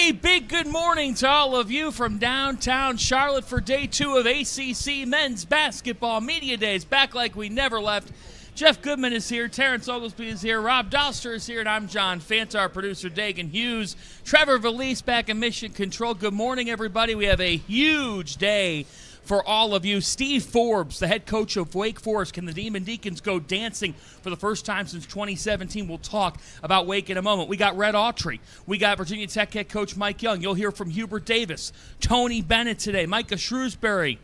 A big good morning to all of you from downtown Charlotte for day 2 of ACC Men's Basketball Media Days. Back like we never left. Jeff Goodman is here, Terrence Oglesby is here, Rob Doster is here, and I'm John Fanta, our producer Dagan Hughes. Trevor Valise back in Mission Control. Good morning, everybody. We have a huge day for all of you. Steve Forbes, the head coach of Wake Forest. Can the Demon Deacons go dancing for the first time since 2017? We'll talk about Wake in a moment. We got Red Autry. We got Virginia Tech head coach Mike Young. You'll hear from Hubert Davis, Tony Bennett today, Micah Shrewsberry,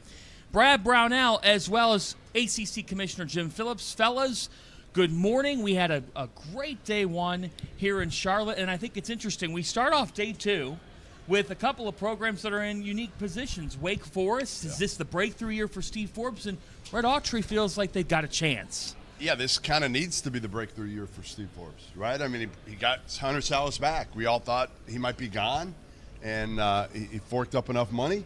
Brad Brownell, as well as ACC Commissioner Jim Phillips. Fellas, good morning. We had a great day 1 here in Charlotte, and I think it's interesting. We start off day 2 with a couple of programs that are in unique positions. Wake Forest, is this the breakthrough year for Steve Forbes? And Red Autry feels like they've got a chance. Yeah, this kind of needs to be the breakthrough year for Steve Forbes, right? I mean, he got Hunter Salis back. We all thought he might be gone, and he forked up enough money,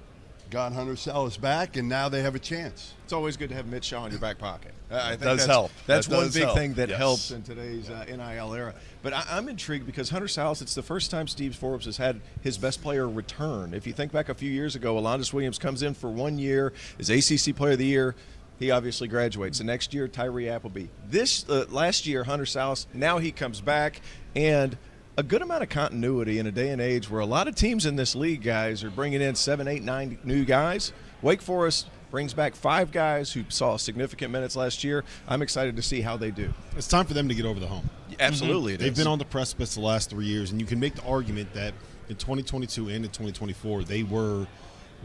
got Hunter Salis back, and now they have a chance. It's always good to have Mitch Shaw in your back pocket. I think does help. That's that one does big help. thing that Yes. helps in today's NIL era. But I'm intrigued because Hunter Salis, it's the first time Steve Forbes has had his best player return. If you think back a few years ago, Alondas Williams comes in for 1 year, is ACC Player of the Year. He obviously graduates. The next year, Tyree Appleby. This last year, Hunter Salis, now he comes back, and a good amount of continuity in a day and age where a lot of teams in this league, guys, are bringing in 7, 8, 9 new guys. Wake Forest brings back 5 guys who saw significant minutes last year. I'm excited to see how they do. It's time for them to get over the hump. Absolutely, They've been on the precipice the last 3 years, and you can make the argument that in 2022 and in 2024 they were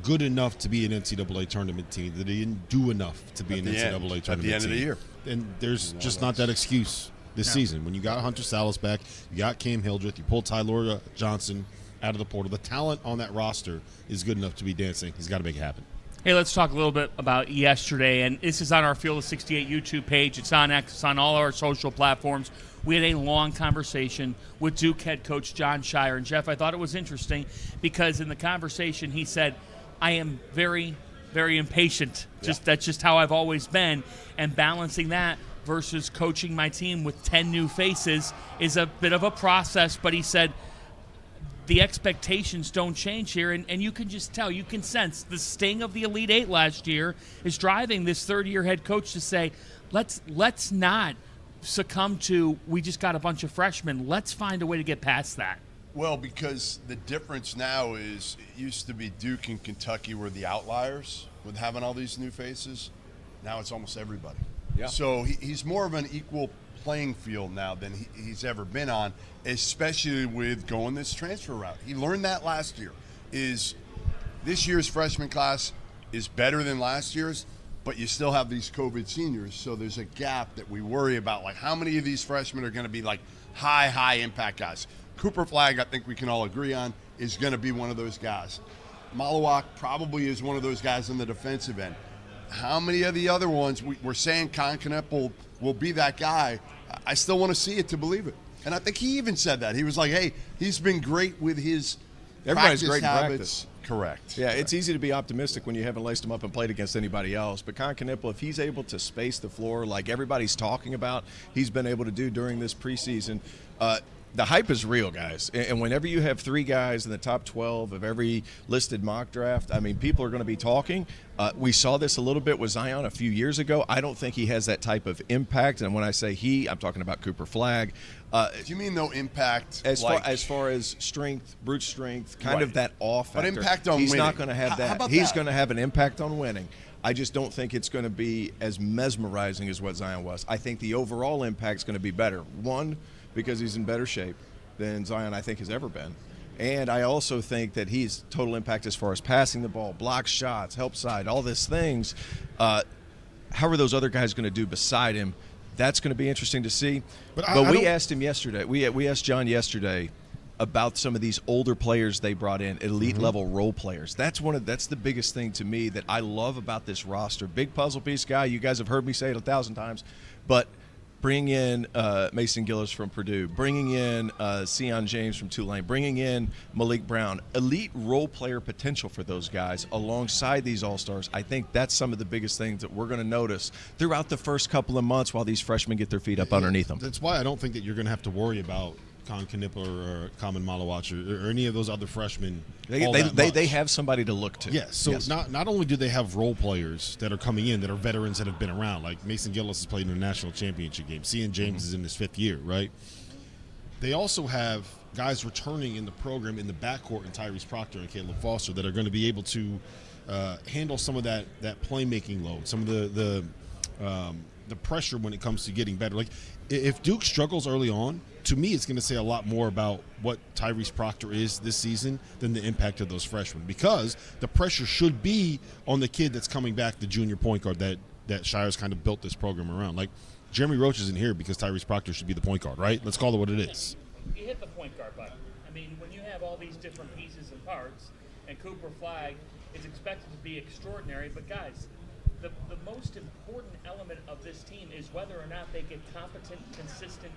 good enough to be an NCAA tournament team. That they didn't do enough to be an NCAA tournament team. At the end of the year. And there's just not that excuse this season. When you got Hunter Salis back, you got Cam Hildreth, you pulled Tyler Johnson out of the portal. The talent on that roster is good enough to be dancing. He's got to make it happen. Hey, let's talk a little bit about yesterday, and this is on our Field of 68 YouTube page. It's on X, it's on all our social platforms. We had a long conversation with Duke head coach John Shire. And, Jeff, I thought it was interesting because in the conversation he said, I am very, very impatient. That's just how I've always been, and balancing that versus coaching my team with 10 new faces is a bit of a process, but he said, the expectations don't change here, and you can just tell, you can sense the sting of the Elite Eight last year is driving this third-year head coach to say, let's not succumb to we just got a bunch of freshmen. Let's find a way to get past that. Well, because the difference now is it used to be Duke and Kentucky were the outliers with having all these new faces. Now it's almost everybody. Yeah. So he's more of an equal playing field now than he's ever been on, especially with going this transfer route. He learned that last year. Is this year's freshman class is better than last year's, but you still have these COVID seniors, so there's a gap that we worry about. Like, how many of these freshmen are going to be like high impact guys? Cooper Flagg, I think we can all agree on, is going to be one of those guys. Malawak probably is one of those guys on the defensive end. How many of the other ones, we're saying Konieczny will be that guy. I still want to see it to believe it. And I think he even said that. He was like, hey, he's been great with his Everybody's practice great in habits. practice. Correct. Yeah, it's easy to be optimistic when you haven't laced him up and played against anybody else. But Konieczny, if he's able to space the floor like everybody's talking about, he's been able to do during this preseason, the hype is real, guys. And whenever you have 3 guys in the top 12 of every listed mock draft, I mean, people are going to be talking. We saw this a little bit with Zion a few years ago. I don't think he has that type of impact. And when I say he, I'm talking about Cooper Flagg. Do you mean no impact? As far as strength, brute strength, kind of that off factor. But impact on he's winning. Not going to have that. He's going to have an impact on winning. I just don't think it's going to be as mesmerizing as what Zion was. I think the overall impact is going to be better. One, because he's in better shape than Zion, I think, has ever been. And I also think that he's total impact as far as passing the ball, block shots, help side, all these things. How are those other guys going to do beside him? That's going to be interesting to see. But we asked him yesterday. We asked John yesterday about some of these older players they brought in, elite level role players. That's the biggest thing to me that I love about this roster. Big puzzle piece guy. You guys have heard me say it 1,000 times, but bring in Mason Gillis from Purdue, bringing in Sion James from Tulane, bringing in Malik Brown, elite role player potential for those guys alongside these All-Stars. I think that's some of the biggest things that we're going to notice throughout the first couple of months while these freshmen get their feet up underneath them. That's why I don't think that you're going to have to worry about Konieczny or Common Malawach or any of those other freshmen. They have somebody to look to. Yes. So not only do they have role players that are coming in that are veterans that have been around, like Mason Gillis has played in a national championship game. Cian James is in his 5th year, right? They also have guys returning in the program in the backcourt in Tyrese Proctor and Caleb Foster that are going to be able to handle some of that playmaking load, some of the pressure when it comes to getting better. Like if Duke struggles early on, to me it's going to say a lot more about what Tyrese Proctor is this season than the impact of those freshmen, because the pressure should be on the kid that's coming back, the junior point guard that Shire's kind of built this program around. Like Jeremy Roach isn't here because Tyrese Proctor should be the point guard, right? Let's call it what it is. You hit the point guard button. I mean, when you have all these different pieces and parts, and Cooper Flagg is expected to be extraordinary, but guys, the most important element of this team is whether or not they get competent, consistent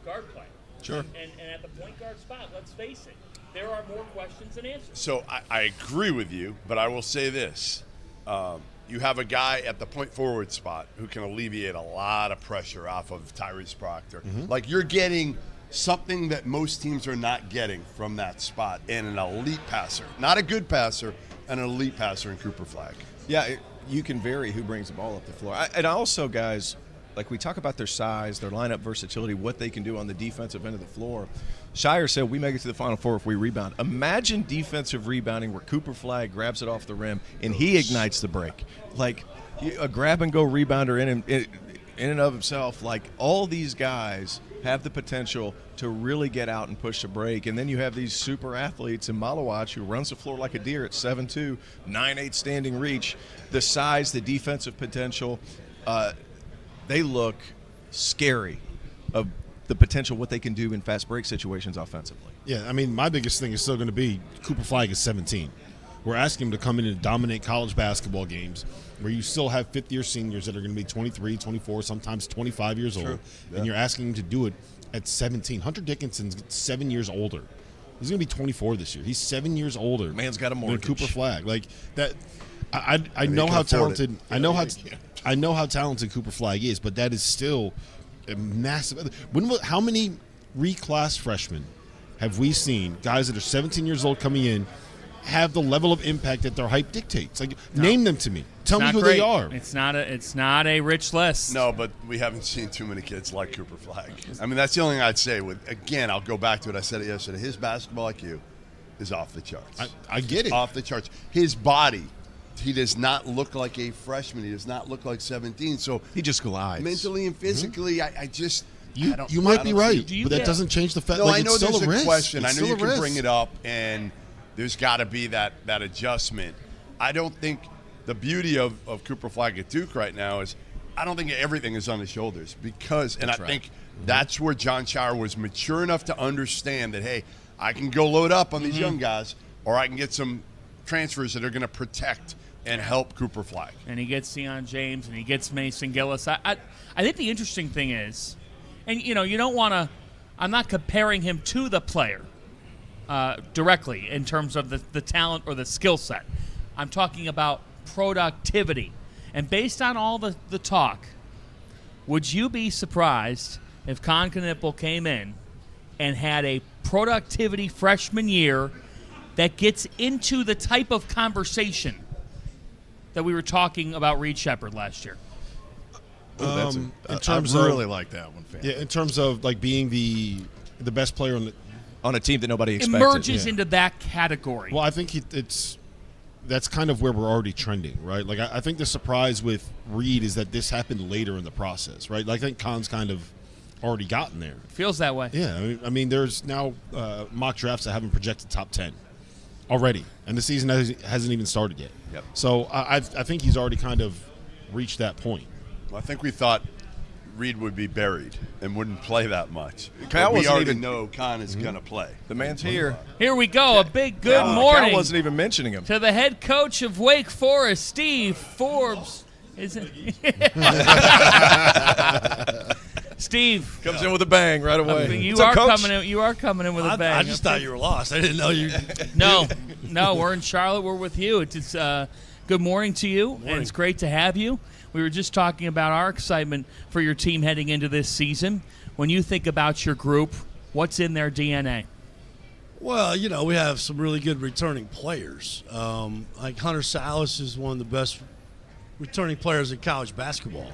guard play. Sure. And at the point guard spot, let's face it, there are more questions than answers. So I agree with you, but I will say this. You have a guy at the point forward spot who can alleviate a lot of pressure off of Tyrese Proctor. Mm-hmm. Like you're getting something that most teams are not getting from that spot, and an elite passer. Not a good passer, an elite passer in Cooper Flagg. Yeah, you can vary who brings the ball up the floor. And also, guys, like we talk about their size, their lineup versatility, what they can do on the defensive end of the floor. Shire said we make it to the Final Four if we rebound. Imagine defensive rebounding where Cooper Flagg grabs it off the rim and he ignites the break. Like a grab-and-go rebounder in and of himself. Like all these guys have the potential to really get out and push a break. And then you have these super athletes in Malawach who runs the floor like a deer at 7'2", 9'8" standing reach. The size, the defensive potential, they look scary of the potential what they can do in fast break situations offensively. Yeah, I mean, my biggest thing is still going to be Cooper Flagg is 17. We're asking him to come in and dominate college basketball games where you still have fifth-year seniors that are going to be 23, 24, sometimes 25 years old, and you're asking him to do it at 17. Hunter Dickinson's 7 years older. He's going to be 24 this year. He's 7 years older. Man's got a mortgage. Than Cooper Flagg. Like that. I know how talented. I know how talented Cooper Flagg is, but that is still a massive. How many reclass freshmen have we seen? Guys that are 17 years old coming in have the level of impact that their hype dictates. Like, name them to me. Tell me who they are. It's not a rich list. No, but we haven't seen too many kids like Cooper Flagg. I mean, that's the only thing I'd say. Again, I'll go back to it. I said it yesterday. His basketball IQ is off the charts. I get it. Off the charts. His body, he does not look like a freshman. He does not look like 17. So he just glides. Mentally and physically, I just you might be right, but that doesn't change the fact. No, like, I know it's still there's a risk. question. It's I know you still a can risk. bring it up, and there's got to be that adjustment. I don't think the beauty of Cooper Flagg at Duke right now is I don't think everything is on his shoulders because, and I think that's where John Shire was mature enough to understand that, hey, I can go load up on these young guys, or I can get some transfers that are going to protect and help Cooper Flagg. And he gets Cian James, and he gets Mason Gillis. I think the interesting thing is, and you don't want to. I'm not comparing him to the player directly in terms of the talent or the skill set. I'm talking about productivity. And based on all the talk, would you be surprised if Konieczny came in and had a productivity freshman year that gets into the type of conversation that we were talking about Reid Shepherd last year? In terms I of, really like that one, fan. Yeah, in terms of like being the best player on a team that nobody expected. Emerges into that category. Well, I think that's kind of where we're already trending, right? Like I think the surprise with Reid is that this happened later in the process, right? Like I think Con's kind of already gotten there. Feels that way. Yeah, I mean there's now mock drafts that haven't projected top 10 already, and the season hasn't even started yet. Yep. So I think he's already kind of reached that point. Well, I think we thought Reid would be buried and wouldn't play that much. Cal we wasn't already even- know Con is going to play. The man's here. Here we go. A big good Cal morning wasn't even mentioning him. to the head coach of Wake Forest, Steve Forbes. Steve Comes in with a bang right away. You What's up, are Coach? coming in. You are coming in with a bang. I just thought you were lost. I didn't know you. No, we're in Charlotte. We're with you. It's good morning to you, and it's great to have you. We were just talking about our excitement for your team heading into this season. When you think about your group, What's in their DNA? Well, we have some really good returning players. Like Hunter Salis is one of the best returning players in college basketball.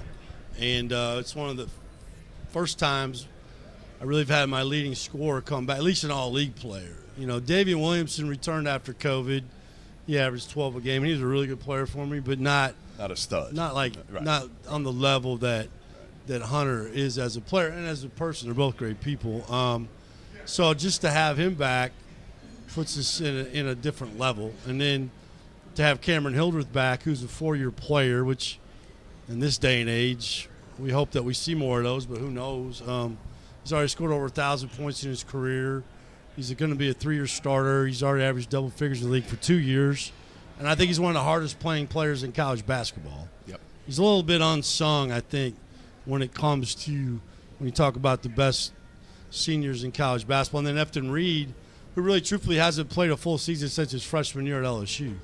And it's one of the first times I really have had my leading scorer come back, at least an all-league player. Davian Williamson returned after COVID. He averaged 12 a game, and he was a really good player for me, but not a stud. Not on the level that Hunter is as a player and as a person. They're both great people. So just to have him back puts us in a different level. And then to have Cameron Hildreth back, who's a 4-year player, which in this day and age, we hope that we see more of those, but who knows. He's already scored over 1,000 points in his career. He's going to be a 3-year starter. He's already averaged double figures in the league for 2 years. And I think he's one of the hardest playing players in college basketball. Yep. He's a little bit unsung, I think, when it comes to when you talk about the best seniors in college basketball. And then Efton Reid, who really truthfully hasn't played a full season since his freshman year at LSU.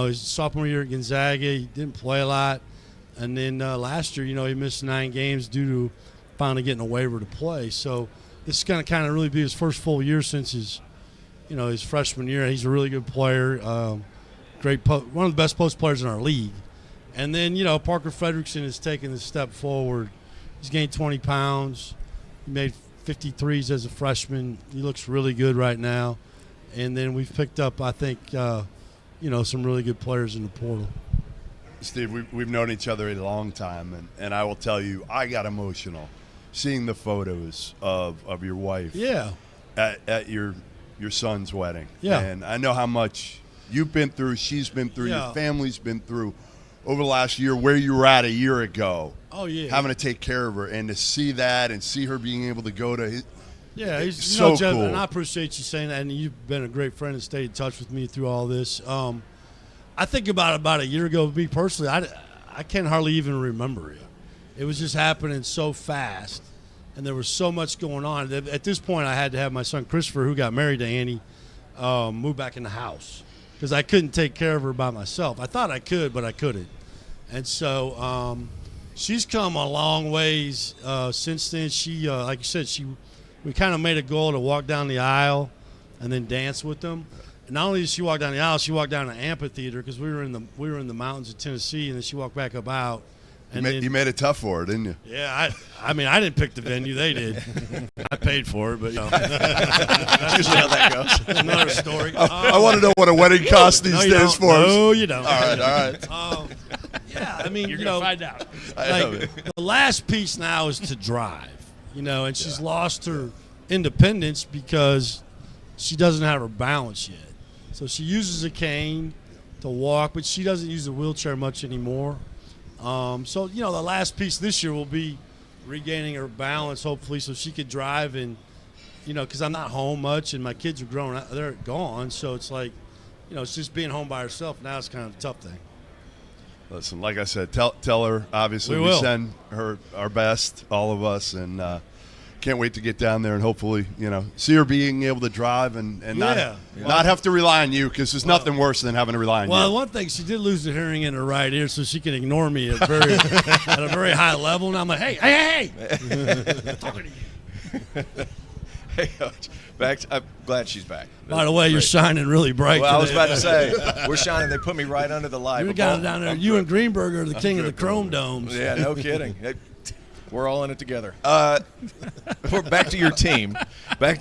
His sophomore year at Gonzaga, he didn't play a lot. And then last year, he missed 9 games due to finally getting a waiver to play. So this is going to kind of really be his first full year since his freshman year. He's a really good player, one of the best post players in our league. And then, Parker Frederickson has taken the step forward. He's gained 20 pounds. He made 53s as a freshman. He looks really good right now. And then we've picked up, I think, some really good players in the portal. Steve, we've known each other a long time, and I will tell you, I got emotional seeing the photos of your wife at your son's wedding. Yeah. And I know how much you've been through, she's been through, your family's been through over the last year, where you were at a year ago. Oh, yeah. Having to take care of her, and to see that and see her being able to go to his – yeah, he's so Jeff, cool. And I appreciate you saying that, and you've been a great friend and stayed in touch with me through all this. I think about a year ago, me personally, I can't hardly even remember it. It was just happening so fast, and there was so much going on. At this point, I had to have my son Christopher, who got married to Annie, move back in the house because I couldn't take care of her by myself. I thought I could, but I couldn't. And so she's come a long ways since then. She, like you said, we kind of made a goal to walk down the aisle and then dance with them. And not only did she walk down the aisle, she walked down the amphitheater because we were in the mountains of Tennessee, and then she walked back up out. And you made it tough for her, didn't you? Yeah, I mean, I didn't pick the venue; they did. I paid for it, but That's usually how that goes. Another story. I want to know what a wedding costs these days for us. No, you don't. All right. Yeah, I mean, You're going to find out. The last piece now is to drive, and she's lost her independence because she doesn't have her balance yet. So she uses a cane to walk, but she doesn't use a wheelchair much anymore. So, the last piece this year will be regaining her balance, hopefully, so she could drive and, because I'm not home much and my kids are grown, they're gone. So it's like, it's just being home by herself. Now it's kind of a tough thing. Listen, like I said, tell her, obviously, we send her our best, all of us, and can't wait to get down there and hopefully, see her being able to drive and not have to rely on you, because there's nothing worse than having to rely on you. Well, one thing, she did lose the hearing in her right ear, so she can ignore me at a very high level. And I'm like, hey, I'm talking to you. Hey, Coach, I'm glad she's back. By the way, you're shining really bright. Well, today. I was about to say, we're shining. They put me right under the light. You got it down there. You and Greenberg are the king of the chrome domes. Yeah, no kidding. We're all in it together. Back to your team. I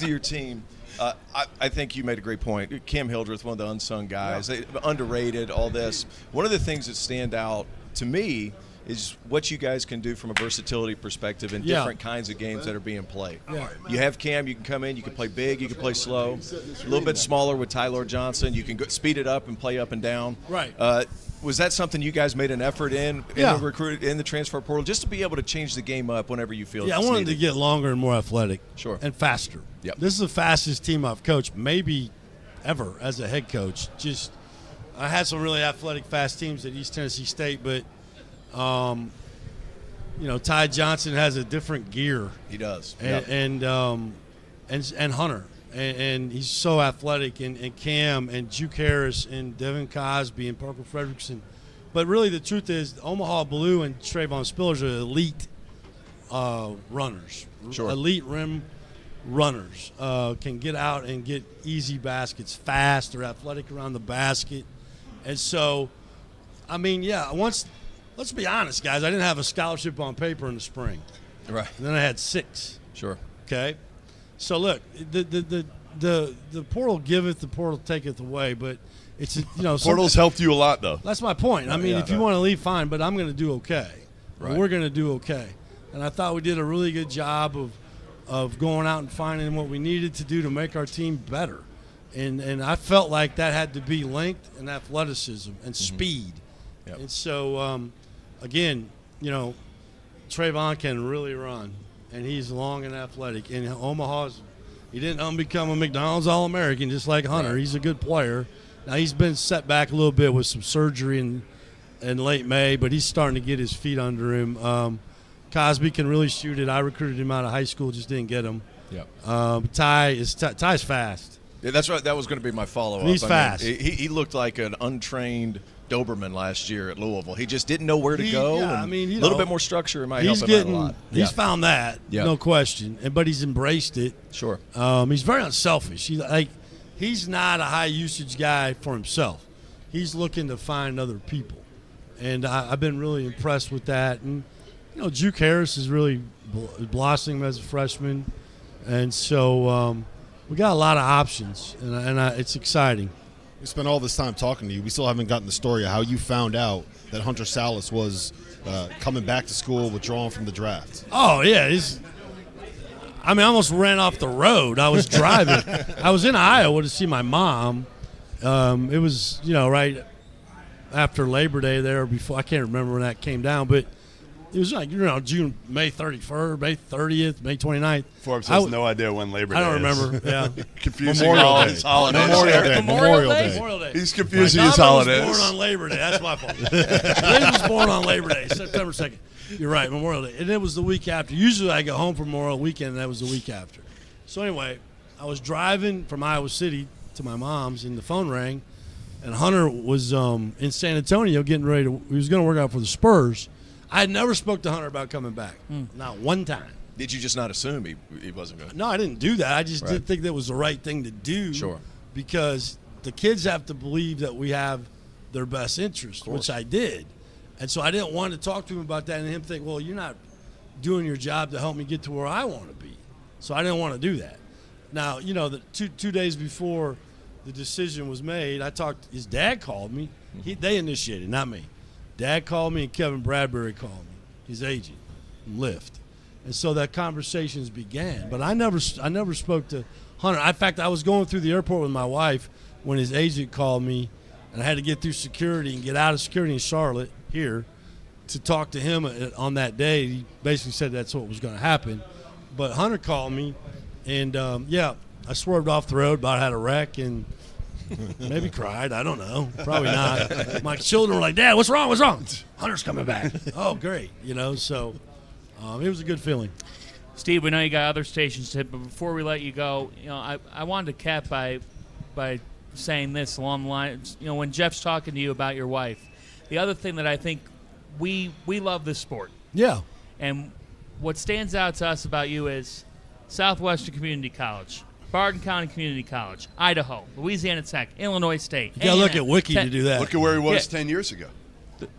think you made a great point. Cam Hildreth, one of the unsung guys, underrated, all this. One of the things that stand out to me is what you guys can do from a versatility perspective in different kinds of games that are being played. Yeah. You have Cam, you can come in, you can play big, you can play slow. A little bit smaller with Tyler Johnson. You can speed it up and play up and down. Right. Was that something you guys made an effort in the transfer portal, just to be able to change the game up whenever you feel I wanted to get longer and more athletic. Sure. And faster. Yep. This is the fastest team I've coached, maybe ever, as a head coach. I had some really athletic, fast teams at East Tennessee State, but Ty Johnson has a different gear. He does. And Hunter. And he's so athletic, and Cam and Juke Harris and Devin Cosby and Parker Frederickson. But really the truth is Omaha Blue and Trayvon Spillers are elite runners. Sure. Elite rim runners, can get out and get easy baskets fast. They're athletic around the basket. And so, I mean, yeah, let's be honest, guys, I didn't have a scholarship on paper in the spring. Right. And then I had 6. Sure. Okay? So, look, the portal giveth, the portal taketh away, but it's, Portal's helped you a lot, though. that's my point. I mean, if you want to leave, fine, but I'm going to do okay. Right. We're going to do okay. And I thought we did a really good job of going out and finding what we needed to do to make our team better. And I felt like that had to be length and athleticism and speed. Yep. And so, again, Trayvon can really run, and he's long and athletic. And Omaha's, he didn't become a McDonald's All-American just like Hunter. Right. He's a good player. Now, he's been set back a little bit with some surgery in late May, but he's starting to get his feet under him. Cosby can really shoot it. I recruited him out of high school, just didn't get him. Yep. Ty's fast. Yeah, that's right. That was going to be my follow-up. He's fast. He looked like an untrained Doberman last year at Louisville. He just didn't know where to go. Yeah, and I mean, a little bit more structure might help him out a lot. He's found that, no question, but he's embraced it. Sure. He's very unselfish. He's not a high-usage guy for himself. He's looking to find other people, and I've been really impressed with that. And, Juke Harris is really blossoming as a freshman, and so we got a lot of options, and it's exciting. We spent all this time talking to you. We still haven't gotten the story of how you found out that Hunter Salis was coming back to school, withdrawing from the draft. Oh, yeah. I almost ran off the road. I was driving. I was in Iowa to see my mom. It was, right after Labor Day there, before. I can't remember when that came down, but it was like, May 31st, May 30th, May 29th. Forbes has no idea when Labor Day is. I don't remember, yeah. Confusing Memorial all Day. his holidays. Memorial Day. Memorial Day. He's confusing My his daughter holidays. was born on Labor Day. That's my fault. Reid was born on Labor Day, September 2nd. You're right, Memorial Day. And it was the week after. Usually I go home for Memorial Weekend, and that was the week after. So anyway, I was driving from Iowa City to my mom's, and the phone rang, and Hunter was in San Antonio getting ready to – he was going to work out for the Spurs. I had never spoke to Hunter about coming back, not one time. Did you just not assume he wasn't going to? No, I didn't do that. I just didn't think that was the right thing to do. Sure. Because the kids have to believe that we have their best interest, which I did. And so I didn't want to talk to him about that and him think, well, you're not doing your job to help me get to where I want to be. So I didn't want to do that. Now, the two days before the decision was made, his dad called me. They initiated, not me. Dad called me and Kevin Bradbury called me, his agent, from Lyft. And so that conversations began. But I never spoke to Hunter. In fact, I was going through the airport with my wife when his agent called me, and I had to get through security and get out of security in Charlotte here to talk to him on that day. He basically said that's what was going to happen. But Hunter called me, and, I swerved off the road, about had a wreck, and maybe cried. I don't know. Probably not. My children were like, Dad, what's wrong? What's wrong? Hunter's coming back. Oh, great. So it was a good feeling. Steve, we know you got other stations to hit, but before we let you go, I wanted to cap by saying this along the lines, when Jeff's talking to you about your wife, the other thing that I think we love this sport. Yeah. And what stands out to us about you is Southwestern Community College, Barton County Community College, Idaho, Louisiana Tech, Illinois State. You got to look at Wiki to do that. Look at where he was 10 years ago.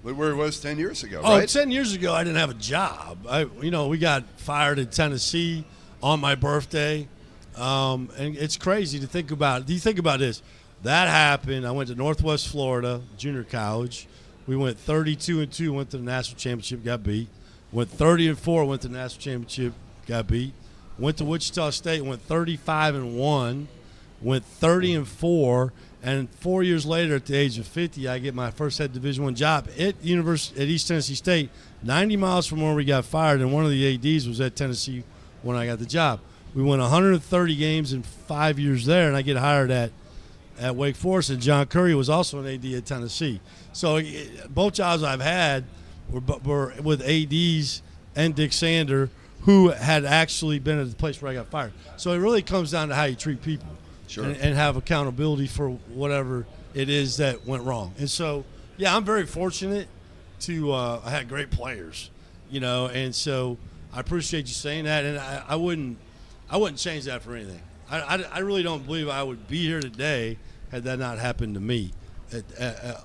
Look where he was 10 years ago, Oh, right? 10 years ago, I didn't have a job. We got fired in Tennessee on my birthday. And it's crazy to think about. Do you think about this? That happened. I went to Northwest Florida Junior College. We went 32-2, went to the national championship, got beat. Went 30-4, went to the national championship, got beat. Went to Wichita State, went 35-1, went 30-4, and 4 years later, at the age of 50, I get my first head Division I job at East Tennessee State, 90 miles from where we got fired, and one of the ADs was at Tennessee when I got the job. We won 130 games in 5 years there, and I get hired at Wake Forest, and John Curry was also an AD at Tennessee. So both jobs I've had were with ADs and Dick Sander, who had actually been at the place where I got fired. So it really comes down to how you treat people. Sure. And have accountability for whatever it is that went wrong. And so, I'm very fortunate to I had great players, and so I appreciate you saying that. And I wouldn't I wouldn't change that for anything. I really don't believe I would be here today had that not happened to me,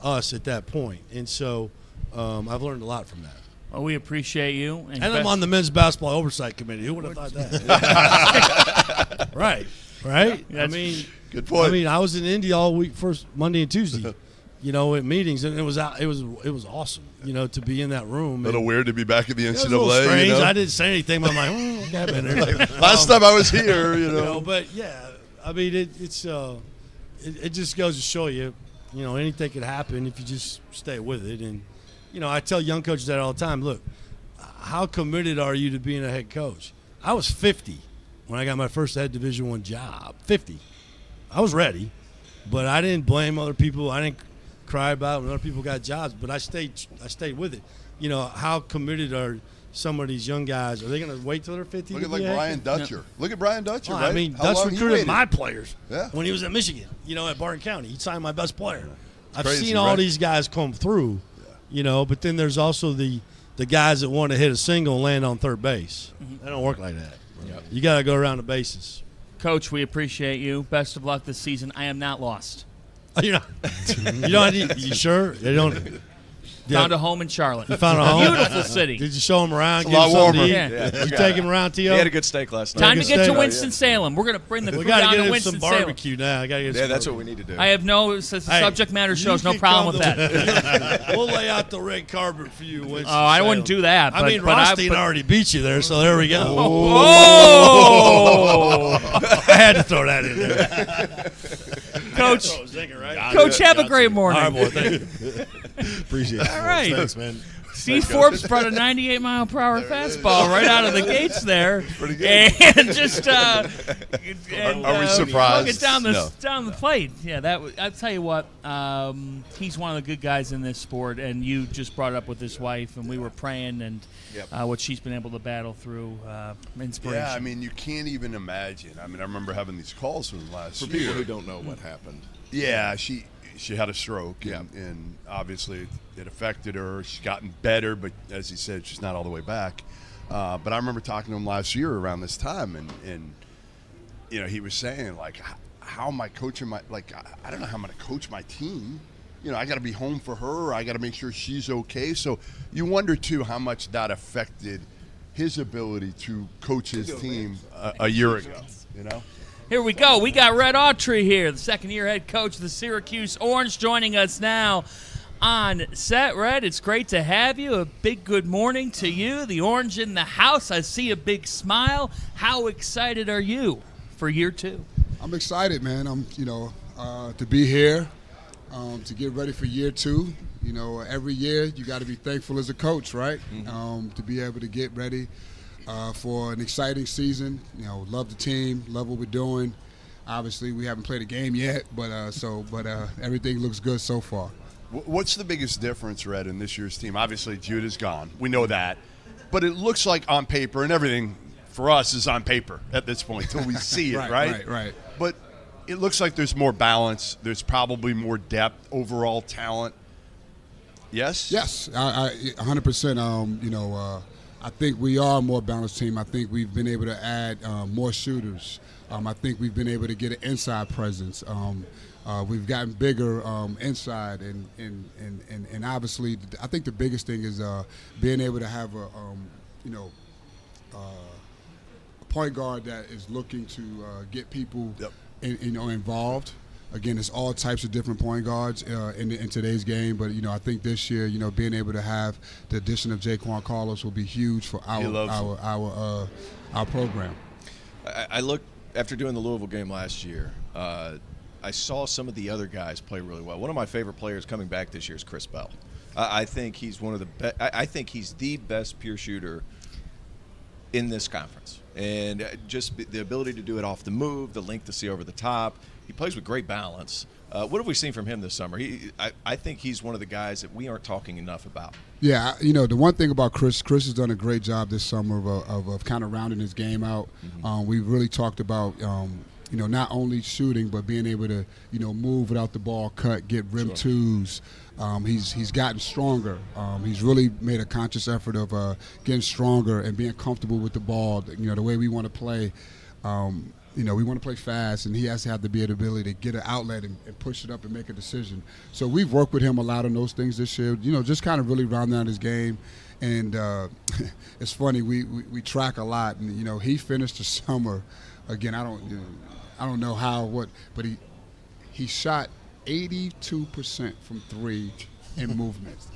us at that point. And so I've learned a lot from that. Well, we appreciate you. And I'm on the men's basketball oversight committee. Who would have thought that? Right. I mean, good point. I mean, I was in Indy all week, first Monday and Tuesday, at meetings, and it was awesome, to be in that room. A little weird to be back at the NCAA. It was a little strange. I didn't say anything, but I'm like, okay, I've been there. Last time I was here, But yeah, I mean, it just goes to show you, anything could happen if you just stay with it. And I tell young coaches that all the time. Look, how committed are you to being a head coach? I was 50 when I got my first head Division I job. 50. I was ready, but I didn't blame other people. I didn't cry about when other people got jobs, but I stayed with it. How committed are some of these young guys? Are they going to wait till they're 50? Look at Brian Dutcher. No. Look at Brian Dutcher, right? I mean, Dutch recruited my players when he was at Michigan, at Barton County. He signed my best player. I've seen all these guys come through, but then there's also the guys that want to hit a single and land on third base. They don't work like that. Yep. You got to go around the bases. Coach, we appreciate you. Best of luck this season. I am not lost. You're not. You sure? They don't. Found a home in Charlotte. You found a home? Beautiful city. Did you show him around? It's a lot warmer. You take him around, T.O.? He had a good steak last night. Time to get to Winston-Salem. We're going to bring the food down to Winston-Salem. We got to get him some barbecue now. That's what we need to do. I have no subject matter shows. No problem with that. We'll lay out the red carpet for you, Winston-Salem. Oh, I wouldn't do that. I mean, Rothstein already beat you there, so there we go. Oh! I had to throw that in there. Coach, right? Coach, have a great morning. All right, boy, thank you. Appreciate it. All right. Thanks, man. Steve Forbes brought a 98-mile-per-hour fastball right out of the gates there. Pretty good. And just are we surprised? It down the plate. Yeah, I'll tell you what, he's one of the good guys in this sport, and you just brought it up with his wife, and we were praying and what she's been able to battle through, inspiration. Yeah, I mean, you can't even imagine. I mean, I remember having these calls with him last year. For people who don't know what happened. Yeah, she had a stroke, and obviously it affected her. She's gotten better, but as he said, she's not all the way back. But I remember talking to him last year around this time, and he was saying, like, how am I coaching I don't know how I'm going to coach my team. I got to be home for her. I got to make sure she's okay. So you wonder, too, how much that affected his ability to coach his team a year ago, Here we go. We got Red Autry here, the second-year head coach of the Syracuse Orange, joining us now on set. Red, it's great to have you. A big good morning to you. The Orange in the house. I see a big smile. How excited are you for year two? I'm excited, man. I'm, to be here, to get ready for year two. Every year you got to be thankful as a coach, right? Mm-hmm. To be able to get ready for an exciting season. Love the team, love what we're doing. Obviously, we haven't played a game yet, but everything looks good so far. What's the biggest difference, Red, in this year's team? Obviously, Judah's gone. We know that. But it looks like on paper, and everything for us is on paper at this point until we see it, right? Right. But it looks like there's more balance. There's probably more depth, overall talent. Yes? Yes, I 100%. I think we are a more balanced team. I think we've been able to add more shooters. I think we've been able to get an inside presence. We've gotten bigger inside, and obviously, I think the biggest thing is being able to have a point guard that is looking to get people, involved. Again, it's all types of different point guards in today's game, but I think this year, being able to have the addition of Jaquan Carlos will be huge for our program. I looked after doing the Louisville game last year. I saw some of the other guys play really well. One of my favorite players coming back this year is Chris Bell. I think he's one of the I think he's the best pure shooter in this conference, and just the ability to do it off the move, the length to see over the top. He plays with great balance. What have we seen from him this summer? I think he's one of the guys that we aren't talking enough about. Yeah, the one thing about Chris has done a great job this summer of kind of rounding his game out. Mm-hmm. We've really talked about not only shooting, but being able to, move without the ball, cut, get rim twos. He's gotten stronger. He's really made a conscious effort of getting stronger and being comfortable with the ball, the way we want to play. We want to play fast, and he has to have the ability to get an outlet and push it up and make a decision. So we've worked with him a lot on those things this year, just kind of really round out his game. And it's funny, we track a lot, and, he finished the summer, again, I don't know how, but he shot 82% from three in movements.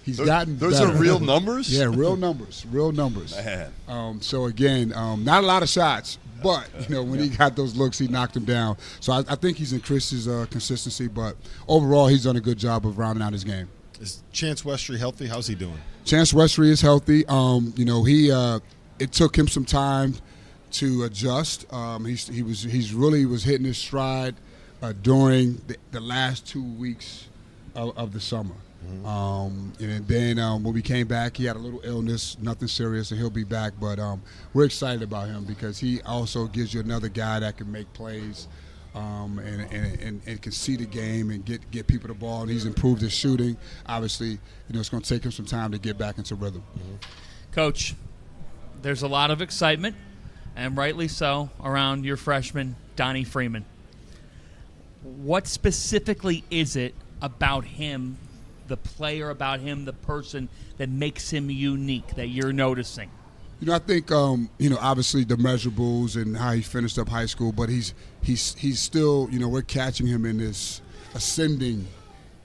He's gotten those better. are real numbers? Yeah, real numbers. Man. So again, not a lot of shots, but when he got those looks, he knocked them down. So I think he's increased his consistency, but overall, he's done a good job of rounding out his game. Is Chance Westry healthy? How's he doing? Chance Westry is healthy. It took him some time to adjust. He was hitting his stride during the last 2 weeks of the summer. And then when we came back, he had a little illness, nothing serious, and he'll be back. But we're excited about him because he also gives you another guy that can make plays and can see the game and get people the ball. And he's improved his shooting. Obviously, it's going to take him some time to get back into rhythm. Coach, there's a lot of excitement, and rightly so, around your freshman, Donnie Freeman. What specifically is it about him, the player about him, the person that makes him unique that you're noticing? I think obviously the measurables and how he finished up high school, but he's still we're catching him in this ascending,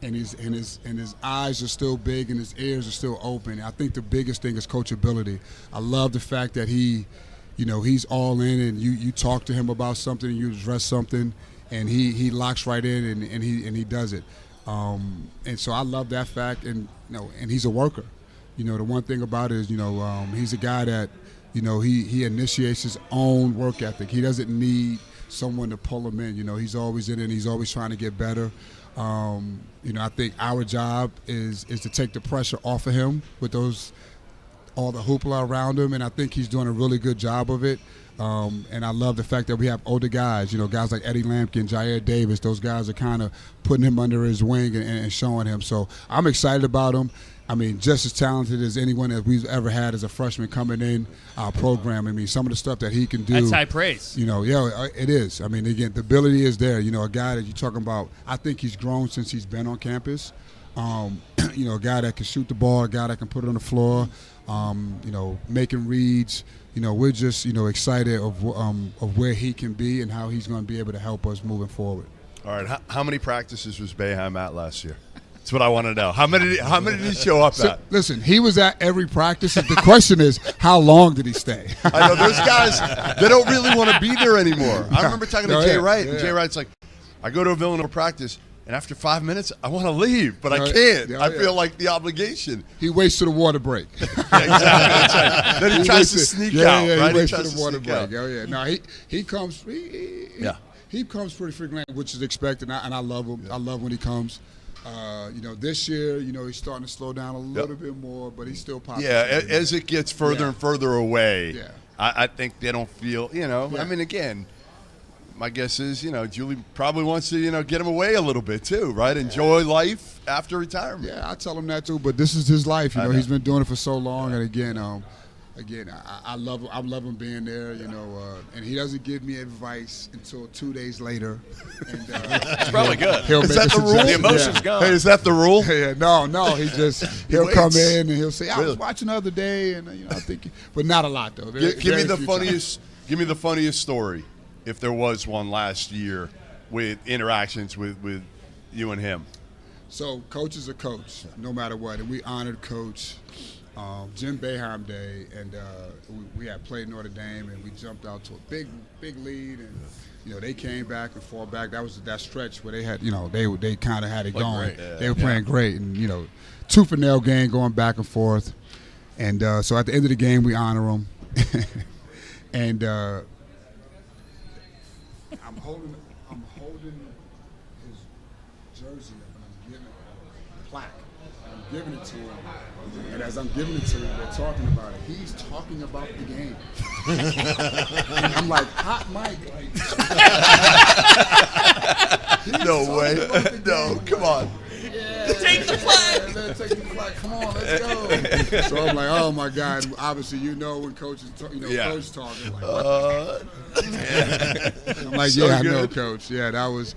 and his eyes are still big and his ears are still open. I think the biggest thing is coachability. I love the fact that he's all in, and you talk to him about something, you address something, and he locks right in and he does it. And so I love that fact, and and he's a worker. The one thing about it is, he's a guy that, he initiates his own work ethic. He doesn't need someone to pull him in. He's always in it, and he's always trying to get better. I think our job is to take the pressure off of him with all the hoopla around him, and I think he's doing a really good job of it. And I love the fact that we have older guys, guys like Eddie Lampkin, Jair Davis. Those guys are kind of putting him under his wing and showing him. So I'm excited about him. I mean, just as talented as anyone that we've ever had as a freshman coming in our program. I mean, some of the stuff that he can do. That's high praise. It is. I mean, again, the ability is there. A guy that you're talking about, I think he's grown since he's been on campus. A guy that can shoot the ball, a guy that can put it on the floor, making reads. We're just, excited of where he can be and how he's going to be able to help us moving forward. All right, how many practices was Boeheim at last year? That's what I want to know. How many did he show up at? Listen, he was at every practice. The question is, how long did he stay? I know those guys, they don't really want to be there anymore. I remember talking to Jay Wright, and Jay Wright's like, I go to a Villanova practice, and after 5 minutes, I want to leave, but I can't. I feel like the obligation. He waits to the water break. Exactly. That's right. Then he tries to sneak out. Right? He waits to the water break. No, he comes. He comes pretty frequently, which is expected, and I love him. I love when he comes. This year, he's starting to slow down a little bit more, but he's still popular. Yeah, as it gets further and further away, I think they don't feel, I mean, again, my guess is, Julie probably wants to, get him away a little bit too, right? Enjoy life after retirement. Yeah, I tell him that too, but this is his life. He's been doing it for so long, and again, I love him being there, and he doesn't give me advice until 2 days later. And, it's probably good. Is that the rule? The emotion's gone. Hey, is that the rule? No. He'll come in and he'll say, "I was watching the other day," and I think, but not a lot though. Give me the funniest story, if there was one last year, with interactions with you and him. So, coach is a coach, no matter what, and we honored Coach. Jim Boeheim Day, and we had played Notre Dame, and we jumped out to a big lead, and they came back and fought back. That was that stretch where they had, they kind of had it going. They were playing great, and tooth and nail game going back and forth, and so at the end of the game we honor them, and I'm holding his jersey up, and I'm giving a plaque. I'm giving it to him. And as I'm giving it to him, they're talking about it. He's talking about the game. And I'm like, hot mic. No way. No, come on. Yeah. Take the flag. Take the flag. Come on, let's go. So I'm like, oh my God. Obviously, when coaches, coach talking. Like, I'm like, So I know, good. coach. Yeah, that was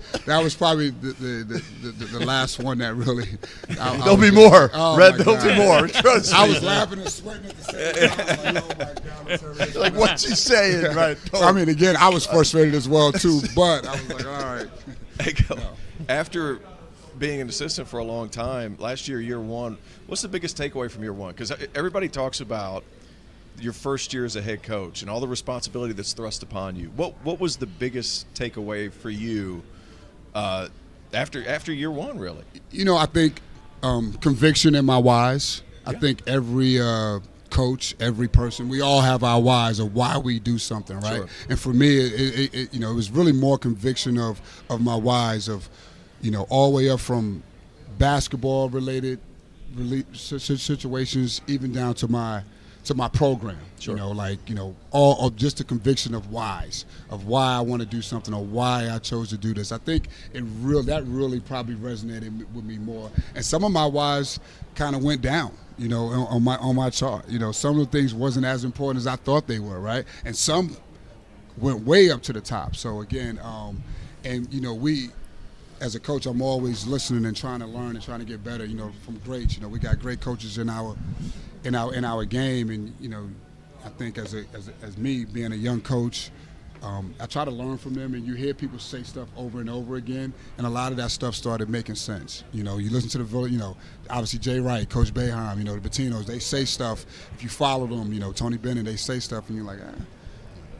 probably the last one that really. There'll be more. Oh, Red, my there'll God. be more. Trust me. I was laughing and sweating at the same time. Like, oh my God. I'm sorry. Like, what's he saying? Right. I mean, again, I was frustrated as well too, but I was like, all right. Hey, go. After being an assistant for a long time, last year one, what's the biggest takeaway from year one? Because everybody talks about your first year as a head coach and all the responsibility that's thrust upon you. What was the biggest takeaway for you after year one, really? I think conviction in my whys. I think every coach, every person, we all have our whys of why we do something, right? Sure. And for me, it was really more conviction of my whys of, all the way up from basketball related situations, even down to my program. Sure. All of just the conviction of whys, of why I want to do something or why I chose to do this. I think that really probably resonated with me more. And some of my whys kind of went down, on my chart. Some of the things wasn't as important as I thought they were, right? And some went way up to the top. So again, we, as a coach, I'm always listening and trying to learn and trying to get better, from greats. We got great coaches in our game, and I think as me being a young coach, I try to learn from them, and you hear people say stuff over and over again, and a lot of that stuff started making sense. You listen to the obviously Jay Wright, Coach Boeheim, the Batinos, they say stuff. If you follow them, Tony Bennett, they say stuff, and you're like, ah.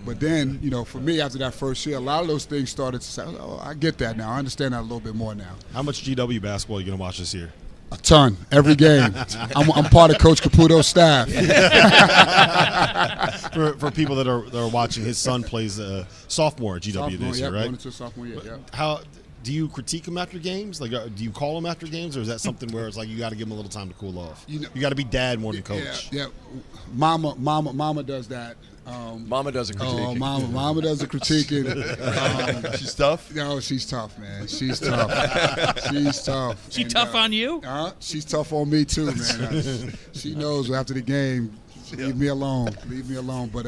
But then, for me, after that first year, a lot of those things started to say, oh, I get that now. I understand that a little bit more now. How much GW basketball are you going to watch this year? A ton, every game. I'm part of Coach Caputo's staff. For people that are watching, his son plays sophomore at GW this year, right? Going into sophomore year, yeah. How do you critique him after games? Like, do you call him after games, or is that something where it's like you got to give him a little time to cool off? You got to be dad more than coach. Yeah. Mama does that. Mama does a critique. Oh, Mama does the critiquing. She's tough? No, she's tough, man. She's tough. She's tough. She tough on you? She's tough on me too, man. She knows after the game, leave me alone. But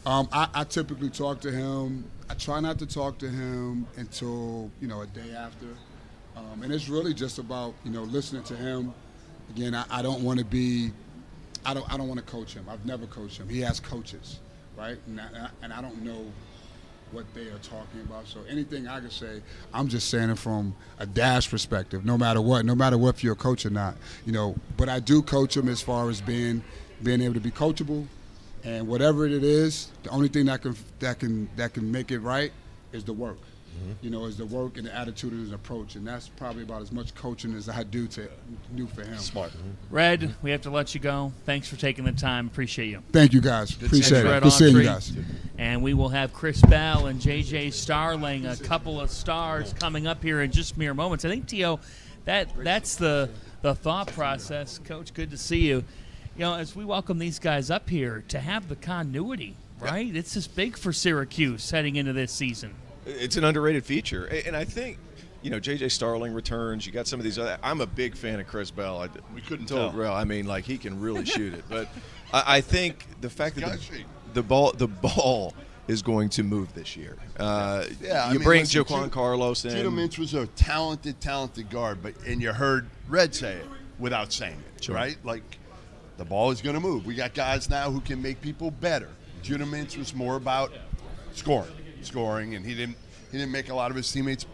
I typically talk to him. I try not to talk to him until a day after, and it's really just about listening to him. Again, I don't want to be. I don't want to coach him. I've never coached him. He has coaches, right? And I don't know what they are talking about. So anything I can say, I'm just saying it from a dash perspective, no matter what if you're a coach or not. But I do coach him as far as being able to be coachable, and whatever it is, the only thing that can make it right is the work. Is the work and the attitude and the approach, and that's probably about as much coaching as I do for him. Smart. Red, we have to let you go. Thanks for taking the time. Appreciate you. Thank you, guys. Appreciate it. Red Good seeing you Autry. guys. And we will have Chris Bell and JJ Starling, a couple of stars coming up here in just mere moments. I think, Tio, that's the thought process. Coach, good to see you. As we welcome these guys up here, to have the continuity, right? It's just big for Syracuse heading into this season. It's an underrated feature, and I think J.J. Starling returns. You got some of these other. I'm a big fan of Chris Bell. We couldn't tell. tell. I mean, he can really shoot it. But I think the fact that the ball is going to move this year. You bring Joaquin Carlos in. Judah Mintz was a talented guard, and you heard Red say it without saying it, Sure. right? Like, the ball is going to move. We got guys now who can make people better. Judah Mintz was more about scoring, and he didn't make a lot of his teammates'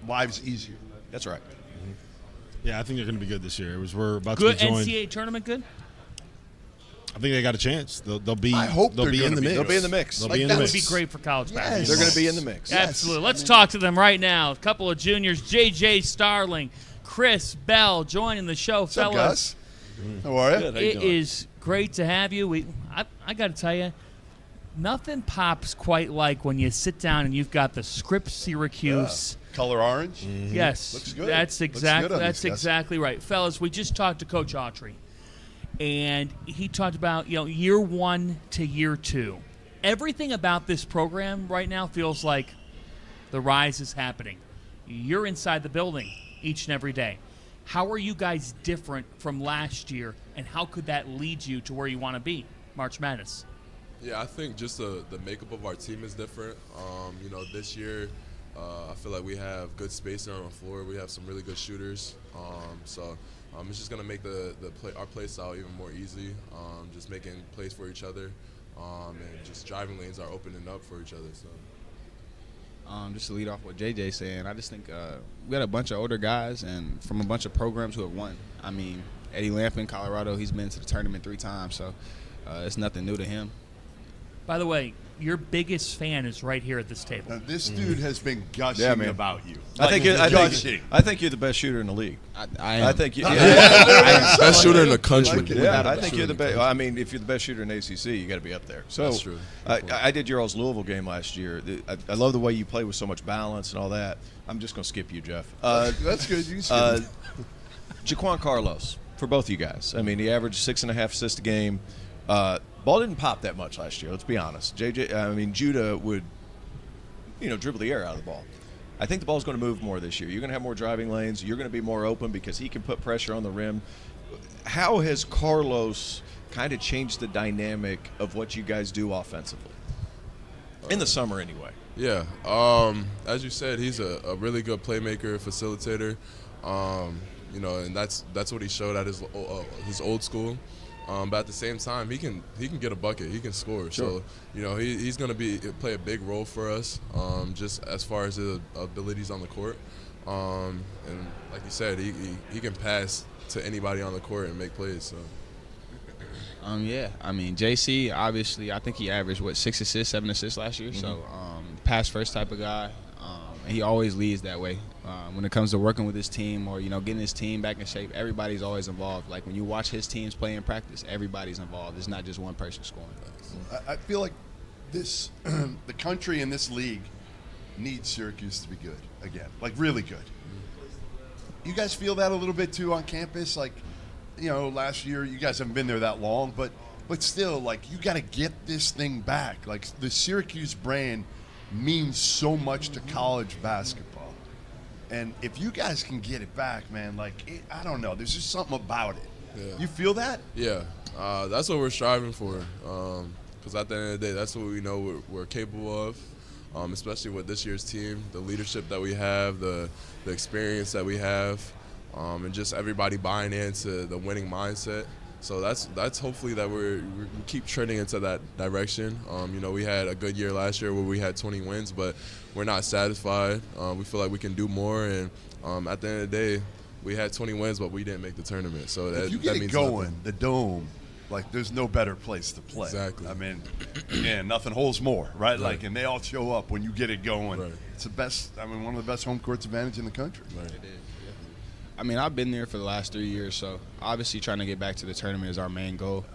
lives easier. That's right. Yeah, I think they're going to be good this year. We're about Good to be joined. NCAA tournament, good? I think they got a chance. They'll be. I hope they'll they're be in gonna the be. mix. They'll be in the mix. They'll Like, be in that the would mix. be great for college basketball. Yes. They're going to be in the mix. Absolutely. Let's talk to them right now. A couple of juniors, JJ Starling, Chris Bell, joining the show, What's up, fellas. Gus? How are you? Good. How you It doing? is great to have you. I got to tell you, nothing pops quite like when you sit down and you've got the script Syracuse. Color orange? Yes, Looks good. that's Looks exactly good on that's these guys. exactly right, fellas. We just talked to Coach Autry, and he talked about year 1 to year 2. Everything about this program right now feels like the rise is happening. You're inside the building each and every day. How are you guys different from last year, and how could that lead you to where you want to be, March Madness? Yeah, I think just the makeup of our team is different. This year, I feel like we have good spacing on the floor. We have some really good shooters. It's just going to make our play style even more easy, just making plays for each other, and just driving lanes are opening up for each other. So. Just to lead off what JJ saying, I just think we got a bunch of older guys and from a bunch of programs who have won. I mean, Eddie Lampin, Colorado, he's been to the tournament 3 times, so it's nothing new to him. By the way, your biggest fan is right here at this table. Now, this dude has been gushing about you. I think you're the best shooter in the league. I am. I think you. Best shooter in the country. I think you're the best. I mean, if you're the best shooter in ACC, you got to be up there. So that's true. I did your all's Louisville game last year. I love the way you play with so much balance and all that. I'm just going to skip you, Jeff. That's good. You can skip it. Jaquan Carlos, for both of you guys. I mean, he averaged 6.5 assists a game. Ball didn't pop that much last year. Let's be honest. Judah would, dribble the air out of the ball. I think the ball's going to move more this year. You're going to have more driving lanes. You're going to be more open because he can put pressure on the rim. How has Carlos kind of changed the dynamic of what you guys do offensively? In the summer, anyway. Yeah. As you said, he's a really good playmaker, facilitator. And that's what he showed at his old school. But at the same time, he can get a bucket. He can score. Sure. So, he's going to play a big role for us, just as far as his abilities on the court. And like you said, he can pass to anybody on the court and make plays. So. Yeah. I mean, JC, obviously, I think he averaged, 6 assists, 7 assists last year. Mm-hmm. So, pass first type of guy. And he always leads that way. When it comes to working with his team or, getting his team back in shape, everybody's always involved. Like when you watch his teams play in practice, everybody's involved. It's not just one person scoring. I feel like the country and this league needs Syracuse to be good again, like really good. You guys feel that a little bit too on campus? Like, last year, you guys haven't been there that long, but still, like, you got to get this thing back. Like, the Syracuse brand means so much to college basketball. And if you guys can get it back, man, I don't know. There's just something about it. Yeah. You feel that? Yeah. That's what we're striving for. Because at the end of the day, that's what we know we're capable of, especially with this year's team, the leadership that we have, the experience that we have, and just everybody buying into the winning mindset. So that's hopefully that we keep trending into that direction. We had a good year last year where we had 20 wins, but we're not satisfied. We feel like we can do more, and at the end of the day, we had 20 wins, but we didn't make the tournament. So if you get it going, the Dome, there's no better place to play. Exactly. I mean, again, nothing holds more, right? And they all show up when you get it going. Right. It's the best. One of the best home courts advantage in the country. Right. It is. I mean, I've been there for the last 3 years, so obviously trying to get back to the tournament is our main goal.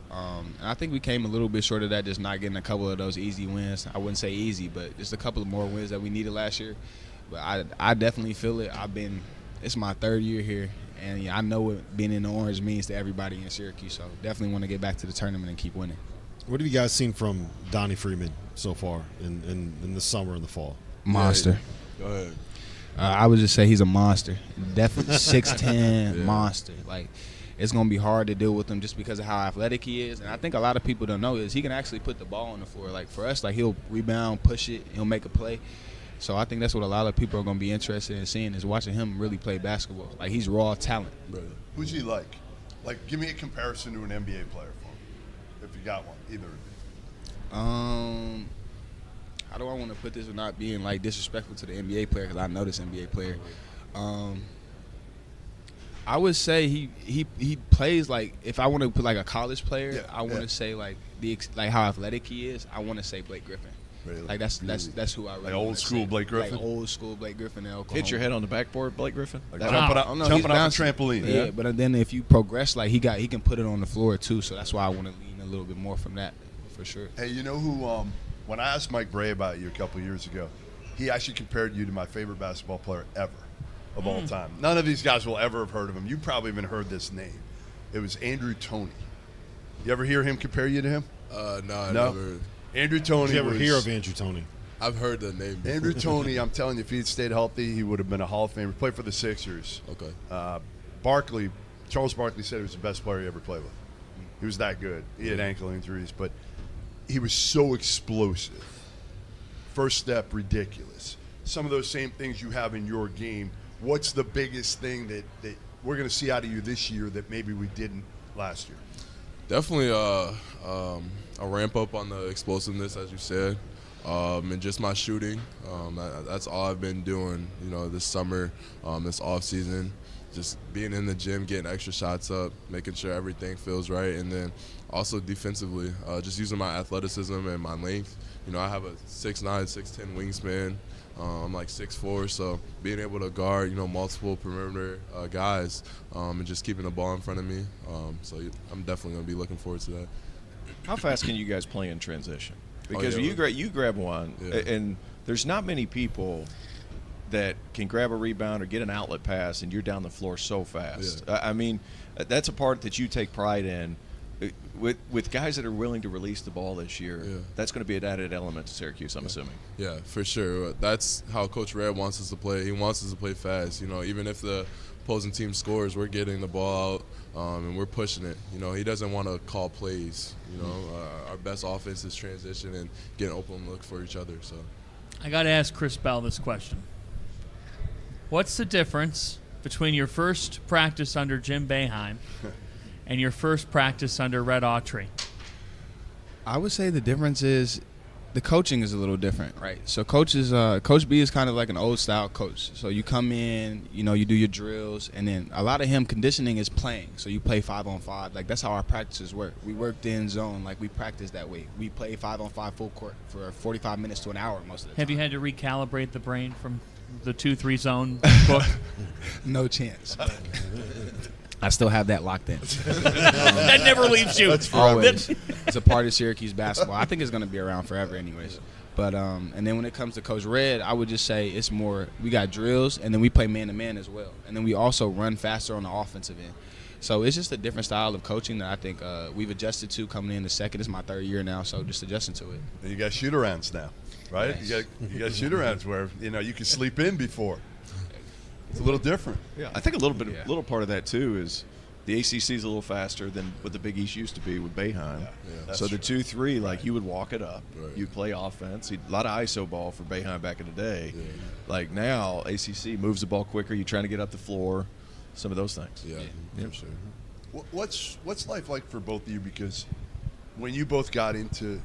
And I think we came a little bit short of that, just not getting a couple of those easy wins. I wouldn't say easy, but just a couple of more wins that we needed last year. But I definitely feel it. It's my 3rd year here, and I know what being in the orange means to everybody in Syracuse, so definitely want to get back to the tournament and keep winning. What have you guys seen from Donnie Freeman so far in the summer and the fall? Monster. Go ahead. I would just say he's a monster. Definitely 6'10", monster. It's going to be hard to deal with him just because of how athletic he is. And I think a lot of people don't know is he can actually put the ball on the floor. For us, he'll rebound, push it, he'll make a play. So I think that's what a lot of people are going to be interested in seeing is watching him really play basketball. He's raw talent. Right. Who's he like? Give me a comparison to an NBA player for him, if you got one, either of you. How do I want to put this without being disrespectful to the NBA player? Because I know this NBA player. I would say he plays if I want to put a college player. I want to say how athletic he is. I want to say Blake Griffin. Really? That's who I really old school say. Blake Griffin. Old school Blake Griffin in Oklahoma. Hit your head on the backboard, Blake Griffin. Jumping off the trampoline. Yeah, but then if you progress, he can put it on the floor too. So that's why I want to lean a little bit more from that for sure. Hey, you know who? When I asked Mike Bray about you a couple of years ago, he actually compared you to my favorite basketball player ever of all time. None of these guys will ever have heard of him. You probably even heard this name. It was Andrew Toney. You ever hear him compare you to him? No, I never. Andrew Toney. Did you ever hear of Andrew Toney? I've heard the name before. Andrew Toney, I'm telling you, if he'd stayed healthy, he would have been a Hall of Famer. Played for the Sixers. Okay. Charles Barkley said he was the best player he ever played with. He was that good. He had ankle injuries, but he was so explosive. First step, ridiculous. Some of those same things you have in your game. What's the biggest thing that we're going to see out of you this year that maybe we didn't last year? Definitely a ramp up on the explosiveness, as you said, and just my shooting. That's all I've been doing, this summer, this off season. Just being in the gym, getting extra shots up, making sure everything feels right, and then also defensively, just using my athleticism and my length. I have a 6'9", 6'10" wingspan. I'm like 6'4", so being able to guard, multiple perimeter guys, and just keeping the ball in front of me. So I'm definitely going to be looking forward to that. How fast can you guys play in transition? Because yeah. you grab one, and there's not many people that can grab a rebound or get an outlet pass, and you're down the floor so fast. Yeah. I mean, that's a part that you take pride in. With guys that are willing to release the ball this year, that's going to be an added element to Syracuse, I'm assuming. Yeah, for sure. That's how Coach Reid wants us to play. He wants us to play fast. Even if the opposing team scores, we're getting the ball out and we're pushing it. He doesn't want to call plays. Our best offense is transition and getting open look for each other. So, I got to ask Chris Bell this question. What's the difference between your first practice under Jim Boeheim and your first practice under Red Autry? I would say the difference is the coaching is a little different, right? So Coach B is kind of like an old style coach. So you come in, you do your drills, and then a lot of him conditioning is playing. So you play 5-on-5. Like, that's how our practices work. We worked in zone, like we practice that way. We play 5-on-5 full court for 45 minutes to an hour most of the time. Have you had to recalibrate the brain from the 2-3 zone book? No chance. I still have that locked in. That never leaves you. That's always. It's a part of Syracuse basketball. I think it's going to be around forever anyways. But and then when it comes to Coach Reid, I would just say it's more, we got drills, and then we play man-to-man as well. And then we also run faster on the offensive end. So it's just a different style of coaching that I think we've adjusted to coming in the second. It's my third year now, so just adjusting to it. And you got shoot-arounds now, right? Yes. You got shoot-arounds where, you could sleep in before. It's a little different. Yeah, I think a little part of that too is the ACC is a little faster than what the Big East used to be with Boeheim. So the 2-3, like, you would walk it up, you'd play offense. A lot of ISO ball for Boeheim back in the day. Yeah. Like now, ACC moves the ball quicker. You're trying to get up the floor. Some of those things. Yeah, for sure. What's life like for both of you? Because when you both got into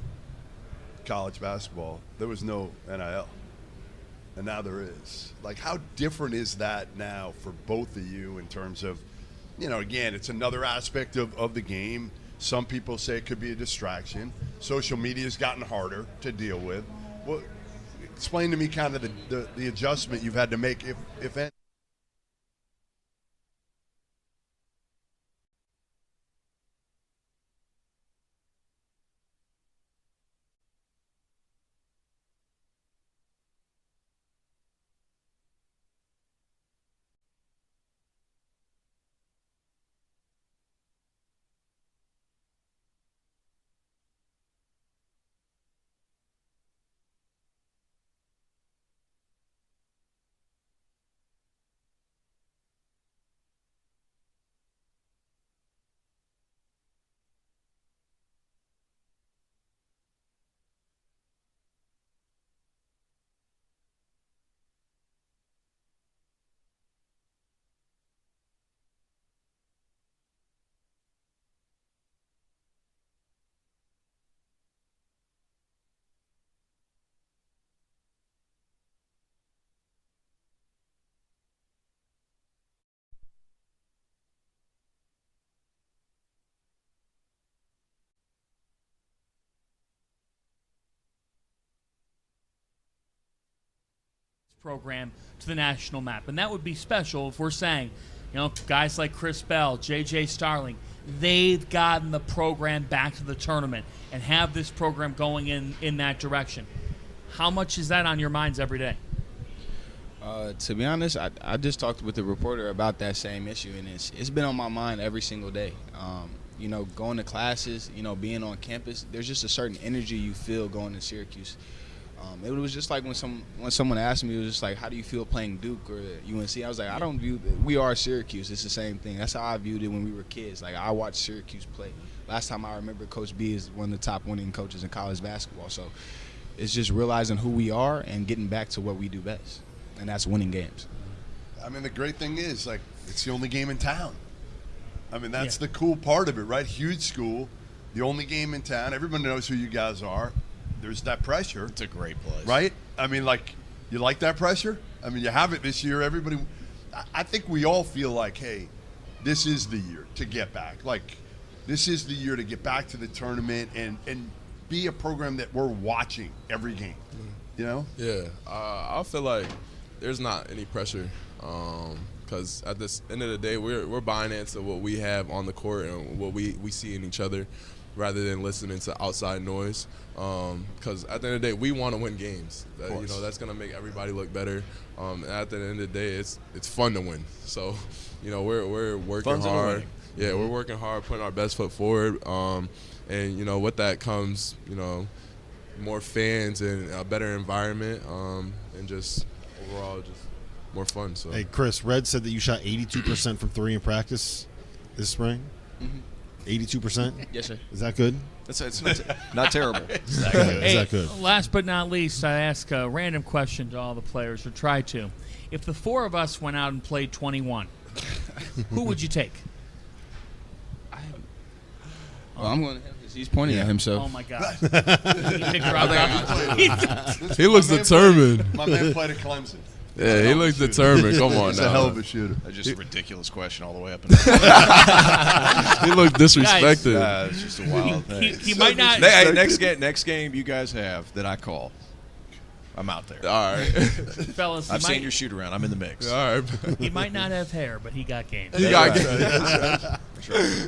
college basketball, there was no NIL. And now there is. Like, how different is that now for both of you in terms of, again, it's another aspect of the game. Some people say it could be a distraction. Social media has gotten harder to deal with. Well, explain to me kind of the adjustment you've had to make, if any. Program to the national map, and that would be special if we're saying, guys like Chris Bell, J.J. Starling, they've gotten the program back to the tournament and have this program going in that direction. How much is that on your minds every day? To be honest, I just talked with the reporter about that same issue, and it's been on my mind every single day. Going to classes, being on campus, there's just a certain energy you feel going to Syracuse. It was just like when someone asked me, it was just like, how do you feel playing Duke or UNC? I was like, I don't view – we are Syracuse. It's the same thing. That's how I viewed it when we were kids. Like, I watched Syracuse play. Last time I remember, Coach B is one of the top winning coaches in college basketball. So it's just realizing who we are and getting back to what we do best, and that's winning games. I mean, the great thing is, like, it's the only game in town. I mean, that's the cool part of it, right? Huge school, the only game in town. Everyone knows who you guys are. There's that pressure. It's a great place. Right? I mean, like, you like that pressure? I mean, you have it this year. Everybody – I think we all feel like, hey, this is the year to get back. Like, this is the year to get back to the tournament and be a program that we're watching every game, you know? Yeah. I feel like there's not any pressure because at the end of the day, we're buying into what we have on the court and what we see in each other, rather than listening to outside noise. Because at the end of the day, we want to win games. That's going to make everybody look better. And at the end of the day, it's fun to win. So, we're working Fun's hard. Yeah, we're working hard, putting our best foot forward. And with that comes, more fans and a better environment, and just overall just more fun. So. Hey, Chris, Red said that you shot 82% from 3 in practice this spring. 82%? Yes, sir. Is that good? It's not terrible. Is that good? Last but not least, I ask a random question to all the players, or try to. If the 4 of us went out and played 21, who would you take? Well, I'm going to him because he's pointing at himself. Oh, my God. He picked Rob. He looks determined. My man played at Clemson. Yeah, he looks determined. Come on He's now. a hell of a shooter. That's just a ridiculous question all the way up. He looked disrespected. It's just a wild thing. He might not. Hey, next game you guys have that I call, I'm out there. All right. Fellas, I've seen your shoot around. I'm in the mix. All right. he might not have hair, but he got game. You got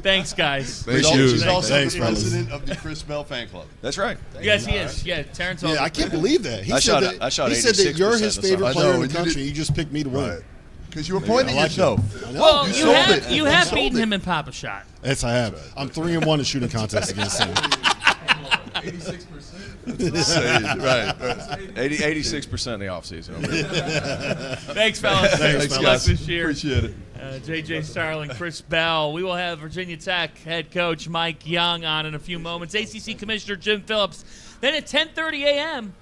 Thanks, guys. He's you. also Thanks, the fellas. president of the Chris Bell fan club. That's right. Yes, he is. Yeah, Terrence. Yeah, I can't believe that. He I said shot he said that you're his 86% favorite I player know, in the and you country. did- You just picked me to win. Right. Because you were pointing I like at yourself. Well, You you sold have it. you You have sold beaten it. him in Papa Shot. Yes, I have. I'm 3-1 in shooting contests against him. 86%. Right. 86% in the offseason. Thanks, fellas. Thanks, Good luck fellas. this year. Appreciate it. JJ Starling, Chris Bell. We will have Virginia Tech head coach Mike Young on in a few moments. ACC Commissioner Jim Phillips. Then at 10:30 a.m.,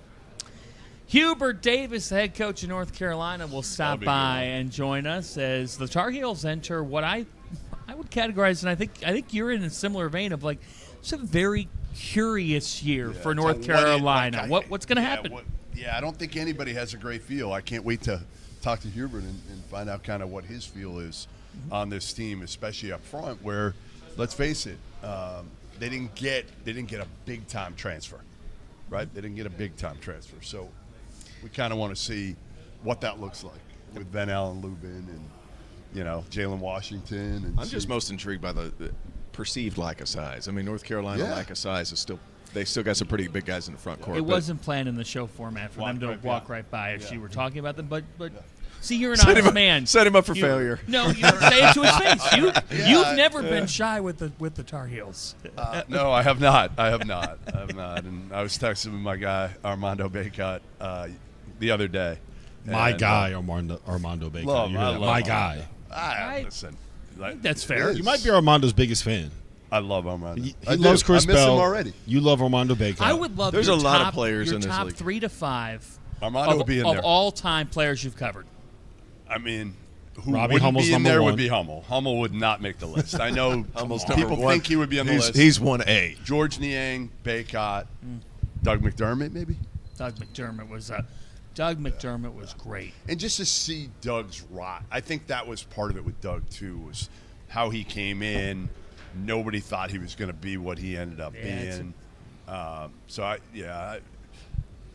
Hubert Davis, the head coach of North Carolina, will stop by and join us as the Tar Heels enter what I would categorize, and I think you're in a similar vein of like it's a very curious year for North Carolina. What's going to happen? I don't think anybody has a great feel. I can't wait to talk to Hubert and find out kind of what his feel is on this team, especially up front. Where, let's face it, they didn't get a big time transfer, right? They didn't get a big time transfer, so we kind of want to see what that looks like with Ben Allen Lubin and Jalen Washington. And I'm just most intrigued by the perceived lack of size. I mean, North Carolina lack of size is still. They still got some pretty big guys in the front court. It wasn't planned in the show format for them to walk right by if you were talking about them, but see, you're an honest man. Set him up for failure. No, you don't say it to his face. You've never been shy with the Tar Heels. No, I have not. And I was texting with my guy Armando Baycott the other day. My guy, Armando Bacon. I You hear that? love My him. guy. Listen, That's fair. You might be Armando's biggest fan. I love Armando. He I loves do. Chris I miss Bell. him already. You love Armando Bacon. I would love There's your a lot of top- players your in this top league. 3 to 5 Armando would be in of there. all-time players you've covered. I mean, who Robbie wouldn't Hummel's be in number there one. would be Hummel. Hummel would not make the list. I know Hummel's people number one. think he would be on the list. He's 1A. George Niang, Baycott, Doug McDermott, maybe. Doug McDermott was great. And just to see Doug's rot, I think that was part of it with Doug too, was how he came in. Nobody thought he was going to be what he ended up being.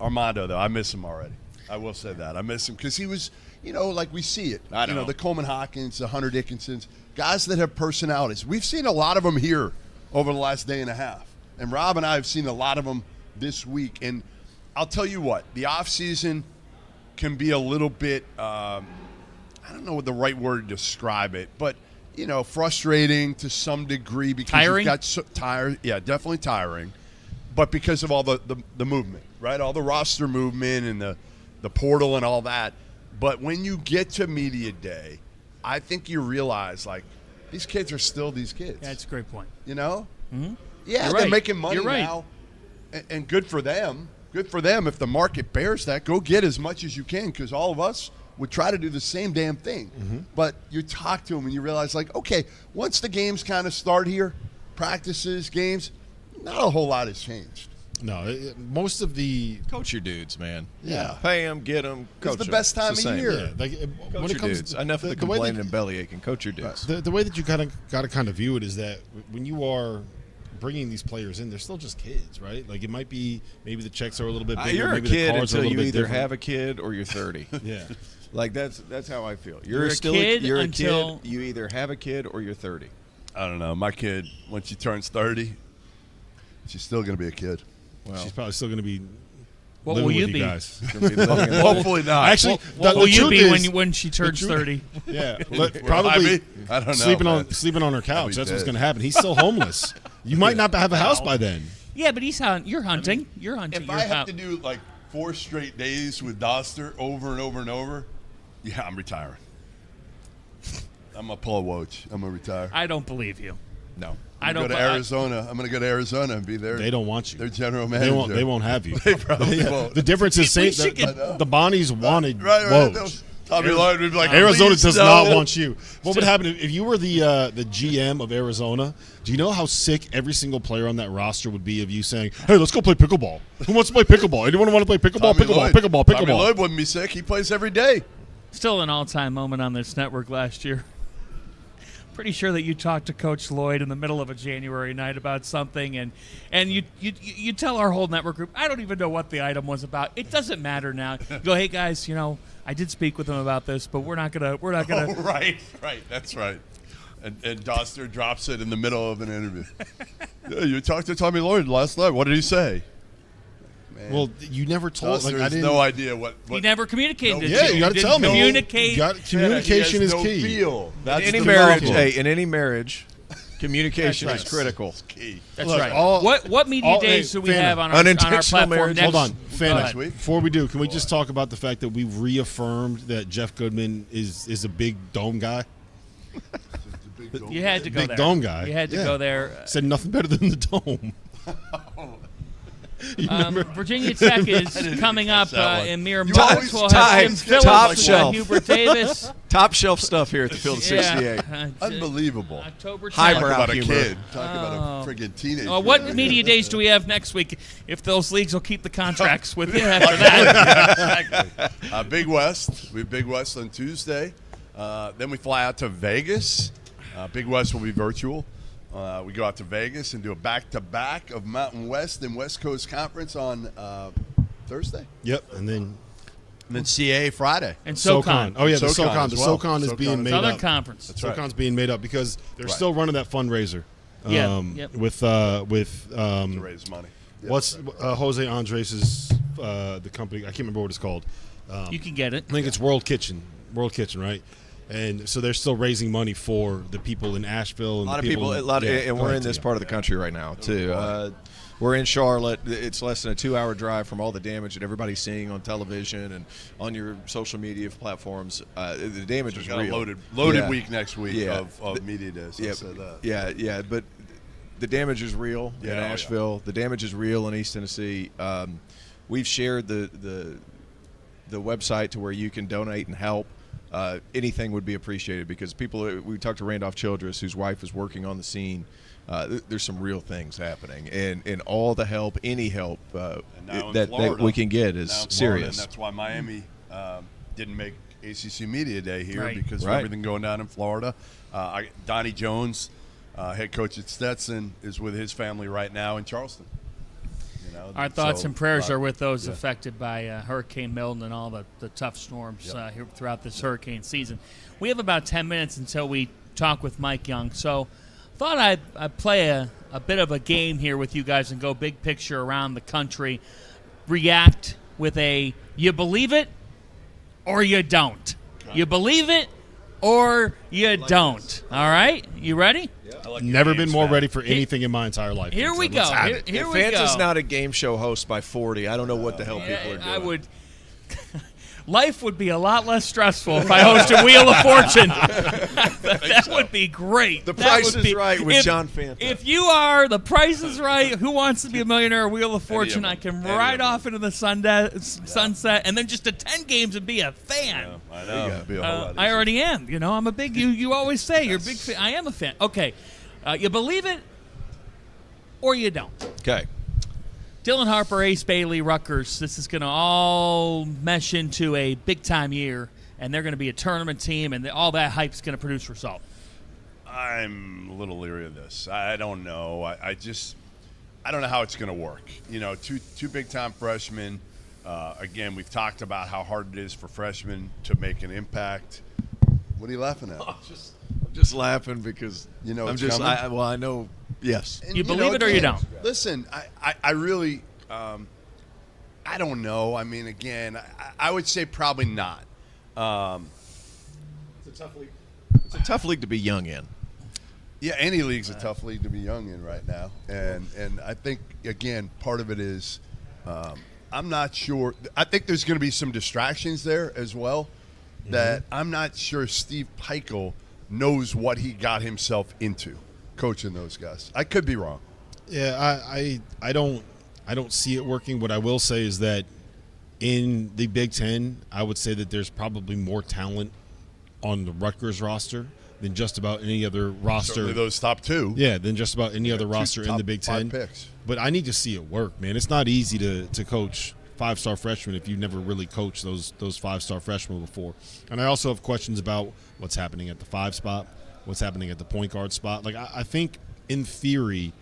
Armando, though, I miss him already. I will say that. I miss him because he was, like we see it. I know. The Coleman Hawkins, the Hunter Dickinsons, guys that have personalities. We've seen a lot of them here over the last day and a half. And Rob and I have seen a lot of them this week. And I'll tell you what, the offseason can be a little bit, I don't know what the right word to describe it, but, frustrating to some degree because Tiring? you've got tired. Yeah, definitely tiring. but because of all the movement, right? All the roster movement and the portal and all that. But when you get to media day, I think you realize, like, these kids are still these kids. That's a great point. You know? Mm-hmm. Yeah, You're they're right. making money You're right. now, and good for them. Good for them if the market bears that. Go get as much as you can, because all of us would try to do the same damn thing. Mm-hmm. But you talk to them and you realize, like, okay, once the games kind of start here, practices, games, not a whole lot has changed. No, most of the Coach your dudes, man. Yeah. Pay them, get them, coach It's the them. best time It's the of same. year. yeah, like Coach when your it comes dudes. to Enough of the way complaining that- and belly aching. Coach your dudes. The way that you got to kind of view it is that when you are bringing these players in, they're still just kids, right? Like, it might be maybe the checks are a little bit bigger. You're a maybe kid the cars are a until little you bit either different. have a kid or you're 30. Yeah. Like, that's how I feel. You're a still kid you're a until- kid. You either have a kid or you're 30. I don't know. My kid, when she turns 30, she's still going to be a kid. Well, She's probably still going to be What living will you with be? you guys. gonna be living in Hopefully not. Actually, What the will you truth be is- when she turns truth- 30? Yeah, Well, probably I don't know. sleeping on her I'll couch. be That's what's dead. going to happen. He's still homeless. You might not have a house by then. Yeah, but you're hunting. You're hunting. If You're I have out. to do like 4 straight days with Doster over and over and over, yeah, I'm retiring. I'm gonna pull a Woj. I'm gonna retire. I don't believe you. No. I I'm don't. gonna go to Arizona. I'm gonna go to Arizona and be there. They don't want you. Their general manager. They won't have you. They probably won't. The difference is We saying should get- the Bonnies wanted Right. Woj. Tommy Lloyd would be like, Arizona "Please does don't." not want you. What would happen if you were the GM of Arizona? Do you know how sick every single player on that roster would be of you saying, "Hey, let's go play pickleball. Who wants to play pickleball? Anyone want to play pickleball? Tommy Pickleball, Lloyd. pickleball, Tommy pickleball." Lloyd wouldn't be sick. He plays every day. Still an all-time moment on this network last year. Pretty sure that you talked to Coach Lloyd in the middle of a January night about something, and you tell our whole network group, I don't even know what the item was about. It doesn't matter now. You go, hey guys, I did speak with him about this, but we're not gonna. Oh, right. That's right. And Doster drops it in the middle of an interview. Yeah, you talked to Tommy Lloyd last night. What did he say? Man, Well, you never told. Doster I has didn't. no idea what He never communicated. No, it Yeah, to you got to didn't tell me. Communicate. Communication he is has no key. Feel. That's In any the marriage, problem. in any marriage, communication That's is right. critical. Key. That's Look, right. all- what media all- days hey, do we Fana, have on our unintentional platform marriage. next? Hold on, Go Fana. ahead. Before we do, can we just talk about the fact that we've reaffirmed that Jeff Goodman is a big dome guy? You had to go Big there. dome guy. You had to Yeah. go there. Said nothing better than the dome. You remember? Virginia Tech is coming up that one. in mere You months. always We'll tie- have Jim Phillips, top we'll have shelf. Hubert Davis. Top shelf stuff here at the Field of 68. Unbelievable. October 10th. Highbrow Talk about a humor. kid. Talk about a friggin' teenager. What media days do we have next week? If those leagues will keep the contracts with you after that. Big West. We have Big West on Tuesday. Then we fly out to Vegas. Big West will be virtual. We go out to Vegas and do a back-to-back of Mountain West and West Coast Conference on Thursday. Yep, and then And then CA Friday. And SoCon. SoCon. Oh yeah, the SoCon SoCon. as The well. SoCon is SoCon being is made Southern up. Conference. That's right. SoCon's being made up because they're Right. still running that fundraiser. Yeah, yep. With To raise money. Yeah. what's Jose Andres' the company? I can't remember what it's called. You can get it. I think it's World Kitchen, right? And so they're still raising money for the people in Asheville. And A lot of the people, yeah, and go we're ahead, in this Tia. part of the country right now too. We're in Charlotte. It's less than a 2-hour drive from all the damage that everybody's seeing on television and on your social media platforms. The damage is Got a real. loaded Yeah. week next week Yeah. of media days. Yeah, I'll say that. yeah, but the damage is real in Yeah, oh, yeah. Asheville. The damage is real in East Tennessee. We've shared the website to where you can donate and help. Anything would be appreciated because people. We talked to Randolph Childress, whose wife is working on the scene. There's some real things happening, and all the help, any help And now in that Florida- we can get now is in Florida, serious. And that's why Miami didn't make ACC Media Day here Right. because of Right. everything going down in Florida. Donnie Jones, head coach at Stetson, is with his family right now in Charleston. You know, Our thoughts so, and prayers are with those yeah. affected by Hurricane Milton and all the tough storms here throughout this hurricane season. We have about 10 minutes until we talk with Mike Young. So thought I'd play a bit of a game here with you guys and go big picture around the country. React with you believe it or you don't. You believe it or you don't. All right? You ready? Never been more ready for anything in my entire life. Here we go. Let's have it. Here If we Fant go. is not a game show host by 40, I don't know what the hell people are doing. I would. Life would be a lot less stressful if I hosted Wheel of Fortune. That would be great. The That Price would is Right with John Fanta. If you are The Price is Right, Who Wants to Be a Millionaire, Wheel of Fortune, I can ride off into the sunset and then just attend games and be a fan. I know. I already am. You know, I'm a big. You always say you're a big fan. I am a fan. Okay, you believe it or you don't. Okay. Dylan Harper, Ace Bailey, Rutgers. This is going to all mesh into a big-time year, and they're going to be a tournament team, and all that hype is going to produce result. I'm a little leery of this. I don't know. I don't know how it's going to work. You know, two big-time freshmen. Again, we've talked about how hard it is for freshmen to make an impact. What are you laughing at? I'm just laughing because You know I'm it's just. coming? I know. Yes. And, You believe it or you don't? Listen, I really, I don't know. I mean, again, I would say probably not. It's a tough league to be young in. Yeah, any league's a tough league to be young in right now, and I think again part of it is I'm not sure. I think there's going to be some distractions there as well. That I'm not sure Steve Pikiell knows what he got himself into coaching those guys. I could be wrong. Yeah, I don't see it working. What I will say is that in the Big Ten, I would say that there's probably more talent on the Rutgers roster than just about any other roster. Certainly those top two. Yeah, than just about any other roster in the Big Ten. Picks. But I need to see it work, man. It's not easy to coach five-star freshmen if you've never really coached those five-star freshmen before. And I also have questions about what's happening at the 5 spot, what's happening at the point guard spot. Like I think in theory,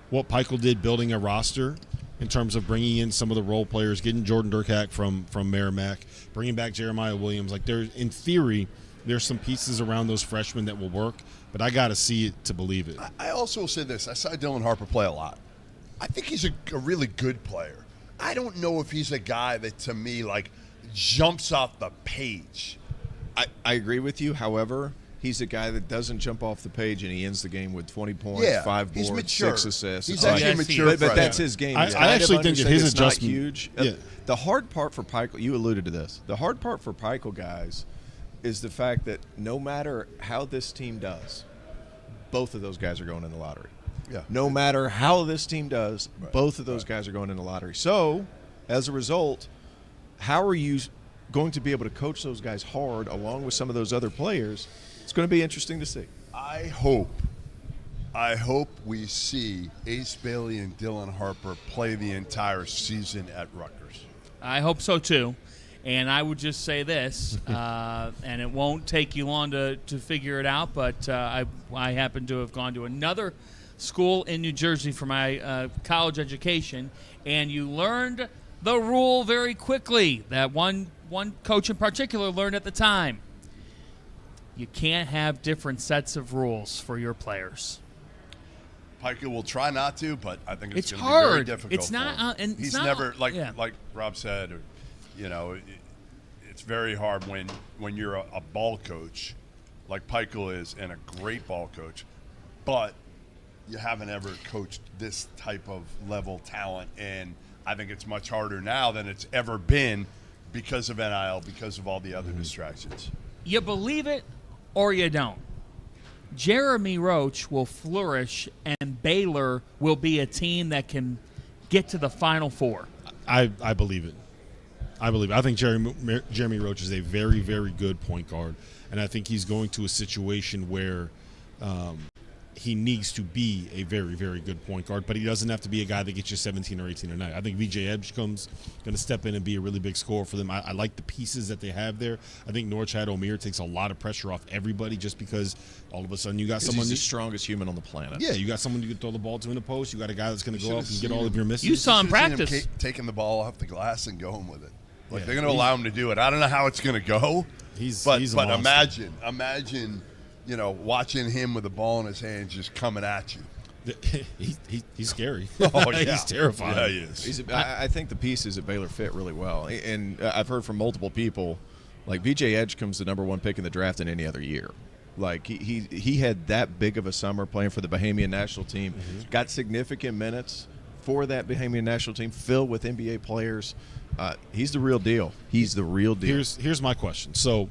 what Pikiell did building a roster in terms of bringing in some of the role players, getting Jordan Durkak from Merrimack, bringing back Jeremiah Williams, like in theory, there's some pieces around those freshmen that will work, but I got to see it to believe it. I also will say this. I saw Dylan Harper play a lot. I think he's a really good player. I don't know if he's a guy that, to me, like, jumps off the page. I agree with you. However, he's a guy that doesn't jump off the page and he ends the game with 20 points, 5 he's boards, mature. 6 assists. He's It's like- actually a mature but that's his game. I He's kind of actually think that understand his it's not adjustment- huge. Yeah. The hard part for Pikiell, you alluded to this. The hard part for Pikiell guys is the fact that no matter how this team does, both of those guys are going in the lottery. Yeah. No matter how this team does, both of those guys are going in the lottery. So, as a result, how are you going to be able to coach those guys hard along with some of those other players? It's going to be interesting to see. I hope we see Ace Bailey and Dylan Harper play the entire season at Rutgers. I hope so too. And I would just say this, and it won't take you long to figure it out, but I happen to have gone to another school in New Jersey for my college education, and you learned the rule very quickly that one coach in particular learned at the time. You can't have different sets of rules for your players. Pikiell will try not to, but I think it's It's going to be very hard. difficult. It's not, for him. and it's he's not- never like yeah. Rob said, or, you know, it's very hard when you're a ball coach like Pikiell is, and a great ball coach, but you haven't ever coached this type of level talent, and I think it's much harder now than it's ever been because of NIL, because of all the other distractions. You believe it or you don't. Jeremy Roach will flourish, and Baylor will be a team that can get to the Final Four. I believe it. I think Jeremy Roach is a very, very good point guard, and I think he's going to a situation where he needs to be a very, very good point guard, but he doesn't have to be a guy that gets you 17 or 18 a night. I think VJ Edgecombe's going to step in and be a really big scorer for them. I like the pieces that they have there. I think Norchad Omier takes a lot of pressure off everybody just because all of a sudden you got someone. He's the strongest human on the planet. Yeah, you got someone you can throw the ball to in the post. You got a guy that's going to go up and get all of your misses. You saw him Should've seen practice. taking the ball off the glass and going with it. Like Yeah, they're going to allow him to do it. I don't know how it's going to go. He's but a monster. imagine, you know, watching him with the ball in his hands just coming at you. He's scary. Oh, yeah. He's terrifying. Yeah, he is. I think the pieces at Baylor fit really well. And I've heard from multiple people Like VJ Edgecombe's the number 1 pick in the draft in any other year. Like he had that big of a summer playing for the Bahamian national team, got significant minutes for that Bahamian national team filled with NBA players. He's the real deal. He's the real deal. Here's my question. So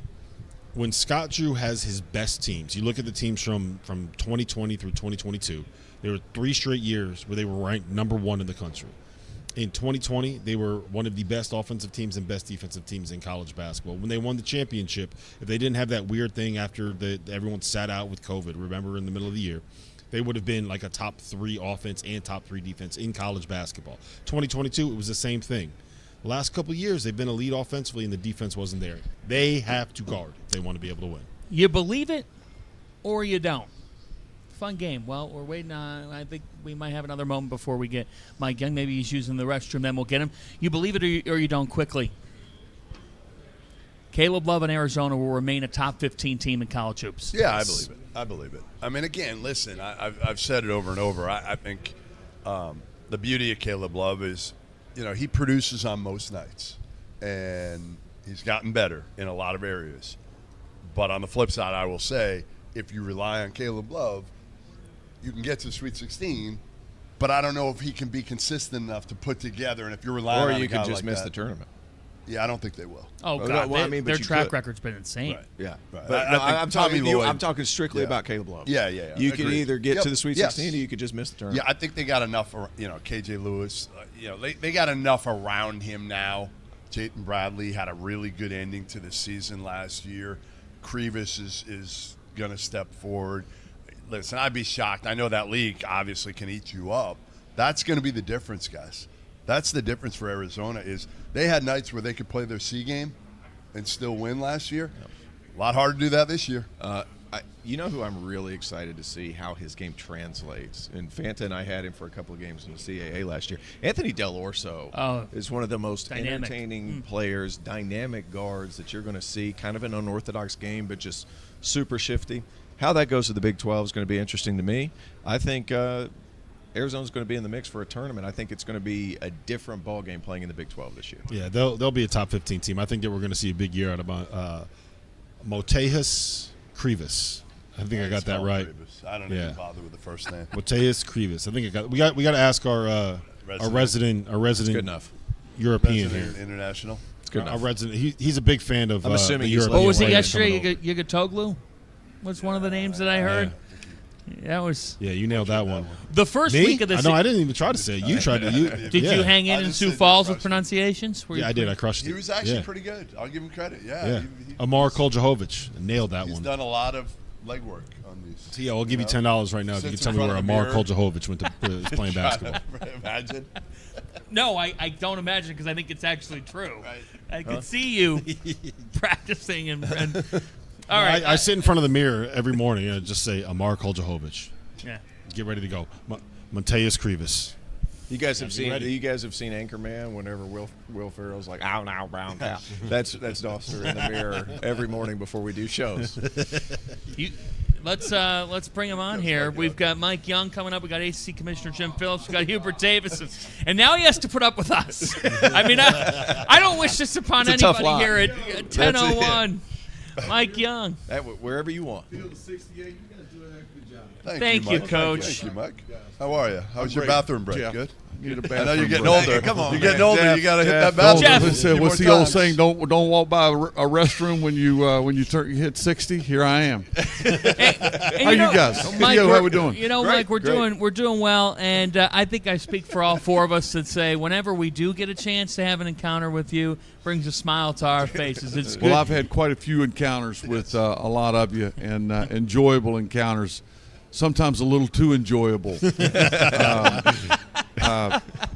when Scott Drew has his best teams, you look at the teams from 2020 through 2022, there were 3 straight years where they were ranked number 1 in the country. In 2020, they were one of the best offensive teams and best defensive teams in college basketball. When they won the championship, if they didn't have that weird thing after everyone sat out with COVID, remember, in the middle of the year, they would have been like a top 3 offense and top 3 defense in college basketball. 2022, it was the same thing. The last couple of years, they've been elite offensively, and the defense wasn't there. They have to guard if they want to be able to win. You believe it or you don't. Fun game. Well, we're waiting on. I think we might have another moment before we get Mike Young. Maybe he's using the restroom. Then we'll get him. You believe it or you don't. Quickly. Caleb Love in Arizona will remain a top 15 team in college hoops. Yeah, I believe it. I mean, again, listen, I've said it over and over. I think the beauty of Caleb Love is, he produces on most nights, and he's gotten better in a lot of areas. But on the flip side, I will say, if you rely on Caleb Love, you can get to the Sweet 16, but I don't know if he can be consistent enough to put together. And if you're relying on a guy like that, or you could just miss the tournament. Yeah, I don't think they will. Oh God, their track record's been insane. Right. Yeah, right. But I'm talking strictly about Caleb Love. Yeah. You can either get to the Sweet 16 or you could just miss the tournament. Yeah, I think they got enough. KJ Lewis. They got enough around him now. Jayton Bradley had a really good ending to the season last year. Crevis is going to step forward. Listen, I'd be shocked. I know that league obviously can eat you up. That's going to be the difference, guys. That's the difference for Arizona is they had nights where they could play their C game and still win last year. Yep. A lot harder to do that this year. You know who I'm really excited to see how his game translates? And Fanta and I had him for a couple of games in the CAA last year. Anthony Del Orso is one of the most entertaining players, dynamic guards that you're going to see, kind of an unorthodox game, but just super shifty. How that goes to the Big 12 is going to be interesting to me. I think Arizona's going to be in the mix for a tournament. I think it's going to be a different ball game playing in the Big 12 this year. Yeah, they'll be a top 15 team. I think that we're going to see a big year out of Motejas Crevis. I think I got that right. Crevis. I don't even bother with the first name. Motejas Crevis. I think I got. We got to ask our resident good enough. European resident here. International. It's good enough. Our resident. He's a big fan of. I'm assuming the he's European. What was it way yesterday? Yagatoglu was one of the names that I heard. That was. Yeah, you nailed that one. The first week of the season. I didn't even try to say it. You tried to. Did you hang in Sioux Falls with pronunciations? Yeah, I did. I crushed it. He was actually pretty good. I'll give him credit. Yeah. Amar Koljahovic nailed that one. He's done a lot of legwork on these. So, yeah, I'll give you $10 right now if you can tell me where Amar Koljahovic went to is playing basketball. Imagine. No, I don't imagine because I think it's actually true. Right. I could see you practicing and all right. I sit in front of the mirror every morning and just say Amar Koljahovic. Yeah. Get ready to go. Mateus Crevis. You guys have seen Anchorman whenever Will Ferrell's like, ow, now, brown cow. That's Doster in the mirror every morning before we do shows. Let's bring him on here. We've got Mike Young coming up. We got ACC Commissioner Jim Phillips. We got Hubert Davis, and now he has to put up with us. I mean, I don't wish this upon anybody here at 10:01. Mike Young. Wherever you want. Field 68, you guys do a good job. Thank you, Mike. Coach. Thank you, Mike. How are you? How's your bathroom break? Jeff. Good? Need a I bathroom know you're getting break. older. Come on, you're getting man. older. Jeff, You got to hit that Jeff. bathroom. What's the old saying? Don't walk by a restroom when you hit 60. Here I am. How you guys? Mike, how we doing? Mike, we're doing well, and I think I speak for all four of us that say whenever we do get a chance to have an encounter with you, brings a smile to our faces. It's good. Well, I've had quite a few encounters with a lot of you, and enjoyable encounters. Sometimes a little too enjoyable.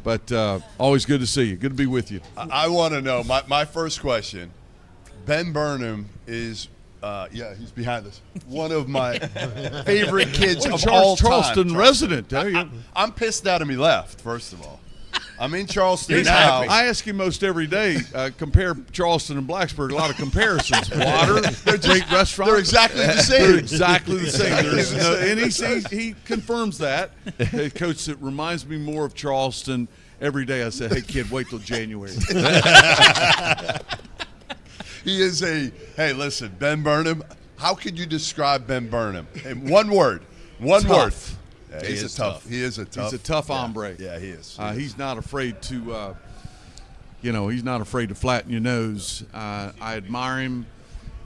But always good to see you. Good to be with you. I want to know, my first question, Ben Burnham is, he's behind us, one of my favorite kids of all time. Charleston resident. I'm pissed at him he left, first of all. I'm in Charleston now. I ask him most every day, compare Charleston and Blacksburg, a lot of comparisons. Water, great restaurants. They're exactly the same. They're exactly the same. And he confirms that. Hey, Coach, it reminds me more of Charleston. Every day I say, hey, kid, wait till January. He is hey, listen, Ben Burnham. How could you describe Ben Burnham? In one word. One word. Yeah, He is tough. He is a tough. He's a tough hombre. Yeah, he is. He's not afraid to, he's not afraid to flatten your nose. I admire him.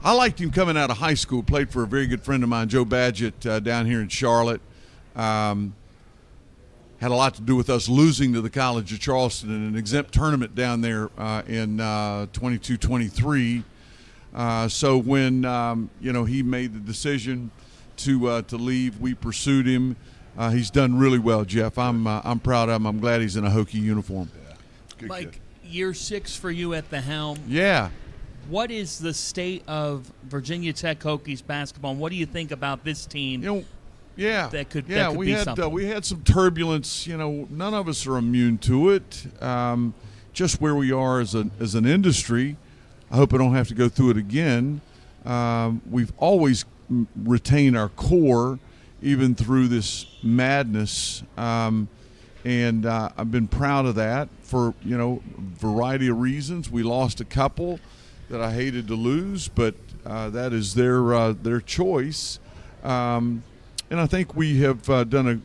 I liked him coming out of high school. Played for a very good friend of mine, Joe Badgett, down here in Charlotte. Had a lot to do with us losing to the College of Charleston in an exempt tournament down there in 22-23. So when he made the decision to leave, we pursued him. He's done really well, Jeff. I'm proud of him. I'm glad he's in a Hokie uniform. Yeah. Good Mike, kid. year 6 for you at the helm. Yeah. What is the state of Virginia Tech Hokies basketball, and what do you think about this team? That could be something. We had some turbulence. None of us are immune to it. Just where we are as an industry, I hope I don't have to go through it again. We've always retained our core, even through this madness, and I've been proud of that for a variety of reasons. We lost a couple that I hated to lose, but that is their choice. And I think we have done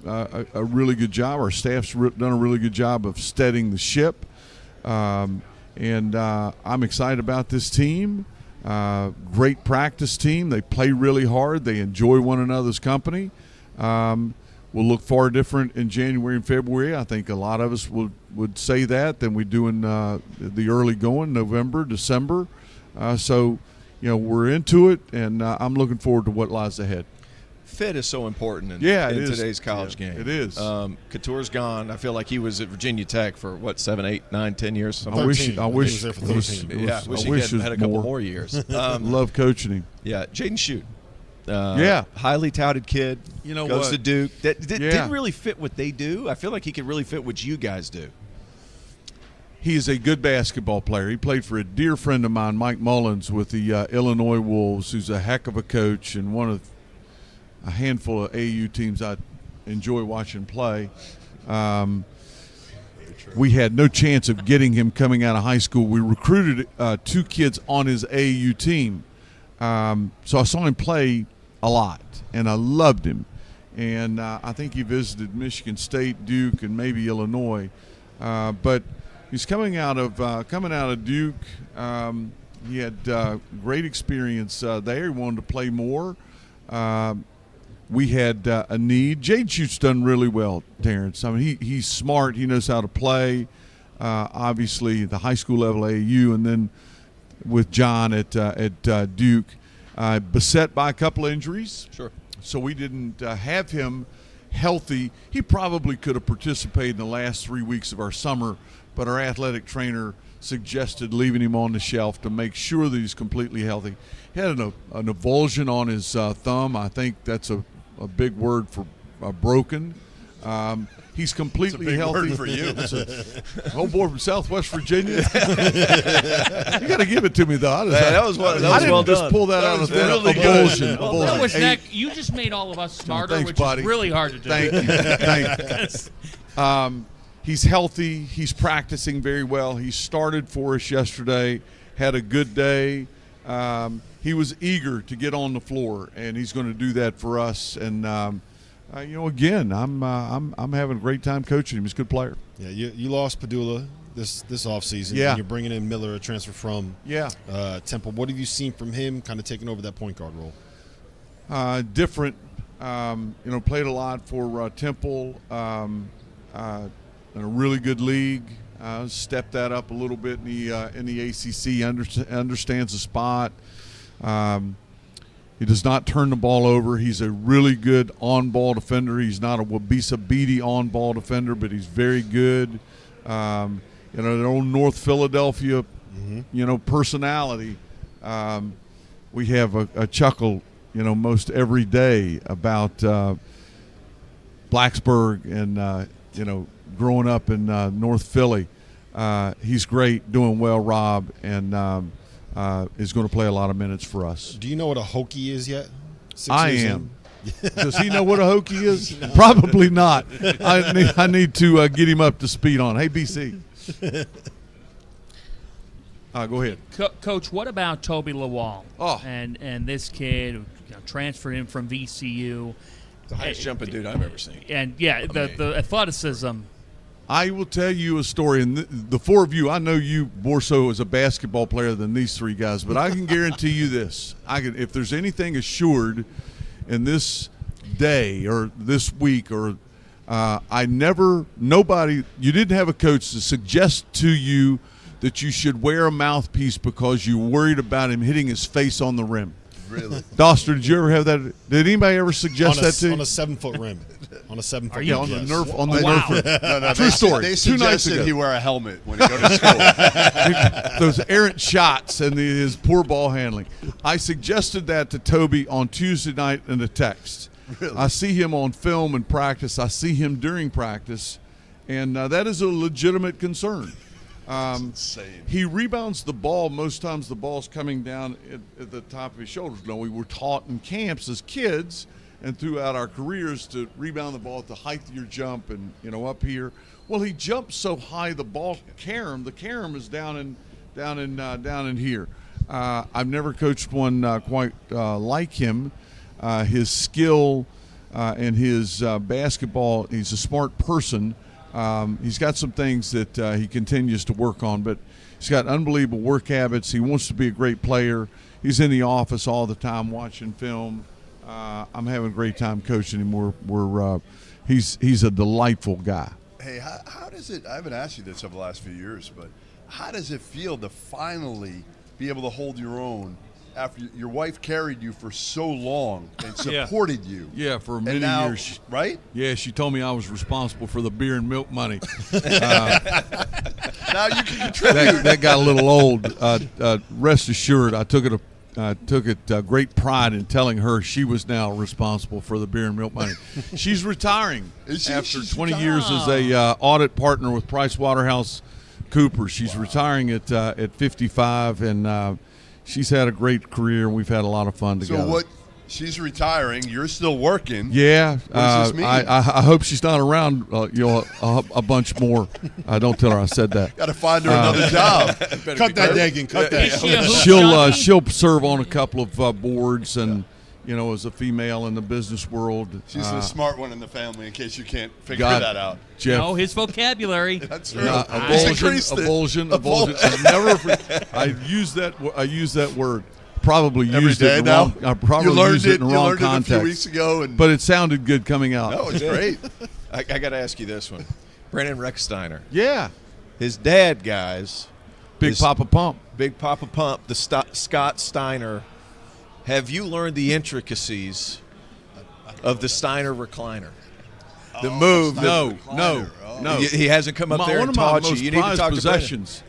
a really good job. Our staff's done a really good job of steadying the ship. And I'm excited about this team. Great practice team. They play really hard. They enjoy one another's company. We'll look far different in January and February. I think a lot of us would say that than we do in the early going, November, December. So we're into it, and I'm looking forward to what lies ahead. Fit is so important in today's college game. It is. Couture's gone. I feel like he was at Virginia Tech for 7, 8, 9, 10 years. I wish he was there for 13. Had a couple more years. Love coaching him. Yeah, Jaden Shute. Highly touted kid. what? Goes to Duke. That didn't really fit what they do. I feel like he could really fit what you guys do. He is a good basketball player. He played for a dear friend of mine, Mike Mullins, with the Illinois Wolves, who's a heck of a coach and one of a handful of AU teams I enjoy watching play. We had no chance of getting him coming out of high school. We recruited 2 kids on his AAU team. So I saw him play a lot, and I loved him. And I think he visited Michigan State, Duke, and maybe Illinois. But he's coming out of Duke. He had great experience there. He wanted to play more. We had a need. Jade Schute's done really well, Terrence. I mean, he's smart. He knows how to play. Obviously, the high school level AAU, and then with John at Duke, beset by a couple of injuries. Sure. So we didn't have him healthy. He probably could have participated in the last 3 weeks of our summer, but our athletic trainer suggested leaving him on the shelf to make sure that he's completely healthy. He had an avulsion on his thumb. I think that's a big word for broken. He's completely healthy. Word for you. Old boy from Southwest Virginia. You got to give it to me, though. I didn't just pull that out of thin. Really Avulsion. Well, that was you just made all of us smarter, thanks, which buddy. is really hard to do. Thank you. Thank you. He's healthy. He's practicing very well. He started for us yesterday, had a good day. He was eager to get on the floor, and he's going to do that for us. And again, I'm having a great time coaching him. He's a good player. Yeah, you lost Padula this offseason. Yeah. And you're bringing in Miller, a transfer from Temple. What have you seen from him kind of taking over that point guard role? Different. Played a lot for Temple. In a really good league, stepped that up a little bit in the ACC. Understands the spot. He does not turn the ball over. He's a really good on-ball defender. He's not a Wabisa Beatty on-ball defender, but he's very good. Their own North Philadelphia, personality. We have a chuckle, most every day about Blacksburg and growing up in North Philly. He's great, doing well, Rob, and is going to play a lot of minutes for us. Do you know what a Hokie is yet? I am. Does he know what a Hokie is? Probably not. I need to get him up to speed on. Hey, BC. Go ahead. Coach, what about Toby Lawal? Oh. And this kid who transferred in from VCU. The highest jumping dude I've ever seen. And, the athleticism. I will tell you a story, and the four of you, I know you more so as a basketball player than these three guys, but I can guarantee you this. If there's anything assured in this day or this week or you didn't have a coach to suggest to you that you should wear a mouthpiece because you worried about him hitting his face on the rim. Really? Doster, did you ever have that? Did anybody ever suggest that to you? On a 7-foot rim. On a 7-foot rim. Yeah, on the Nerf. On the Wow. Nerf. No, True story. They 2 nights suggested ago. he wear a helmet when he go to school. Those errant shots and his poor ball handling. I suggested that to Toby on Tuesday night in a text. Really? I see him on film in practice. I see him during practice, and that is a legitimate concern. Insane. He rebounds the ball. Most times the ball's coming down at the top of his shoulders. No, we were taught in camps as kids and throughout our careers to rebound the ball at the height of your jump and, up here. Well, he jumps so high the carom is down in here. I've never coached one quite like him. His skill and his basketball, he's a smart person. He's got some things that he continues to work on, but he's got unbelievable work habits. He wants to be a great player. He's in the office all the time watching film. I'm having a great time coaching him. He's a delightful guy. Hey, how does it – I haven't asked you this over the last few years, but how does it feel to finally be able to hold your own after your wife carried you for so long and supported you? Yeah, for many years. Right? Yeah, she told me I was responsible for the beer and milk money. Now you can contribute. That got a little old. Rest assured, I took it great pride in telling her she was now responsible for the beer and milk money. She's retiring after She's 20 retiring. years as a audit partner with PricewaterhouseCoopers. She's retiring at 55, and she's had a great career. We've had a lot of fun together. So she's retiring. You're still working. Yeah. What does this mean? I hope she's not around a bunch more. Don't tell her I said that. Got to find her another job. Cut that, Dagan. Cut that. Is she a hoop She'll serve on a couple of boards and as a female in the business world. She's the smart one in the family in case you can't figure that out. Jeff. No, his vocabulary. That's true. Avulsion. I use that word. Probably Every used day it in now? wrong. I probably You learned used it in the you wrong learned context. it a few weeks ago, but it sounded good coming out. No, it's great. I got to ask you this one. Brandon Recksteiner. Yeah. His dad, guys. Big Papa Pump. Big Papa Pump, the Scott Steiner. Have you learned the intricacies of the Steiner recliner? The move. No. He hasn't come up there One and of my taught you. most You need to prized talk possessions. to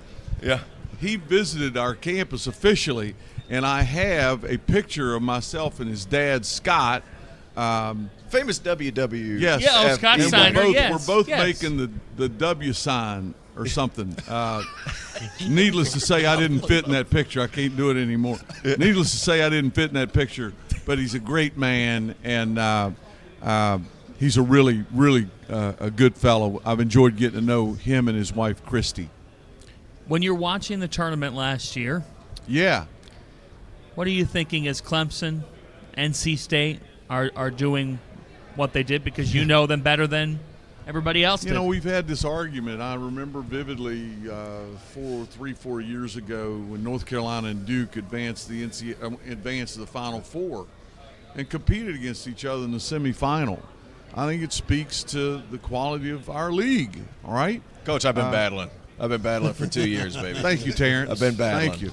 Brandon. Yeah. He visited our campus officially, and I have a picture of myself and his dad, Scott. Famous WW. Yes. Yeah, Scott And Steiner, we're both yes. making the W sign or something. Needless to say, I didn't fit in that picture. I can't do it anymore. Needless to say, I didn't fit in that picture. But he's a great man, and he's a really, really a good fellow. I've enjoyed getting to know him and his wife, Christy. When you're watching the tournament last year, Yeah. what are you thinking as Clemson, NC State are doing what they did because you know them better than everybody else did? We've had this argument. I remember vividly 4 years ago when North Carolina and Duke advanced to the Final Four and competed against each other in the semifinal. I think it speaks to the quality of our league. All right, Coach, I've been battling. I've been battling for 2 years, baby. Thank you, Terrence. I've been battling. Thank you.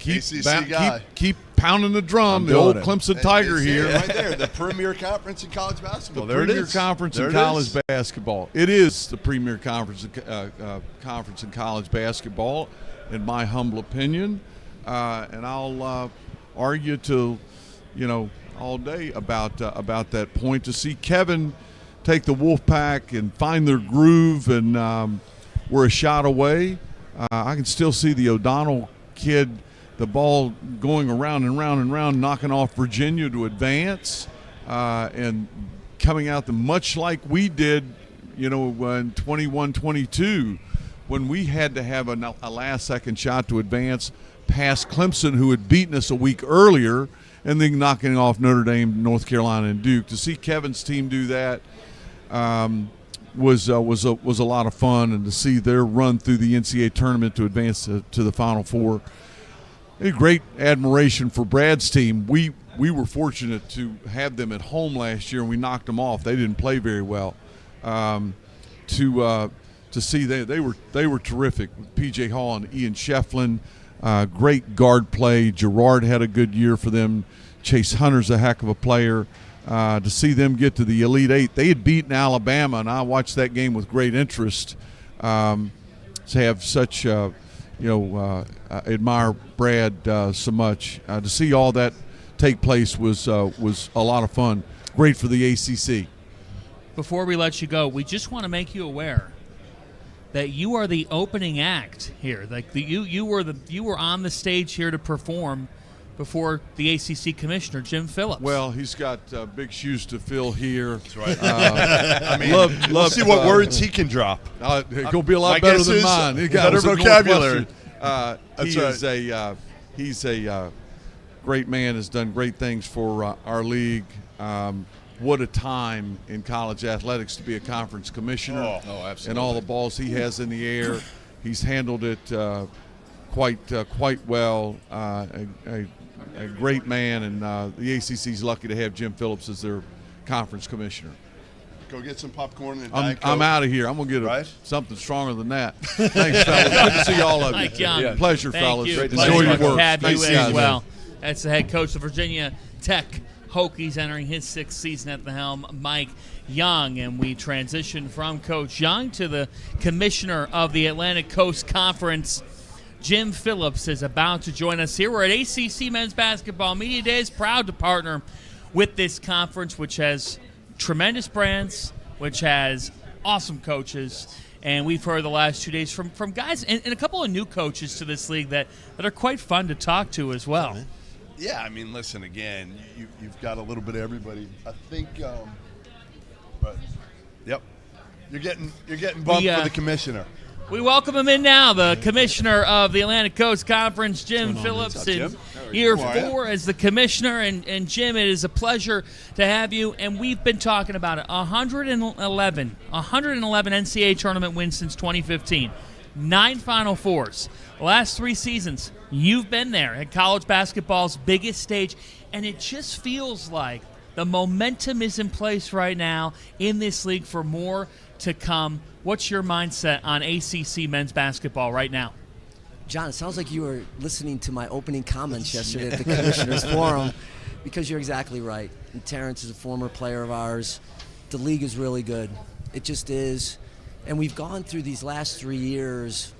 ACC guy. Keep pounding the drum. I'm The old doing it. Clemson Tiger It's here. right there, the premier conference in college basketball. The There it premier is. conference There in it college is. basketball. It is the premier conference in college basketball, in my humble opinion. And I'll argue till, all day about that point. To see Kevin take the Wolfpack and find their groove, and we're a shot away. I can still see the O'Donnell kid, the ball going around and round and round, knocking off Virginia to advance, and coming out much like we did, in 21-22 when we had to have a last-second shot to advance past Clemson, who had beaten us a week earlier, and then knocking off Notre Dame, North Carolina, and Duke. To see Kevin's team do that was a lot of fun, and to see their run through the NCAA tournament to advance to the Final Four. A great admiration for Brad's team. We were fortunate to have them at home last year, and we knocked them off. They didn't play very well. To see they were terrific. P.J. Hall and Ian Schieffelin, great guard play. Gerard had a good year for them. Chase Hunter's a heck of a player. To see them get to the Elite Eight, they had beaten Alabama, and I watched that game with great interest. To have such, admire Brad so much. To see all that take place was a lot of fun. Great for the ACC. Before we let you go, we just want to make you aware that you are the opening act here. Like you were on the stage here to perform before the ACC Commissioner Jim Phillips. Well, he's got big shoes to fill here. That's right. I mean, let's see what words he can drop. He'll be a lot better than mine. He got better vocabulary. He's a great man. Has done great things for our league. What a time in college athletics to be a conference commissioner. Oh, absolutely. And all the balls he has in the air. He's handled it quite well. A great man, and the ACC's lucky to have Jim Phillips as their conference commissioner. Go get some popcorn and I'm out of here. I'm going to get something stronger than that. Thanks, fellas. Good to see all of you. Mike Young. Pleasure, Thank fellas. you. Enjoy your work. Have you Thanks, as guys. well. That's the head coach of Virginia Tech Hokies, entering his 6th season at the helm, Mike Young. And we transition from Coach Young to the commissioner of the Atlantic Coast Conference. Jim Phillips is about to join us here. We're at ACC Men's Basketball Media Days, proud to partner with this conference, which has tremendous brands, which has awesome coaches. And we've heard the last 2 days from guys and a couple of new coaches to this league that are quite fun to talk to as well. Yeah, I mean, listen, again, you've got a little bit of everybody. I think, but yep, you're getting bumped for the commissioner. We welcome him in now, the commissioner of the Atlantic Coast Conference, Jim Phillips, in year 4 as the commissioner. And Jim, it is a pleasure to have you. And we've been talking about it. 111 NCAA tournament wins since 2015. 9 Final Fours. The last 3 seasons, you've been there at college basketball's biggest stage. And it just feels like the momentum is in place right now in this league for more to come. What's your mindset on ACC men's basketball right now? John, it sounds like you were listening to my opening comments yesterday at the Commissioners Forum, because you're exactly right. And Terrence is a former player of ours. The league is really good. It just is. And we've gone through these last 3 years,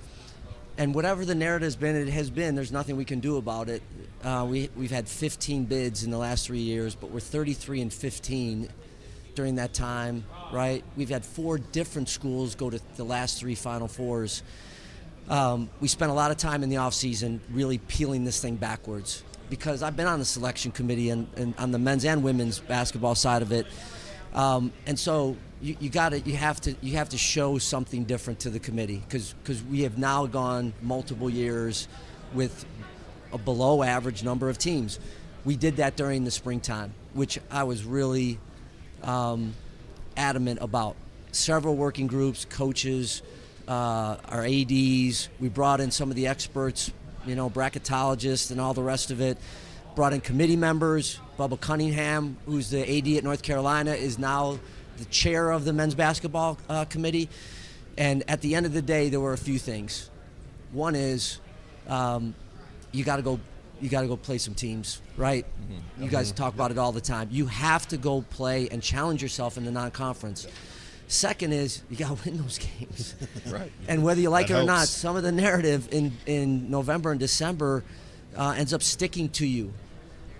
and whatever the narrative has been, it has been. There's nothing we can do about it. We've had 15 bids in the last 3 years, but we're 33-15 during that time, right? We've had 4 different schools go to the last 3 Final Fours. We spent a lot of time in the offseason really peeling this thing backwards, because I've been on the selection committee and on the men's and women's basketball side of it. And so you have to show something different to the committee, because we have now gone multiple years with a below average number of teams. We did that during the springtime, which I was really adamant about. Several working groups, coaches, our ADs. We brought in some of the experts, bracketologists and all the rest of it. Brought in committee members. Bubba Cunningham, who's the AD at North Carolina, is now the chair of the men's basketball committee. And at the end of the day, there were a few things. One is you got to go play some teams, right? Mm-hmm. You guys talk about it all the time. You have to go play and challenge yourself in the non-conference. Second is you got to win those games. Right. And whether you like That it or not, helps. some of the narrative in November and December ends up sticking to you.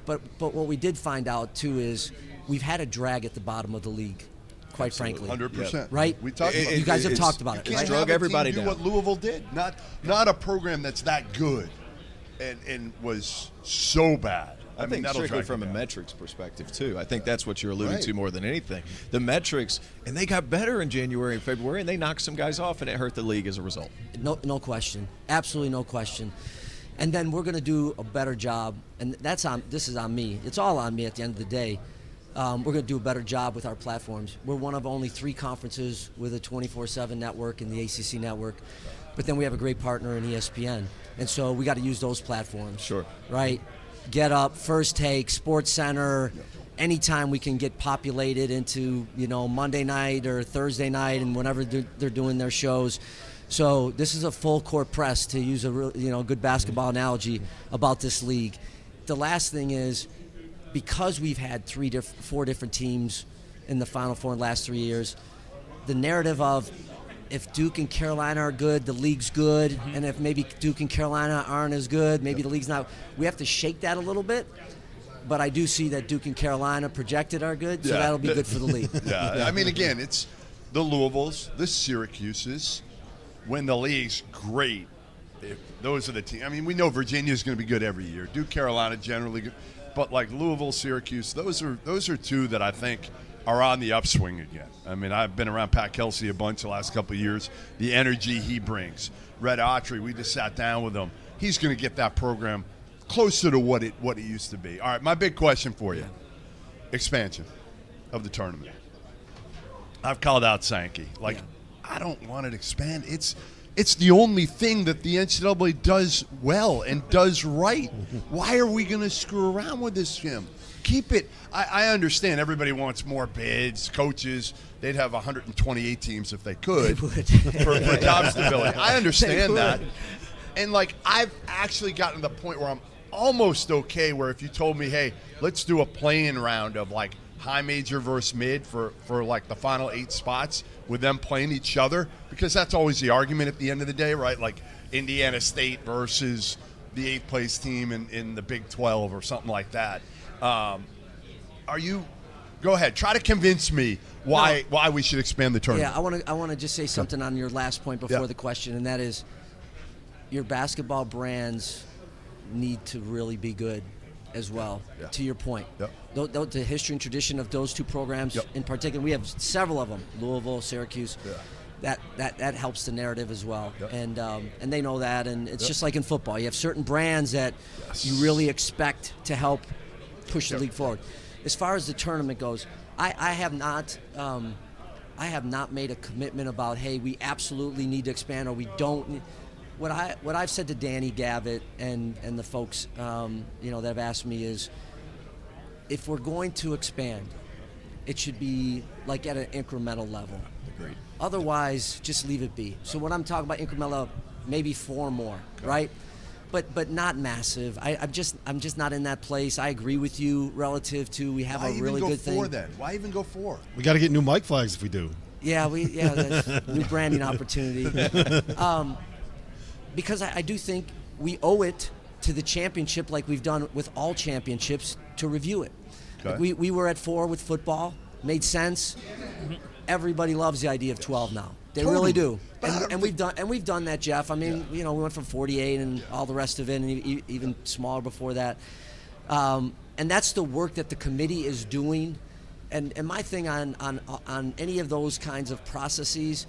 But what we did find out, too, is we've had a drag at the bottom of the league, quite frankly. 100%. Right? We talked about You guys have it's- talked about it, You right? can't drug have a everybody team do down. what Louisville did. Not a program that's that good and was so bad. I think that'll strictly drag from you a down. metrics perspective, too. I think that's what you're alluding Right. to more than anything. The metrics, and they got better in January and February, and they knocked some guys off, and it hurt the league as a result. No question. Absolutely no question. And then we're going to do a better job, and this is on me. It's all on me at the end of the day. We're going to do a better job with our platforms. We're one of only 3 conferences with a 24/7 network in the ACC network, but then we have a great partner in ESPN, and so we got to use those platforms. Sure. Right? Get Up, First Take, Sports Center. Anytime we can get populated into Monday night or Thursday night, and whenever they're doing their shows. So this is a full court press, to use a real, good basketball analogy about this league. The last thing is, because we've had 4 different teams in the Final Four in the last 3 years, the narrative of if Duke and Carolina are good, the league's good, and if maybe Duke and Carolina aren't as good, maybe the league's not. We have to shake that a little bit. But I do see that Duke and Carolina projected are good, so that'll be good for the league. Yeah, I mean, again, it's the Louisvilles, the Syracuses. When the league's great, those are the teams. I mean, we know Virginia's going to be good every year. Duke, Carolina, generally good. But like Louisville, Syracuse, those are 2 that I think are on the upswing again. I mean, I've been around Pat Kelsey a bunch the last couple of years. The energy he brings. Reid Autry, we just sat down with him. He's going to get that program closer to what it used to be. All right, my big question for you. Expansion of the tournament. I've called out Sankey. I don't want it to expand. It's the only thing that the NCAA does well and does right. Why are we going to screw around with this, Jim? Keep it. I understand everybody wants more bids, coaches. They'd have 128 teams if they could for job stability. I understand that. And, I've actually gotten to the point where I'm almost okay where if you told me, hey, let's do a play-in round of, high major versus mid for the final 8 spots with them playing each other, because that's always the argument at the end of the day, right? Like Indiana State versus the 8th place team in the Big 12 or something like that. Go ahead, try to convince me why we should expand the tournament. Yeah, I want to just say something on your last point before the question, and that is your basketball brands need to really be good as well, to your point. The history and tradition of those 2 programs in particular, we have several of them, Louisville, Syracuse. That helps the narrative as well. And they know that, and it's just like in football. You have certain brands that you really expect to help push the league forward. As far as the tournament goes, I have not made a commitment about, hey, we absolutely need to expand or we don't. What I've said to Danny Gavitt and the folks that have asked me is, if we're going to expand, it should be at an incremental level. Agreed. Otherwise, just leave it be. So what I'm talking about, incremental, maybe 4 more, right? But not massive. I'm just not in that place. I agree with you relative to we have a really good thing. Why even go 4 then? Why even go 4? We got to get new mic flags if we do. Yeah, that's a new branding opportunity. Because I do think we owe it to the championship, like we've done with all championships, to review it. Okay. We were at 4 with football. Made sense. Everybody loves the idea of 12 now. They really do. And we've done that, Jeff. I mean, we went from 48 and all the rest of it, and even smaller before that. And that's the work that the committee is doing. And my thing on any of those kinds of processes,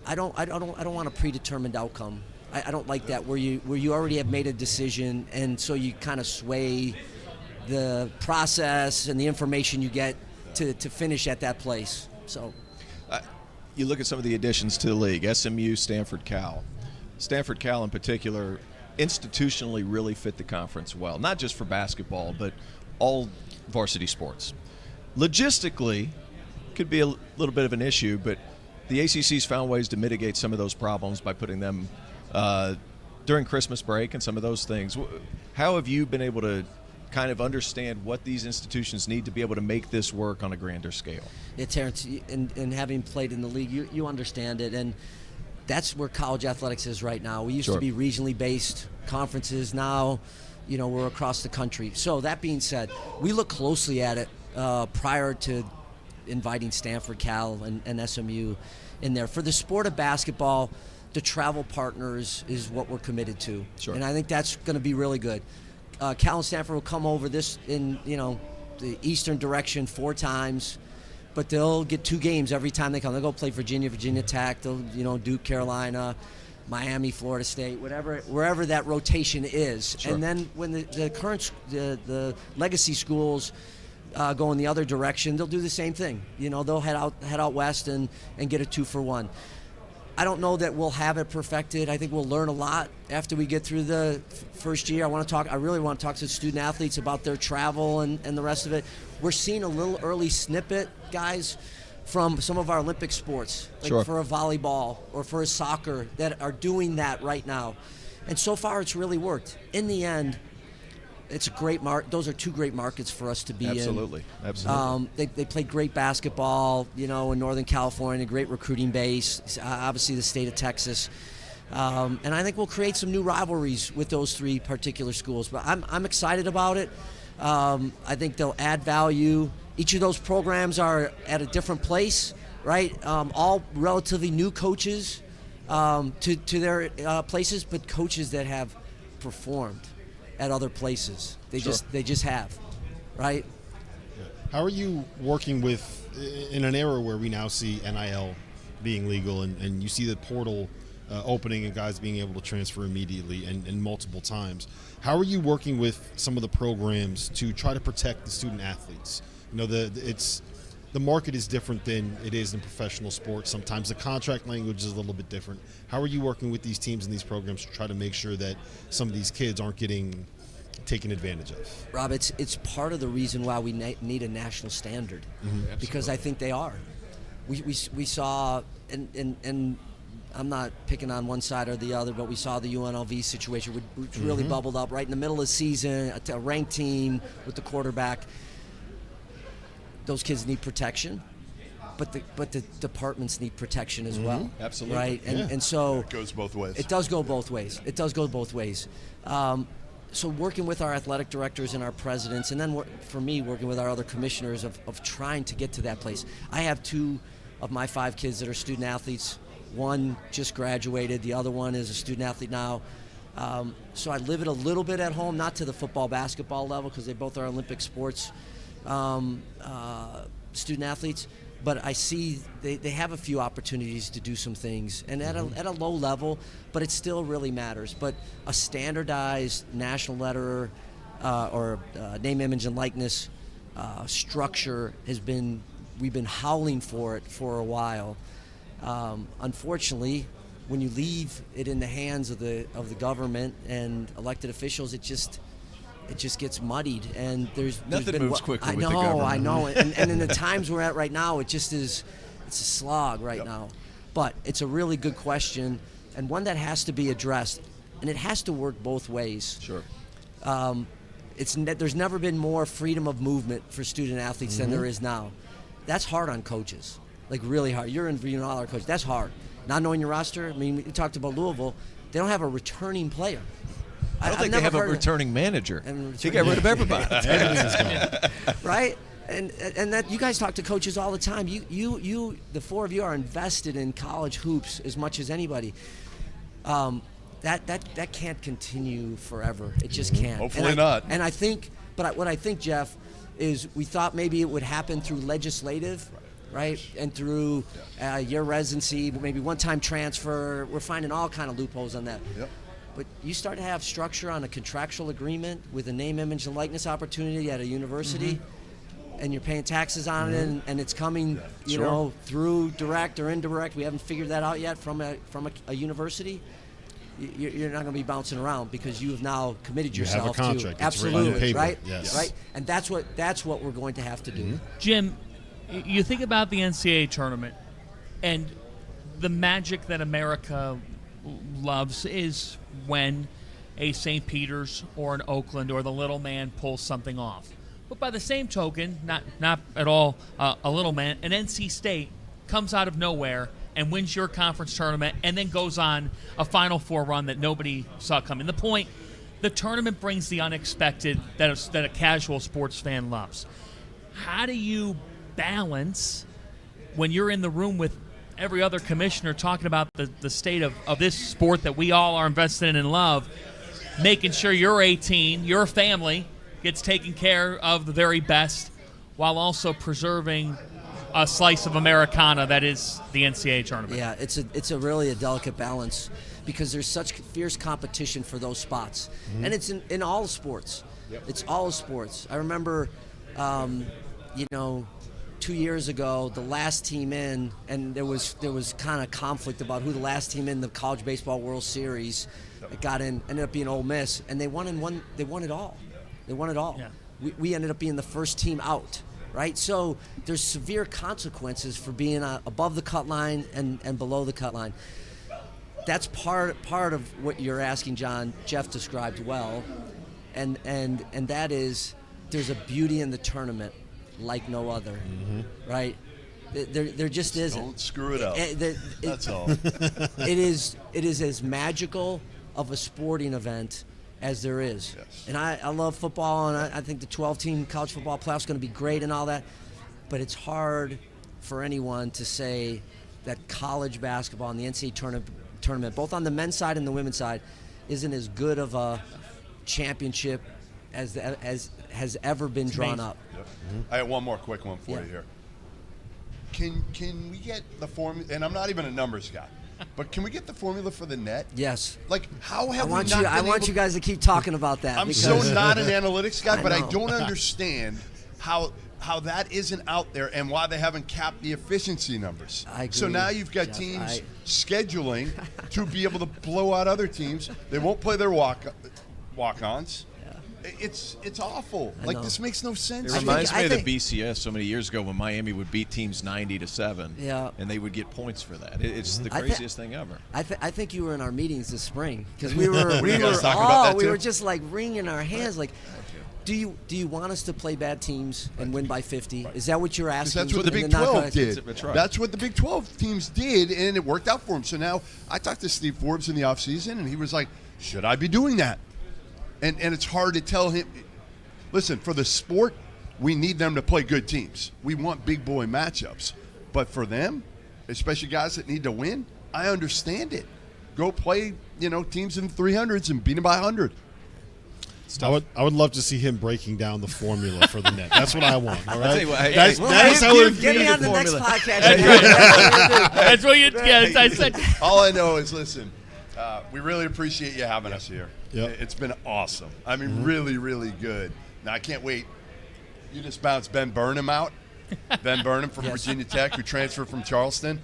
I don't want a predetermined outcome. I don't like that where you already have made a decision, and so you kind of sway the process and the information you get to finish at that place. So, you look at some of the additions to the league: SMU, Stanford, Cal. Stanford, Cal in particular, institutionally really fit the conference well, not just for basketball, but all varsity sports. Logistically, could be a little bit of an issue, but the ACC's found ways to mitigate some of those problems by putting them during Christmas break and some of those things. How have you been able to kind of understand what these institutions need to be able to make this work on a grander scale? Yeah, Terrence, and having played in the league, you understand it, and that's where college athletics is right now. We used to be regionally based conferences. Now, we're across the country. So that being said, we look closely at it prior to inviting Stanford, Cal, and SMU in there. For the sport of basketball, the travel partners is what we're committed to. Sure. And I think that's going to be really good. Cal and Stanford will come over this in, the eastern direction 4 times, but they'll get 2 games every time they come. They'll go play Virginia Tech, they'll, Duke, Carolina, Miami, Florida State, wherever that rotation is. Sure. And then when the legacy schools go in the other direction, they'll do the same thing. They'll head out west and get a 2-for-1. I don't know that we'll have it perfected. I think we'll learn a lot after we get through the first year. I really want to talk to the student athletes about their travel and the rest of it. We're seeing a little early snippet, guys, from some of our Olympic sports, like Sure. for a volleyball or for a soccer, that are doing that right now. And so far, it's really worked. In the end, it's a great those are 2 great markets for us to be Absolutely. in. Absolutely. They play great basketball, in Northern California, great recruiting base, obviously the state of Texas. And I think we'll create some new rivalries with those 3 particular schools. But I'm excited about it. I think they'll add value. Each of those programs are at a different place, right? All relatively new coaches to their places, but coaches that have performed at other places. They just have, right? How are you working with, in an era where we now see NIL being legal and you see the portal opening and guys being able to transfer immediately and multiple times, how are you working with some of the programs to try to protect the student athletes? The market is different than it is in professional sports. Sometimes the contract language is a little bit different. How are you working with these teams and these programs to try to make sure that some of these kids aren't getting taken advantage of? Rob, it's part of the reason why we need a national standard, because I think they are. We saw, and I'm not picking on one side or the other, but we saw the UNLV situation, which really bubbled up right in the middle of the season, a ranked team with the quarterback. Those kids need protection, but the departments need protection as well. Absolutely. Right? And so It goes both ways. it does go both ways. So working with our athletic directors and our presidents, and then for me, working with our other commissioners of trying to get to that place. I have 2 of my 5 kids that are student athletes. One just graduated. The other one is a student athlete now. So I live it a little bit at home, not to the football, basketball level, because they both are Olympic sports student athletes, but I see they have a few opportunities to do some things, and at a low level, but it still really matters. But a standardized national letter or name, image, and likeness structure we've been howling for it for a while. Unfortunately, when you leave it in the hands of the government and elected officials, it just gets muddied, and there's Nothing been moves quickly with the I government. know, and in the times we're at right now, it's a slog right now. But it's a really good question, and one that has to be addressed, and it has to work both ways. Sure. There's never been more freedom of movement for student athletes than there is now. That's hard on coaches, like really hard. You're in all our coaches. That's hard. Not knowing your roster. I mean, we talked about Louisville. They don't have a returning player. I don't think they have a returning manager. He got rid of everybody. Right? And that you guys talk to coaches all the time. You the 4 of you are invested in college hoops as much as anybody. That can't continue forever. It just can't. Hopefully not. And I think, what I think, Jeff, is we thought maybe it would happen through legislative, right? And through your residency, maybe one-time transfer. We're finding all kind of loopholes on that. Yep. But you start to have structure on a contractual agreement with a name, image, and likeness opportunity at a university, and you're paying taxes on it, and it's coming, you know, through direct or indirect. We haven't figured that out yet from a university. You're not going to be bouncing around because you have now committed yourself have a contract. to It's written on absolutely paper. right, Yes. right, and that's what we're going to have to do. Jim, you think about the NCAA tournament, and the magic that America loves is when a St. Peter's or an Oakland or the little man pulls something off. But by the same token, not at all a little man, an NC State comes out of nowhere and wins your conference tournament and then goes on a Final Four run that nobody saw coming. The point, the tournament brings the unexpected that a casual sports fan loves. How do you balance when you're in the room with every other commissioner talking about the state of this sport that we all are invested in and love, making sure your 18, your family, gets taken care of the very best while also preserving a slice of Americana that is the NCAA tournament. Yeah, it's a really a delicate balance because there's such fierce competition for those spots. And it's in all sports. Yep. It's all sports. I remember, 2 years ago, the last team in, and there was kind of conflict about who the last team in the College Baseball World Series that got in ended up being Ole Miss, and they won it all. They won it all. Yeah. We ended up being the first team out, right? So there's severe consequences for being above the cut line and below the cut line. That's part of what you're asking, John. Jeff described well, and that is there's a beauty in the tournament like no other, right? There just isn't. Don't screw it up. That's all. It is as magical of a sporting event as there is. Yes. And I love football, and I think the 12-team college football playoff is going to be great and all that. But it's hard for anyone to say that college basketball and the NCAA tournament, both on the men's side and the women's side, isn't as good of a championship as has ever been drawn up. Yep. I have one more quick one for you here. Can we get the formula? And I'm not even a numbers guy, but can we get the formula for the net? Yes. Like, how have I want you guys to keep talking about that. I'm so not an analytics guy, but I know. don't understand how that isn't out there and why they haven't capped the efficiency numbers. I agree, So now you've got Jeff, teams scheduling to be able to blow out other teams. They won't play their walk-ons. It's awful. Like, this makes no sense. It reminds me of the BCS so many years ago when Miami would beat teams 90-7. Yeah. And they would get points for that. It's the craziest thing ever. I think you were in our meetings this spring because we were just like wringing our hands like. Do you want us to play bad teams and win by 50? Right. Is that what you're asking? That's what the Big 12 did. That's what the Big 12 teams did, and it worked out for them. So now I talked to Steve Forbes in the offseason, and he was like, should I be doing that? And it's hard to tell him, listen, for the sport, we need them to play good teams. We want big boy matchups. But for them, especially guys that need to win, I understand it. Go play, teams in the 300s and beat them by 100. I would love to see him breaking down the formula for the net. That's what I want. All right, that's how it get me on the next podcast. That's what you. Yeah, I said. All I know is, listen, we really appreciate you having us here. Yep. It's been awesome. I mean, really, really good. Now I can't wait. You just bounced Ben Burnham out. Ben Burnham from Virginia Tech, who transferred from Charleston.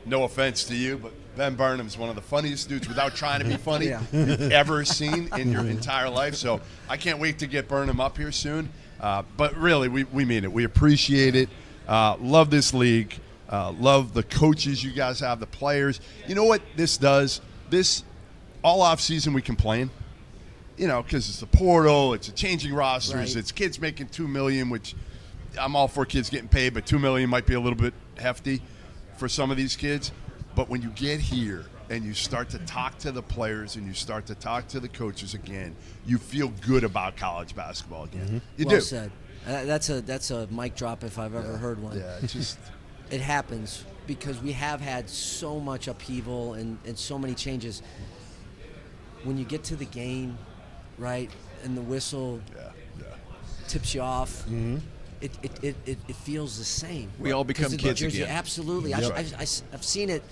No offense to you, but Ben Burnham's one of the funniest dudes without trying to be funny you've ever seen in your entire life. So I can't wait to get Burnham up here soon. But really, we mean it. We appreciate it. Love this league. Love the coaches you guys have, the players. You know what this does? This all off season we complain. Because it's the portal, it's a changing rosters, it's kids making $2 million, which I'm all for kids getting paid, but $2 million might be a little bit hefty for some of these kids. But when you get here and you start to talk to the players and you start to talk to the coaches again, you feel good about college basketball again. You do. Well said. That's a mic drop if I've ever heard one. Yeah, it's just it happens because we have had so much upheaval and so many changes. When you get to the game, right, and the whistle tips you off, it feels the same. We all become kids again. again. Absolutely. I've seen it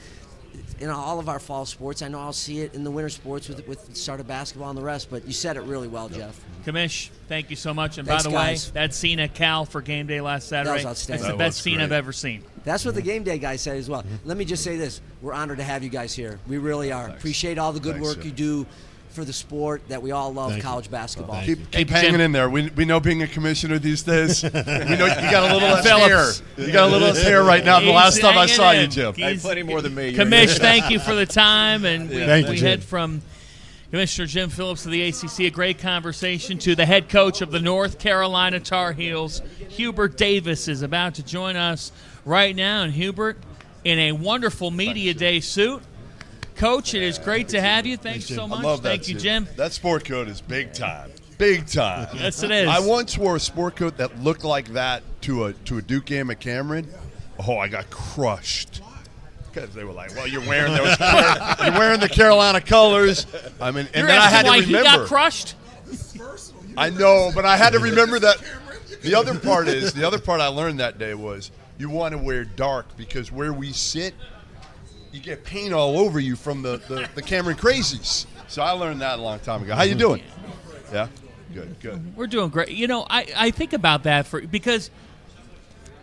in all of our fall sports. I know I'll see it in the winter sports with the start of basketball and the rest, but you said it really well, Jeff. Kamish, thank you so much. And Thanks, by the guys. way, that scene at Cal for game day last Saturday, That was outstanding. that's the best scene I've ever seen. That's what the game day guys said as well. Let me just say this. We're honored to have you guys here. We really are. Thanks. Appreciate all the good Thanks, work you do for the sport that we all love, Thank college you. basketball. keep hanging in there. We know being a commissioner these days. We know you got a little less Phillips. hair. You got a little less hair right now than the last time I saw you, Jim. I have plenty more than me. Kamish, thank you for the time. And Thank you, we Jim. head from Commissioner Jim Phillips of the ACC, a great conversation, to the head coach of the North Carolina Tar Heels. Hubert Davis is about to join us right now. And Hubert, in a wonderful media day suit. Coach, it is great to have you. Thanks so much. I love that. Thank you, Jim. That sport coat is big time. Big time. Yes, it is. I once wore a sport coat that looked like that to a Duke game at Cameron. Oh, I got crushed. because they were like, "Well, you're wearing the Carolina colors." I mean, and You're then I had asking to why remember. he got crushed. I know, but I had to remember that. The other part I learned that day was you want to wear dark because where we sit, you get paint all over you from the Cameron Crazies. So I learned that a long time ago. How you doing? Yeah, good. We're doing great. You know, I think about that because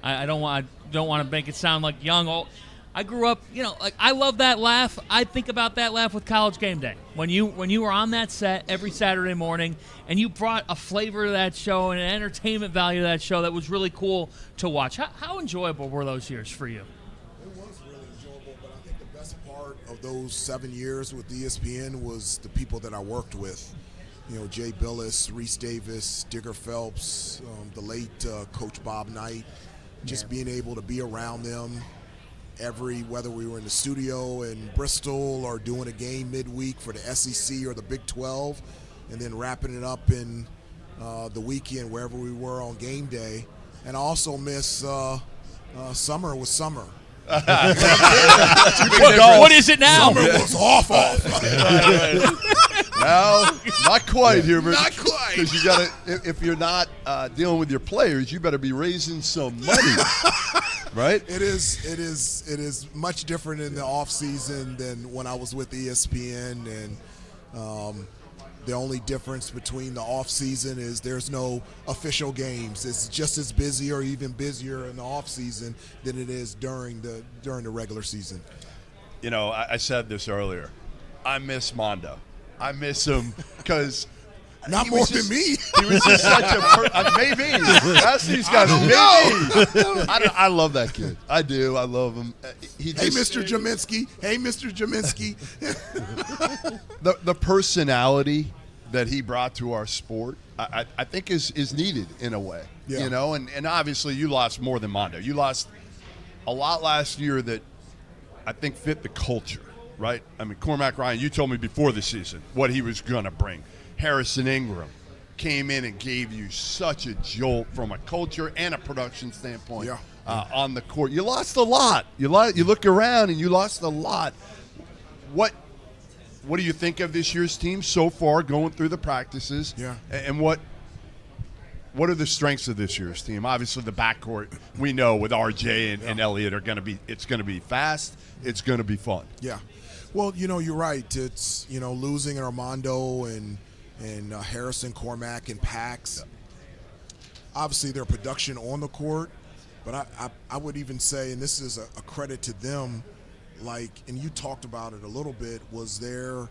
I don't want to make it sound like young old. I grew up, like I love that laugh. I think about that laugh with College Game Day. When you were on that set every Saturday morning and you brought a flavor to that show and an entertainment value to that show that was really cool to watch. How enjoyable were those years for you? It was really enjoyable, but I think the best part of those 7 years with ESPN was the people that I worked with. Jay Billis, Reese Davis, Digger Phelps, the late Coach Bob Knight. Just being able to be around them whether we were in the studio in Bristol or doing a game midweek for the SEC or the Big 12, and then wrapping it up in the weekend wherever we were on game day. And I also miss summer was summer. What is it now? Summer was off. No, not quite, Hubert. Not quite. Because you got to, if you're not dealing with your players, you better be raising some money, right? It is much different in the off season than when I was with ESPN, and the only difference between the off season is there's no official games. It's just as busy or even busier in the off season than it is during the regular season. I said this earlier. I miss Mondo. I miss him because not more than me. He was just such a maybe. Ask these guys. Maybe. I love that kid. I do. I love him. Hey, Mr. Jaminski. The personality that he brought to our sport, I think is needed in a way. Yeah. And obviously you lost more than Mondo. You lost a lot last year that I think fit the culture. Right? I mean, Cormac Ryan, you told me before the season what he was going to bring. Harrison Ingram came in and gave you such a jolt from a culture and a production standpoint on the court. You lost a lot. You look around and you lost a lot. What do you think of this year's team so far going through the practices? Yeah. And what are the strengths of this year's team? Obviously, the backcourt we know with RJ and Elliott it's going to be fast. It's going to be fun. Yeah. Well, you're right. It's, losing Armando and Harrison, Cormac, and Pax. Yeah. Obviously, their production on the court, but I would even say, and this is a credit to them, and you talked about it a little bit, was their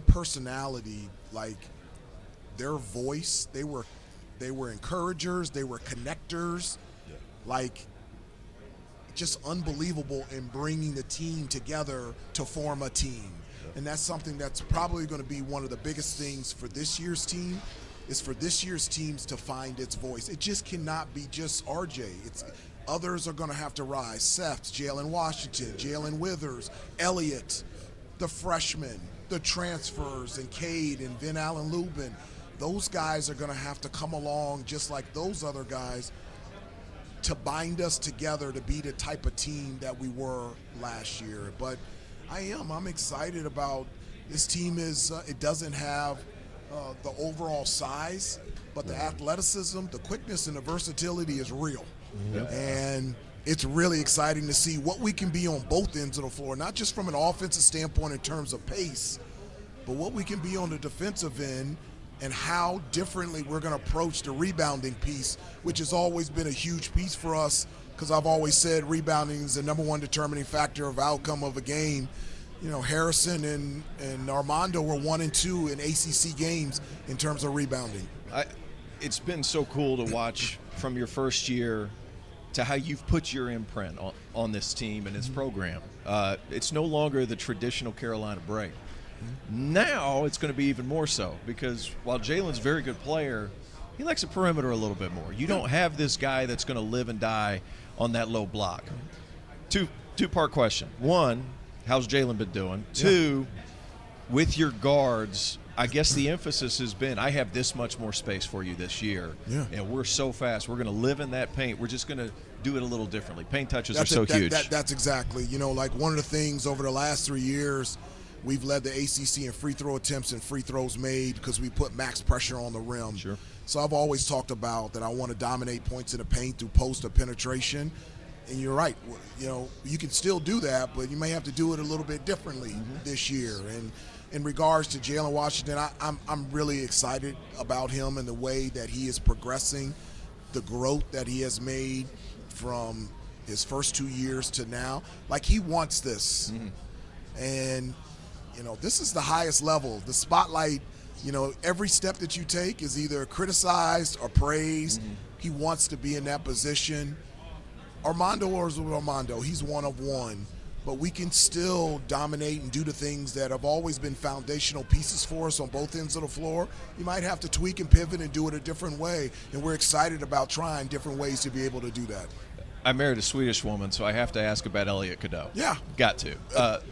personality, their voice. They were encouragers. They were connectors. Yeah. Just unbelievable in bringing the team together to form a team. Yeah. And that's something that's probably going to be one of the biggest things for this year's team, is for this year's teams to find its voice. It just cannot be just RJ. Others are going to have to rise. Seth, Jalen Washington, Jalen Withers, Elliott, the freshmen, the transfers, and Cade and Vin Allen Lubin. Those guys are going to have to come along just like those other guys to bind us together to be the type of team that we were last year. But I'm excited about this team. It doesn't have the overall size, but the athleticism, the quickness, and the versatility is real. Yep. And it's really exciting to see what we can be on both ends of the floor, not just from an offensive standpoint in terms of pace, but what we can be on the defensive end and how differently we're going to approach the rebounding piece, which has always been a huge piece for us, because I've always said rebounding is the number one determining factor of outcome of a game. Harrison and Armando were 1 and 2 in ACC games in terms of rebounding. It's been so cool to watch from your first year to how you've put your imprint on this team and its program. It's no longer the traditional Carolina break. Now it's going to be even more so, because while Jalen's a very good player, he likes a perimeter a little bit more. You don't have this guy that's going to live and die on that low block. Two-part question. One, how's Jalen been doing? Two, with your guards, I guess the emphasis has been, I have this much more space for you this year. Yeah. And we're so fast. We're going to live in that paint. We're just going to do it a little differently. Paint touches are so huge. That's exactly. Like one of the things over the last 3 years, we've led the ACC in free throw attempts and free throws made because we put max pressure on the rim. Sure. So I've always talked about that I want to dominate points in the paint through post or penetration. And you're right. You can still do that, but you may have to do it a little bit differently this year. And in regards to Jalen Washington, I'm really excited about him and the way that he is progressing, the growth that he has made from his first 2 years to now. Like, he wants this. And, this is the highest level. The spotlight, every step that you take is either criticized or praised. He wants to be in that position. Armando is Armando. He's one of one. But we can still dominate and do the things that have always been foundational pieces for us on both ends of the floor. You might have to tweak and pivot and do it a different way, and we're excited about trying different ways to be able to do that. I married a Swedish woman, so I have to ask about Elliot Cadeau. Yeah. Got to.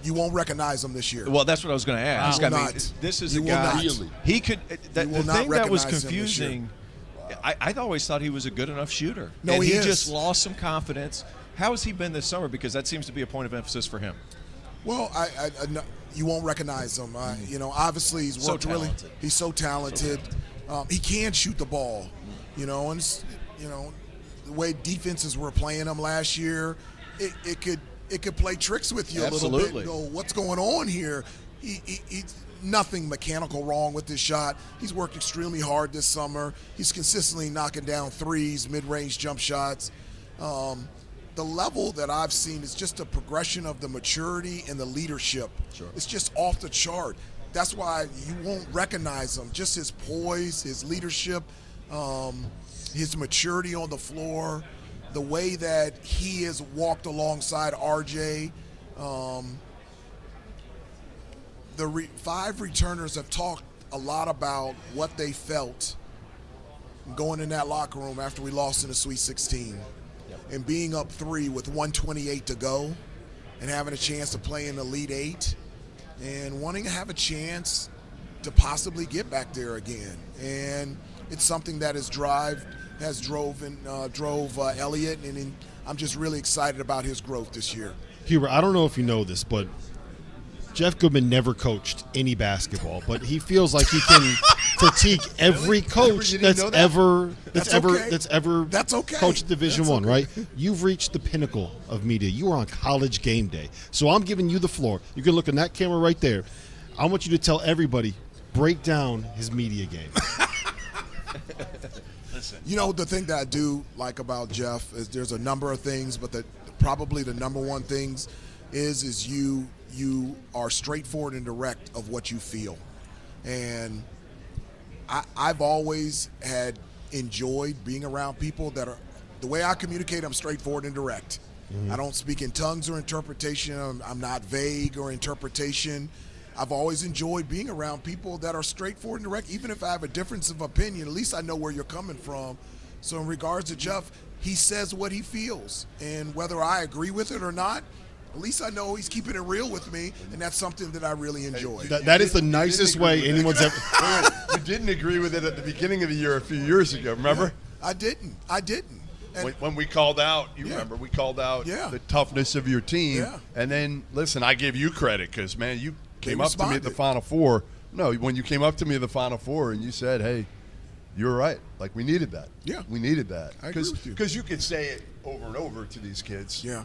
You won't recognize him this year. Well, that's what I was going to ask. You will I mean, not. this is You a will guy. not. Really? He could. The will not thing that was recognize him this confusing, I always thought he was a good enough shooter. No, and he he is. just lost some confidence. How has he been this summer? Because that seems to be a point of emphasis for him. Well, you won't recognize him. Obviously he's worked really. He's so talented. He can shoot the ball. And it's, the way defenses were playing him last year, it could play tricks with you a little bit. Absolutely. What's going on here? He's nothing mechanical wrong with his shot. He's worked extremely hard this summer. He's consistently knocking down threes, mid-range jump shots. The level that I've seen is just a progression of the maturity and the leadership. Sure. It's just off the chart. That's why you won't recognize him. Just his poise, his leadership, his maturity on the floor, the way that he has walked alongside RJ. The 5 returners have talked a lot about what they felt going in that locker room after we lost in the Sweet 16. And being up 3 with 1:28 to go and having a chance to play in the Elite 8 and wanting to have a chance to possibly get back there again. And it's something that drove Elliott, and I'm just really excited about his growth this year. Hubert, I don't know if you know this, but Jeff Goodman never coached any basketball, but he feels like he can critique every coach that's ever coached Division I, right? You've reached the pinnacle of media. You are on College Game Day. So I'm giving you the floor. You can look in that camera right there. I want you to tell everybody, break down his media game. Listen. The thing that I do like about Jeff is there's a number of things, but probably the number one things is you are straightforward and direct of what you feel. And I've always enjoyed being around people that are, the way I communicate, I'm straightforward and direct. I don't speak in tongues or interpretation. I'm not vague or interpretation. I've always enjoyed being around people that are straightforward and direct. Even if I have a difference of opinion, at least I know where you're coming from. So in regards to Jeff, he says what he feels. And whether I agree with it or not, at least I know he's keeping it real with me, and that's something that I really enjoy. That is the nicest way anyone's ever. You didn't agree with it at the beginning of the year a few years ago, remember? Yeah, I didn't. And when we called out, remember, we called out the toughness of your team. Yeah. And then, listen, I give you credit because, man, you came up to me at responded. the Final Four. No, when you came up to me at the Final Four and you said, hey, you're right. Like, we needed that. Yeah. We needed that. I agree with you. Because you could say it over and over to these kids. Yeah.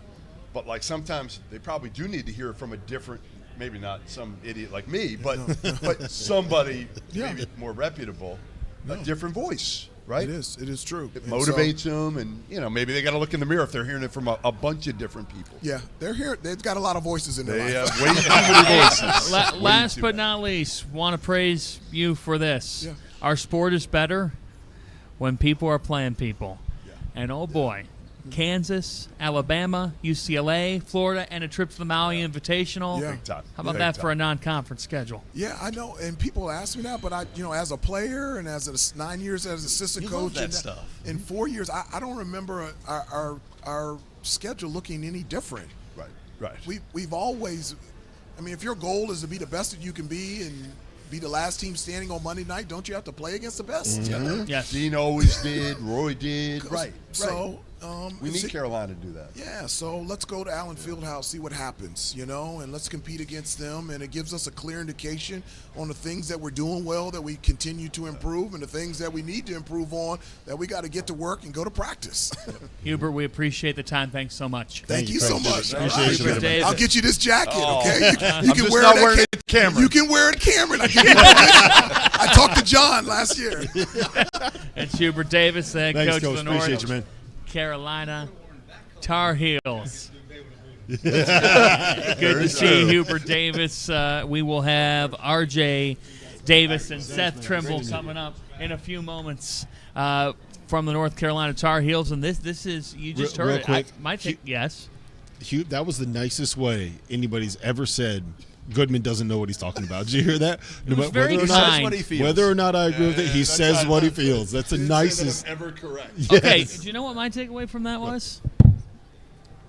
But, like, sometimes they probably do need to hear it from a different, maybe not some idiot like me, but somebody maybe more reputable, a different voice, right? It is true. It motivates them, and, maybe they got to look in the mirror if they're hearing it from a bunch of different people. Yeah, they've got a lot of voices in their They life. have way too many voices. Last but not least, want to praise you for this. Yeah. Our sport is better when people are playing people. Yeah. And, oh, boy. Kansas, Alabama, UCLA, Florida, and a trip to the Maui Invitational. Yeah. Big time. How about Big that time. for a non-conference schedule? Yeah, I know, and people ask me that, but as a player and as 9 years as assistant You coach, love that and stuff. in 4 years, I don't remember our schedule looking any different. Right. We've always, if your goal is to be the best that you can be, and be the last team standing on Monday night, don't you have to play against the best? Yes. Dean always did. Roy did. Right. So We need Carolina to do that. Yeah, so let's go to Allen Fieldhouse, see what happens, and let's compete against them. And it gives us a clear indication on the things that we're doing well, that we continue to improve, and the things that we need to improve on, that we got to get to work and go to practice. Hubert, we appreciate the time. Thanks so much. Thank you so much. Appreciate Hubert Davis. I'll get you this jacket, okay? You I'm can just wear not it wearing at it to Cameron. You can wear it, Cameron. I talked to John last year. It's Hubert Davis, the head Thanks, coach of the Appreciate North you, man. Carolina Tar Heels. Good to see Hubert Davis. We will have RJ Davis and Seth Trimble coming up in a few moments from the North Carolina Tar Heels. And this is, you just heard real it. quick. Yes. Hugh, that was the nicest way anybody's ever said Goodman doesn't know what he's talking about. Did you hear that? It was very kind. Whether or not I agree with it, he says what he feels. That's the nicest. Ever correct. Yes. Okay, do you know what my takeaway from that was?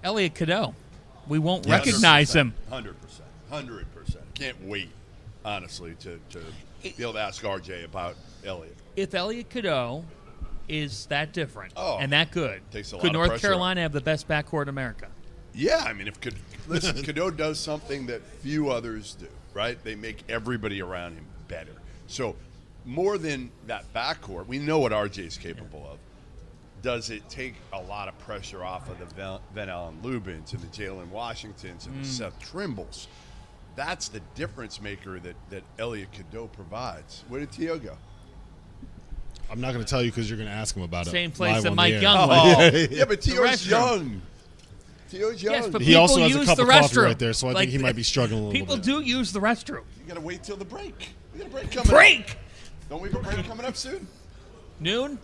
Elliot Cadeau. We won't recognize him. 100%. Can't wait, honestly, to be able to ask RJ about Elliot. If Elliot Cadeau is that different and that good, Takes a lot could of North pressure Carolina have the best backcourt in America? Yeah, I mean, listen, Cadeau does something that few others do, right? They make everybody around him better. So more than that backcourt, we know what RJ is capable of. Does it take a lot of pressure off of the Van Allen Lubins and the Jalen Washingtons and the Seth Trimbles? That's the difference maker that Elliot Cadeau provides. Where did T.O. go? I'm not going to tell you because you're going to ask him about it. Same place live that on Mike the air. Young went. Yeah, but T.O.'s restroom. young. T.O.'s young. Yes, but He also people has a use cup the of coffee restroom. right there, so I think he might be struggling a little People bit. do use the restroom. You got to wait till the break. We got a break coming Break! up. Don't we have a break coming up soon? Noon.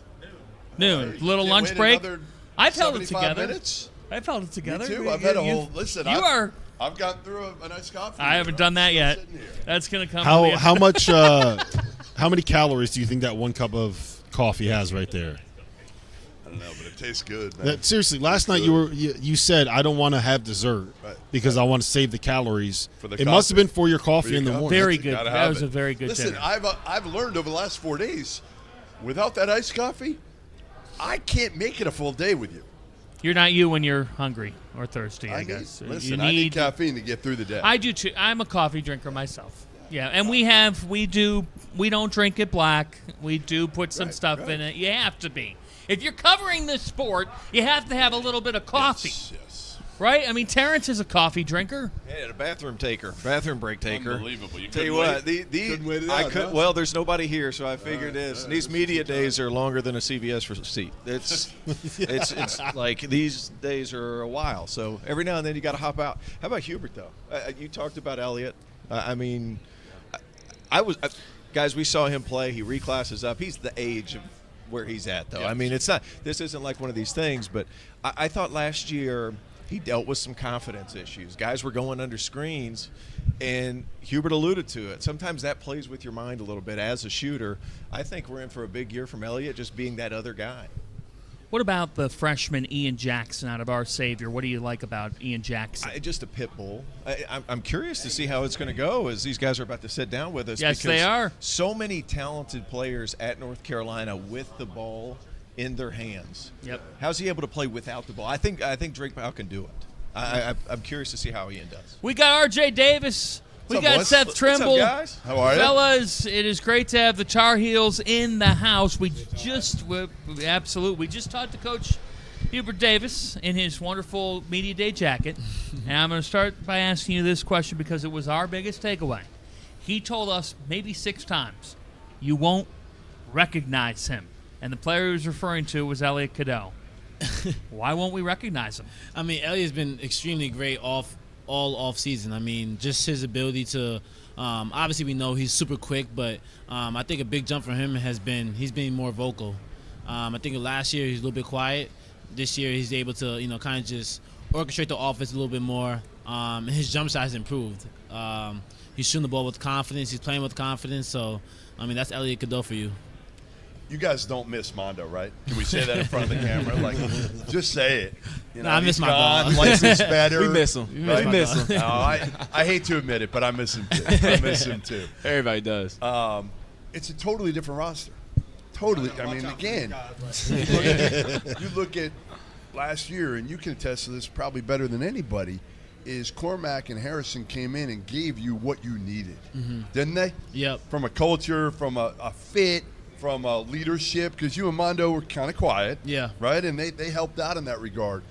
You Little can't lunch wait break. another I've held it 75 together. minutes? I've held it together. Me too. I've had a whole listen. I've gotten through a nice coffee. I haven't done that yet. That's going to come. How much? How many calories do you think that one cup of coffee has right there? I don't know, but it tastes good, man. Seriously, last night you said I don't want to have dessert because I want to save the calories. For the it must have coffee. been for your coffee in the morning. Very You good. gotta That have was it. a very good Listen, dinner. I've learned over the last 4 days, without that iced coffee, I can't make it a full day with you. You're not you when you're hungry or thirsty, I guess. Listen, I need caffeine to get through the day. I do too. I'm a coffee drinker myself. Yeah, and we don't drink it black. We do put some stuff in it. You have to be. If you're covering this sport, you have to have a little bit of coffee. Yes. Right? I mean, Terrence is a coffee drinker. Yeah, a bathroom break taker. Unbelievable. You Tell you couldn't what, wait. Couldn't wait it out, huh? Well, there's nobody here, so I figured this. These media days are longer than a CVS receipt. It's like these days are a while. So every now and then you got to hop out. How about Hubert though? You talked about Elliott. Guys, we saw him play. He reclasses up. He's the age of where he's at, though. Yes. I mean, this isn't like one of these things, but I thought last year he dealt with some confidence issues. Guys were going under screens, and Hubert alluded to it. Sometimes that plays with your mind a little bit as a shooter. I think we're in for a big year from Elliott, just being that other guy. What about the freshman Ian Jackson out of Our Savior? What do you like about Ian Jackson? Just a pit bull. I'm curious to see how it's going to go as these guys are about to sit down with us. Yes, because they are. So many talented players at North Carolina with the ball in their hands. Yep. How's he able to play without the ball? I think Drake Powell can do it. I'm curious to see how Ian does. We got RJ Davis. We got boys? Seth Trimble. What's up, guys? How are you? Fellas, it is great to have the Tar Heels in the house. We just talked to Coach Hubert Davis in his wonderful Media Day jacket. And I'm going to start by asking you this question because it was our biggest takeaway. He told us maybe 6 times, you won't recognize him. And the player he was referring to was Elliot Cadeau. Why won't we recognize him? I mean, Elliot's been extremely great all off season. I mean, just his ability to obviously we know he's super quick, but I think a big jump for him has been he's being more vocal. I think last year he's a little bit quiet. This year he's able to kind of just orchestrate the offense a little bit more. His jump shot has improved. He's shooting the ball with confidence. He's playing with confidence. So, I mean, that's Elliot Cadeau for you. You guys don't miss Mondo, right? Can we say that in front of the camera? Like, just say it. I miss my gone, dog. life is better. We miss him. Right? We miss him. No, I hate to admit it, but I miss him too. I miss him too. Everybody does. It's a totally different roster. Totally. I mean, again, you look at last year, and you can attest to this probably better than anybody, is Cormac and Harrison came in and gave you what you needed, didn't they? Yep. From a culture, from a fit, from a leadership, because you and Mondo were kind of quiet. Yeah. Right? And they helped out in that regard.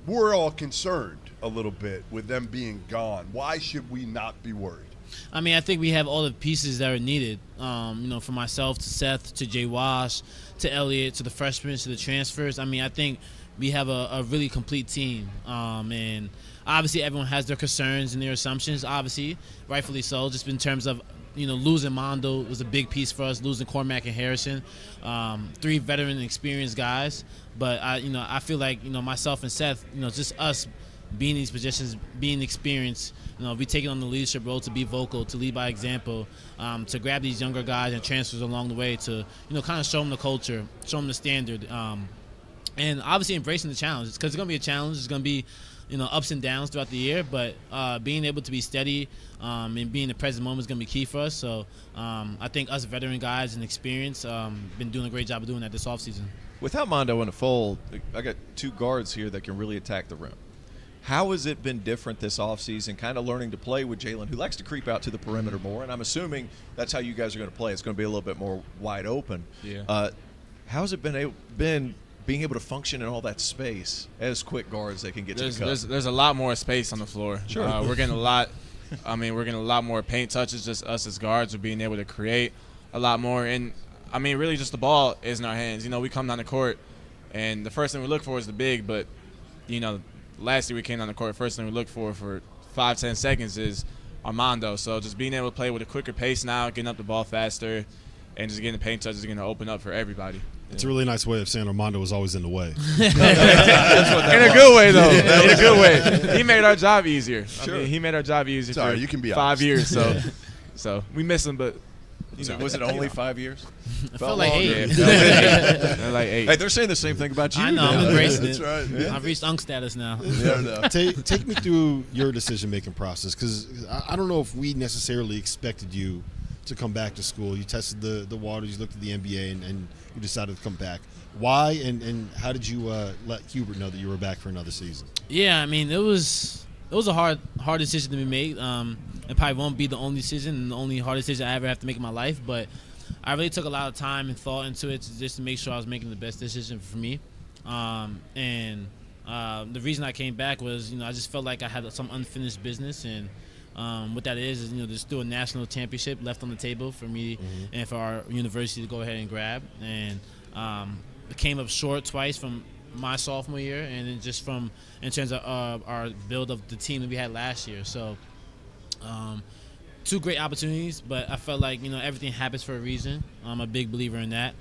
We're all concerned a little bit with them being gone. Why should we not be worried? I mean, I think we have all the pieces that are needed. From myself to Seth to Jay Wash to Elliott to the freshmen to the transfers. I mean, I think we have a really complete team. And obviously everyone has their concerns and their assumptions, obviously, rightfully so, just in terms of, losing Mondo was a big piece for us, losing Cormac and Harrison, 3 veteran and experienced guys. But, I feel like, myself and Seth, just us being in these positions, being experienced, we taking on the leadership role to be vocal, to lead by example, to grab these younger guys and transfers along the way to, kind of show them the culture, show them the standard, and obviously embracing the challenge, because it's going to be a challenge. It's going to be, ups and downs throughout the year, but being able to be steady and being in the present moment is going to be key for us. So I think us veteran guys and experience been doing a great job of doing that this offseason. Without Mondo in the fold, I got 2 guards here that can really attack the rim. How has it been different this offseason, kind of learning to play with Jaland, who likes to creep out to the perimeter more? And I'm assuming that's how you guys are going to play. It's going to be a little bit more wide open. Yeah. How has it been being able to function in all that space as quick guards that can get to the cup? There's a lot more space on the floor. Sure. We're getting a lot. We're getting a lot more paint touches. Just us as guards are being able to create a lot more. And really, just the ball is in our hands. We come down the court, and the first thing we look for is the big. But last year we came down the court. First thing we look for 5-10 seconds is Armando. So just being able to play with a quicker pace now, getting up the ball faster, and just getting the paint touches is going to open up for everybody. It's a really nice way of saying Armando was always in the way. In a good way, though. In a good way. He made our job easier. Sure. He made our job easier Sorry, for you can be 5 years. So we miss him, but was it only 5 years? It felt like 8. Yeah, it felt like 8. Hey, they're saying the same thing about you. I know, I'm embracing it. That's right. Yeah. I've reached unk status now. Take me through your decision-making process, because I don't know if we necessarily expected you to come back to school. You tested the waters, you looked at the NBA, and you decided to come back. Why and how did you let Hubert know that you were back for another season? Yeah, I mean, it was a hard decision to be made. It probably won't be the only decision and the only hard decision I ever have to make in my life, but I really took a lot of time and thought into it just to make sure I was making the best decision for me. The reason I came back was, I just felt like I had some unfinished business, and what that is there's still a national championship left on the table for me and for our university to go ahead and grab. And it came up short twice from my sophomore year, and then just from in terms of our build of the team that we had last year. So 2 great opportunities, but I felt like everything happens for a reason. I'm a big believer in that,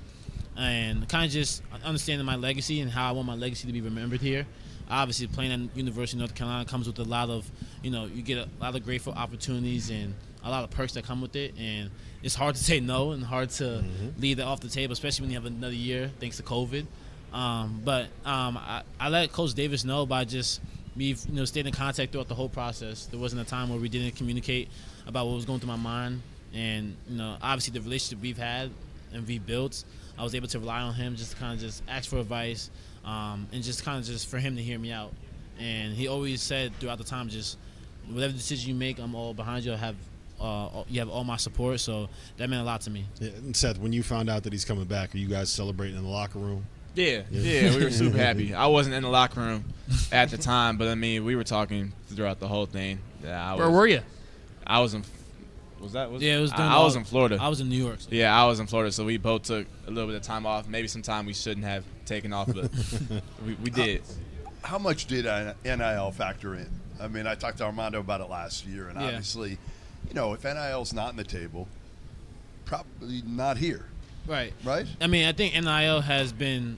and kind of just understanding my legacy and how I want my legacy to be remembered here. Obviously, playing at University of North Carolina comes with a lot of you get a lot of grateful opportunities and a lot of perks that come with it, and it's hard to say no and hard to leave that off the table, especially when you have another year thanks to COVID. But I let Coach Davis know by just we've stayed in contact throughout the whole process. There wasn't a time where we didn't communicate about what was going through my mind, and obviously the relationship we've had and we've built, I was able to rely on him just to kind of just ask for advice, and just kind of just for him to hear me out. And he always said throughout the time, just whatever decision you make, I'm all behind you. You have all my support, so that meant a lot to me. Yeah, and Seth, when you found out that he's coming back, are you guys celebrating in the locker room? Yeah, we were super happy. I wasn't in the locker room at the time, but we were talking throughout the whole thing. Yeah, Where were you? I was in. Yeah, it was. I was in Florida. I was in New York. So. Yeah, I was in Florida, so we both took a little bit of time off. Maybe some time we shouldn't have taken off, but we did. How much did NIL factor in? I mean, I talked to Armando about it last year, and obviously, if NIL's not on the table, probably not here. Right. Right? I mean, I think NIL has been,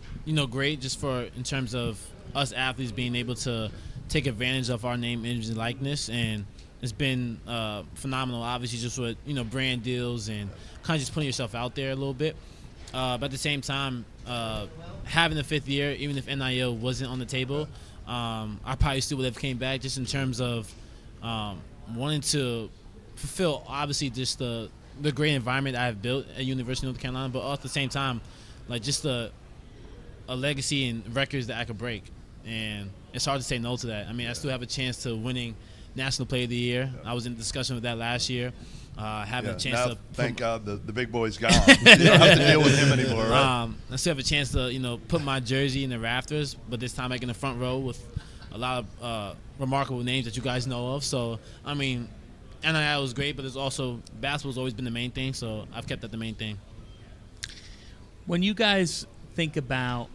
great just in terms of us athletes being able to take advantage of our name, image, and likeness, and it's been phenomenal, obviously, just with, brand deals and kind of just putting yourself out there a little bit. But at the same time, having the 5th year, even if NIL wasn't on the table, I probably still would have came back just in terms of wanting to fulfill, obviously, just the great environment I have built at University of North Carolina, but at the same time, like just a legacy and records that I could break. And it's hard to say no to that. I mean, I still have a chance to winning National Player of the Year. I was in discussion with that last year. Having a chance to thank God the big boy's gone. You don't have to deal with him anymore, right? I still have a chance to put my jersey in the rafters, but this time in the front row with a lot of remarkable names that you guys know of. So I mean, NIL was great, but it's also basketball's always been the main thing. So I've kept that the main thing. When you guys think about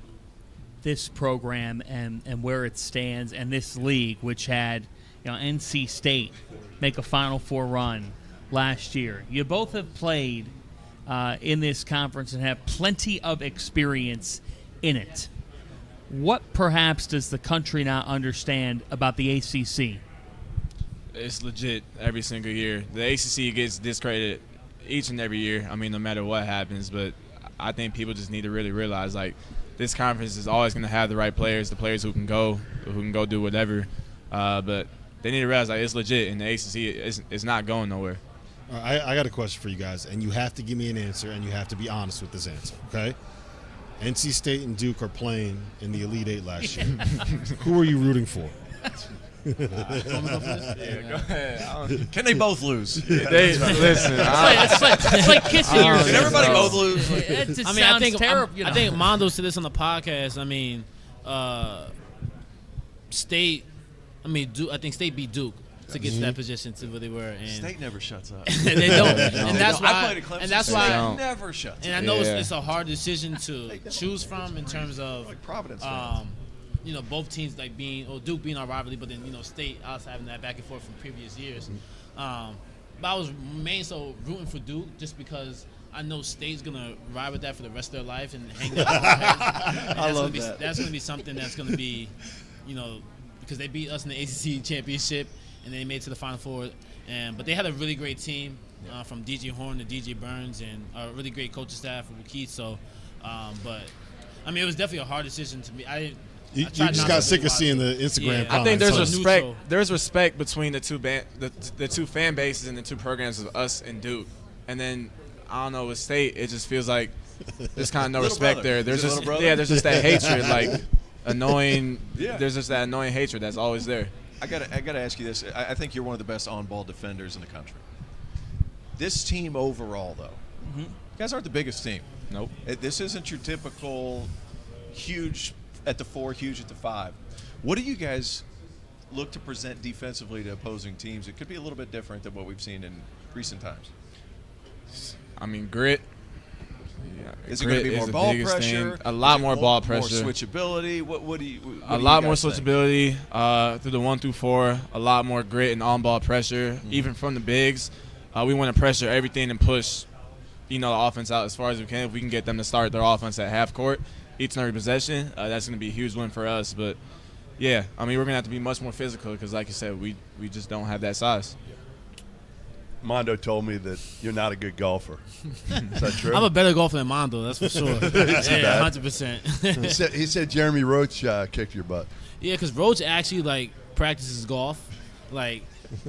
this program and where it stands, and this league, which had NC State make a Final Four run last year. You both have played in this conference and have plenty of experience in it. What perhaps does the country not understand about the ACC? It's legit every single year. The ACC gets discredited each and every year. I mean, no matter what happens, but I think people just need to really realize, like, this conference is always going to have the right players, the players who can go do whatever. But they need to realize, like, it's legit, and the ACC is not going nowhere. I got a question for you guys, and you have to give me an answer, and you have to be honest with this answer, okay? NC State and Duke are playing in the Elite Eight last year. Who are you rooting for? Yeah, go ahead. Can they both lose? Listen, it's like kissing your Can everybody both lose? It just I mean, I sounds think terrible. I think Mondo said this on the podcast. I mean, State. I mean, I think State beat Duke to get to that position to where they were. And State never shuts up. and they don't. And that's why. I played at Clemson. And that's State why. never shuts up. And I know it's a hard decision to choose from in terms of Like Providence. both teams Duke being our rivalry, but then State us having that back and forth from previous years. But I was mainly so rooting for Duke just because I know State's gonna ride with that for the rest of their life and hang that on their heads. I love that. That's gonna be something that's gonna be, because they beat us in the ACC championship and they made it to the Final Four. But they had a really great team from DJ Horn to DJ Burns and a really great coaching staff with Keith. So, but I mean, it was definitely a hard decision to me. You just got sick of seeing the Instagram comments. I think there's So respect. neutral. There's respect between the two fan bases and the two programs of us and Duke. And then I don't know, with State, it just feels like there's kind of no respect there. There's just there's just that hatred, like annoying. Yeah. There's just that annoying hatred that's always there. I gotta ask you this. I think you're one of the best on-ball defenders in the country. This team overall, though, you guys aren't the biggest team. Nope. This isn't your typical huge at the 4, huge at the 5. What do you guys look to present defensively to opposing teams? It could be a little bit different than what we've seen in recent times. I mean, grit. Yeah, Is it going to be more ball pressure? A lot more ball pressure. More switchability? What do you? A lot more switchability through the 1 through 4. A lot more grit and on-ball pressure, even from the bigs. We want to pressure everything and push, the offense out as far as we can. If we can get them to start their offense at half court, each and every possession, that's going to be a huge win for us. But yeah, I mean, we're going to have to be much more physical because, like you said, we just don't have that size. Mondo told me that you're not a good golfer. Is that true? I'm a better golfer than Mondo, that's for sure. Yeah, 100%. He said Jeremy Roach kicked your butt. Yeah, because Roach actually practices golf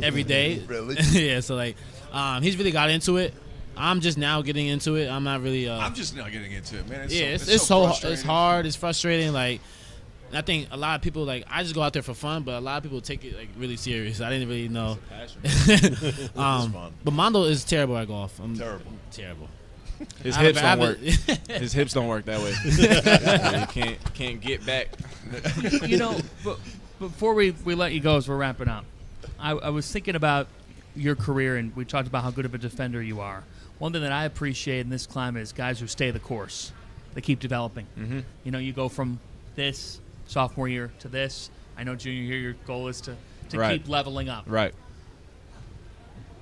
every day. Really? Yeah, so he's really got into it. I'm just now getting into it. I'm not really. I'm just now getting into it, man. It's hard. It's frustrating. I think a lot of people I just go out there for fun, but a lot of people take it really serious. I didn't really know. But Mondo is terrible at golf. I'm terrible. His hips don't work. His hips don't work that way. You can't get back. But before we let you go, as we're wrapping up, I was thinking about your career, and we talked about how good of a defender you are. One thing that I appreciate in this climate is guys who stay the course. They keep developing. Mm-hmm. You go from this sophomore year to this. I know junior year your goal is to keep leveling up. Right.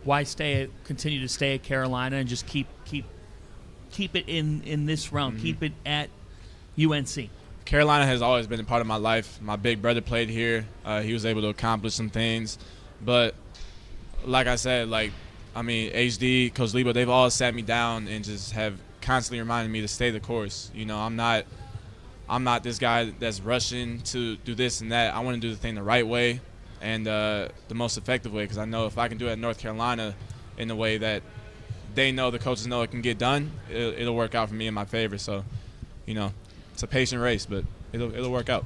Why continue to stay at Carolina and just keep it in this realm, keep it at UNC? Carolina has always been a part of my life. My big brother played here. He was able to accomplish some things. But like I said, HD, Coach Lebo, they've all sat me down and just have constantly reminding me to stay the course. You know, I'm not this guy that's rushing to do this and that. I want to do the thing the right way and the most effective way, because I know if I can do it at North Carolina in the way that they know, the coaches know it can get done, it'll work out for me in my favor. So, you know, it's a patient race, but it'll work out.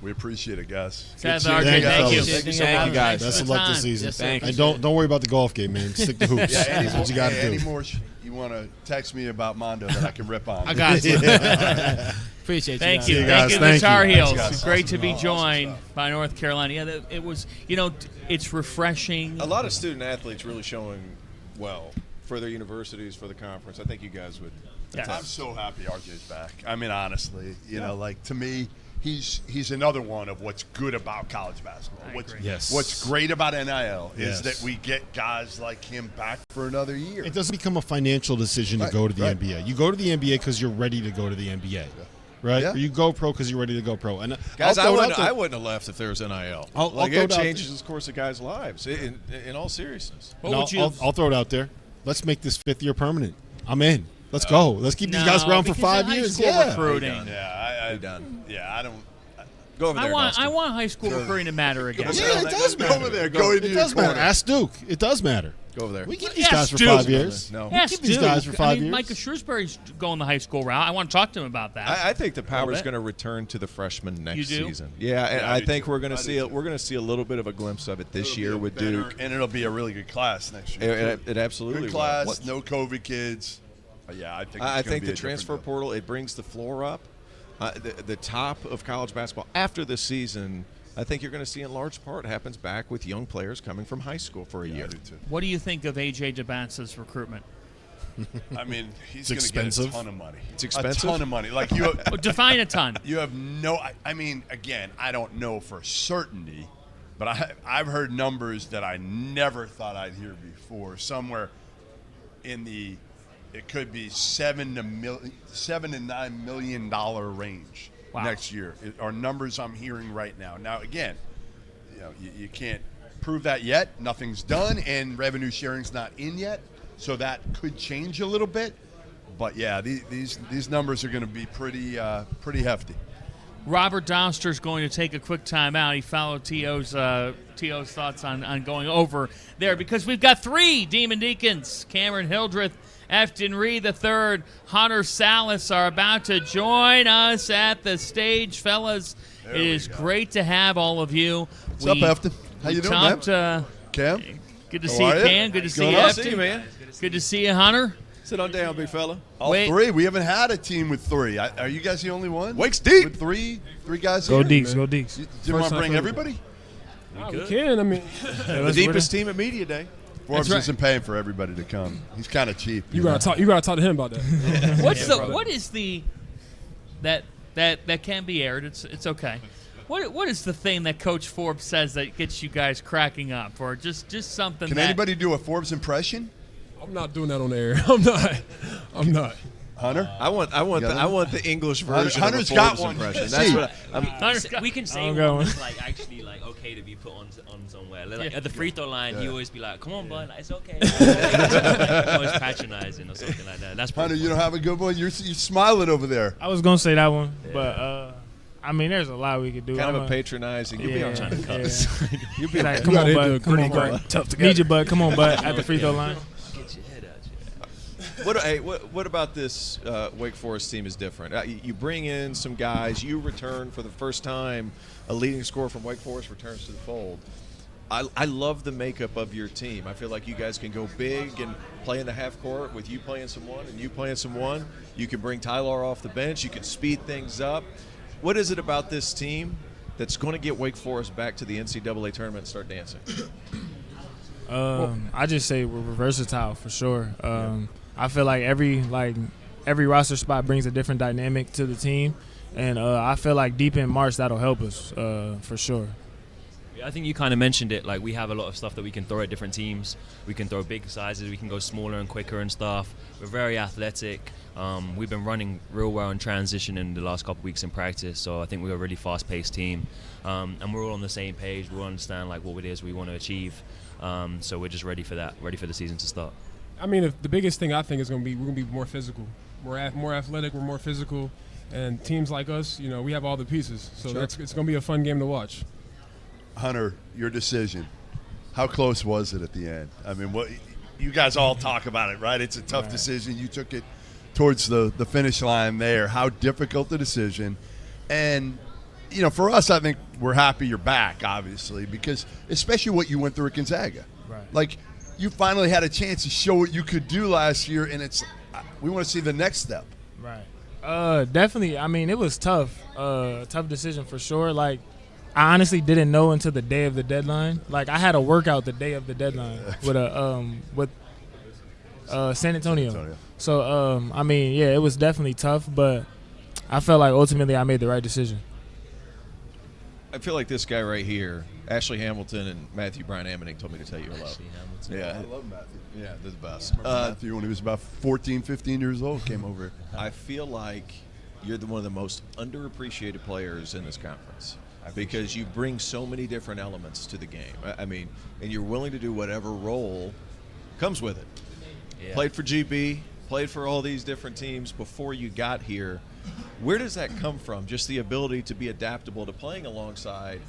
We appreciate it, guys. Seth, Thank RJ, you, thank you. fellas. Thank you, guys. Best of luck this season. Yes, thank you. And don't worry about the golf game, man. Stick to hoops. That's what you got to Any do. more you want to text me about Mondo that I can rip on? I got you. Appreciate you. Thank guys. you. See you Thank guys. you, Thank the Tar you. Heels. Thanks, guys. It's great to be Awesome joined stuff. by North Carolina. Yeah, it was, it's refreshing. A lot of student athletes really showing well for their universities, for the conference. I think you guys would. Yes. I'm so happy RJ's back. I mean, honestly, you know, like to me, he's another one of what's good about college basketball. What's great about NIL is that we get guys like him back for another year. It doesn't become a financial decision to go to the NBA. You go to the NBA because you're ready to go to the NBA. Right? Yeah. Or you go pro because you're ready to go pro. And Guys, I'll throw it I out there. wouldn't have left if there was NIL. I'll Like, throw it it out changes the course of guys' lives, in all seriousness. What And would you I'll throw it out there. Let's make this 5th year permanent. I'm in. Let's go. Let's keep these guys around for because 5 of high years. school Yeah. recruiting. Yeah, done. Yeah, I don't. Go over there. I want high school recruiting to matter again. Yeah, it does Go matter. over there. Go into It your does matter. corner. Ask Duke. It does matter. Go over there. We keep these Yes, guys for Duke. 5 years. No. Yes, keep these Duke. guys for 5 years. Micah Shrewsberry's going the high school route. I want to talk to him about that. I think the power's bit. going to return to the freshmen next You do? season. Yeah, and Yeah, I I do think too. we're going I to do see too. we're going to see a little bit of a glimpse of it this year with Better, Duke. and it'll be a really good class next year. It absolutely Good will. class, What- no COVID kids. Yeah, I think. I it's gonna think be the a different transfer deal. portal, it brings the floor up. The top of college basketball after this season, I think you're going to see in large part happens back with young players coming from high school for a Yeah, I year. do too. What do you think of AJ DeBatz's recruitment? I mean, he's It's going to get expensive. a ton of money. It's expensive? A ton of money. Like you. Oh, define a ton. You have no. I mean, again, I don't know for certainty, but I've heard numbers that I never thought I'd hear before. Somewhere in the, it could be $7 to $9 million range next year. Are numbers I'm hearing right now. Now, again, you know, you can't prove that yet. Nothing's done, and revenue sharing's not in yet, so that could change a little bit. But yeah, these numbers are going to be pretty hefty. Robert Doster's going to take a quick time out. He followed T.O.'s thoughts on going over there because we've got 3 Demon Deacons. Cameron Hildreth, Efton Reid III, Hunter Salis are about to join us at the stage. Fellas, it is great to have all of you. What's up, Efton? How you doing, man? Cam? Good to How see you, are ya? Cam. Good to see you, Good to Efton. see you, man. Good to see you, Hunter. Sit on down, big fella. All Wait. 3. We haven't had a team with 3. Are you guys the only one? Wake's deep. With three guys Go here? Deeks, go Deeks. Do you want to bring everybody? We can, I mean. The deepest team at Media Day. Forbes right. isn't paying for everybody to come. He's kind of cheap. You gotta talk to him about that. What is the that can be aired? It's okay. What is the thing that Coach Forbes says that gets you guys cracking up, or just something? Can that, anybody do a Forbes impression? I'm not doing that on the air. I'm not. Hunter? I want the English version Hunter's of a got Forbes one. impression. See. That's what Hunter's got- We can say I'm one going. that's like actually like okay to be put on somewhere. Like, at the free throw line, he always be like, "Come on, bud, like, it's okay." Like, always patronizing or something like that. That's Hunter, pretty you don't have a good one? You're smiling over there. I was gonna say that one, but I mean, there's a lot we could do. kind I'm of a patronizing. You'll be yeah, on time. yeah. You'll be Like, on come on, gotta bud. hit the Come on, pretty bud. tough together. Need you, bud. Come on, bud. At the free throw line. get your head out. What about this Wake Forest team is different? You bring in some guys. You return for the first time. A leading scorer from Wake Forest returns to the fold. I love the makeup of your team. I feel like you guys can go big and play in the half court with you playing some one and you playing some one. You can bring Tyler off the bench. You can speed things up. What is it about this team that's going to get Wake Forest back to the NCAA tournament and start dancing? I just say we're versatile for sure. I feel like every roster spot brings a different dynamic to the team, and I feel like deep in March that'll help us for sure. I think you kind of mentioned it. Like, we have a lot of stuff that we can throw at different teams. We can throw big sizes. We can go smaller and quicker and stuff. We're very athletic. We've been running real well in transition in the last couple weeks in practice. So I think we're a really fast-paced team, and we're all on the same page. We all understand like what it is we want to achieve. So we're just ready for that. Ready for the season to start. I mean, the biggest thing I think is going to be we're going to be more physical. We're more athletic. We're more physical. And teams like us, we have all the pieces. So it's going to be a fun game to watch. Hunter, your decision. How close was it at the end? I mean, what you guys all talk about it, right? It's a tough decision. You took it towards the finish line there. How difficult the decision. And, for us, I think we're happy you're back, obviously, because especially what you went through at Gonzaga. Right. Like, you finally had a chance to show what you could do last year, and we want to see the next step. Right. Definitely. I mean, it was tough. Tough decision for sure. Like, I honestly didn't know until the day of the deadline. Like, I had a workout the day of the deadline with San Antonio. So, I mean, yeah, it was definitely tough, but I felt like ultimately I made the right decision. I feel like this guy right here, Ashley Hamilton and Matthew Bryan Ammoning, told me to tell you hello. Yeah, I love Matthew. Yeah, they're the best. Matthew, when he was about 14, 15 years old, came over. I feel like you're one of the most underappreciated players in this conference because you bring so many different elements to the game. I mean, and you're willing to do whatever role comes with it. Yeah. Played for GB, played for all these different teams before you got here. Where does that come from? Just the ability to be adaptable to playing alongside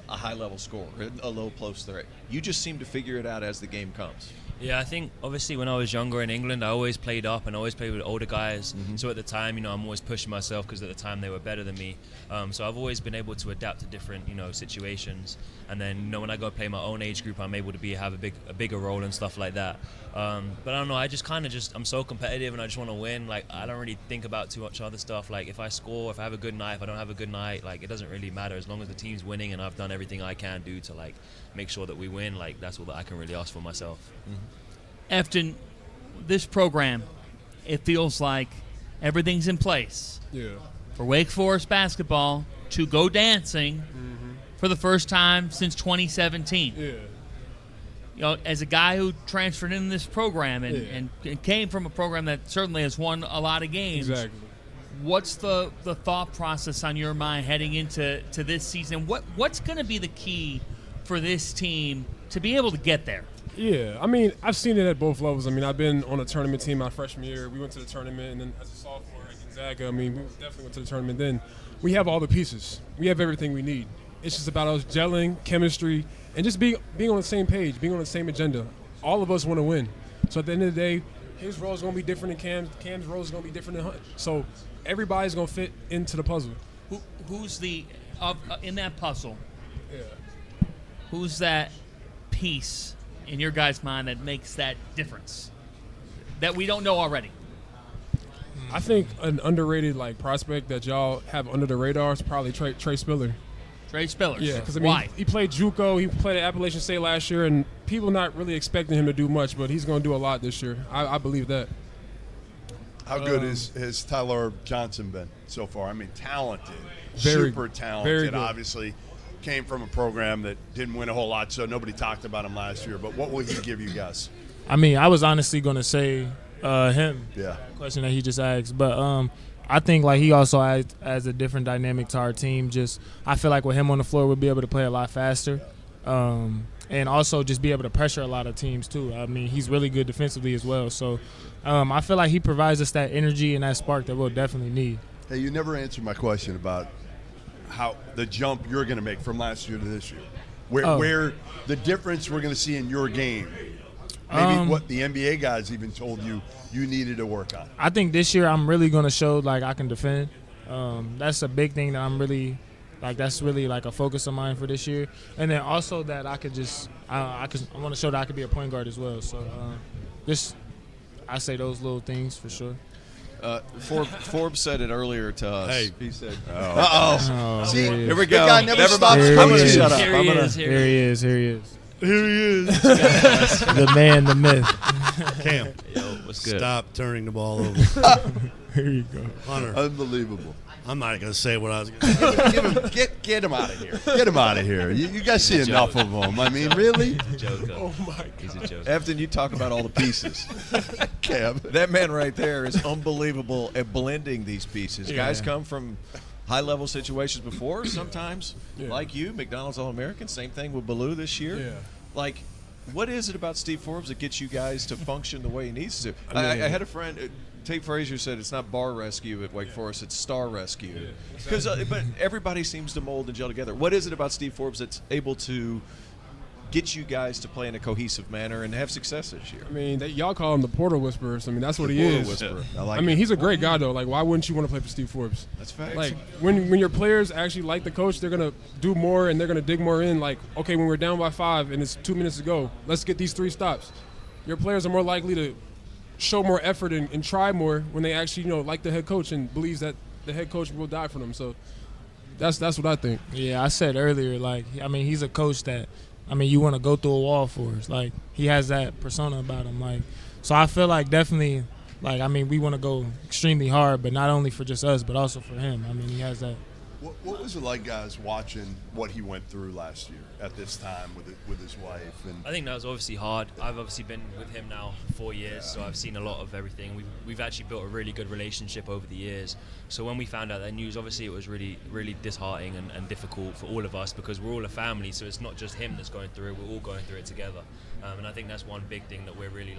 a high-level scorer, a low post threat. You just seem to figure it out as the game comes. Yeah, I think obviously when I was younger in England, I always played up and always played with older guys. Mm-hmm. So at the time, I'm always pushing myself because at the time they were better than me. So I've always been able to adapt to different, situations. And then, when I go play my own age group, I'm able to have a bigger role and stuff like that. But I don't know. I just I'm so competitive and I just want to win. Like, I don't really think about too much other stuff. Like, if I score, if I have a good night, if I don't have a good night, like, it doesn't really matter as long as the team's winning and I've done everything I can do to make sure that we win. Like, that's all that I can really ask for myself. Mm-hmm. Efton, this program, it feels like everything's in place. Yeah. For Wake Forest basketball to go dancing for the first time since 2017. Yeah. As a guy who transferred into this program and came from a program that certainly has won a lot of games. Exactly. What's the thought process on your mind heading into this season? What's going to be the key for this team to be able to get there? Yeah, I mean, I've seen it at both levels. I mean, I've been on a tournament team my freshman year. We went to the tournament, and then as a sophomore at Gonzaga, we definitely went to the tournament then. We have all the pieces. We have everything we need. It's just about us gelling, chemistry, and just being on the same page, being on the same agenda. All of us want to win. So at the end of the day, his role is going to be different than Cam's role is going to be different than Hunt. So everybody's going to fit into the puzzle. Who's in that puzzle? Yeah. Who's that piece in your guys' mind that makes that difference that we don't know already? I think an underrated prospect that y'all have under the radar is probably Trey Spiller. Trey Spiller. Yeah, because why? He played JUCO. He played at Appalachian State last year, and people not really expecting him to do much, but he's going to do a lot this year. I believe that. How good has Tyler Johnson been so far? I mean, talented, very, super talented. very good. Obviously, came from a program that didn't win a whole lot, so nobody talked about him last year. But what will he give you guys? I mean, I was honestly going to say him. Yeah. Question that he just asked, but I think he also adds a different dynamic to our team. Just I feel like with him on the floor, we'll be able to play a lot faster, and also just be able to pressure a lot of teams too. I mean, he's really good defensively as well. So I feel like he provides us that energy and that spark that we'll definitely need. Hey, you never answered my question about how the jump you're going to make from last year to this year, where the difference we're going to see in your game. Maybe what the NBA guys even told you needed to work on. I think this year I'm really going to show I can defend. That's a big thing that I'm really that's really a focus of mine for this year. And then also that I could just I want to show that I could be a point guard as well. So I say those little things for sure. Forbes said it earlier to us. Hey. He said, See, here we go. The guy never stops I'm coming. going to shut up. Here he is. Here he is. Here he is. The man, the myth. Cam, What's good? Stop turning the ball over. Here you go. Hunter. Unbelievable. I'm not going to say what I was going to say. Get him out of here. Get him out of here. You guys see enough of him. I mean, really? Oh, my God. He's a joke. Efton, you talk about all the pieces. Cam. That man right there is unbelievable at blending these pieces. Yeah. Guys come from high-level situations before, sometimes, like you, McDonald's All-American. Same thing with Baloo this year. Yeah. What is it about Steve Forbes that gets you guys to function the way he needs to? I had a friend, Tate Frazier said it's not bar rescue at Wake Forest, it's star rescue. Because, but everybody seems to mold and gel together. What is it about Steve Forbes that's able to get you guys to play in a cohesive manner and have success this year? I mean, y'all call him the Portal Whisperer. So, I mean, that's what he Portal is. Whisperer. I mean, he's a great guy, though. Like, why wouldn't you want to play for Steve Forbes? That's fact. Like, when your players actually like the coach, they're going to do more and they're going to dig more in. Like, okay, when we're down by 5 and it's 2 minutes to go, let's get these 3 stops. Your players are more likely to show more effort and try more when they actually, like the head coach and believes that the head coach will die for them. So that's what I think. Yeah, I said earlier, like, I mean, he's a coach that, I mean, you want to go through a wall for us. Like, he has that persona about him. Like, so I feel like definitely, like, I mean, we want to go extremely hard, but not only for just us, but also for him. I mean, he has that. What was it like, guys, watching what he went through last year at this time with his wife? And I think that was obviously hard. I've obviously been with him now for 4 years, so I've seen a lot of everything. We've actually built a really good relationship over the years. So when we found out that news, obviously it was really, really disheartening and difficult for all of us because we're all a family, so it's not just him that's going through it, we're all going through it together. And I think that's one big thing that we're really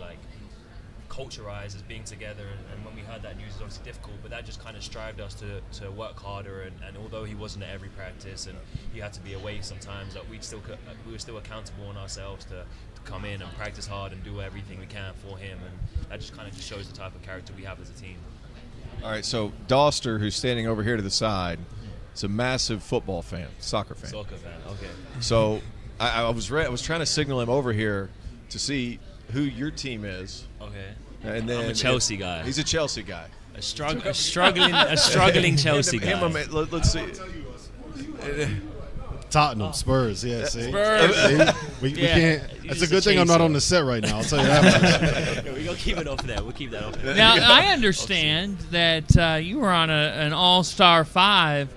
culturized as being together, and when we heard that news, it was obviously difficult, but that just kind of strived us to work harder, and although he wasn't at every practice and he had to be away sometimes, that we were still accountable on ourselves to come in and practice hard and do everything we can for him, and that just kind of just shows the type of character we have as a team. All right, so Doster, who's standing over here to the side, is a massive football fan, soccer fan. Okay. So I was trying to signal him over here to see who your team is. Okay. And then I'm a Chelsea guy. He's a Chelsea guy. A struggling Chelsea guy. Let's see. Tottenham, Spurs, yeah. See? Spurs. We can't. It's a good thing I'm not on the set right now. I'll tell you that much. We're going to keep it off there. We'll keep that off there. Now, I understand that you were on an all-star 5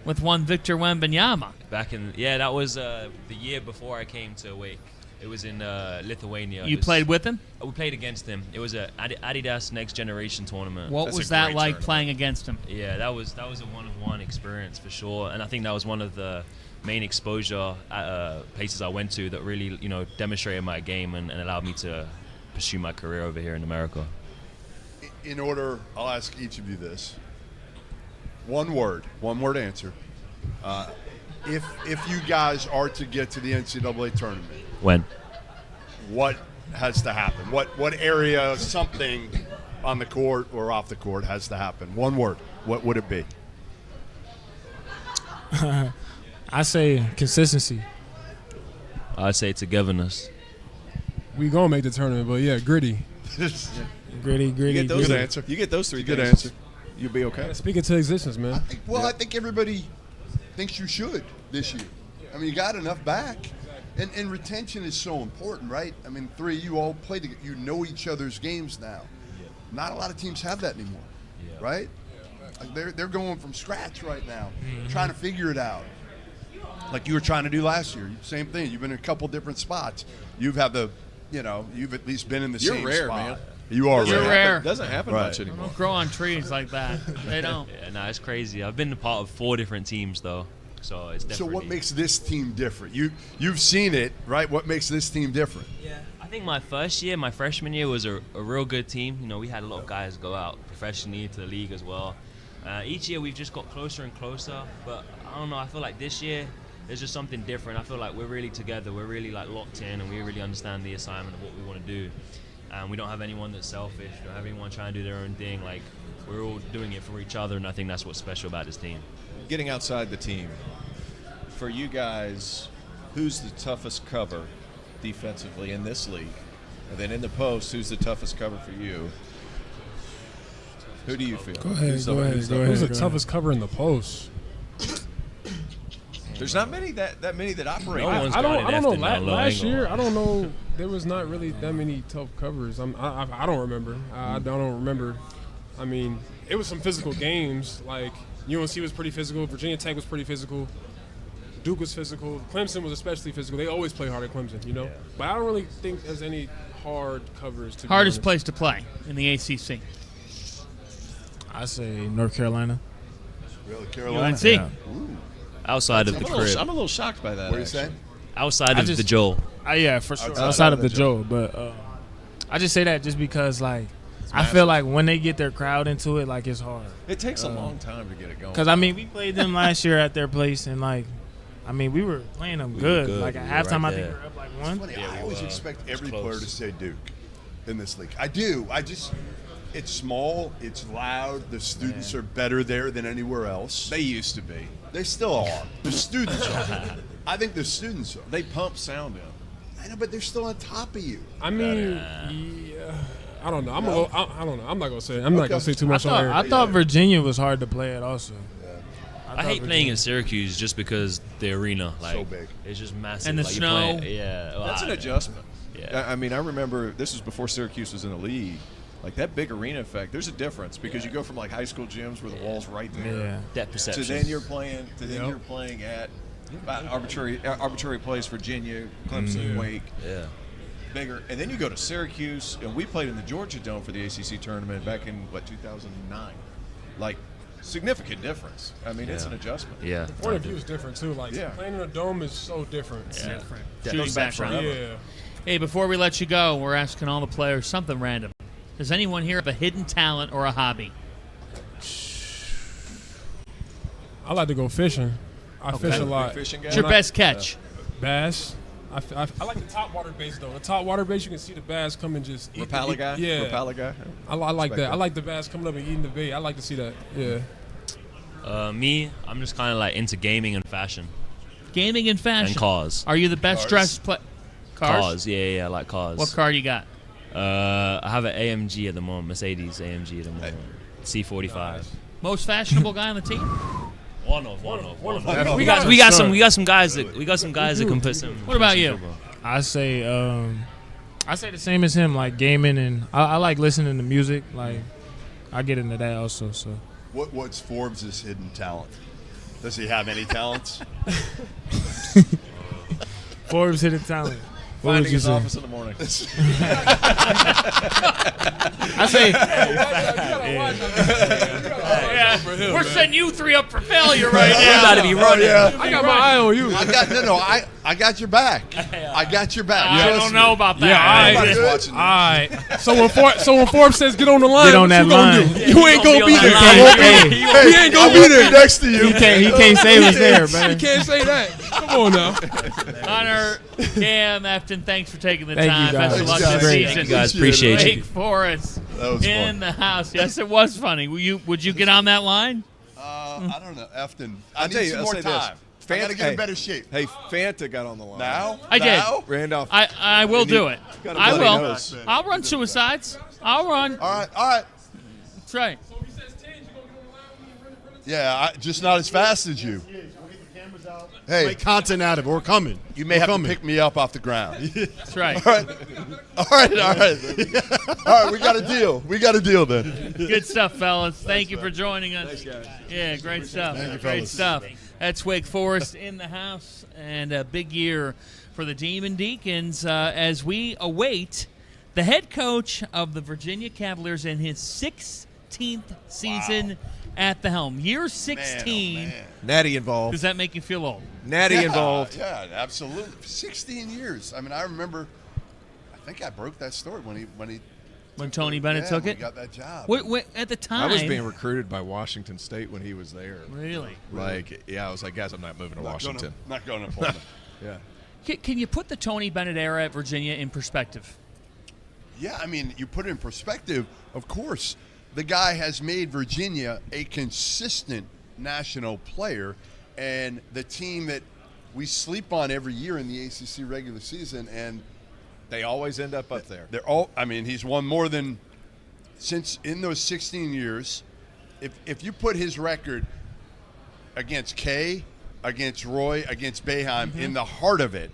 with one Victor Wembanyama. That was the year before I came to Wake. It was in Lithuania. You played with him? We played against him. It was a Adidas Next Generation tournament. What was that like playing against him? Yeah, that was a one-of-one experience for sure, and I think that was one of the main exposure places I went to that really, demonstrated my game and allowed me to pursue my career over here in America. In order, I'll ask each of you this. One word answer. If you guys are to get to the NCAA tournament, when? What has to happen? What area, something on the court or off the court has to happen? One word. What would it be? I say consistency. I'd say togetherness. We gonna make the tournament, but yeah, gritty. Gritty. You get those good answer. You get those 3 good things, answer. You'll be okay. Speak it to existence, man. I think everybody thinks you should this year. I mean, you got enough back. And retention is so important, right? I mean, 3 of you all play together. You know each other's games now. Yeah. Not a lot of teams have that anymore, right? Like they're going from scratch right now, trying to figure it out. Like you were trying to do last year. Same thing. You've been in a couple different spots. You've at least been in the same rare, spot. Man. You are You're rare. It doesn't happen much anymore. They don't grow on trees like that. They don't. Yeah, it's crazy. I've been a part of 4 different teams, though. So it's definitely. So what makes this team different? You've seen it, right? What makes this team different? Yeah, I think my freshman year was a real good team. We had a lot of guys go out professionally to the league as well. Each year we've just got closer and closer, but I don't know. I feel like this year there's just something different. I feel like we're really together. We're really locked in, and we really understand the assignment of what we want to do. We don't have anyone that's selfish. We don't have anyone trying to do their own thing. Like we're all doing it for each other, and I think that's what's special about this team. Getting outside the team, for you guys, who's the toughest cover defensively in this league? And then in the post, who's the toughest cover for you? Who do you feel? Go ahead. Who's the toughest cover in the post? There's not many that operate. I don't know. Last year, I don't know. There was not really that many tough covers. I don't remember. I don't remember. I mean, it was some physical games. Like UNC was pretty physical. Virginia Tech was pretty physical. Duke was physical. Clemson was especially physical. They always play hard at Clemson, Yeah. But I don't really think there's any hard covers. Hardest place to play in the ACC. I say North Carolina. Really, Carolina? UNC. Yeah. Outside of the crib. I'm a little shocked by that. What are you saying? Outside of the Joel. Yeah, for sure. Outside of the Joel, but I just say that just because I feel like when they get their crowd into it, like it's hard. It takes a long time to get it going. Because I mean, we played them last year at their place, and like, I mean, we were playing them good. Like at halftime, I think we were up like 1. Funny, I always expect every player to say Duke in this league. I do. It's small, it's loud. The students are better there than anywhere else. They used to be. They still are. The students are. I think the students are. They pump sound in. I know, but they're still on top of you. I mean, yeah, I don't know. I don't know. I'm not gonna say. I'm not gonna say too much on air. I thought Virginia was hard to play at also. I hate playing at Syracuse just because the arena, like, so big. It's just massive. And the like, snow. That's an adjustment. Yeah. I mean, I remember this was before Syracuse was in the league. Like that big arena effect, there's a difference because you go from like high school gyms where the wall's right there, depth perception, to then you're playing at arbitrary place, Virginia, Clemson, Wake, bigger, and then you go to Syracuse, and we played in the Georgia Dome for the ACC tournament back in 2009, like significant difference. I mean, it's an adjustment. Yeah, the point of view is different too. Like playing in a dome is so different. Yeah. Shooting background. Yeah. Hey, before we let you go, we're asking all the players something random. Does anyone here have a hidden talent or a hobby? I like to go fishing. I fish a lot. What's your best catch? Bass. I like the top water base though. The top water base, you can see the bass come and just eat. Rapala guy. Yeah. Rapala guy. I like that. I like the bass coming up and eating the bait. I like to see that. Yeah. Me, I'm just kind of like into gaming and fashion. Gaming and fashion. And cars. Are you the best dressed Cars? Cars, yeah, I like cars. What car you got? I have an AMG at the moment, Mercedes AMG at the moment, C45. Most fashionable guy on the team? One of. We got some guys that can put some. What about you? I say the same as him, like gaming, and I like listening to music. Like I get into that also. So What's Forbes' hidden talent? Does he have any talents? Forbes hidden talent. What Finding would you his say? office in the morning. I say, We're setting you three up for failure right now. You gotta be running. I got my eye on you. I got your back. I got your back. I don't know about that. Yeah, Everybody's watching this. all right. So when Forbes says get on the line, Get on that what you gonna line. do? You ain't gonna be there. Hey, He ain't gonna be there next to you. he can't say what's there, man. He can't say that. Come on now. Hunter, Cam, Efton, thanks for taking the Thank time. you, guys. Best of luck Thanks, this guys. season. Thank you guys, appreciate Wake you. Forest That was in fun. the house. Yes, it was funny. Would you get on that line? I don't know, Efton. I I'll need tell you, some I'll more say time. this. I gotta get in better shape. Hey, Fanta got on the line. Now? I did. Randolph. I will do it. got a I bloody will. nose. I'll run suicides. I'll run. All right. That's right. Yeah, just not as fast as you. Hey, Make content out of it. We're coming. you may have to pick me up off the ground. That's right. All right. All right, we got a deal then. Good stuff, fellas. Thank you for joining us. Thanks, guys. Yeah, great stuff. Thank you, Great fellas. stuff. That's Wake Forest in the house, and a big year for the Demon Deacons as we await the head coach of the Virginia Cavaliers in his 16th season at the helm. Year 16. Natty involved. Does that make you feel old? Natty involved. Yeah, absolutely. 16 years. I mean, I remember. I think I broke that story when Tony Bennett took when it. he got that job. At the time, I was being recruited by Washington State when he was there. Really? Like, I was like, guys, I'm not moving to Washington. Not going to Pullman. Yeah. Can you put the Tony Bennett era at Virginia in perspective? Yeah, I mean, you put it in perspective, of course. The guy has made Virginia a consistent national player, and the team that we sleep on every year in the ACC regular season, and they always end up there. They're all. I mean, he's won more than since in those 16 years. If you put his record against Kay, against Roy, against Boeheim in the heart of it,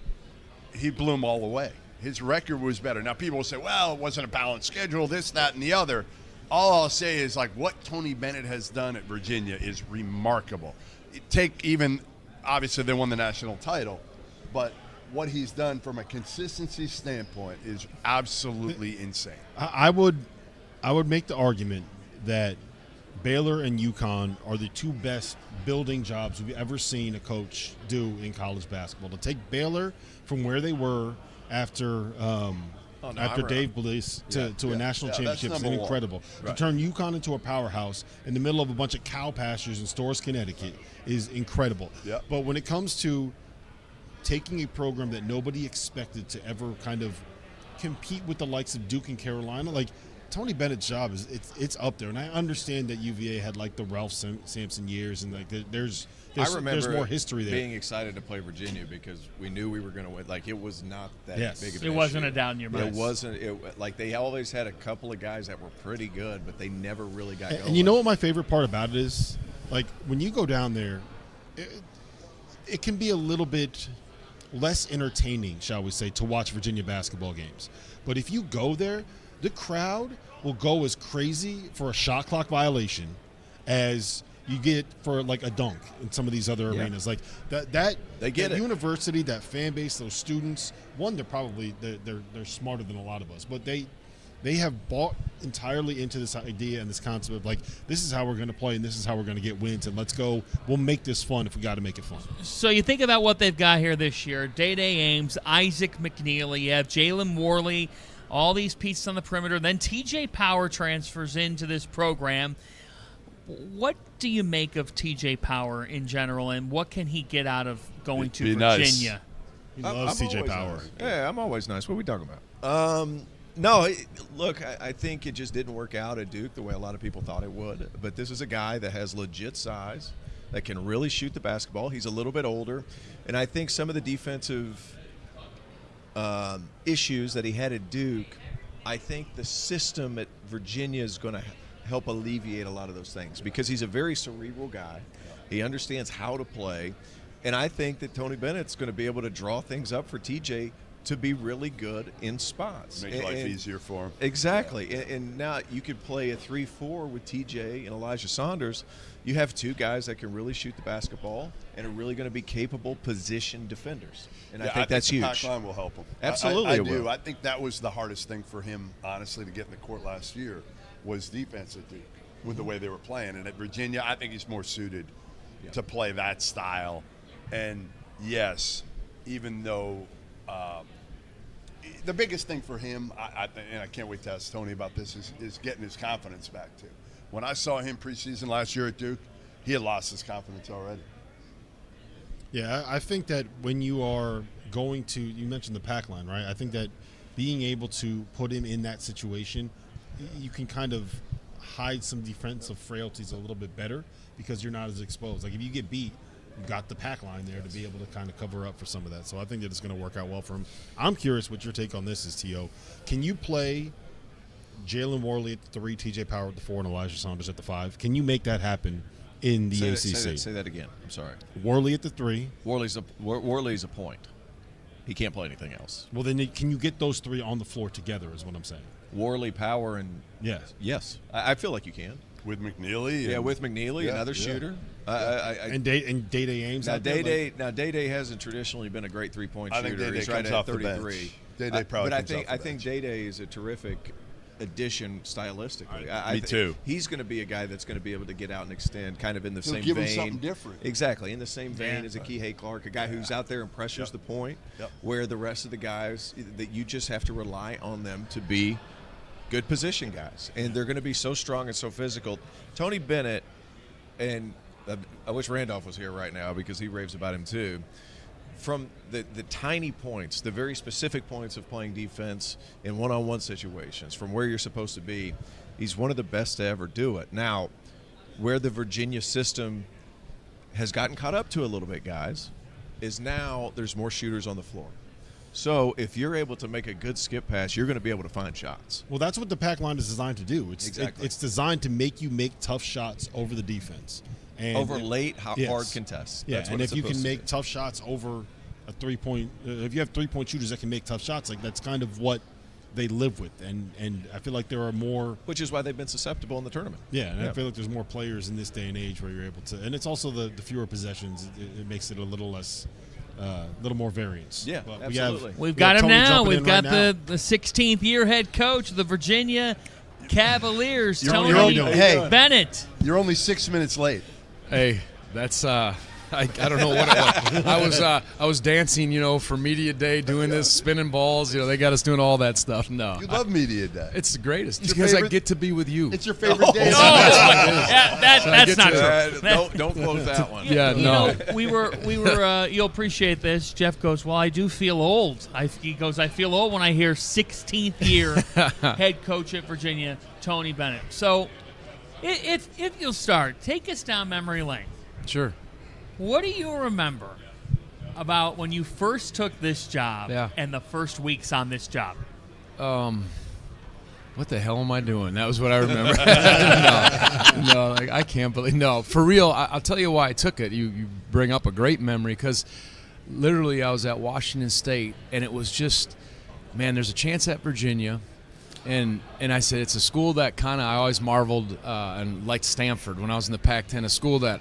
he blew them all away. His record was better. Now people will say, well, it wasn't a balanced schedule, this, that, and the other. All I'll say is, like, what Tony Bennett has done at Virginia is remarkable. Take even, obviously they won the national title, but what he's done from a consistency standpoint is absolutely insane. I would make the argument that Baylor and UConn are the two best building jobs we've ever seen a coach do in college basketball. To take Baylor from where they were after after Dave Bliss to a national championship is incredible. To turn UConn into a powerhouse in the middle of a bunch of cow pastures in Storrs, Connecticut is incredible. But when it comes to taking a program that nobody expected to ever kind of compete with the likes of Duke and Carolina, like Tony Bennett's job it's up there. And I understand that UVA had like the Ralph Sampson years, and like there's more history there. Being excited to play Virginia because we knew we were going to win. Like it was not that big of an issue. It wasn't a doubt in your mind. It wasn't. Like they always had a couple of guys that were pretty good, but they never really got going. And you know what my favorite part about it is? Like when you go down there, it can be a little bit less entertaining, shall we say, to watch Virginia basketball games. But if you go there, the crowd will go as crazy for a shot clock violation as you get for like a dunk in some of these other arenas. Like that they get that it. University, that fan base, those students. One, they're smarter than a lot of us, but they have bought entirely into this idea and this concept of like, this is how we're going to play and this is how we're going to get wins, and let's go. We'll make this fun if we got to make it fun. So you think about what they've got here this year: Day-Day Ames, Isaac McKneely, you have Jalen Worley, all these pieces on the perimeter. Then TJ Power transfers into this program. What do you make of TJ Power in general, and what can he get out of going to Virginia? Nice. He loves TJ Power. Nice. Yeah, I'm always nice. What are we talking about? No, look, I think it just didn't work out at Duke the way a lot of people thought it would. But this is a guy that has legit size, that can really shoot the basketball. He's a little bit older. And I think some of the defensive issues that he had at Duke, I think the system at Virginia is going to help alleviate a lot of those things because he's a very cerebral guy. He understands how to play. And I think that Tony Bennett's going to be able to draw things up for TJ to be really good in spots. Make life easier for him. Exactly. Yeah. And now you could play a 3-4 with TJ and Elijah Saunders. You have two guys that can really shoot the basketball and are really going to be capable position defenders. And I think that's the huge. Pac line will help him. Absolutely, I it do. will. I think that was the hardest thing for him, honestly, to get in the court last year was defense at Duke with the way they were playing. And at Virginia, I think he's more suited to play that style. And yes, even though the biggest thing for him, I think, and I can't wait to ask Tony about this, is getting his confidence back too. When I saw him preseason last year at Duke, he had lost his confidence already. Yeah, I think that when you are going to, you mentioned the pack line, right? I think that being able to put him in that situation, you can kind of hide some defensive frailties a little bit better because you're not as exposed. Like if you get beat, you got the pack line there to be able to kind of cover up for some of that. So I think that it's going to work out well for him. I'm curious what your take on this is, T.O. Can you play Jalen Worley at the 3, TJ Power at the 4, and Elijah Saunders at the 5? Can you make that happen in the ACC? Say that again. I'm sorry. Worley at the 3. Worley's a point. He can't play anything else. Well, then can you get those 3 on the floor together is what I'm saying. Worley, Power, and yes. I feel like you can. With McKneely? Yeah, with McKneely, another shooter. And Day-Day Ames. Now, Day-Day hasn't traditionally been a great three-point shooter. I think Day-Day He's comes right off at 33. the bench. Day-Day probably but comes off the I think bench. Day-Day is a terrific addition stylistically. Me too. He's going to be a guy that's going to be able to get out and extend kind of in the same give vein. Him something different. Exactly, in the same vein as a Kihei Clark, a guy who's out there and pressures the point, where the rest of the guys, that you just have to rely on them to be good position guys. And they're going to be so strong and so physical. Tony Bennett, and I wish Randolph was here right now because he raves about him too. From the tiny points, the very specific points of playing defense in one-on-one situations, from where you're supposed to be, he's one of the best to ever do it. Now, where the Virginia system has gotten caught up to a little bit, guys, is now there's more shooters on the floor. So if you're able to make a good skip pass, you're going to be able to find shots. Well, that's what the pack line is designed to do. It's designed to make you make tough shots over the defense. And over late, hard contests. Yeah, that's and what if you can make do. tough shots over a 3-point, if you have 3-point shooters that can make tough shots, like that's kind of what they live with. And I feel like there are more. Which is why they've been susceptible in the tournament. Yeah, and I feel like there's more players in this day and age where you're able to. And it's also the fewer possessions. It makes it a little less. Little more variance. Yeah, but absolutely. We've got him now. We've got the 16th year head coach of the Virginia Cavaliers, You're Tony Bennett. Bennett. You're only 6 minutes late. Hey, that's I don't know what it was. I was dancing, for media day, doing this, spinning balls. They got us doing all that stuff. No, You love media day. it's the greatest It's your because I favorite- get to be with you. It's your favorite day. That's not true. Don't close that one. Yeah, You no. know, we were. You'll appreciate this. Jeff goes, well, I do feel old. He goes, I feel old when I hear 16th year head coach at Virginia, Tony Bennett. So, if you'll start, take us down memory lane. Sure. What do you remember about when you first took this job and the first weeks on this job? What the hell am I doing? That was what I remember. No, I can't believe. No, for real. I'll tell you why I took it. You bring up a great memory because literally I was at Washington State and it was just, man, there's a chance at Virginia. And I said it's a school that kind of I always marveled and liked Stanford when I was in the Pac-10, a school that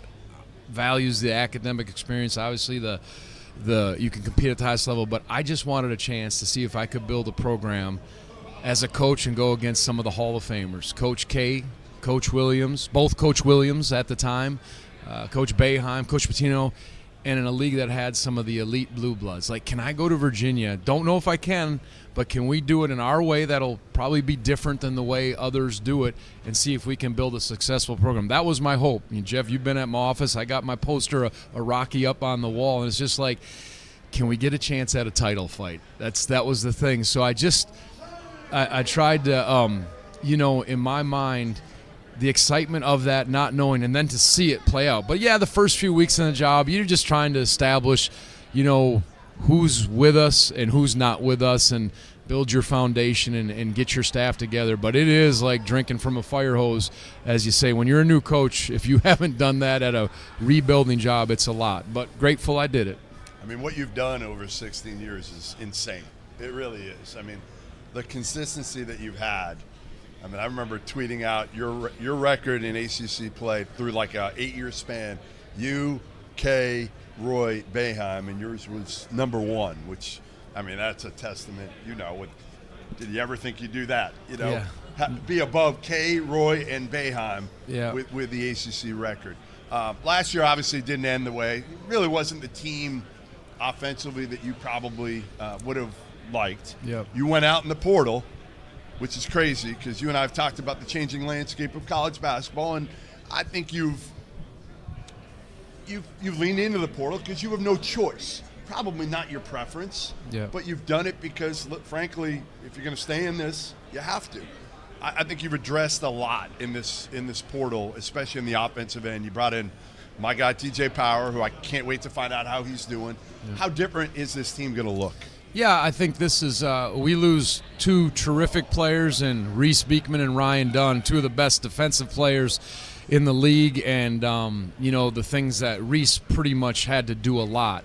values the academic experience. Obviously, the you can compete at the highest level, but I just wanted a chance to see if I could build a program as a coach and go against some of the Hall of Famers, Coach K, Coach Williams, both Coach Williams at the time, Coach Boeheim, Coach Pitino, and in a league that had some of the elite blue bloods. Like, can I go to Virginia? Don't know if I can, but can we do it in our way that'll probably be different than the way others do it and see if we can build a successful program? That was my hope. Jeff, you've been at my office. I got my poster, a Rocky up on the wall, and it's just like, can we get a chance at a title fight? That was the thing. So I tried to, in my mind, the excitement of that, not knowing, and then to see it play out. But, yeah, the first few weeks in the job, you're just trying to establish, who's with us and who's not with us and build your foundation and get your staff together. But it is like drinking from a fire hose, as you say. When you're a new coach, if you haven't done that at a rebuilding job, it's a lot. But grateful I did it. I mean, what you've done over 16 years is insane. It really is. I mean, the consistency that you've had. I mean, I remember tweeting out your record in ACC play through like a 8-year span. You, Kay, Roy, Boeheim, and yours was number 1, which, I mean, that's a testament. Did you ever think you'd do that? Be above Kay, Roy, and Boeheim with the ACC record. Last year, obviously, didn't end the way. It really wasn't the team offensively that you probably would have liked. Yep. You went out in the portal, which is crazy because you and I have talked about the changing landscape of college basketball, and I think you've leaned into the portal because you have no choice. Probably not your preference, but you've done it because, frankly, if you're going to stay in this, you have to. I think you've addressed a lot in this portal, especially in the offensive end. You brought in my guy TJ Power, who I can't wait to find out how he's doing. Yeah. How different is this team going to look? Yeah, I think this is we lose 2 terrific players in Reese Beekman and Ryan Dunn, 2 of the best defensive players in the league, and the things that Reese pretty much had to do a lot.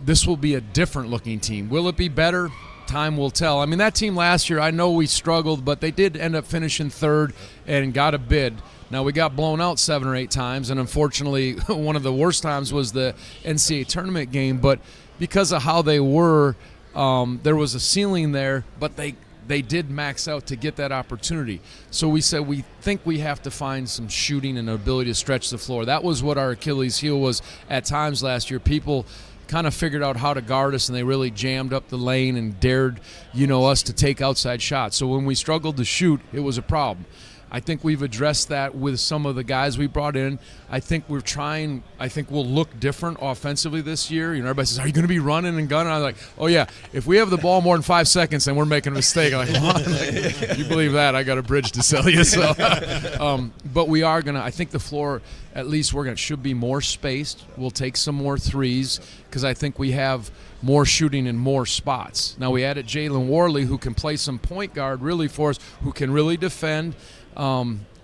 This will be a different looking team. Will it be better? Time will tell. I mean, that team last year, I know we struggled, but they did end up finishing 3rd and got a bid. Now, we got blown out 7 or 8 times, and unfortunately, one of the worst times was the NCAA tournament game, but because of how they were, there was a ceiling there, but they did max out to get that opportunity. So we said we think we have to find some shooting and ability to stretch the floor. That was what our Achilles heel was at times last year. People kind of figured out how to guard us, and they really jammed up the lane and dared, us to take outside shots. So when we struggled to shoot, it was a problem. I think we've addressed that with some of the guys we brought in. I think we'll look different offensively this year. Everybody says, are you going to be running and gunning? I'm like, oh, yeah. If we have the ball more than 5 seconds, then we're making a mistake. I'm like, what? You believe that? I got a bridge to sell you. So, but we are going to – I think the floor, at least should be more spaced. We'll take some more threes because I think we have more shooting in more spots. Now, we added Jalen Worley, who can play some point guard really for us, who can really defend.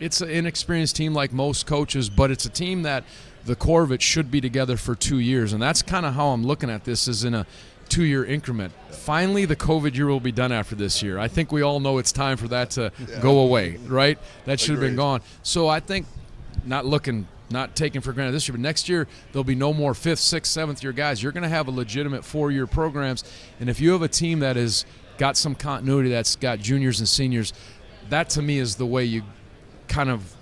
It's an inexperienced team like most coaches, but it's a team that the core of it should be together for 2 years, and that's kind of how I'm looking at this, is in a 2-year increment. Finally, the COVID year will be done after this year. I think we all know it's time for that to go away, right? That should have been gone. So I think not taking for granted this year, but next year there'll be no more 5th, 6th, 7th year guys. You're going to have a legitimate 4-year programs, and if you have a team that has got some continuity, that's got juniors and seniors, that to me is the way you kind of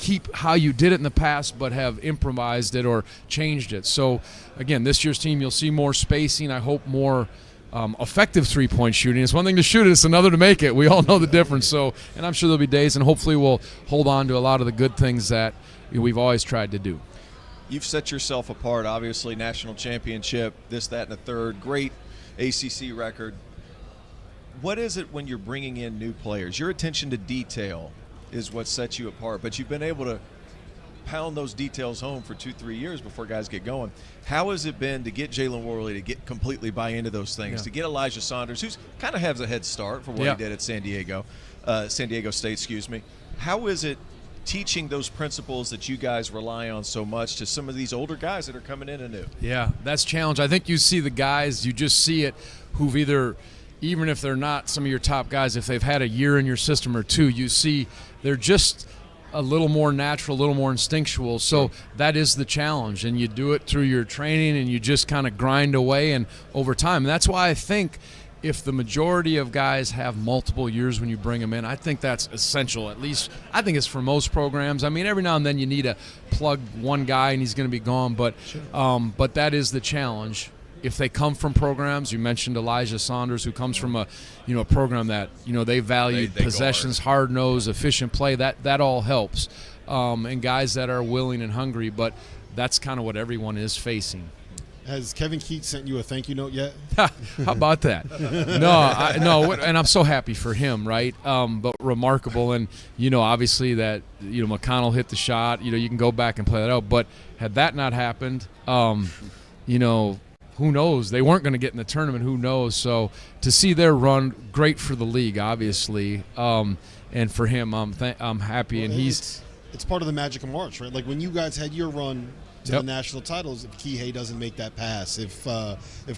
keep how you did it in the past, but have improvised it or changed it. So, again, this year's team, you'll see more spacing. I hope more effective three-point shooting. It's one thing to shoot it, it's another to make it. We all know the difference. So, and I'm sure there'll be days, and hopefully we'll hold on to a lot of the good things that we've always tried to do. You've set yourself apart, obviously, national championship, this, that, and the third. Great ACC record. What is it when you're bringing in new players? Your attention to detail is what sets you apart, but you've been able to pound those details home for 2-3 years before guys get going. How has it been to get Jalen Worley to get completely buy into those things, to get Elijah Saunders, who's kind of has a head start for what he did at San Diego State, excuse me. How is it teaching those principles that you guys rely on so much to some of these older guys that are coming in anew? Yeah, that's a challenge. I think you see the guys, you just see it, who've either, even if they're not some of your top guys, if they've had a year in your system or two, you see they're just a little more natural, a little more instinctual. So that is the challenge, and you do it through your training, and you just kind of grind away and over time. And that's why I think if the majority of guys have multiple years when you bring them in, I think that's essential. At least I think it's for most programs. I mean, every now and then you need to plug one guy and he's going to be gone, but that is the challenge. If they come from programs, you mentioned Elijah Saunders, who comes from a program that they valued possessions, hard nose, efficient play. That all helps, and guys that are willing and hungry. But that's kind of what everyone is facing. Has Kevin Keats sent you a thank you note yet? How about that? No, and I'm so happy for him, right? But remarkable, and obviously that McConnell hit the shot. You can go back and play that out. But had that not happened, who knows? They weren't going to get in the tournament. Who knows? So to see their run, great for the league, obviously, and for him, I'm happy. And it's part of the magic of March, right? Like when you guys had your run to the national titles, if Kihei doesn't make that pass, if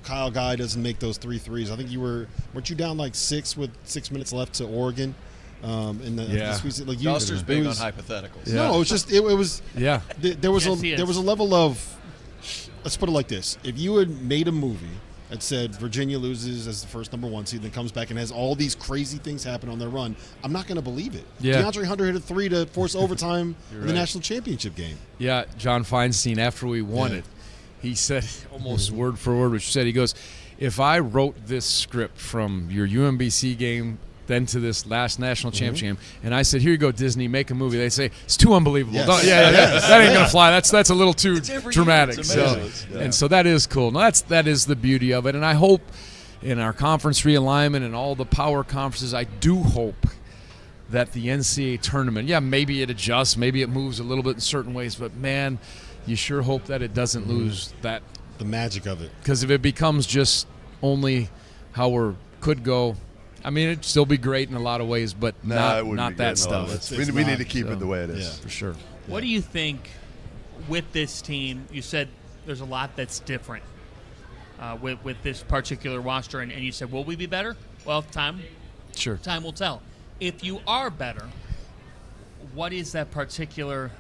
Kyle Guy doesn't make those 3 threes, I think weren't you down like 6 with 6 minutes left to Oregon? Foster's big on hypotheticals. Yeah. No, there was a level of, let's put it like this: if you had made a movie that said Virginia loses as the first number 1 seed, then comes back and has all these crazy things happen on their run, I'm not going to believe it. Yeah. DeAndre Hunter hit a 3 to force overtime in the national championship game. Yeah, John Feinstein, after we won it, he said almost word for word what you said. He goes, if I wrote this script from your UMBC game then to this last national championship game, and I said, here you go, Disney, make a movie, they say, it's too unbelievable. Yes. That ain't going to fly. That's a little too dramatic. And so that is cool. Now, that is the beauty of it. And I hope in our conference realignment and all the power conferences, I do hope that the NCAA tournament, maybe it adjusts, maybe it moves a little bit in certain ways, but, man, you sure hope that it doesn't lose the magic of it. Because if it becomes just only how we could go, I mean, it'd still be great in a lot of ways, but not that stuff. We need to keep it the way it is. Yeah, for sure. What do you think with this team? You said there's a lot that's different with this particular roster, and you said, will we be better? Well, time will tell. If you are better, what is that particular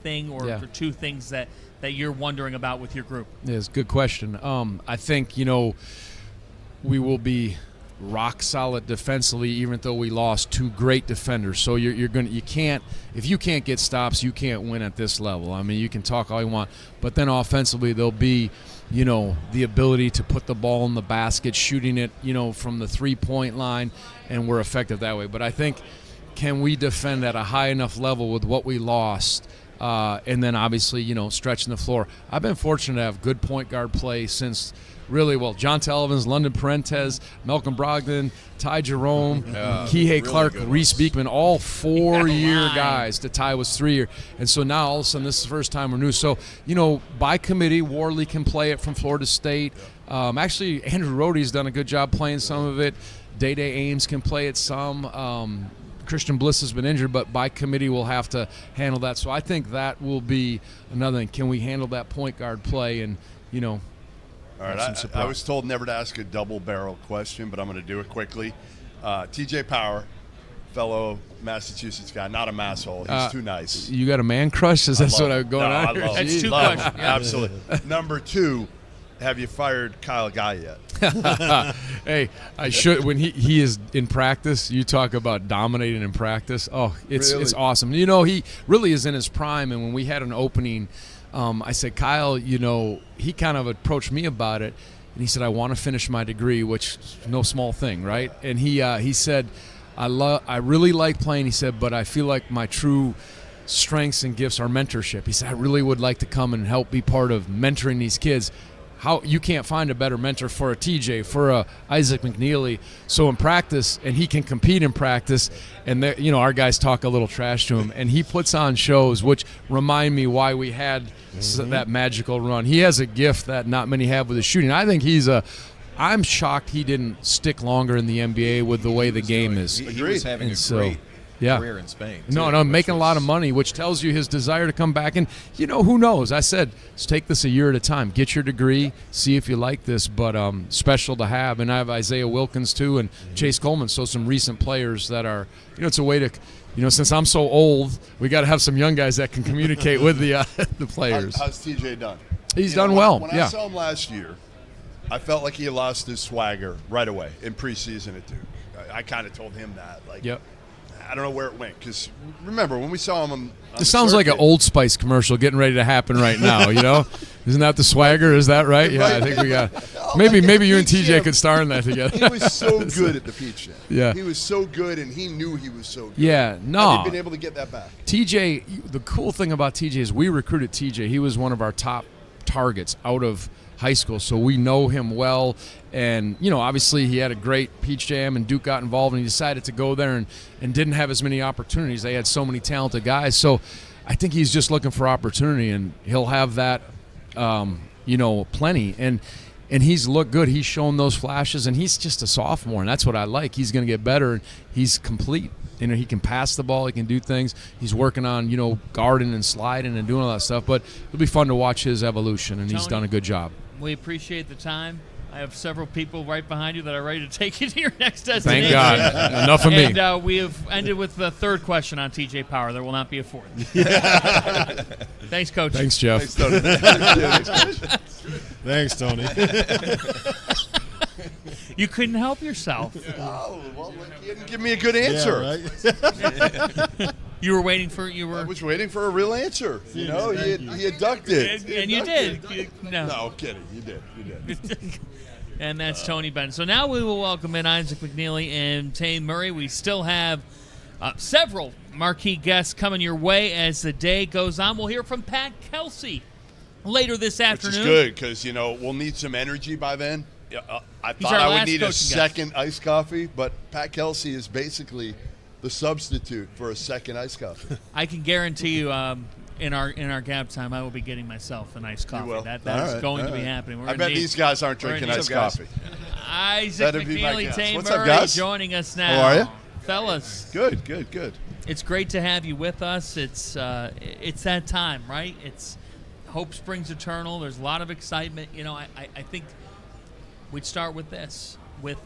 thing or two things that you're wondering about with your group? Yeah, it's a good question. I think, we will be rock solid defensively, even though we lost 2 great defenders. So if you can't get stops, you can't win at this level. I mean, you can talk all you want, but then offensively there'll be, the ability to put the ball in the basket, shooting it, from the 3-point line, and we're effective that way. But I think, can we defend at a high enough level with what we lost? And then obviously, stretching the floor. I've been fortunate to have good point guard play since really well. John Televins, London Parentes, Malcolm Brogdon, Ty Jerome, Kihei Clark, Reese Beekman, all 4-year guys. To Ty was 3-year. And so now all of a sudden this is the first time we're new. So, by committee, Worley can play it from Florida State. Actually, Andrew Rohde's done a good job playing some of it. Day-Day Ames can play it some. Christian Bliss has been injured, but by committee we'll have to handle that. So I think that will be another thing. Can we handle that point guard play? And, all right, I was told never to ask a double-barrel question, but I'm going to do it quickly. TJ Power, fellow Massachusetts guy, not a masshole. He's too nice. You got a man crush? Is that what I'm going on? That's too much. Absolutely. Number 2, have you fired Kyle Guy yet? Hey, I should. When he is in practice, you talk about dominating in practice. Oh, it's awesome. You know, he really is in his prime. And when we had an opening, I said, Kyle, you know, he kind of approached me about it, and he said, I want to finish my degree, which is no small thing, right? And he said, I really like playing. He said, but I feel like my true strengths and gifts are mentorship. He said, I really would like to come and help be part of mentoring these kids. How you can't find a better mentor for a TJ, for a Isaac McKneely. So in practice, and he can compete in practice, and you know, our guys talk a little trash to him, and he puts on shows which remind me why we had that magical run. He has a gift that not many have with his shooting. I think I'm shocked he didn't stick longer in the NBA with the way the game is. He was having a great career in Spain. No, making a lot of money, which tells you his desire to come back. And, you know, who knows? I said, let's take this a year at a time. Get your degree, see if you like this, but special to have. And I have Isaiah Wilkins, too, and Chase Coleman, so some recent players that are, you know, it's a way to, you know, since I'm so old, we got to have some young guys that can communicate with the players. How's TJ done? He's done well, When I saw him last year, I felt like he lost his swagger right away in preseason at Duke. I kind of told him that. Like, yep. I don't know where it went because remember when we saw him on this sounds like an Old Spice commercial getting ready to happen right now, you know? Isn't that the swagger? Is that right? Yeah, I think we got maybe you and TJ could star in that together. He was so good at the Peach Jam. Yeah. He was so good, and he knew he was so good. Yeah, no. He'd been able to get that back. TJ, the cool thing about TJ is we recruited TJ. He was one of our top targets out of high school, so we know him well. And, you know, obviously he had a great Peach Jam, and Duke got involved, and he decided to go there and didn't have as many opportunities. They had so many talented guys. So I think he's just looking for opportunity, and he'll have that, you know, plenty. And he's looked good. He's shown those flashes, and he's just a sophomore, and that's what I like. He's going to get better, and he's complete. You know, he can pass the ball. He can do things. He's working on, you know, guarding and sliding and doing all that stuff. But it'll be fun to watch his evolution, and he's done a good job. We appreciate the time. I have several people right behind you that are ready to take you to your next destination. Thank God. Enough of me. And we have ended with the third question on TJ Power. There will not be a fourth. Thanks, Coach. Thanks, Jeff. Thanks, Tony. You couldn't help yourself. Oh, well, you didn't give me a good answer. Yeah, right? You were waiting for I was waiting for a real answer. You know, he ducked it. And you did. No, kidding. You did. And that's Tony Bennett. So now we will welcome in Isaac McKneely and Taine Murray. We still have several marquee guests coming your way as the day goes on. We'll hear from Pat Kelsey later this afternoon. Which is good because, you know, we'll need some energy by then. I thought I would need a second iced coffee, but Pat Kelsey is basically the substitute for a second iced coffee. I can guarantee you in our gap time, I will be getting myself an iced coffee. That is going to be happening. I bet these guys aren't drinking iced coffee. Isaac McKneely, Taine What's up, Murray guys? joining us now. How are you? Fellas. Good. It's great to have you with us. It's that time, right? It's hope springs eternal. There's a lot of excitement. You know, I think we'd start with this, with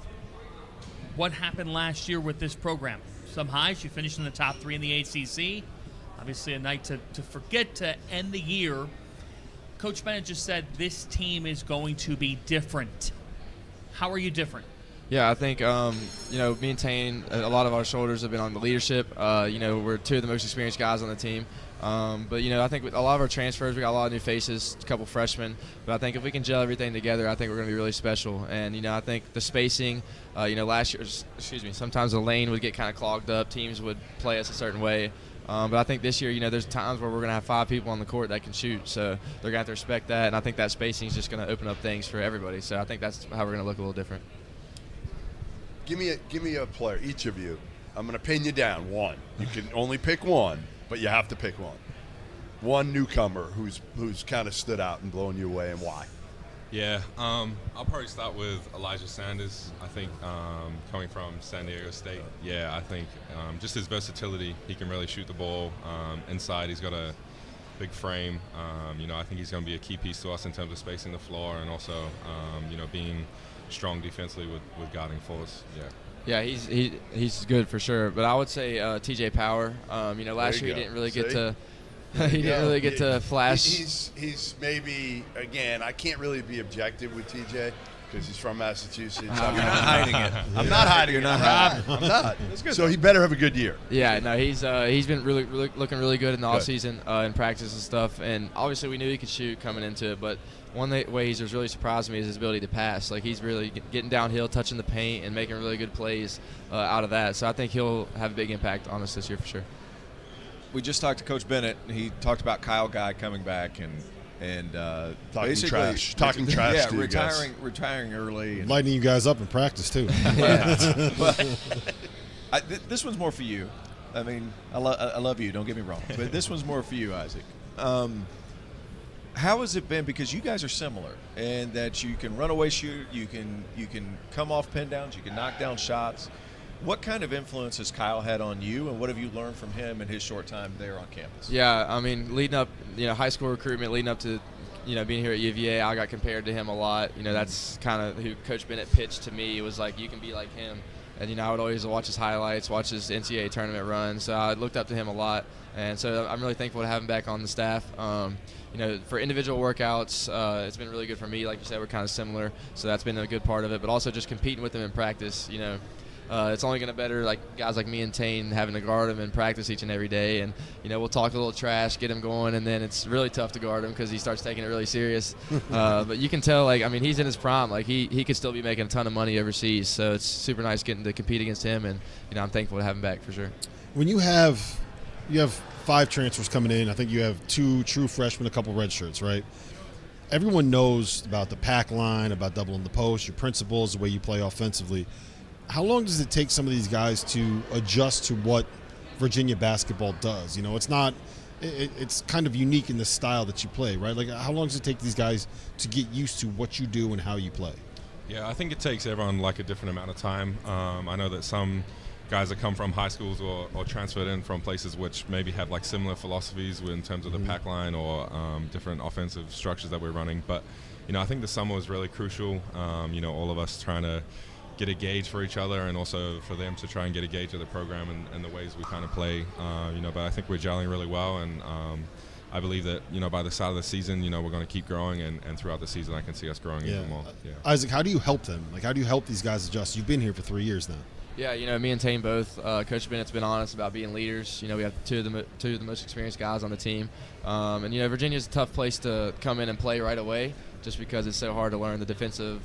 what happened last year with this program. Some highs. You finished in the top 3 in the ACC. Obviously a night to forget to end the year. Coach Bennett just said this team is going to be different. How are you different? Yeah, I think, you know, me and Taine, a lot of our shoulders have been on the leadership. You know, we're 2 of the most experienced guys on the team. But, you know, I think with a lot of our transfers, we got a lot of new faces, a couple freshmen. But I think if we can gel everything together, I think we're going to be really special. And, you know, I think the spacing, you know, last year, sometimes the lane would get kind of clogged up. Teams would play us a certain way. But I think this year, you know, there's times where we're going to have 5 people on the court that can shoot. So they're going to have to respect that. And I think that spacing is just going to open up things for everybody. So I think that's how we're going to look a little different. Give me a player, each of you. I'm going to pin you down. One. You can only pick one, but you have to pick one. One newcomer who's kind of stood out and blown you away, and why? Yeah, I'll probably start with Elijah Sanders. I think coming from San Diego State. Yeah, I think just his versatility. He can really shoot the ball inside. He's got a big frame. You know, I think he's going to be a key piece to us in terms of spacing the floor and also, you know, being strong defensively with guarding for us. Yeah, he's good for sure. But I would say TJ Power. You know, last year he didn't really get to He didn't really get to flash. He's maybe, again, I can't really be objective with TJ because he's from Massachusetts. I'm not hiding it. I'm not hiding it. I'm not. So he better have a good year. Yeah, no, he's been really looking really good in the offseason in practice and stuff. And obviously we knew he could shoot coming into it, but one way he's just really surprised me is his ability to pass. Like he's really getting downhill, touching the paint, and making really good plays out of that. So I think he'll have a big impact on us this year for sure. We just talked to Coach Bennett. He talked about Kyle Guy coming back and talking trash. Yeah, to you guys. retiring early. And Lighting you guys up in practice too. This one's more for you. I mean, I love you. Don't get me wrong, but this one's more for you, Isaac. How has it been? Because you guys are similar, and that you can run away shoot, you can come off pin downs, you can knock down shots. What kind of influence has Kyle had on you, and what have you learned from him in his short time there on campus? Yeah, I mean, leading up, high school recruitment, leading up to, being here at UVA, I got compared to him a lot. That's kind of who Coach Bennett pitched to me. It was like, you can be like him. And, I would always watch his highlights, watch his NCAA tournament runs. So I looked up to him a lot. And so I'm really thankful to have him back on the staff. For individual workouts, it's been really good for me. Like you said, we're kind of similar. So that's been a good part of it. But also just competing with him in practice, it's only going to better guys like me and Taine having to guard him in practice each and every day. And, we'll talk a little trash, get him going, and then it's really tough to guard him because he starts taking it really serious. But you can tell, he's in his prime. He could still be making a ton of money overseas. So it's super nice getting to compete against him, and, I'm thankful to have him back for sure. When you have 5 transfers coming in, I think you have 2 true freshmen, a couple red shirts, right? Everyone knows about the pack line, about doubling the post, your principles, the way you play offensively. How long does it take some of these guys to adjust to what Virginia basketball does? It's not – it's kind of unique in the style that you play, right? How long does it take these guys to get used to what you do and how you play? Yeah, I think it takes everyone a different amount of time. I know that some guys that come from high schools or transferred in from places which maybe have similar philosophies in terms of the pack line or different offensive structures that we're running. But, I think the summer was really crucial. All of us trying to get a gauge for each other and also for them to try and get a gauge of the program and the ways we kind of play. But I think we're gelling really well, and I believe that, by the start of the season, we're going to keep growing, and throughout the season I can see us growing even more. Yeah. Isaac, how do you help them? How do you help these guys adjust? You've been here for 3 years now. Yeah, me and Taine both. Coach Bennett's been honest about being leaders. We have two of the most experienced guys on the team. And Virginia's a tough place to come in and play right away, just because it's so hard to learn the defensive,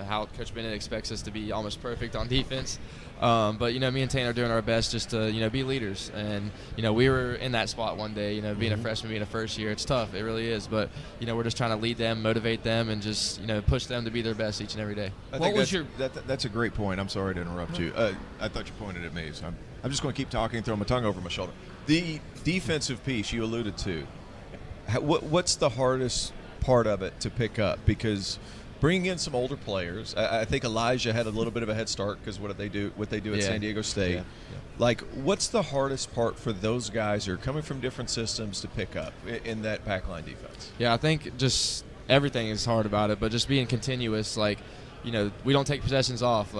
how Coach Bennett expects us to be almost perfect on defense. But, me and Taine are doing our best just to, be leaders. And, we were in that spot one day, being a freshman, being a first year. It's tough. It really is. But, we're just trying to lead them, motivate them, and just, push them to be their best each and every day. That's a great point. I'm sorry to interrupt you. I thought you pointed at me, so I'm just going to keep talking and throw my tongue over my shoulder. The defensive piece you alluded to, what's the hardest part of it to pick up? Because bringing in some older players, I think Elijah had a little bit of a head start because what they do at San Diego State. Yeah. What's the hardest part for those guys who are coming from different systems to pick up in that backline defense? Yeah, I think just everything is hard about it, but just being continuous. We don't take possessions off.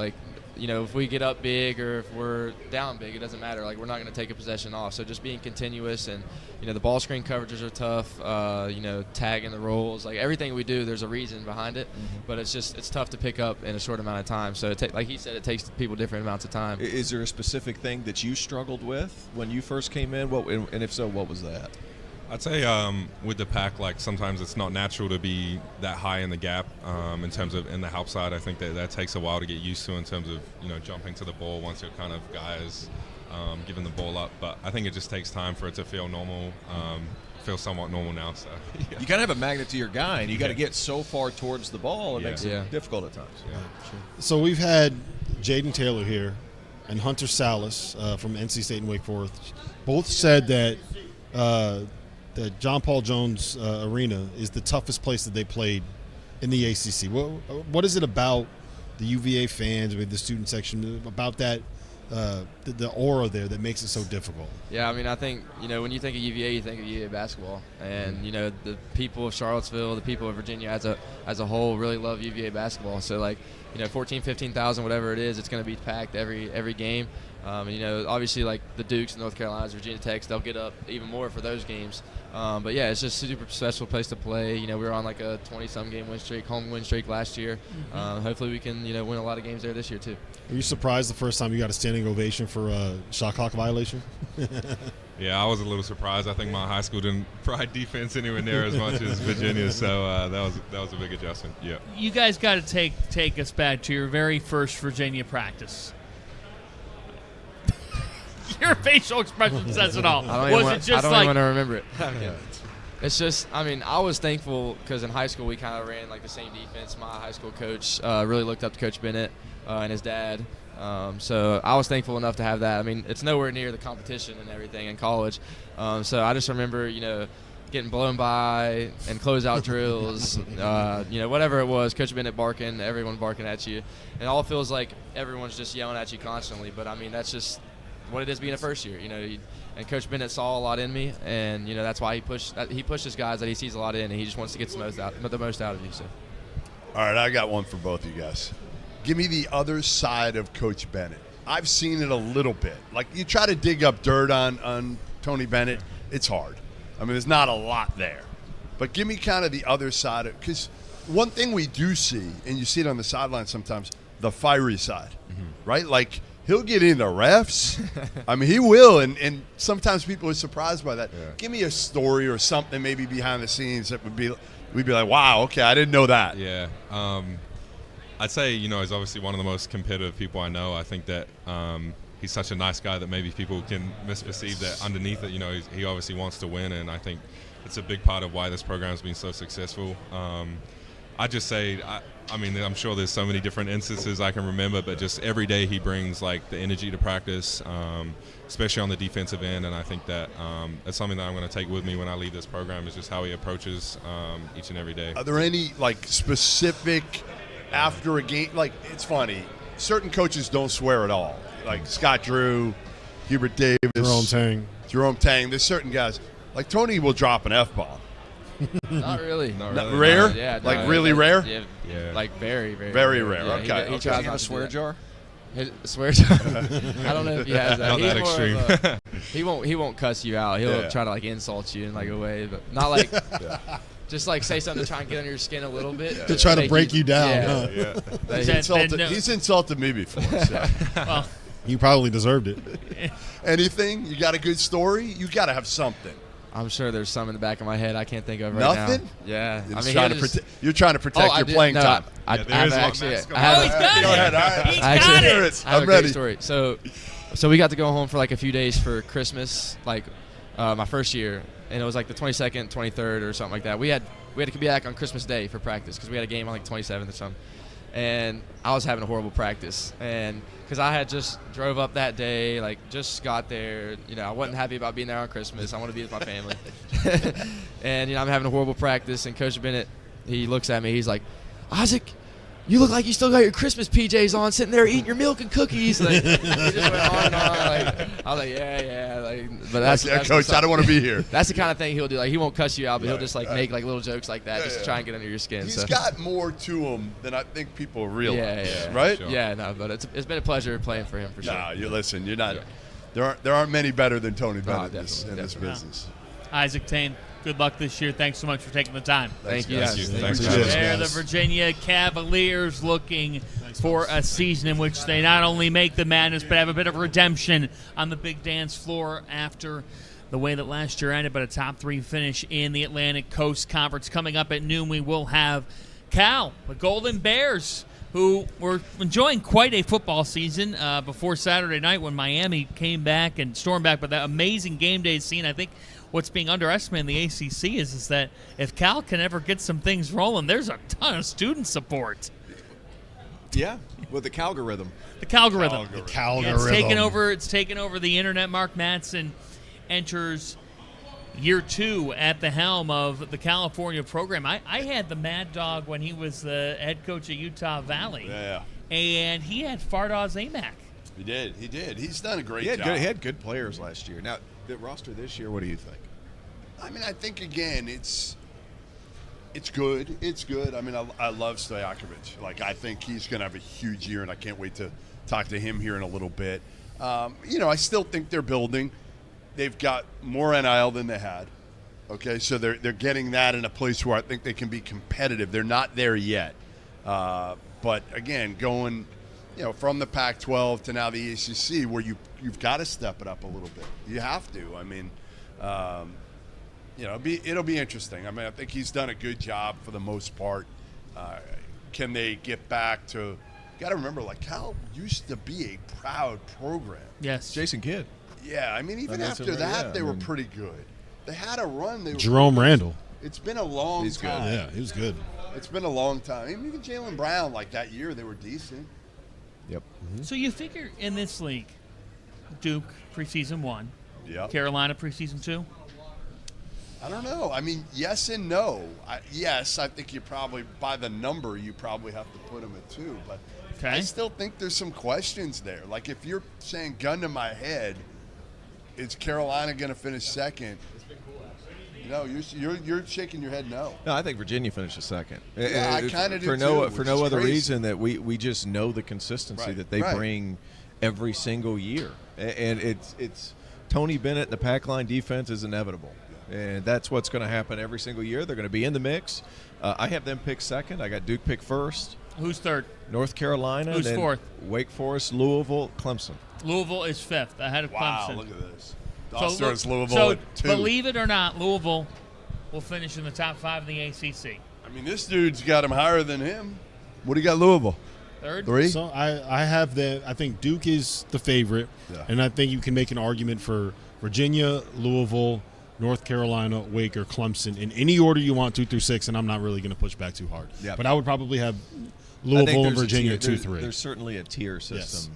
If we get up big or if we're down big, it doesn't matter. We're not going to take a possession off. So just being continuous, and the ball screen coverages are tough. Tagging the rolls, everything we do, there's a reason behind it. Mm-hmm. But it's tough to pick up in a short amount of time. So like he said, it takes people different amounts of time. Is there a specific thing that you struggled with when you first came in? And if so, what was that? I'd say with the pack, sometimes it's not natural to be that high in the gap in terms of in the help side. I think that takes a while to get used to in terms of jumping to the ball once you're kind of guys giving the ball up. But I think it just takes time for it to feel normal, feel somewhat normal now. So yeah. You kind of have a magnet to your guy, and you got to get so far towards the ball, it makes it difficult at times. Yeah, sure. So we've had Jaden Taylor here and Hunter Salis from NC State and Wake Forest. Both said that the John Paul Jones Arena is the toughest place that they played in the ACC. What is it about the UVA fans, the student section, about that, the aura there that makes it so difficult? Yeah, I think, when you think of UVA, you think of UVA basketball. And, the people of Charlottesville, the people of Virginia as a whole really love UVA basketball. So, 14,000, 15,000, whatever it is, it's going to be packed every game. Obviously, the Dukes, North Carolinas, Virginia Techs, they'll get up even more for those games. But yeah, it's just a super special place to play. You know, we were on like a 20-some game home win streak last year. Hopefully we can, you know, win a lot of games there this year too. Are you surprised the first time you got a standing ovation for a shot clock violation? Yeah, I was a little surprised. I think my high school didn't pride defense anywhere near as much as Virginia, so that was a big adjustment. Yeah. You guys got to take us back to your very first Virginia practice. Your facial expression says it all. I don't even want to remember it. It's just, I mean, I was thankful because in high school we kind of ran like the same defense. My high school coach really looked up to Coach Bennett and his dad. So I was thankful enough to have that. I mean, it's nowhere near the competition and everything in college. So I just remember, you know, getting blown by and closeout drills, you know, whatever it was, Coach Bennett barking, everyone barking at you. And it all feels like everyone's just yelling at you constantly. But, I mean, that's just what it is being a first year, you know. And Coach Bennett saw a lot in me, and, you know, that's why he pushes guys that he sees a lot in, and he just wants to get the most out of you. So. All right, I got one for both of you guys. Give me the other side of Coach Bennett. I've seen it a little bit. Like, you try to dig up dirt on Tony Bennett, it's hard. I mean, there's not a lot there. But give me kind of the other side of, because one thing we do see, and you see it on the sideline sometimes, the fiery side, right? Like, he'll get into refs. I mean, he will, and sometimes people are surprised by that. Yeah. Give me a story or something maybe behind the scenes that we'd be like, wow, okay, I didn't know that. Yeah. I'd say, you know, he's obviously one of the most competitive people I know. I think that he's such a nice guy that maybe people can misperceive that underneath it, you know, he obviously wants to win, and I think it's a big part of why this program's been so successful. I just say, I mean, I'm sure there's so many different instances I can remember, but just every day he brings like the energy to practice, especially on the defensive end, and I think that that's something that I'm going to take with me when I leave this program, is just how he approaches each and every day. Are there any like specific after a game? Like, it's funny, certain coaches don't swear at all, like Scott Drew, Hubert Davis, Jerome Taine. There's certain guys like Tony will drop an F-bomb. Not really. Rare? Yeah. Like really rare? Yeah. Like very, very. Very rare. Yeah, Okay. He tries not a swear jar. A swear jar. I don't know if he has that. Not that extreme. He won't cuss you out. He'll try to like insult you in like a way, but not like. Just like say something to try and get under your skin a little bit. To try to break you down. Yeah. He's insulted me before. So. Well, you probably deserved it. Anything? You got a good story? You got to have something. I'm sure there's some in the back of my head I can't think of right now. Nothing? Yeah. You're trying to protect your playing time. I have actually. he's got it. Go ahead. All right. He's got it. I have I'm a ready. great story. So we got to go home for like a few days for Christmas, like my first year, and it was like the 22nd, 23rd, or something like that. We had to be back on Christmas Day for practice because we had a game on like 27th or something. And I was having a horrible practice, and because I had just drove up that day, like just got there, you know, I wasn't happy about being there on Christmas. I want to be with my family, and you know, I'm having a horrible practice. And Coach Bennett, he looks at me, he's like, "Isaac, you look like you still got your Christmas PJs on, sitting there eating your milk and cookies." Like, he just went on and on. Like, I was like, yeah. Like, but that's Coach, I don't want to be here. That's the kind of thing he'll do. Like, he won't cuss you out, but he'll just like make like little jokes like that, just to try and get under your skin. He's got more to him than I think people realize. Yeah. Right? Sure. Yeah, no, but it's been a pleasure playing for him for sure. No, you listen. You're not. There aren't many better than Tony Bennett in this business. Isaac Taine, good luck this year. Thanks so much for taking the time. Thank you. Thanks. They're the Virginia Cavaliers looking for a season in which they not only make the madness but have a bit of redemption on the big dance floor after the way that last year ended, but a top 3 finish in the Atlantic Coast Conference. Coming up at noon, we will have Cal, the Golden Bears, who were enjoying quite a football season before Saturday night when Miami came back and stormed back. But that amazing game day scene, I think what's being underestimated in the ACC is that if Cal can ever get some things rolling, there's a ton of student support. Yeah, with the Calgorithm. The Calgorithm. The Calgorithm. Yeah, it's taken over the internet. Mark Madsen enters year 2 at the helm of the California program. I had the Mad Dog when he was the head coach at Utah Valley. Yeah. And he had Fardaws Amac. He did. He's done a great job. He had good players last year. Now, the roster this year, what do you think? I mean, I think, again, it's good. It's good. I mean, I love Stojakovic. Like, I think he's going to have a huge year, and I can't wait to talk to him here in a little bit. You know, I still think they're building. They've got more NIL than they had. Okay, so they're getting that in a place where I think they can be competitive. They're not there yet. But, again, going from the Pac-12 to now the ACC, where you've got to step it up a little bit. You have to. I mean, it'll be interesting. I mean, I think he's done a good job for the most part. Can they get back to – you got to remember, like, Cal used to be a proud program. Yes. Jason Kidd. Yeah, I mean, even after that, they were pretty good. They had a run. They were Jerome Randall. It's been a long time. Yeah, he was good. It's been a long time. Even Jalen Brown, like that year, they were decent. Yep. So you figure in this league, Duke preseason 1, Carolina preseason 2? I don't know. I mean, yes and no. Yes, I think you probably, by the number, you probably have to put them at 2. But I still think there's some questions there. Like if you're saying gun to my head, is Carolina going to finish second? No, you're shaking your head no. No, I think Virginia finishes second. Yeah, I kind of do for no other reason that we just know the consistency that they bring every single year, and it's Tony Bennett and the pack line defense is inevitable, and that's what's going to happen every single year. They're going to be in the mix. I have them pick second. I got Duke pick first. Who's third? North Carolina. Who's fourth? Wake Forest, Louisville, Clemson. Louisville is 5th, ahead of Clemson. Wow, look at this. Louisville at 2. Believe it or not, Louisville will finish in the top 5 in the ACC. I mean, this dude's got him higher than him. What do you got, Louisville? Third. 3? So I have that. I think Duke is the favorite, and I think you can make an argument for Virginia, Louisville, North Carolina, Wake, or Clemson in any order you want, 2 through 6, and I'm not really going to push back too hard. Yep. But I would probably have Louisville and Virginia 2, 3. There's certainly a tier system.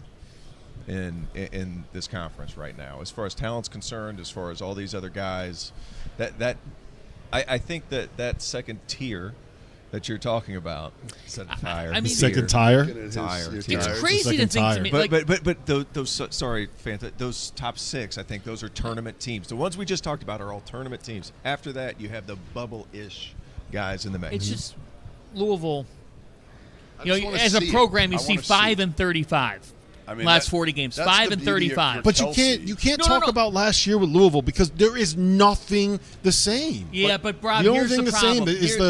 In this conference right now, as far as talent's concerned, as far as all these other guys, I think that second tier that you're talking about, second tier. It's crazy to think to me. But those sorry, Fanta, those top 6, I think those are tournament teams. The ones we just talked about are all tournament teams. After that, you have the bubble-ish guys in the mix. It's just Louisville. As a program, you see 5 and 35. I mean, last 40 games, 5 and 35. But you can't talk about last year with Louisville because there is nothing the same. Yeah, but Rob, here's the problem.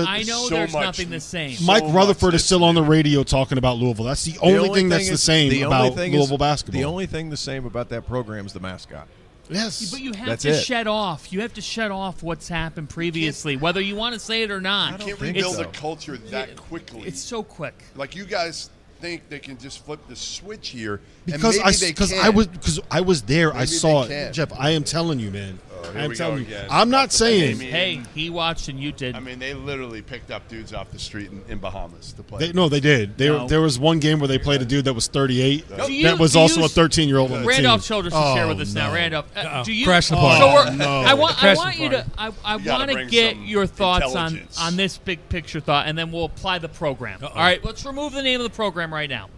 I know there's nothing the same. Mike Rutherford is still on the radio talking about Louisville. That's the only thing that's the same about Louisville basketball. The only thing the same about that program is the mascot. Yes, but you have to shed off. You have to shed off what's happened previously, whether you want to say it or not. You can't rebuild a culture that quickly. It's so quick. Like you guys think they can just flip the switch here because I was there. Maybe I saw it, can. Jeff. I am telling you, man. I'm telling you. I'm not saying. Hey, he watched and you did. I mean, they literally picked up dudes off the street in Bahamas to play. They did. There was one game where they played a dude that was 38. That was also a 13-year-old on the team. Randolph Childers is here with us now. Randolph, do you? Crash the party. I want you to. I want to get your thoughts on this big picture thought, and then we'll apply the program. All right, let's remove the name of the program right now.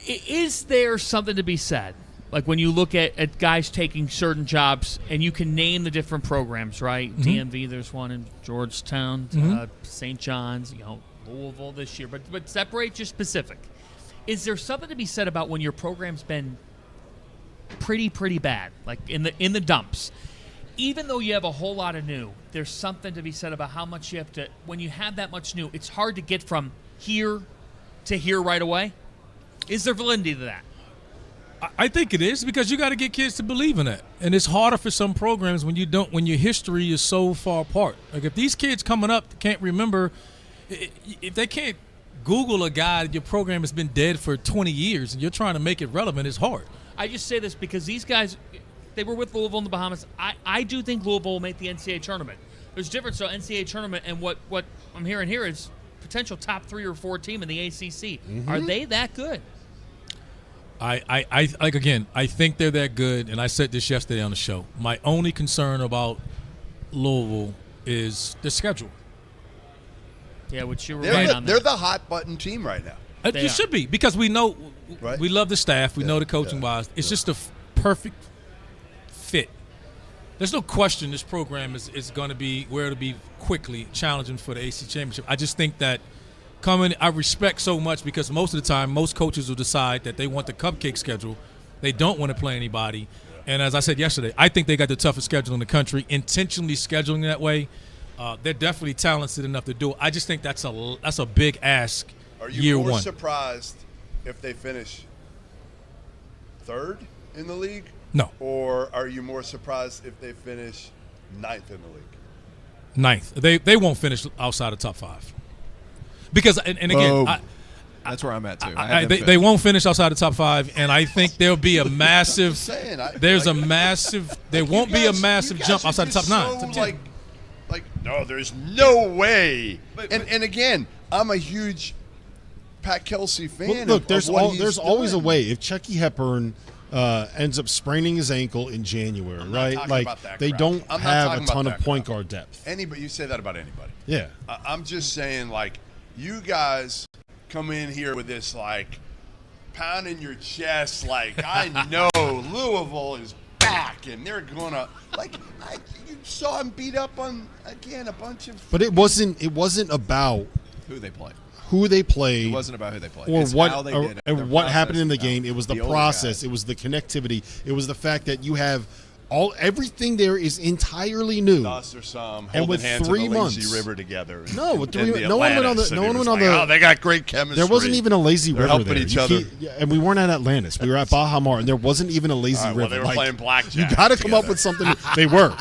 Is there something to be said? Like when you look at guys taking certain jobs and you can name the different programs, right? Mm-hmm. DMV, there's one in Georgetown, St. John's, Louisville this year. But separate your specific. Is there something to be said about when your program's been pretty bad, like in the dumps? Even though you have a whole lot of new, there's something to be said about how much you have to. When you have that much new, it's hard to get from here to here right away. Is there validity to that? I think it is because you got to get kids to believe in that, and it's harder for some programs when your history is so far apart. Like if these kids coming up can't remember, if they can't Google a guy, your program has been dead for 20 years, and you're trying to make it relevant. It's hard. I just say this because these guys, they were with Louisville in the Bahamas. I do think Louisville will make the NCAA tournament. There's a difference. So NCAA tournament and what I'm hearing here is potential top 3 or 4 team in the ACC. Are they that good? I think they're that good, and I said this yesterday on the show. My only concern about Louisville is the schedule. Yeah, which you were right on that. They're the hot button team right now. It should be because we know we love the staff. We know the coaching wise. It's just a perfect fit. There's no question this program is going to be where to be quickly challenging for the ACC championship. I just think that I respect so much because most of the time, most coaches will decide that they want the cupcake schedule. They don't want to play anybody. And as I said yesterday, I think they got the toughest schedule in the country, intentionally scheduling that way. They're definitely talented enough to do it. I just think that's a big ask. Are you year more one. surprised if they finish third in the league? No. Or are you more surprised if they finish ninth in the league? Ninth. They won't finish outside of top 5. Because and again, that's where I'm at too. They won't finish outside the top 5, and I think there'll be a massive. There won't be a massive jump outside the top 9. So no, there's no way. And again, I'm a huge Pat Kelsey fan. Well, look, there's he's always a doing. way. If Chucky Hepburn ends up spraining his ankle in January, right? Like they don't have a ton of point guard depth. Anybody, you say that about anybody. Yeah. I'm just saying, like, you guys come in here with this, like, pounding your chest, like, I know Louisville is back, and they're gonna, like, you saw him beat up on again a bunch of. But it wasn't about who they play. Who they played. It wasn't about who they played. Or it's what how they did it. and what happened in the game. It was the process. It was the connectivity. It was the fact that you have everything there is entirely new. Us or some and with hands 3 on the months, Lazy River together. No, with 3 the no one went on the. Atlantis, No and one it went was on the. like, oh, they got great chemistry. There wasn't even a lazy They're river helping there. each other. And we weren't at Atlantis. We were at Baja Mar, and there wasn't even a lazy All right, river. well, they were playing blackjack You got to come up with something. They were,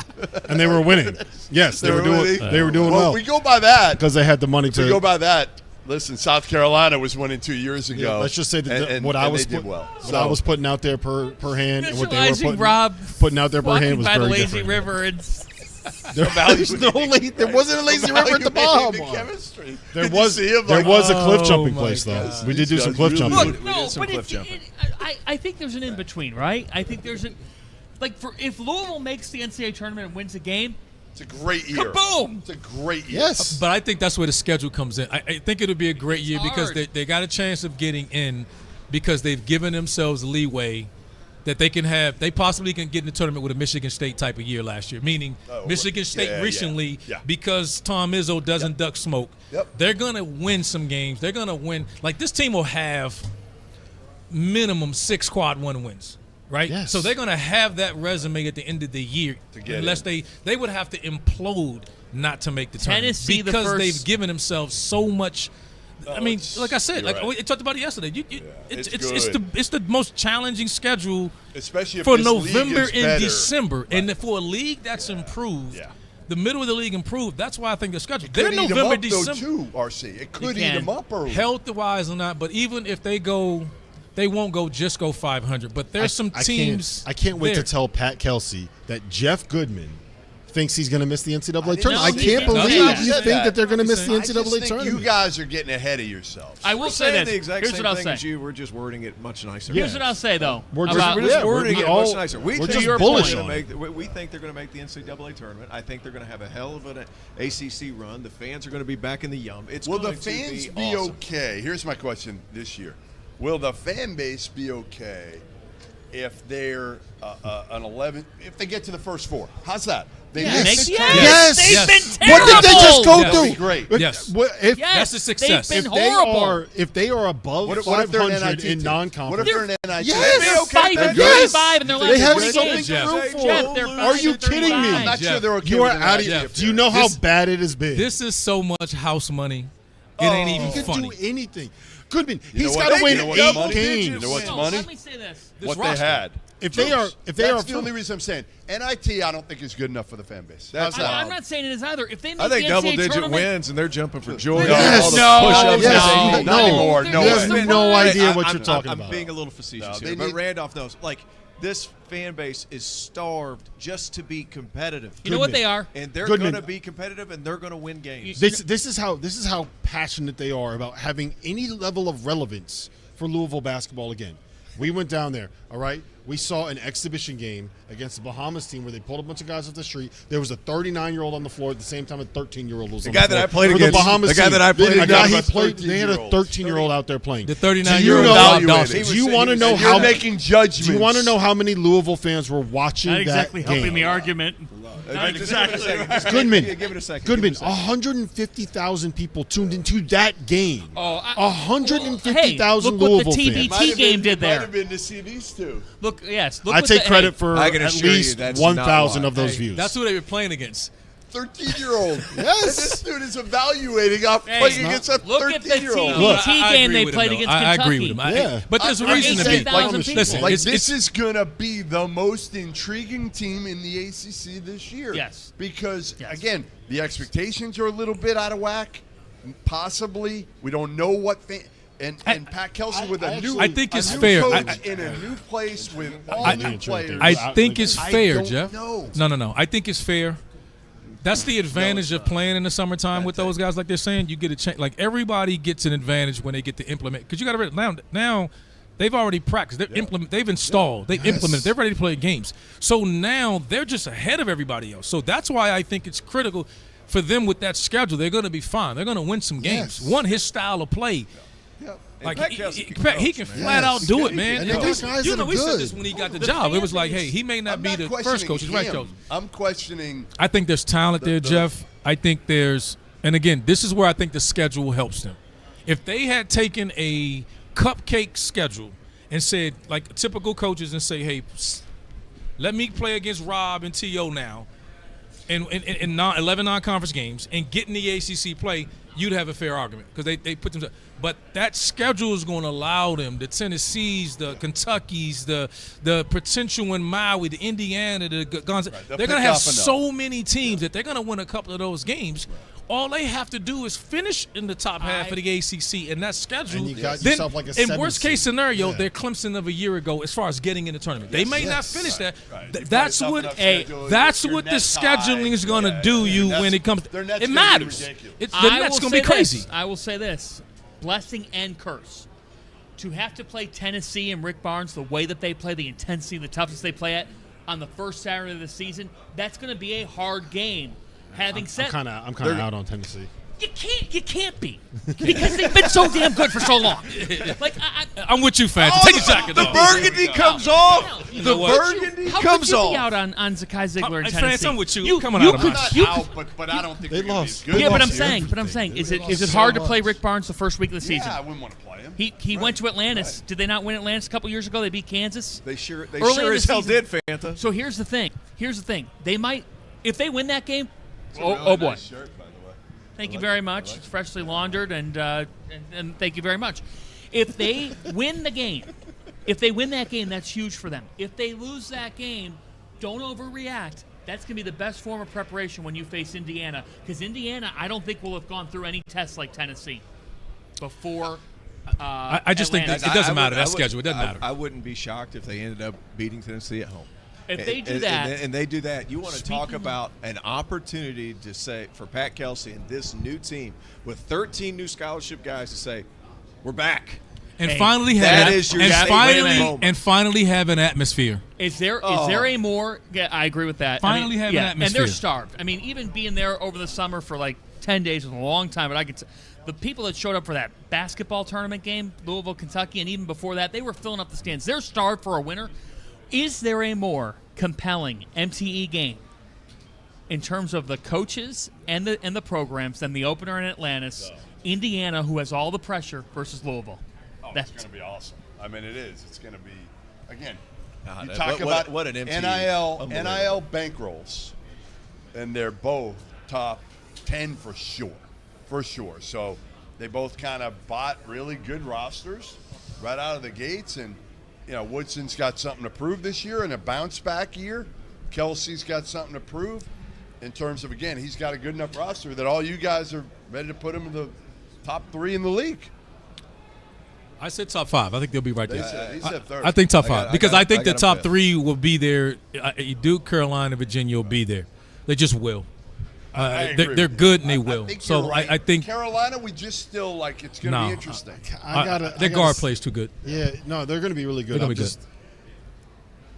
and they were winning. Yes, they were doing. They were doing well. We go by that because they had the money to go by that. Listen, South Carolina was winning 2 years ago. Yeah, let's just say that what I was putting out there per hand and what they were putting out there per hand was very lazy different. River and There wasn't a lazy river at the Baja Mar. There was a cliff jumping place though. We did do some cliff jumping. Look, no, but I think there's an in between, right? I think there's if Louisville makes the NCAA tournament and wins a game. It's a great year. Kaboom! It's a great year. Yes. But I think that's where the schedule comes in. I think it'll be a great year because they got a chance of getting in because they've given themselves leeway that they possibly can get in the tournament with a Michigan State type of year last year, meaning Michigan State recently, because Tom Izzo doesn't duck smoke, they're going to win some games. They're going to win. Like, this team will have minimum 6 quad 1 wins. Right? Yes. So they're going to have that resume at the end of the year unless they would have to implode not to make the tournament Tennessee, because they've given themselves so much. I mean, like I said, we talked about it yesterday. It's the most challenging schedule, especially if for this November league is and better. December, and for a league that's improved. The middle of the league improved. That's why I think the schedule. They're November, eat them up, December. Though, too, RC. It could eat them up early. Health-wise or not, but even if they go. They won't go 500, but there's some teams. I can't wait to tell Pat Kelsey that Jeff Goodman thinks he's going to miss the NCAA tournament. I can't believe you think that they're going to miss the NCAA tournament. You guys are getting ahead of yourselves. I will say the exact Here's same what I'll thing say. as you. We're just wording it much nicer. Here's what I'll say, though. We're just wording it much nicer. We're just bullish on it. We think they're going to make the NCAA tournament. I think they're going to have a hell of an ACC run. The fans are going to be back in the Yum. Will the fans be awesome. okay? Here's my question this year. Will the fan base be okay if they're an 11? If they get to the first 4, how's that? They Yes. yes. They've been terrible. What did they just go That would be great. Yes. That's a success. They've been horrible. If they are above What if they're an 500 NIT in team? non-conference, What if they're an NIT? Yes. They're 5-35 in their last they have 20 something games. to root for. Jeff, they're Are you kidding me? I'm not sure they're okay. You are with an out of NIT here. up Do you there. know how bad it has been? This is so much house money. It ain't even He can funny. do anything. Goodman, You know he's what? got to win You know what's 8 money? games. You know what's No, money? let me say this. What roster. they had. If they are That's the only reason I'm saying NIT. I don't think is good enough for the fan base. That's I'm not saying it is either. If they make I think the NCAA double-digit tournament, wins, and they're jumping for joy. Yes. All the No. push-ups. Yes. Not anymore. No You have way. no idea what I'm- you're talking I'm about. being a little facetious No, here, they but need- Randolph knows. Like, this fan base is starved just to be competitive. you know what they are? And they're Goodman. going to be competitive, and they're going to win games. This is how passionate they are about having any level of relevance for Louisville basketball again. We went down there, all right? We saw an exhibition game against the Bahamas team where they pulled a bunch of guys off the street. There was a 39-year-old on the floor at the same time a 13-year-old was on the guy floor. that I played For against- the Bahamas the guy team. that I played The guy against he played, was they had a 13-year-old. 13-year-old out there playing. The Do you 39-year-old know- Bob evaluated. Dawson. Do you want to know You're how making judgments. Do you want to know how many Louisville fans were watching Not exactly that game? helping the argument. Not exactly. Goodman, Give it a second. Goodman, 150,000 people tuned into that game. Oh, 150,000 hey, look what Louisville the fans. TBT game did Might there. have been to see these two. Look Look, yes. Look I what take the- credit hey, for I can at assure you least that's 1,000 not of those why. views. That's who they were playing against. 13-year-old. Yes. This dude is evaluating off Hey, playing against a look at the 13-year-old. TBT I game agree they with played him, though. against I Kentucky. agree with him. Yeah. But there's a Under reason to be. 18,000 people. Listen, Like, it's, this it's, is going to be the most intriguing team in the ACC this year. Yes. Because, again, the expectations are a little bit out of whack. Possibly. We don't know what and Pat Kelsey with a new I think it's a new fair. coach in a new place with all new players. I think it's fair, don't Jeff. know. No. I think it's fair. That's the advantage of playing in the summertime with those guys. Like they're saying, you get a chance. Like everybody gets an advantage when they get to implement. Because you got to now they've already practiced. They've installed. They implemented. They're ready to play games. So now they're just ahead of everybody else. So that's why I think it's critical for them with that schedule. They're going to be fine. They're going to win some games. One, his style of play. Like he can flat out do it, man. And they got guys that are we said good. this when he got the job. It was like, hey, he may not be the first coach. He's right coach. I'm questioning. I think there's talent there, Jeff. I think there's, and again, this is where I think the schedule helps them. If they had taken a cupcake schedule and said, like typical coaches, and say, hey, let me play against Rob and T.O. now in 11 non-conference games and get in the ACC play, you'd have a fair argument because they put them. But that schedule is going to allow them, the Tennessees, the Kentuckys, the potential in Maui, the Indiana, the Gonzaga. Right, they're going to have so many teams that they're going to win a couple of those games. Right. All they have to do is finish in the top half of the ACC, and that schedule. And you got then, yourself like a in worst case scenario, yeah. they're Clemson of a year ago as far as getting in the tournament. They may not finish that. Right. That's what the scheduling is going to do you when it comes. It matters. The net's going to be crazy. I will say this. Blessing and curse. To have to play Tennessee and Rick Barnes the way that they play, the intensity, the toughness they play at on the first Saturday of the season, that's going to be a hard game. Having said, I'm kind of out on Tennessee. You can't be because they've been so damn good for so long. Like I'm with you, Fanta. Take your jacket off. The burgundy comes off. You The know what? burgundy How comes could you be off. out on Zakai Ziegler in France, Tennessee? I'm with you. Coming out of could, mine. you out, could, but I don't think they they're gonna lost. be as good. yeah, but I'm this saying, year. is it hard to play Rick Barnes the first week of the season? Yeah, I wouldn't want to play him. He went to Atlantis. Did they not win Atlantis a couple years ago? They beat Kansas. They sure Early in the as hell season. did, Fanta. So here's the thing. They might, if they win that game. It's a really nice shirt, by the way. Thank you very much. It's freshly laundered, and thank you very much. If they win the game, that's huge for them. If they lose that game, don't overreact. That's going to be the best form of preparation when you face Indiana, because Indiana, I don't think will have gone through any tests like Tennessee before. I just think that it doesn't matter. That schedule, it doesn't matter. I wouldn't be shocked if they ended up beating Tennessee at home. If they do that, and they do that, you want to talk about an opportunity to say for Pat Kelsey and this new team with 13 new scholarship guys to say, we're back. And finally have an atmosphere. Is there a more? Yeah, I agree with that. Finally have an atmosphere. And they're starved. I mean, even being there over the summer for like 10 days was a long time. But the people that showed up for that basketball tournament game, Louisville, Kentucky, and even before that, they were filling up the stands. They're starved for a winner. Is there a more compelling MTE game in terms of the coaches and the programs than the opener in Atlantis, Indiana, who has all the pressure, versus Louisville? Oh, it's going to be awesome. I mean, it is. It's going to be, again, you talk about what an MTE. NIL bankrolls, and they're both top 10 for sure. For sure. So they both kind of bought really good rosters right out of the gates, and Woodson's got something to prove this year in a bounce-back year. Kelsey's got something to prove in terms of, again, he's got a good enough roster that all you guys are ready to put him in the top 3 in the league. I said top 5. I think they'll be right there. He said third. I think top 5 because I think the top fifth. 3 will be there. Duke, Carolina, Virginia will be there. They just will. They're good and they will. So right. I think Carolina, we just still like it's going to be interesting. Their guard plays too good. Yeah, no, they're going to be really good. They're gonna be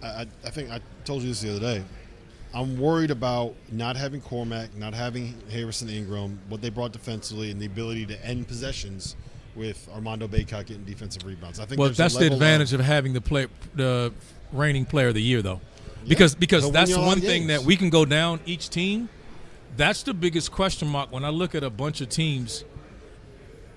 good. I think I told you this the other day. I'm worried about not having Cormac, not having Harrison Ingram, what they brought defensively, and the ability to end possessions with Armando Bacot getting defensive rebounds. I think that's the advantage of having the reigning player of the year, though, because that's one thing that we can go down each team. That's the biggest question mark when I look at a bunch of teams,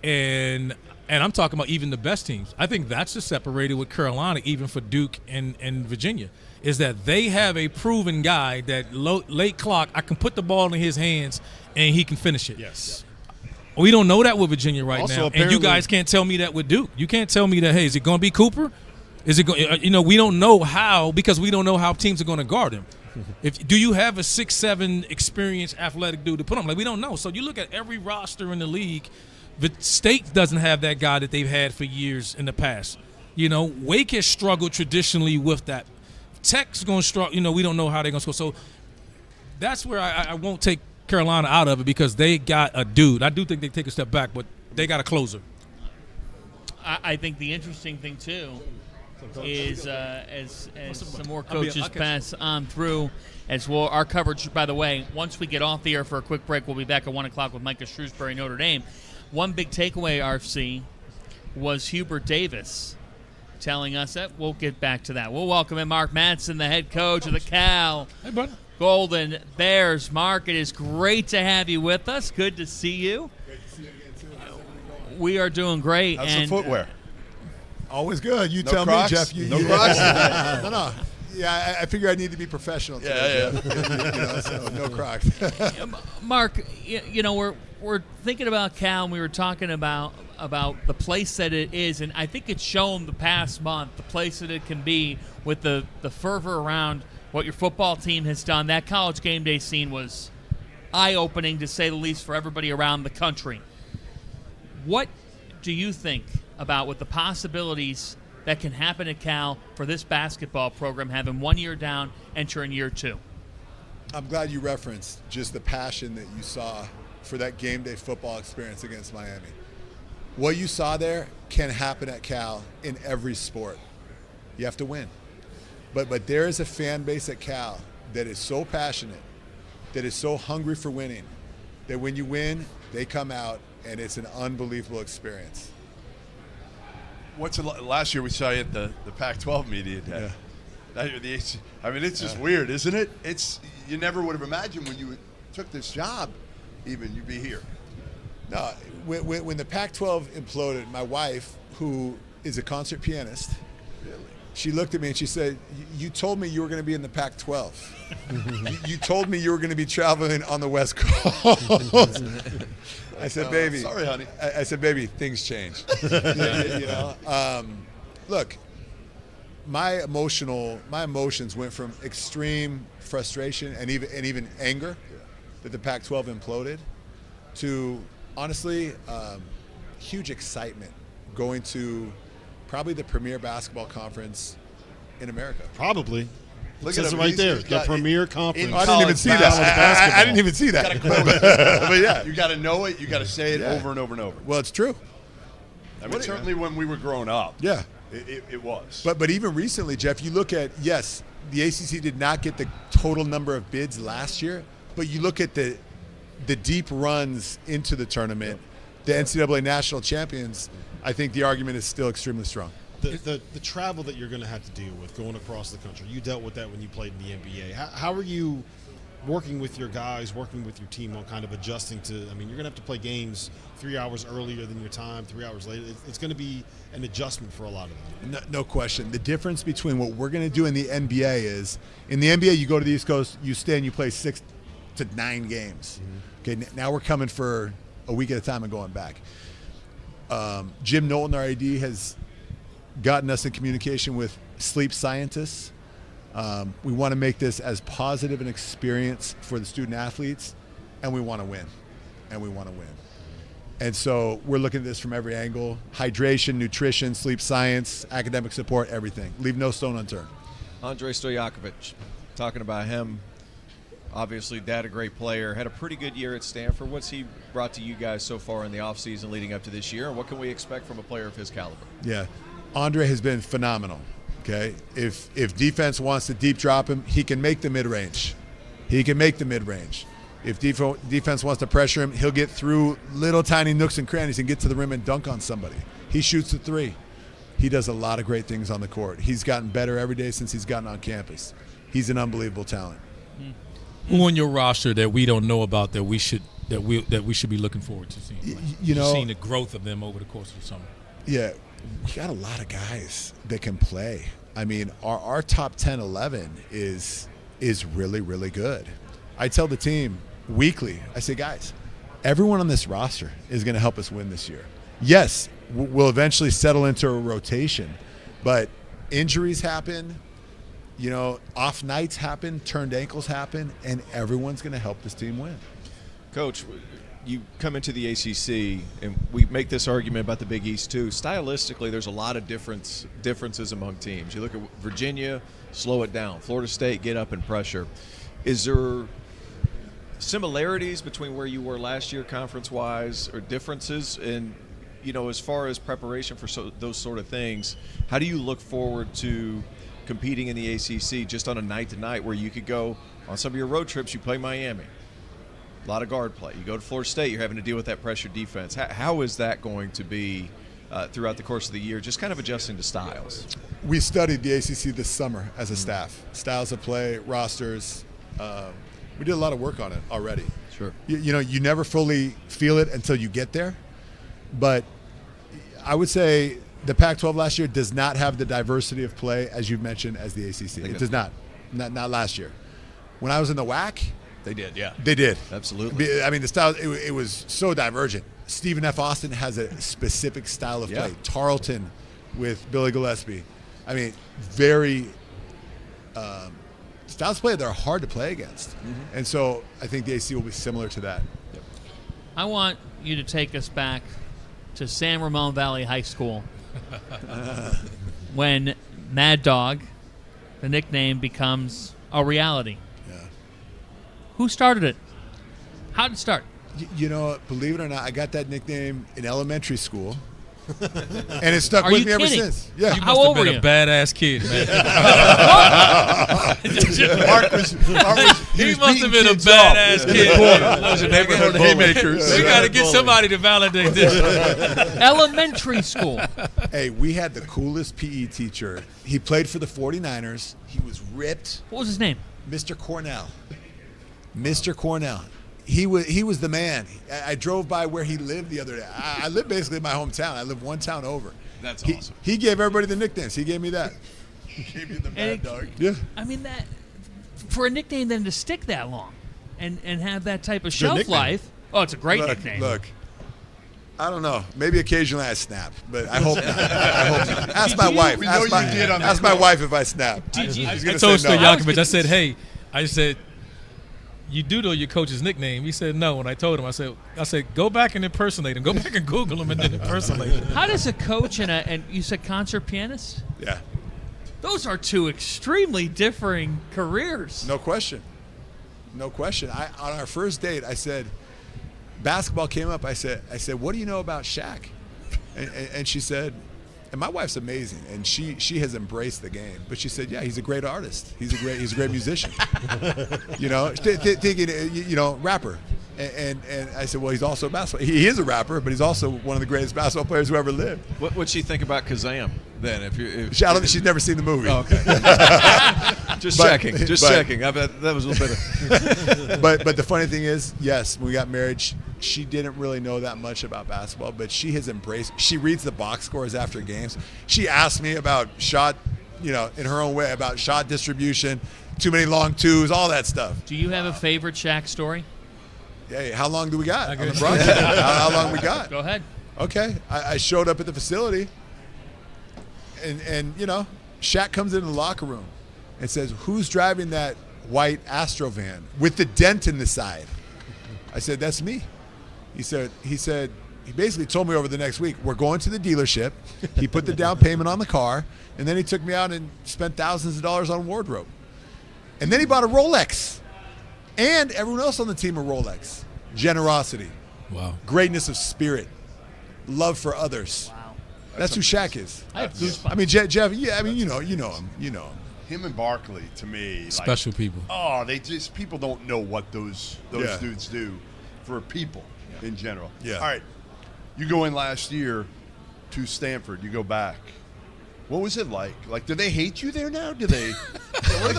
and And I'm talking about even the best teams. I think that's the separator with Carolina, even for Duke and Virginia, is that they have a proven guy that late clock, I can put the ball in his hands and he can finish it. Yes. We don't know that with Virginia right Also, now. And you guys can't tell me that with Duke. You can't tell me that, hey, is it going to be Cooper? Is it going? We don't know how, because we don't know how teams are going to guard him. Do you have a 6'7" experienced athletic dude to put on? Like, we don't know. So you look at every roster in the league. The State doesn't have that guy that they've had for years in the past. Wake has struggled traditionally with that. Tech's going to struggle. We don't know how they're going to score. So that's where I won't take Carolina out of it, because they got a dude. I do think they take a step back, but they got a closer. I think the interesting thing, too, is as some more coaches pass on through as well. Our coverage, by the way, once we get off the air for a quick break, we'll be back at 1 o'clock with Micah, Shrewsberry, Notre Dame. One big takeaway, RC, was Hubert Davis telling us that. We'll get back to that. We'll welcome in Mark Madsen, the head coach of the Cal Golden Bears. Mark, it is great to have you with us. Good to see you. Great to see you again, too. We are doing great. How's the footwear? Always good. You tell Crocs? me, Jeff. No Crocs? No. Yeah, I figure I need to be professional today. Yeah. So no Crocs. Mark, we're thinking about Cal, and we were talking about the place that it is, and I think it's shown the past month the place that it can be with the fervor around what your football team has done. That college game day scene was eye-opening, to say the least, for everybody around the country. What do you think about what the possibilities that can happen at Cal for this basketball program, having 1 year down, entering year 2? I'm glad you referenced just the passion that you saw for that game day football experience against Miami. What you saw there can happen at Cal in every sport. You have to win. But there is a fan base at Cal that is so passionate, that is so hungry for winning, that when you win, they come out and it's an unbelievable experience. Last year we saw you at the Pac-12 media day. Yeah. It's just weird, isn't it? You never would have imagined when you took this job, even you'd be here. No, when the Pac-12 imploded, my wife, who is a concert pianist, she looked at me and she said, "You told me you were going to be in the Pac-12. You told me you were going to be traveling on the West Coast." I said, "Baby, sorry, honey." I said, "Baby, things change." Look, my emotions went from extreme frustration and even anger that the Pac-12 imploded to, honestly, huge excitement going to probably the premier basketball conference in America. Probably. Look at it right there. The premier conference. I didn't even see that. I didn't even see that. But yeah, you got to know it. You got to say it over and over and over. Well, it's true. Certainly when we were growing up. Yeah. It was. But even recently, Jeff, you look at, yes, the ACC did not get the total number of bids last year, but you look at the deep runs into the tournament, the NCAA national champions, I think the argument is still extremely strong. The travel that you're going to have to deal with going across the country, you dealt with that when you played in the NBA. How are you working with your guys, working with your team on kind of adjusting to, you're going to have to play games 3 hours earlier than your time, 3 hours later. It's going to be an adjustment for a lot of them. No question. The difference between what we're going to do in the NBA is, in the NBA, you go to the East Coast, you stay and you play 6 to 9 games. Mm-hmm. Okay, now we're coming for a week at a time and going back. Jim Knowlton, our AD, has gotten us in communication with sleep scientists. We want to make this as positive an experience for the student athletes, and we want to win. And so we're looking at this from every angle: hydration, nutrition, sleep science, academic support, everything. Leave no stone unturned. Andre Stojakovic, talking about him, obviously dad, a great player, had a pretty good year at Stanford. What's he brought to you guys so far in the offseason leading up to this year, and what can we expect from a player of his caliber? Yeah, Andre has been phenomenal. Okay, if defense wants to deep drop him, he can make the mid-range. If defense wants to pressure him, he'll get through little tiny nooks and crannies and get to the rim and dunk on somebody. He shoots the three. He does a lot of great things on the court. He's gotten better every day since he's gotten on campus. He's an unbelievable talent. Who on your roster that we don't know about that we should that we should be looking forward to seeing. Seeing the growth of them over the course of the summer. Yeah, we got a lot of guys that can play. I mean, our top 10, 11 is really, really good. I tell the team weekly, I say, guys, everyone on this roster is going to help us win this year. Yes, we'll eventually settle into a rotation, but injuries happen, off nights happen, turned ankles happen, and everyone's going to help this team win. Coach, you come into the ACC, and we make this argument about the Big East too. Stylistically, there's a lot of differences among teams. You look at Virginia, slow it down. Florida State, get up and pressure. Is there similarities between where you were last year conference-wise, or differences in, as far as preparation for those sort of things? How do you look forward to competing in the ACC just on a night-to-night where you could go on some of your road trips, you play Miami, a lot of guard play. You go to Florida State, you're having to deal with that pressure defense. How is that going to be throughout the course of the year, just kind of adjusting to styles? We studied the ACC this summer as a staff. Styles of play, rosters. We did a lot of work on it already. Sure. You never fully feel it until you get there. But I would say the Pac-12 last year does not have the diversity of play, as you've mentioned, as the ACC. It does not. Not last year. When I was in the WAC, they did, yeah. They did. Absolutely. I mean, the style, it was so divergent. Stephen F. Austin has a specific style of play. Tarleton with Billy Gillespie. I mean, very styles of play that are hard to play against. Mm-hmm. And so I think the ACC will be similar to that. Yep. I want you to take us back to San Ramon Valley High School when Mad Dog, the nickname, becomes a reality. Who started it? How did it start? Believe it or not, I got that nickname in elementary school, and it stuck Are with you me ever kidding? since. Yeah. You must have been a badass kid, man. He must have been a badass kid. Haymakers. We got to get somebody to validate this. Elementary school. Hey, we had the coolest PE teacher. He played for the 49ers. He was ripped. What was his name? Mr. Cornell. Mr. Cornell. He was the man. I drove by where he lived the other day. I live basically in my hometown. I live one town over. That's awesome. He gave everybody the nicknames. He gave me that. He gave me the Mad Dog. Yeah. I mean, that for a nickname then to stick that long and have that type of shelf life. Oh, it's a great nickname. Look, I don't know. Maybe occasionally I snap, but I hope not. Ask my wife. Ask my wife if I snap. I told Stojakovic, I said, hey, you do know your coach's nickname. He said no. When I told him, I said, go back and impersonate him. Go back and Google him and then impersonate him. How does a coach and you said concert pianist? Yeah. Those are two extremely differing careers. No question. No question. On our first date, I said, basketball came up. I said, what do you know about Shaq? And she said, and my wife's amazing, and she has embraced the game. But she said, yeah, he's a great artist. He's a great musician. Thinking, rapper. And I said, well, he's also a basketball. He is a rapper, but he's also one of the greatest basketball players who ever lived. What'd she think about Kazam then? I don't think she's never seen the movie. Oh, okay. Just checking. I bet that was a little bit. But the funny thing is, yes, when we got married, she didn't really know that much about basketball, but she has embraced. She reads the box scores after games. She asked me about shot, in her own way, about shot distribution, too many long twos, all that stuff. Do you have a favorite Shaq story? Hey, how long do we got on the broadcast? How long we got? Go ahead. Okay. I showed up at the facility, and Shaq comes into the locker room and says, who's driving that white Astro van with the dent in the side? I said, that's me. He said, he basically told me over the next week, we're going to the dealership. He put the down payment on the car, and then he took me out and spent thousands of dollars on wardrobe. And then he bought a Rolex. And everyone else on the team a Rolex. Generosity. Wow. Greatness of spirit. Love for others. Wow. That's who Shaq is. I have goosebumps. I mean, Jeff, yeah, I mean, you know him. Him and Barkley, to me, special people. Oh, people don't know what those dudes do for people in general. Yeah. All right. You go in last year to Stanford. You go back. What was it like? Like, do they hate you there now? Do they?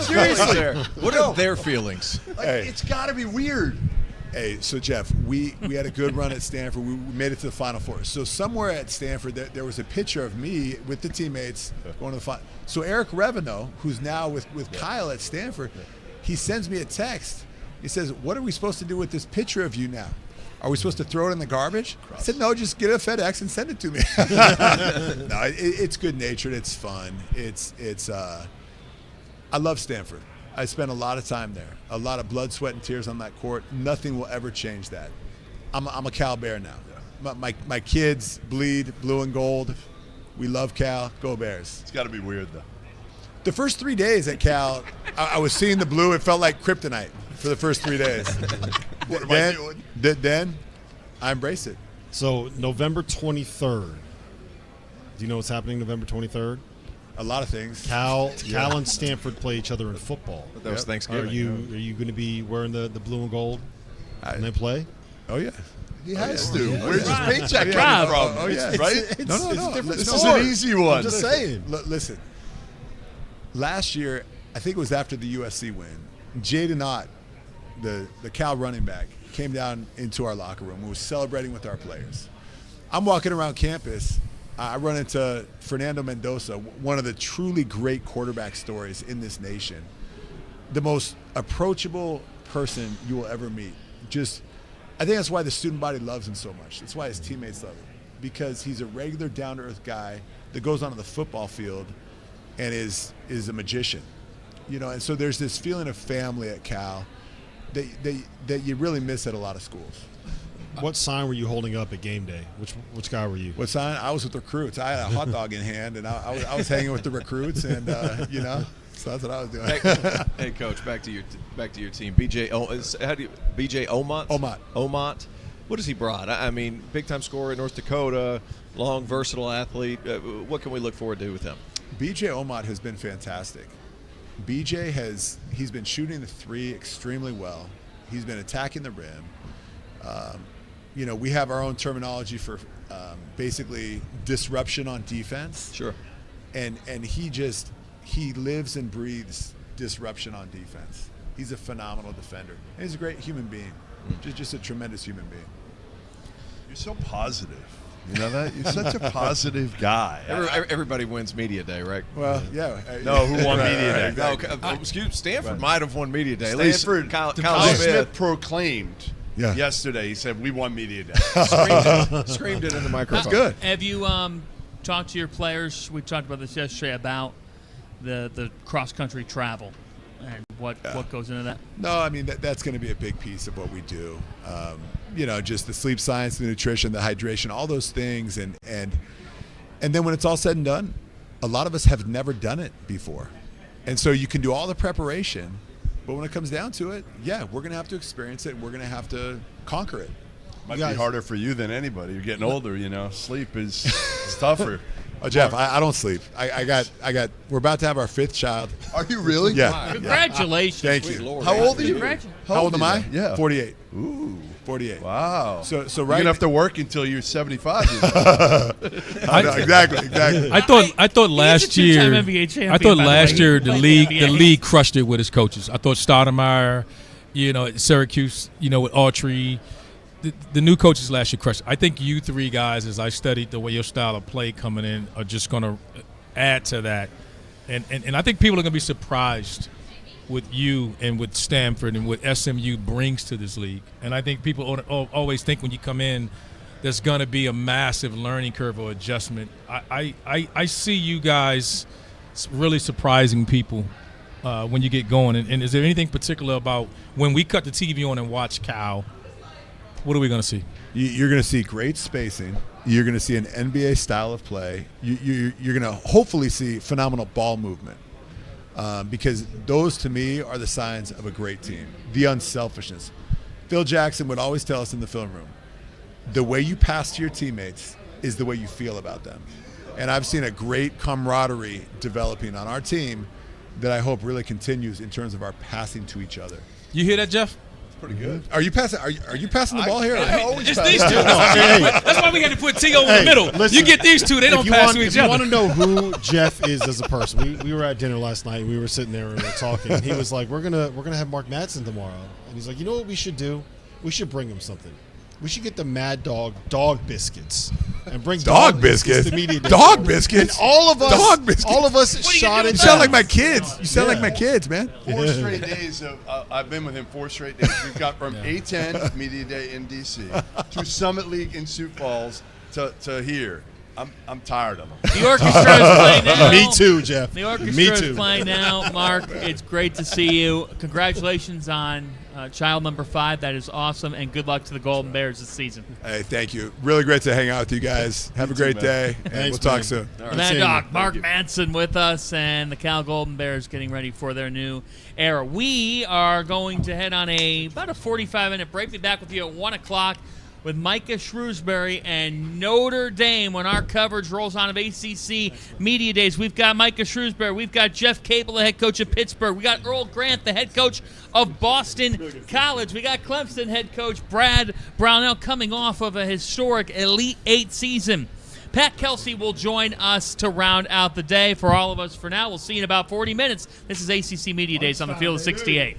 Seriously, what are their feelings? It's got to be weird. Hey, so Jeff, we had a good run at Stanford. We made it to the Final Four. So somewhere at Stanford, there was a picture of me with the teammates going to the final. So Eric Reveneau, who's now with Kyle at Stanford, he sends me a text. He says, "What are we supposed to do with this picture of you now? Are we supposed to throw it in the garbage?" I said, "No, just get a FedEx and send it to me." No, it's good natured. It's fun. I love Stanford. I spent a lot of time there, a lot of blood, sweat, and tears on that court. Nothing will ever change that. I'm a Cal Bear now. My kids bleed blue and gold. We love Cal. Go Bears. It's got to be weird, though. The first 3 days at Cal, I was seeing the blue. It felt like kryptonite for the first 3 days. What am I doing? Then I embrace it. So November 23rd. Do you know what's happening November 23rd? A lot of things. Cal and Stanford play each other in football. That was Thanksgiving. Are you going to be wearing the blue and gold when they play? Oh yeah. He has to. Yeah. Where's his paycheck Yeah. coming from? Oh yeah. Right? No. This is an easy one. I'm just saying. Listen. Last year, I think it was after the USC win, Jaden Ott, the Cal running back, came down into our locker room and was celebrating with our players. I'm walking around campus. I run into Fernando Mendoza, one of the truly great quarterback stories in this nation. The most approachable person you will ever meet. I think that's why the student body loves him so much. That's why his teammates love him, because he's a regular, down-to-earth guy that goes onto the football field and is a magician, And so there's this feeling of family at Cal that you really miss at a lot of schools. What sign were you holding up at game day? Which guy were you? What sign? I was with the recruits. I had a hot dog in hand, and I was hanging with the recruits, and so that's what I was doing. Hey, Coach, back to your team. BJ Omot. Omot. What has he brought? I mean, big time scorer in North Dakota, long, versatile athlete. What can we look forward to with him? BJ Omot has been fantastic. He's been shooting the three extremely well. He's been attacking the rim. We have our own terminology for basically disruption on defense. Sure. And he lives and breathes disruption on defense. He's a phenomenal defender. And he's a great human being. Just a tremendous human being. You're so positive. You know that? You're such a positive guy. Everybody wins media day, right? Well, yeah. No, who won media day? Exactly. Stanford might have won media day. Stanford, Kyle Smith proclaimed yesterday. He said, "We won media day." Screamed it in the microphone. That's good. Have you talked to your players? We talked about this yesterday about the cross-country travel and what goes into that. No, I mean that's going to be a big piece of what we do. Just the sleep science, the nutrition, the hydration, all those things, and then when it's all said and done, a lot of us have never done it before, and so you can do all the preparation, but when it comes down to it, we're going to have to experience it. And we're going to have to conquer it. Might be harder for you than anybody. You're getting older, Sleep is tougher. Oh, Jeff, I don't sleep. I got. We're about to have our 5th child. Are you really? Yeah. Wow. Congratulations. Thank you. Lord. How old are you? How old am I? Yeah. 48. Ooh. 48. Wow. So you're gonna have to work until you're 75. Exactly. I thought last year. NBA champion, I thought by the last way. year He the played league in the NBA. league crushed it with his coaches. I thought Stoudemire, at Syracuse, with Autry. The new coaches last year crushed it. I think you three guys, as I studied the way your style of play coming in, are just going to add to that. And I think people are going to be surprised with you and with Stanford and what SMU brings to this league. And I think people always think when you come in, there's going to be a massive learning curve or adjustment. I see you guys really surprising people when you get going. And is there anything particular about when we cut the TV on and watch Cal, what are we going to see? You're going to see great spacing. You're going to see an NBA style of play. You're going to hopefully see phenomenal ball movement. Because those, to me, are the signs of a great team. The unselfishness. Phil Jackson would always tell us in the film room, the way you pass to your teammates is the way you feel about them. And I've seen a great camaraderie developing on our team that I hope really continues in terms of our passing to each other. You hear that, Jeff? Pretty good. Are you passing? Are you passing the ball here? It's these two. That's why we had to put T over the middle. Listen, you get these two; they don't pass to each other. If you want to know who Jeff is as a person, we were at dinner last night. We were sitting there and we were talking. And he was like, "We're gonna have Mark Madsen tomorrow," and he's like, "You know what we should do? We should bring him something. We should get the Mad Dog biscuits and bring Dog biscuits? to media day. Dog biscuits? And all of us, Dog biscuits? all of us shot it. You sound like my kids. You sound like my kids, man. 4 straight days of I've been with him 4 straight days. We've got from A10 Media Day in DC to Summit League in Sioux Falls to here. I'm tired of them. The orchestra is playing now. Me too, Jeff. The orchestra Me is too. playing now. Mark, it's great to see you. Congratulations on child number 5. That is awesome, and good luck to the Golden Bears this season. Hey, thank you. Really great to hang out with you guys. Have a great day, and Thanks, we'll talk man. soon. All right. Mad Dog Mark Madsen with us, and the Cal Golden Bears getting ready for their new era. We are going to head on about a 45-minute break. Be back with you at 1 o'clock with Micah Shrewsberry and Notre Dame when our coverage rolls on of ACC Media Days. We've got Micah Shrewsberry. We've got Jeff Capel, the head coach of Pittsburgh. We got Earl Grant, the head coach of Boston College. We got Clemson head coach Brad Brownell coming off of a historic Elite 8 season. Pat Kelsey will join us to round out the day. For all of us for now, we'll see you in about 40 minutes. This is ACC Media Days on the Field of 68.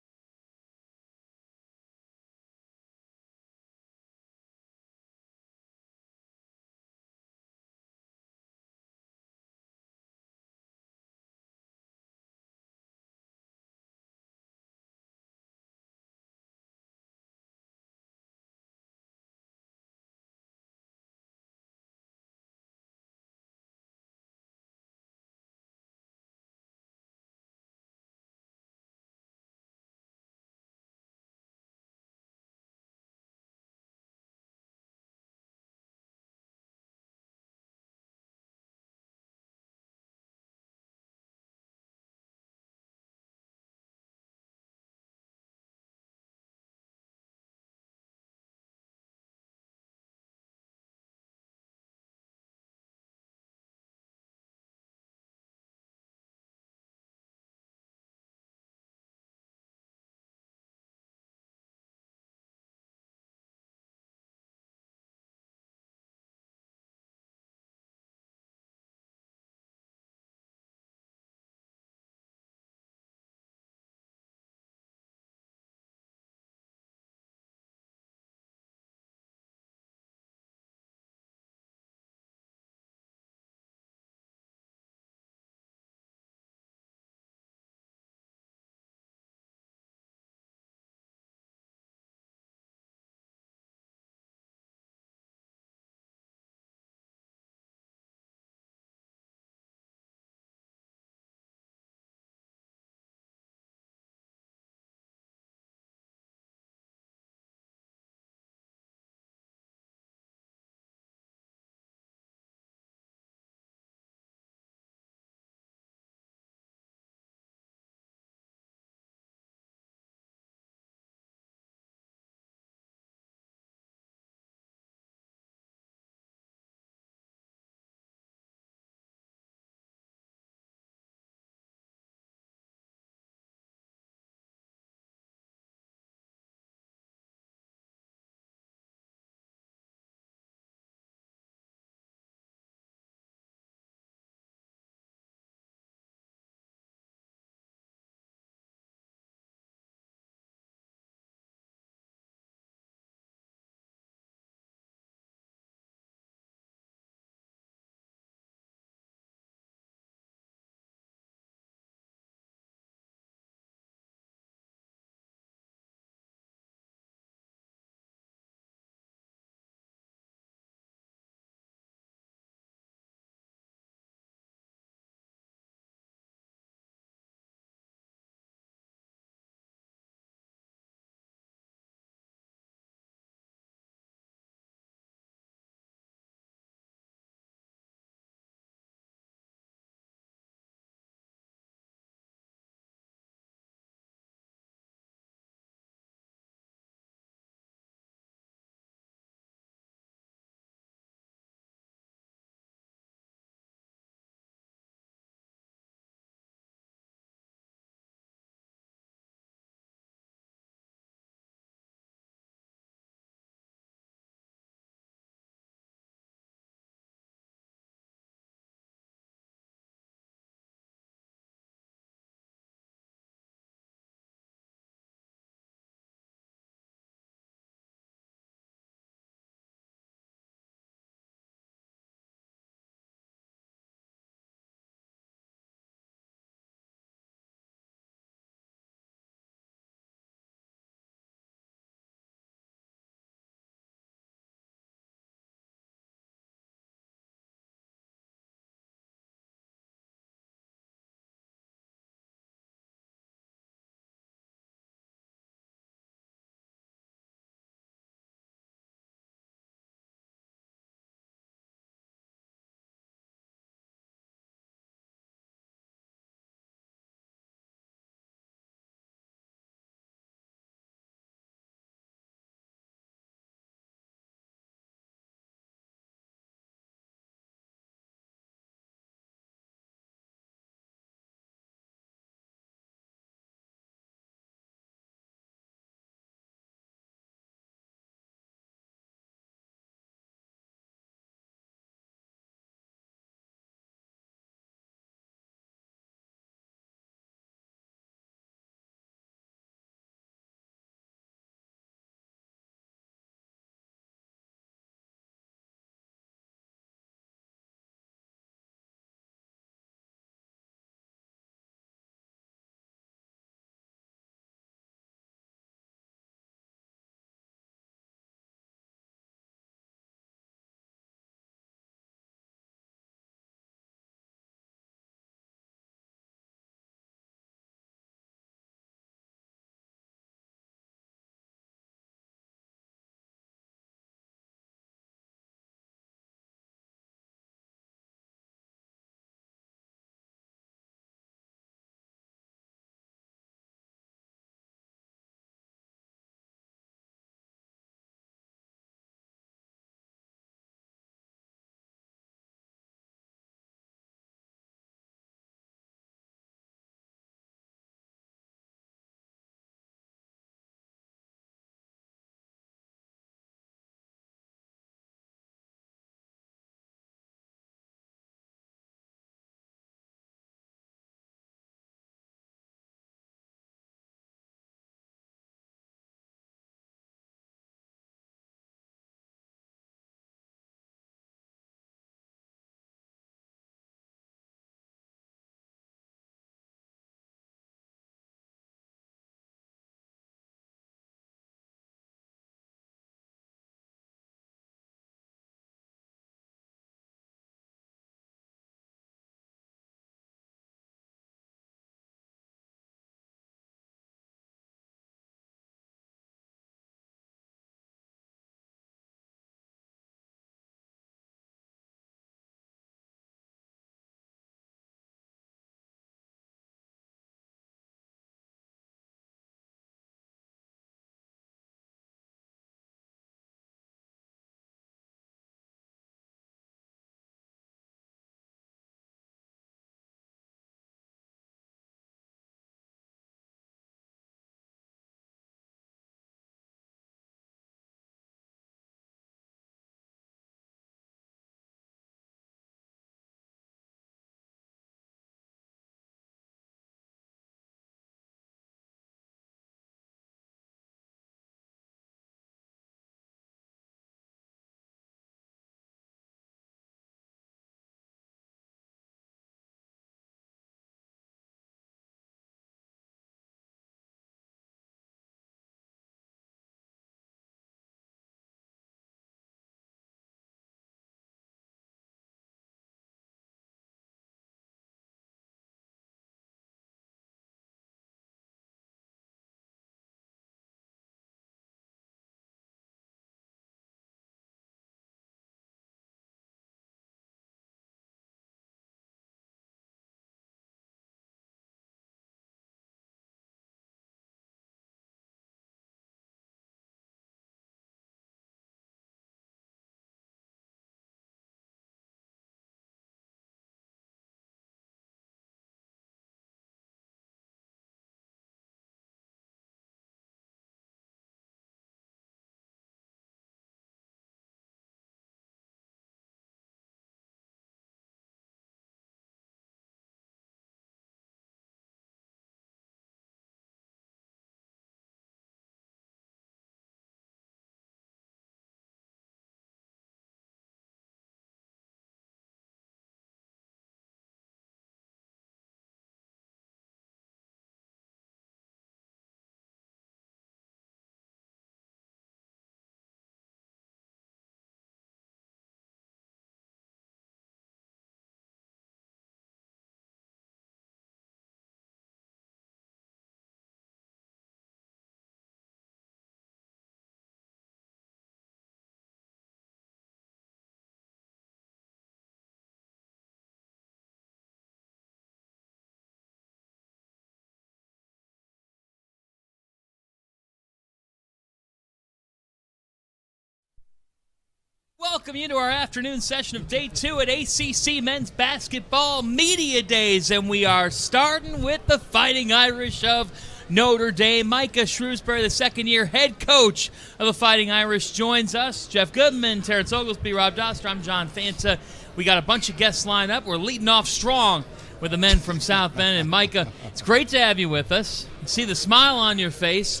welcome you to our afternoon session of day 2 at ACC Men's Basketball Media Days, and we are starting with the Fighting Irish of Notre Dame. Micah Shrewsberry, the second-year head coach of the Fighting Irish, joins us. Jeff Goodman, Terrence Oglesby, Rob Doster, I'm John Fanta. We got a bunch of guests lined up. We're leading off strong with the men from South Bend. And Micah, it's great to have you with us. See the smile on your face.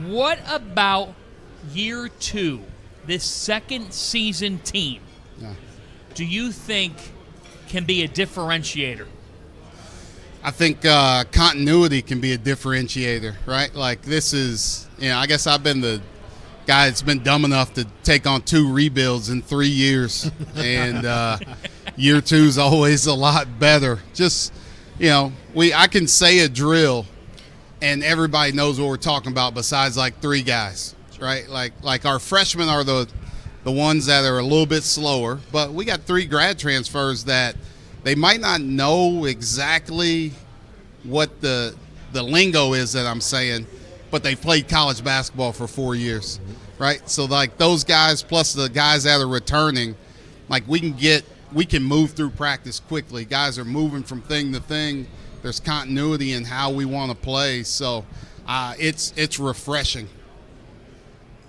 What about year 2, this second season team, do you think can be a differentiator? I think continuity can be a differentiator, right? Like this is, I guess I've been the guy that's been dumb enough to take on 2 rebuilds in 3 years, and year 2 is always a lot better. Just, I can say a drill, and everybody knows what we're talking about besides like 3 guys, right? Like our freshmen are the ones that are a little bit slower, but we got 3 grad transfers that they might not know exactly what the lingo is that I'm saying, but they played college basketball for 4 years, right? So like those guys plus the guys that are returning, like we can move through practice quickly. Guys are moving from thing to thing. There's continuity in how we want to play, so it's refreshing.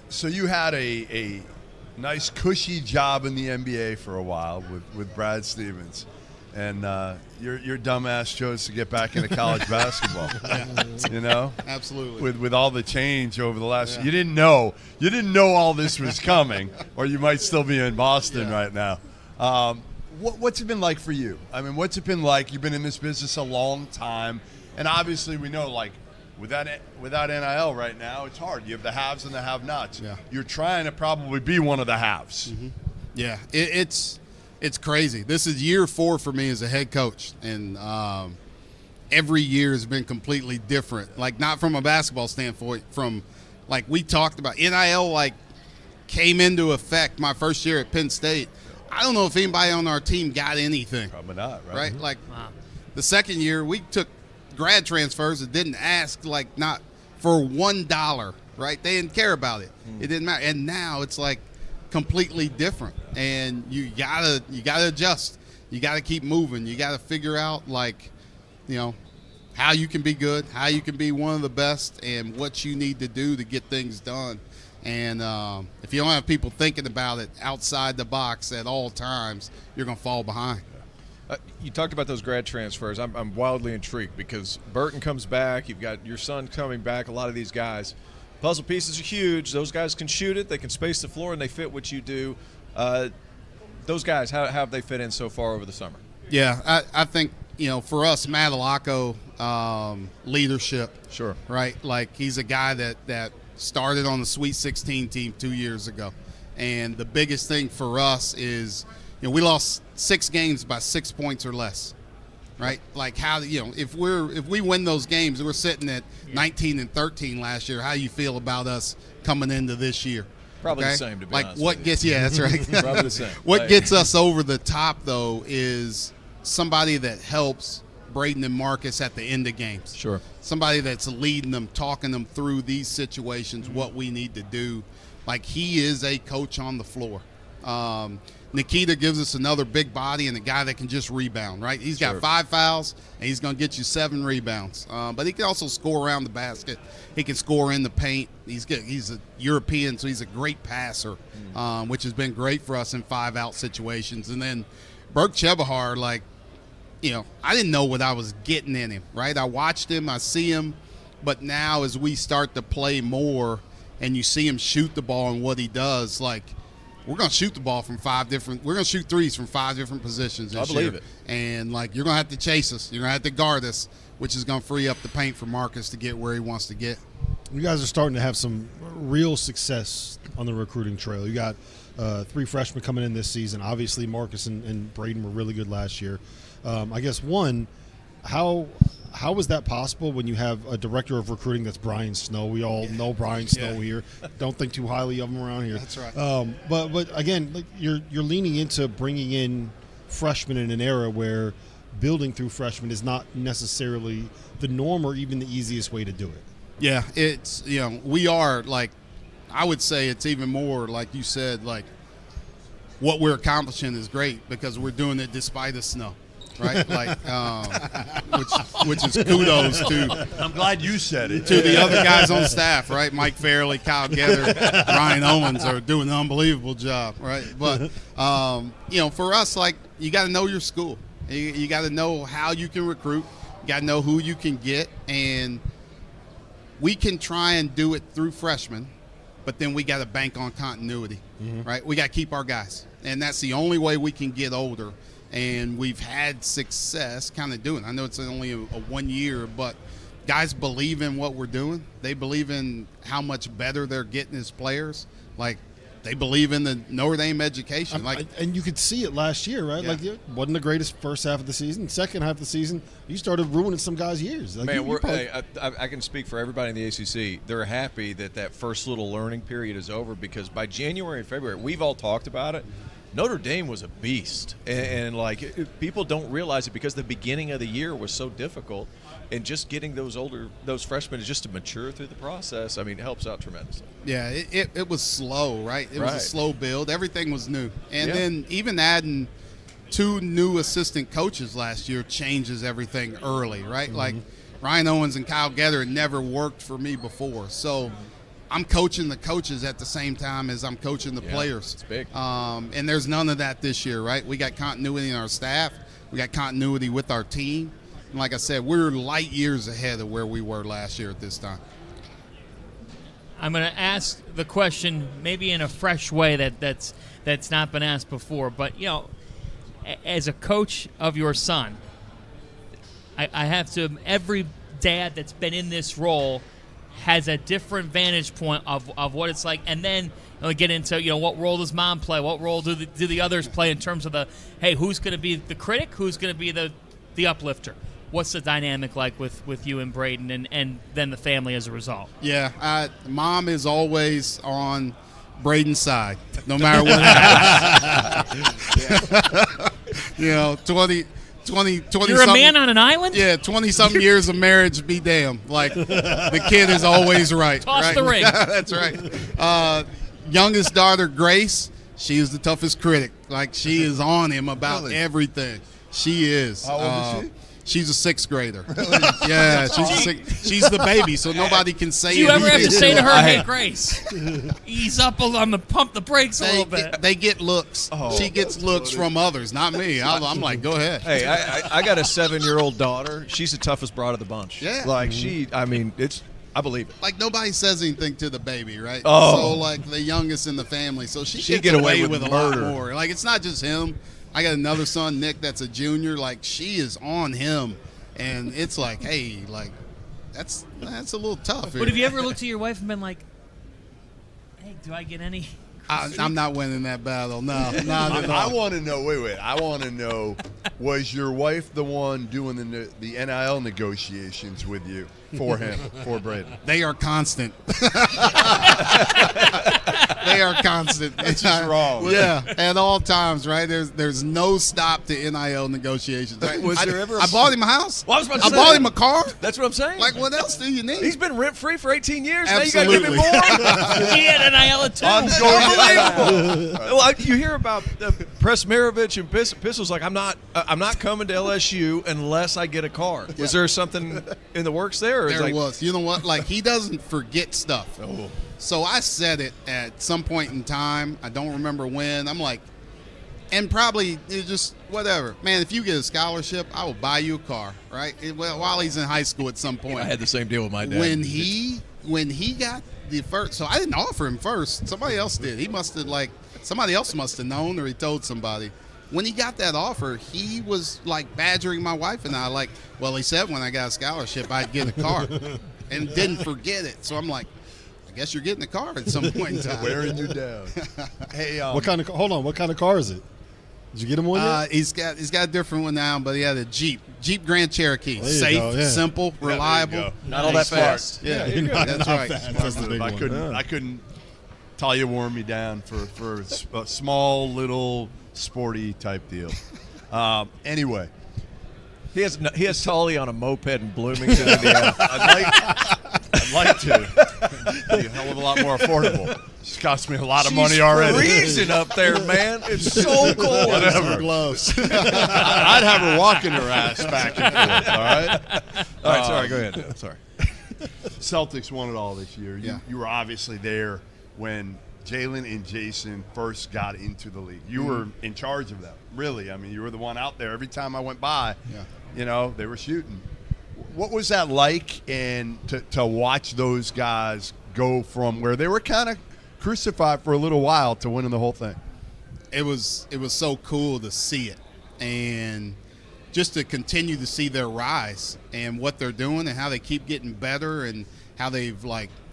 So you had a nice cushy job in the NBA for a while with Brad Stevens. And your dumbass chose to get back into college basketball. Absolutely. With all the change over the last, you didn't know all this was coming, or you might still be in Boston right now. What's it been like for you? I mean, what's it been like? You've been in this business a long time, and obviously we know like without NIL right now, it's hard. You have the haves and the have-nots. Yeah. You're trying to probably be one of the haves. Mm-hmm. Yeah, It's crazy. This is year 4 for me as a head coach, and every year has been completely different. Like not from a basketball standpoint, from like we talked about NIL like came into effect my first year at Penn State. I don't know if anybody on our team got anything. Probably not, right? Right? Like the second year we took grad transfers that didn't ask like not for $1, right? They didn't care about it. It didn't matter. And now it's like completely different, and you gotta adjust. You gotta keep moving. You gotta figure out how you can be good, how you can be one of the best, and what you need to do to get things done. And if you don't have people thinking about it outside the box at all times, you're gonna fall behind. You talked about those grad transfers. I'm wildly intrigued because Burton comes back. You've got your son coming back. A lot of these guys. Puzzle pieces are huge. Those guys can shoot it. They can space the floor, and they fit what you do. Those guys, how have they fit in so far over the summer? Yeah, I think, for us, Matt Alacco, leadership. Sure. Right? Like, he's a guy that started on the Sweet 16 team 2 years ago. And the biggest thing for us is, we lost 6 games by 6 points or less. Right, like how if we win those games, we're sitting at 19-13 last year. How do you feel about us coming into this year? Probably the same, to be honest. What gets that's right. Probably the same. What gets us over the top though is somebody that helps Braden and Marcus at the end of games. Sure. Somebody that's leading them, talking them through these situations, what we need to do. Like he is a coach on the floor. Nikita gives us another big body and a guy that can just rebound, right? He's got 5 fouls, and he's going to get you 7 rebounds. But he can also score around the basket. He can score in the paint. He's a European, so he's a great passer, which has been great for us in 5-out situations. And then Burke Chebahar, I didn't know what I was getting in him, right? I watched him. I see him. But now as we start to play more and you see him shoot the ball and what he does, we're going to shoot the ball from 5 different – we're going to shoot threes from 5 different positions this year. I believe it. And, you're going to have to chase us. You're going to have to guard us, which is going to free up the paint for Marcus to get where he wants to get. You guys are starting to have some real success on the recruiting trail. You got 3 freshmen coming in this season. Obviously, Marcus and Braden were really good last year. I guess, one, how is that possible when you have a director of recruiting that's Brian Snow? We all know Brian Snow here. Don't think too highly of him around here. That's right. But again, you're leaning into bringing in freshmen in an era where building through freshmen is not necessarily the norm or even the easiest way to do it. Yeah, it's we are I would say it's even more like you said what we're accomplishing is great because we're doing it despite the snow. Right, like, which is kudos to. I'm glad you said it. To the other guys on staff, right? Mike Fairley, Kyle Gether, Ryan Owens are doing an unbelievable job, right? But for us, like, you got to know your school. You got to know how you can recruit. You got to know who you can get, and we can try and do it through freshmen, but then we got to bank on continuity, right? We got to keep our guys, and that's the only way we can get older. And we've had success kind of doing it. I know it's only a 1 year, but guys believe in what we're doing. They believe in how much better they're getting as players. Like, they believe in the Notre Dame education. And you could see it last year, right? Yeah. Like, it wasn't the greatest first half of the season. Second half of the season, you started ruining some guys' years. Like, Man, I can speak for everybody in the ACC. They're happy that first little learning period is over because by January and February, we've all talked about it. Notre Dame was a beast, and people don't realize it because the beginning of the year was so difficult, and just getting those freshmen just to mature through the process, I mean, it helps out tremendously. Yeah, it was slow, right? It was a slow build. Everything was new, and then even adding 2 new assistant coaches last year changes everything early, right? Like Ryan Owens and Kyle Gether never worked for me before, so. I'm coaching the coaches at the same time as I'm coaching the players. It's big. And there's none of that this year, right? We got continuity in our staff. We got continuity with our team. And like I said, we're light years ahead of where we were last year at this time. I'm going to ask the question maybe in a fresh way that's not been asked before. But, as a coach of your son, I have to – every dad that's been in this role – has a different vantage point of what it's like, and then get into what role does mom play, what role do the others play in terms of who's going to be the critic, who's going to be the uplifter. What's the dynamic like with you and Braden and then the family as a result? Yeah, mom is always on Braden's side, no matter what happens. 20 You're a man on an island? Yeah, 20-something years of marriage, be damned. Like, the kid is always right. Toss right? the ring. That's right. Youngest daughter, Grace, she is the toughest critic. Like, she is on him about everything. She is. How old is she? She's a 6th grader. Yeah, she's the baby, so nobody can say anything. Do you ever have to say to her, hey, Grace, ease up on the pump the brakes a little bit? They get looks. She gets looks from others, not me. I'm like, go ahead. Hey, I got a 7-year-old daughter. She's the toughest broad of the bunch. Yeah. Like, I believe it. Like, nobody says anything to the baby, right? Oh. So, like, the youngest in the family. So she gets get away with a murder. lot more. Like, it's not just him. I got another son, Nick, that's a junior. Like, she is on him. And it's like, hey, like, that's a little tough. But have you ever looked at your wife and been like, hey, do I get any? I'm not winning that battle. No, not at all. I want to know. Wait. I want to know. Was your wife the one doing the NIL negotiations with you for him, for Braden? They are constant. They are constant. That's just wrong. Yeah, at all times, right? There's no stop to NIL negotiations. Right? I bought him a house. Well, I bought him a car. That's what I'm saying. Like, what else do you need? He's been rent-free for 18 years. Absolutely. Now you got to give him more? He had NIL too. Unbelievable. Well, you hear about Presmarovich and Pistols like, I'm not coming to LSU unless I get a car. Was there something in the works there? Or There was. You know what? Like, he doesn't forget stuff. Oh. So I said it at some point in time. I don't remember when. I'm like, and probably just whatever. Man, if you get a scholarship, I will buy you a car, right? While he's in high school at some point. I had the same deal with my dad. When he got the first, so I didn't offer him first. Somebody else did. Somebody else must have known, or he told somebody. When he got that offer, he was like badgering my wife and I, like, well, he said when I got a scholarship, I'd get a car, and didn't forget it. So I'm like, I guess you're getting a car at some point in time. Wearing you down. Hey, what kind of car is it? Did you get him one yet? He's got a different one now, but he had a Jeep Grand Cherokee. There you Safe, go, yeah. simple, reliable. Not all that fast. Yeah, you're that's right. That's the big I one. couldn't tell you warm me down for a small little sporty type deal. Anyway, He has Tully on a moped in Bloomington, Indiana. I'd like to. Be a hell of a lot more affordable. It's cost me a lot of money already. She's freezing up there, man. It's so cold. Whatever. Gloves. I'd have her walking her ass back and forth, all right? All right, sorry, go ahead. Sorry. Celtics won it all this year. Yeah. You were obviously there when Jaland and Jason first got into the league. You were in charge of them, really. I mean, you were the one out there. Every time I went by, you know, they were shooting. What was that like, and to watch those guys go from where they were kind of crucified for a little while to winning the whole thing? It was so cool to see it, and just to continue to see their rise and what they're doing and how they keep getting better and how they've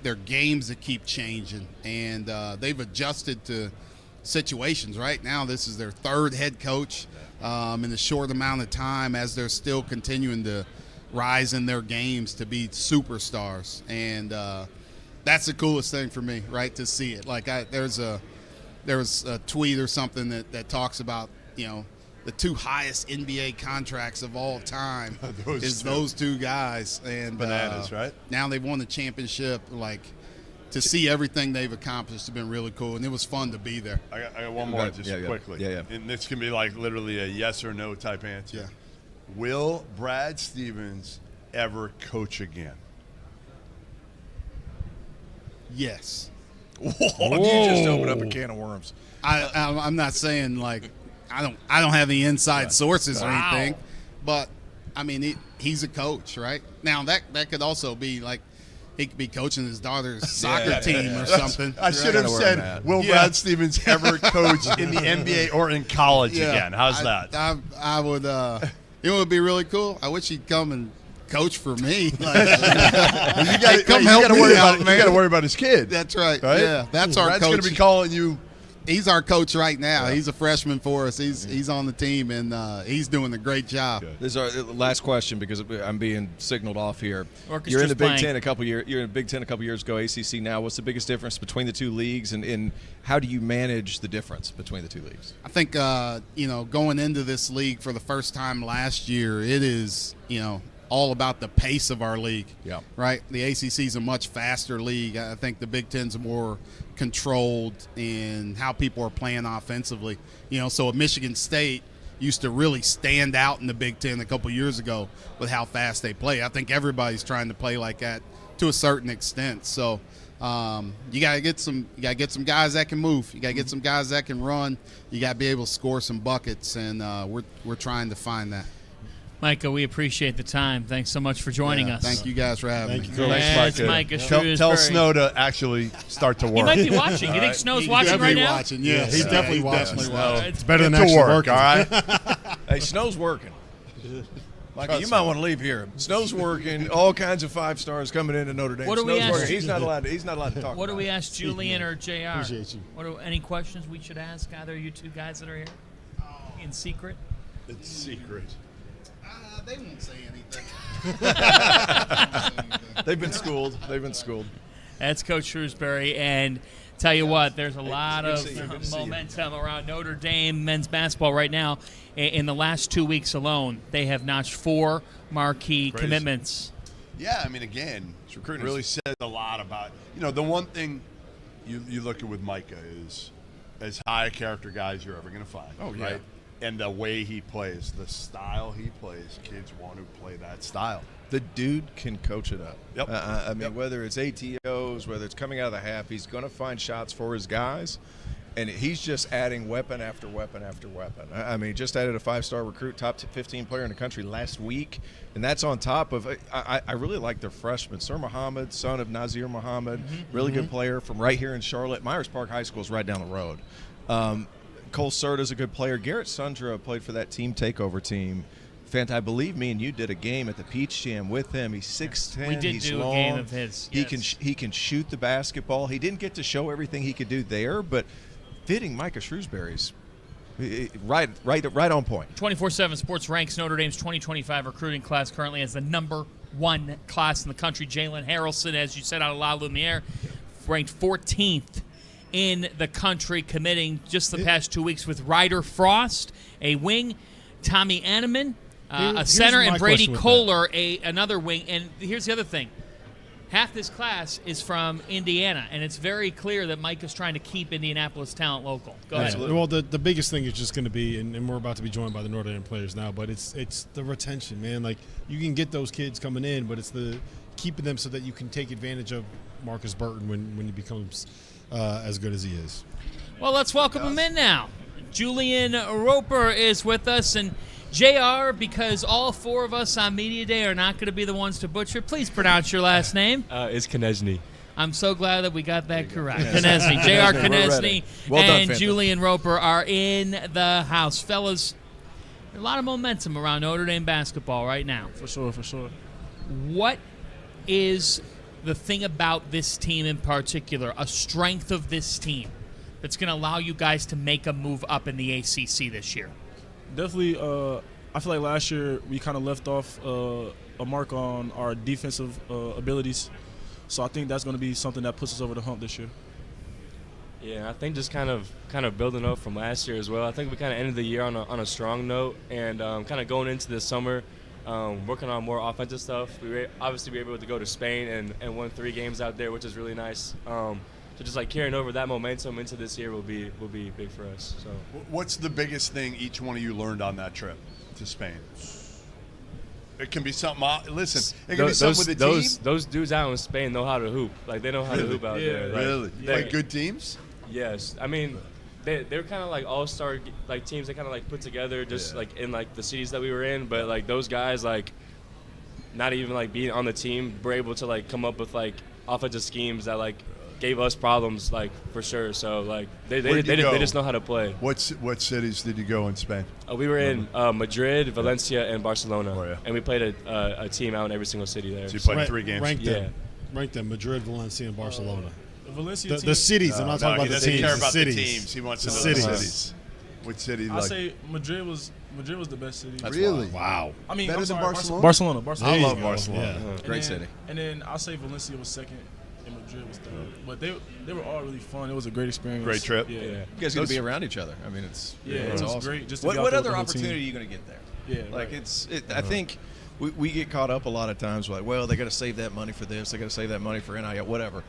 their games that keep changing, and they've adjusted to situations. Right now, this is their third head coach in a short amount of time, as they're still continuing to rise in their games to be superstars, and that's the coolest thing for me, right, to see it. There was a tweet or something that talks about, you know, the two highest NBA contracts of all time those two guys, and bananas, right? Now they've won the championship. To see everything they've accomplished has been really cool, and it was fun to be there. I got one more quickly. Yeah. And this can be literally a yes or no type answer. Yeah. Will Brad Stevens ever coach again? Yes. Whoa. You just opened up a can of worms. I'm not saying I don't have any inside sources or anything, but I mean he's a coach, right? Now that could also be he could be coaching his daughter's soccer team or something. I should have said, will Brad Stevens ever coach in the NBA or in college again? How's that? I would. It would be really cool. I wish he'd come and coach for me. You got to worry about man. You got to worry about his kid. That's right. Yeah, that's our Brad's coach. going to be calling you. He's our coach right now. Yeah. He's a freshman for us. He's on the team, and he's doing a great job. This is our last question because I'm being signaled off here. Orchestra's You're in the Big playing. Ten a couple years. You're in the Big Ten a couple years ago. ACC now. What's the biggest difference between the two leagues, and how do you manage the difference between the two leagues? I think going into this league for the first time last year, it is all about the pace of our league. Yeah. Right? The ACC is a much faster league. I think the Big Ten's more controlled in how people are playing offensively. So Michigan State used to really stand out in the Big Ten a couple years ago with how fast they play. I think everybody's trying to play like that to a certain extent. So you gotta get some guys that can move. You gotta get some guys that can run. You gotta be able to score some buckets, and we're trying to find that. Micah, we appreciate the time. Thanks so much for joining us. Thank you guys for having me. Thanks, Micah. Tell Snow to actually start to work. He might be watching. You think Snow's watching right now? Watching. Yeah, he's definitely watching. It's better than to actually work, working. all right? Hey, Snow's working. Micah, you might want to leave here. Snow's working. All kinds of 5 stars coming into Notre Dame. What do we Snow's ask? working. He's not allowed to talk. What do we ask Julian or JR? Appreciate you. Any questions we should ask either of you two guys that are here in secret? It's secret. They won't say anything. They've been schooled. That's Coach Shrewsberry, and tell you what, there's a lot of momentum around Notre Dame men's basketball right now. In the last 2 weeks alone, they have notched 4 marquee commitments. Yeah, I mean, again, recruiting really says a lot about, the one thing you look at with Micah is as high a character guy as you're ever going to find. Oh, yeah. Right? And the way he plays, the style he plays, kids want to play that style. The dude can coach it up. Yep. I mean, whether it's ATOs, whether it's coming out of the half, he's going to find shots for his guys, and he's just adding weapon after weapon after weapon. I mean, just added a 5-star recruit, top 15 player in the country last week, and that's on top of I really like their freshman, Sir Muhammad, son of Nazir Muhammad, really good player from right here in Charlotte. Myers Park High School is right down the road. Cole Serta's a good player. Garrett Sundra played for that team takeover team. Fant, I believe me and you did a game at the Peach Jam with him. He's 6'10". We did he's do long. a game of his. He can shoot the basketball. He didn't get to show everything he could do there, but fitting Micah Shrewsberry's right on point. 24/7 Sports ranks Notre Dame's 2025 recruiting class currently as the number 1 class in the country. Jalen Harrelson, as you said, out of La Lumiere, ranked 14th in the country, committing just the past 2 weeks with Ryder Frost, a wing, Tommy Anneman, a center, and Brady Kohler, another wing. And here's the other thing. half this class is from Indiana, and it's very clear that Micah's trying to keep Indianapolis talent local. Go ahead. Well, the biggest thing is just going to be, and we're about to be joined by the Notre Dame players now, but it's the retention, man. Like, you can get those kids coming in, but it's the keeping them so that you can take advantage of Marcus Burton when he becomes as good as he is. Well, let's welcome him in now. Julian Roper is with us, and JR, because all four of us on Media Day are not going to be the ones to butcher, please pronounce your last name. It's Konieczny. I'm so glad that we got that correct. Konieczny. JR Konieczny and Julian Roper are in the house. Fellas, a lot of momentum around Notre Dame basketball right now. For sure, for sure. What is the thing about this team in particular, a strength of this team, that's going to allow you guys to make a move up in the ACC this year? Definitely, I feel like last year we kind of left off a mark on our defensive abilities. So I think that's going to be something that puts us over the hump this year. Yeah, I think just kind of building up from last year as well. I think we kind of ended the year on a strong note, and kind of going into the summer, working on more offensive stuff. We were able to go to Spain and won 3 games out there, which is really nice. So just like carrying over that momentum into this year will be big for us. So, what's the biggest thing each one of you learned on that trip to Spain? It can be something. Listen, it can be something with the team. Those dudes out in Spain know how to hoop. Like, they know how to hoop out there. Like, really? Play good teams? Yes. I mean, they're kind of like all-star like teams. They kind of like put together just like in like the cities that we were in. But like those guys, like not even like being on the team, were able to like come up with like offensive schemes that like gave us problems, like, for sure. So like they just know how to play. What cities did you go in Spain? We were in Madrid, Valencia, and Barcelona. Oh, yeah. And we played a team out in every single city there. So you played 3 games. Rank them: Madrid, Valencia, and Barcelona. Valencia the cities. I'm not talking about the teams. He doesn't care about the the teams. He wants to know the cities. Which city? I say Madrid was the best city. That's really? Wow. I mean, better than Barcelona. Barcelona. I love Barcelona. Yeah. Great city. And then I'll say Valencia was second. Madrid was third. But they were all really fun. It was a great experience. Great trip. Yeah. You guys going to be around each other. I mean, it's it's awesome. great. Just what other opportunity are you going to get there? Yeah, like I think we get caught up a lot of times like, well, they got to save that money for this. They got to save that money for NIL, whatever.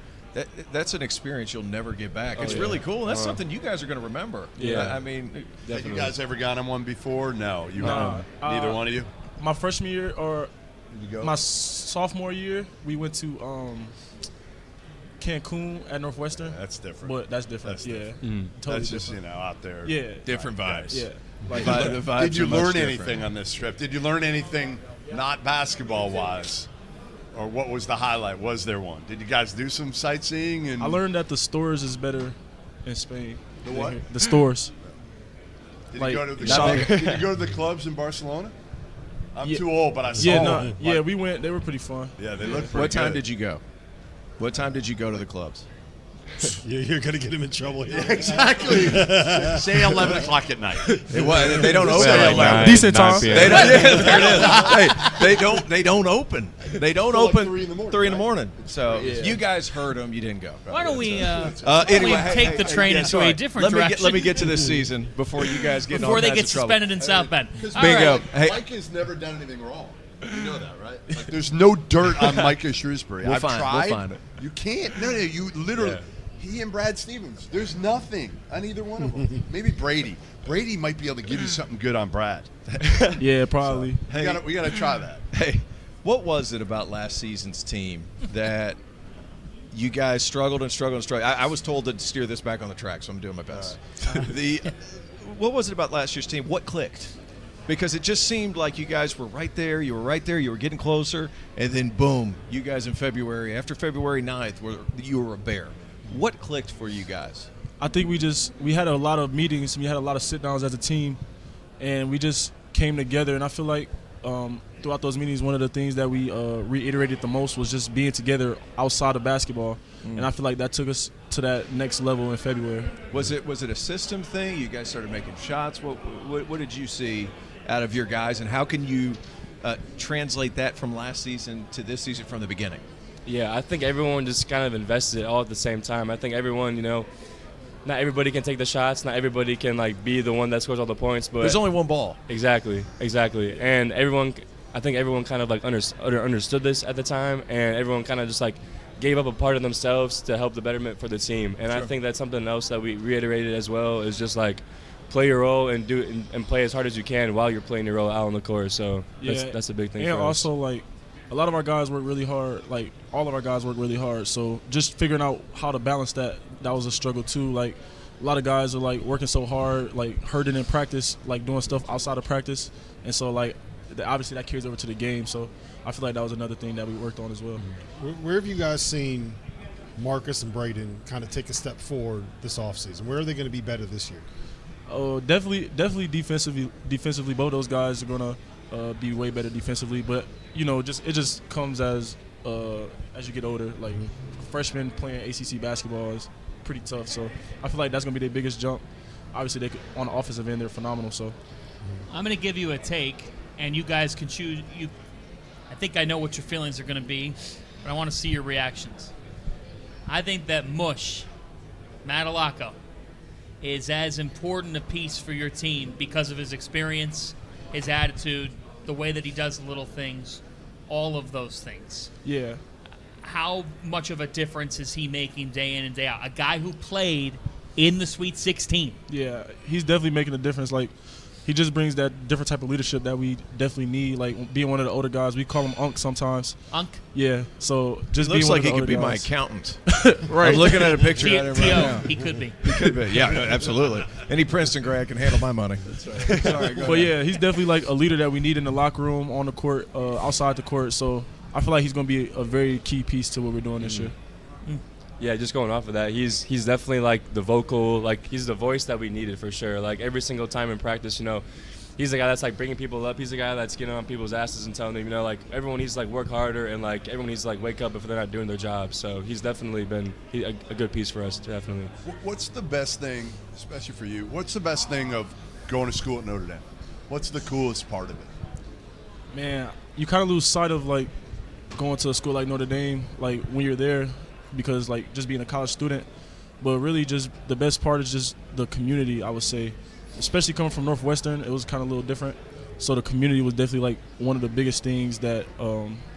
That's an experience you'll never get back. It's really cool. That's something you guys are going to remember. Yeah. I mean, have you guys ever gone on one before? No, you haven't. Neither one of you. My freshman year or my sophomore year, we went to Cancun at Northwestern. That's different. But that's different. Totally that's just different. out there. Yeah, different vibes. Yeah. Like, did you learn anything on this trip? Did you learn anything not basketball wise? Or what was the highlight? Was there one? Did you guys do some sightseeing? And I learned that the stores is better in Spain. The what? The stores. Did you go to the clubs in Barcelona? I'm too old, but I saw them. We went. They were pretty fun. Yeah, they looked pretty What time good. did you go? What time did you go to the clubs? You're going to get him in trouble here. Yeah, exactly. Say 11 o'clock at night. They don't open. Decent time. There it is. They don't open. They don't open 3 in the morning. So you guys heard them. You didn't go. Why don't we anyway, take the train into a different direction? Let me get to this season before you guys get before they get suspended in South Bend. Bingo. Hey, Micah's never done anything wrong. You know that, right? Like, there's no dirt on Micah Shrewsberry. I've tried. We'll find it. You can't. No, you literally. Yeah. He and Brad Stevens. There's nothing on either one of them. Maybe Brady. Brady might be able to give you something good on Brad. Yeah, probably. So, we got to try that. Hey, what was it about last season's team that you guys struggled and struggled and struggled? I was told to steer this back on the track, so I'm doing my best. What was it about last year's team? What clicked? Because it just seemed like you guys were right there. You were getting closer, and then boom, you guys in February, after February 9th, you were a bear. What clicked for you guys? I think we had a lot of meetings. We had a lot of sit-downs as a team, and we just came together. And I feel like throughout those meetings, one of the things that we reiterated the most was just being together outside of basketball. And I feel like that took us to that next level in February. Was it a system thing? You guys started making shots. What did you see out of your guys, and how can you translate that from last season to this season from the beginning? Yeah, I think everyone just kind of invested all at the same time. I think everyone, not everybody can take the shots. Not everybody can, be the one that scores all the points. But there's only one ball. Exactly. And everyone I think everyone kind of like understood this at the time, and everyone kind of just like gave up a part of themselves to help the betterment for the team. And I think that's something else that we reiterated as well, is just like play your role and and play as hard as you can while you're playing your role out on the court. So that's a big thing for us. And also, like, a lot of our guys work really hard. Like, all of our guys work really hard. So just figuring out how to balance that was a struggle too. Like, a lot of guys are like working so hard, like hurting in practice, like doing stuff outside of practice. And so like obviously that carries over to the game. So I feel like that was another thing that we worked on as well. Where have you guys seen Marcus and Braden kind of take a step forward this offseason? Where are they going to be better this year? Oh, definitely defensively, both those guys are gonna be way better defensively. But you know, it just comes as you get older. Like freshmen playing ACC basketball is pretty tough. So I feel like that's gonna be their biggest jump. Obviously, on the offensive end, they're phenomenal. So I'm gonna give you a take, and you guys can choose. I think I know what your feelings are gonna be, but I want to see your reactions. I think that Madalacco is as important a piece for your team because of his experience, his attitude, the way that he does the little things, all of those things. Yeah. How much of a difference is he making day in and day out? A guy who played in the Sweet 16. Yeah, he's definitely making a difference. Like, he just brings that different type of leadership that we definitely need. Like, being one of the older guys, we call him Unk sometimes. Unk? Yeah, so just looks being one like of the he could older be my guys. accountant. Right. I'm looking at a picture of him right now. He could be. He could be. Yeah, no, absolutely. Any Princeton grad can handle my money. That's right. Sorry, go But ahead. yeah, he's definitely like a leader that we need in the locker room, on the court, outside the court. So I feel like he's going to be a very key piece to what we're doing this year. Yeah, just going off of that, he's definitely like the vocal, like he's the voice that we needed for sure. Like every single time in practice, you know, he's the guy that's like bringing people up. He's the guy that's getting on people's asses and telling them, you know, like everyone needs to like work harder, and like everyone needs to like wake up if they're not doing their job. So he's definitely been a good piece for us, definitely. What's the best thing, especially for you, what's the best thing of going to school at Notre Dame? What's the coolest part of it? Man, you kind of lose sight of like going to a school like Notre Dame, like when you're there, because like just being a college student. But really just the best part is just the community, I would say. Especially coming from Northwestern, it was kind of a little different. So the community was definitely like one of the biggest things that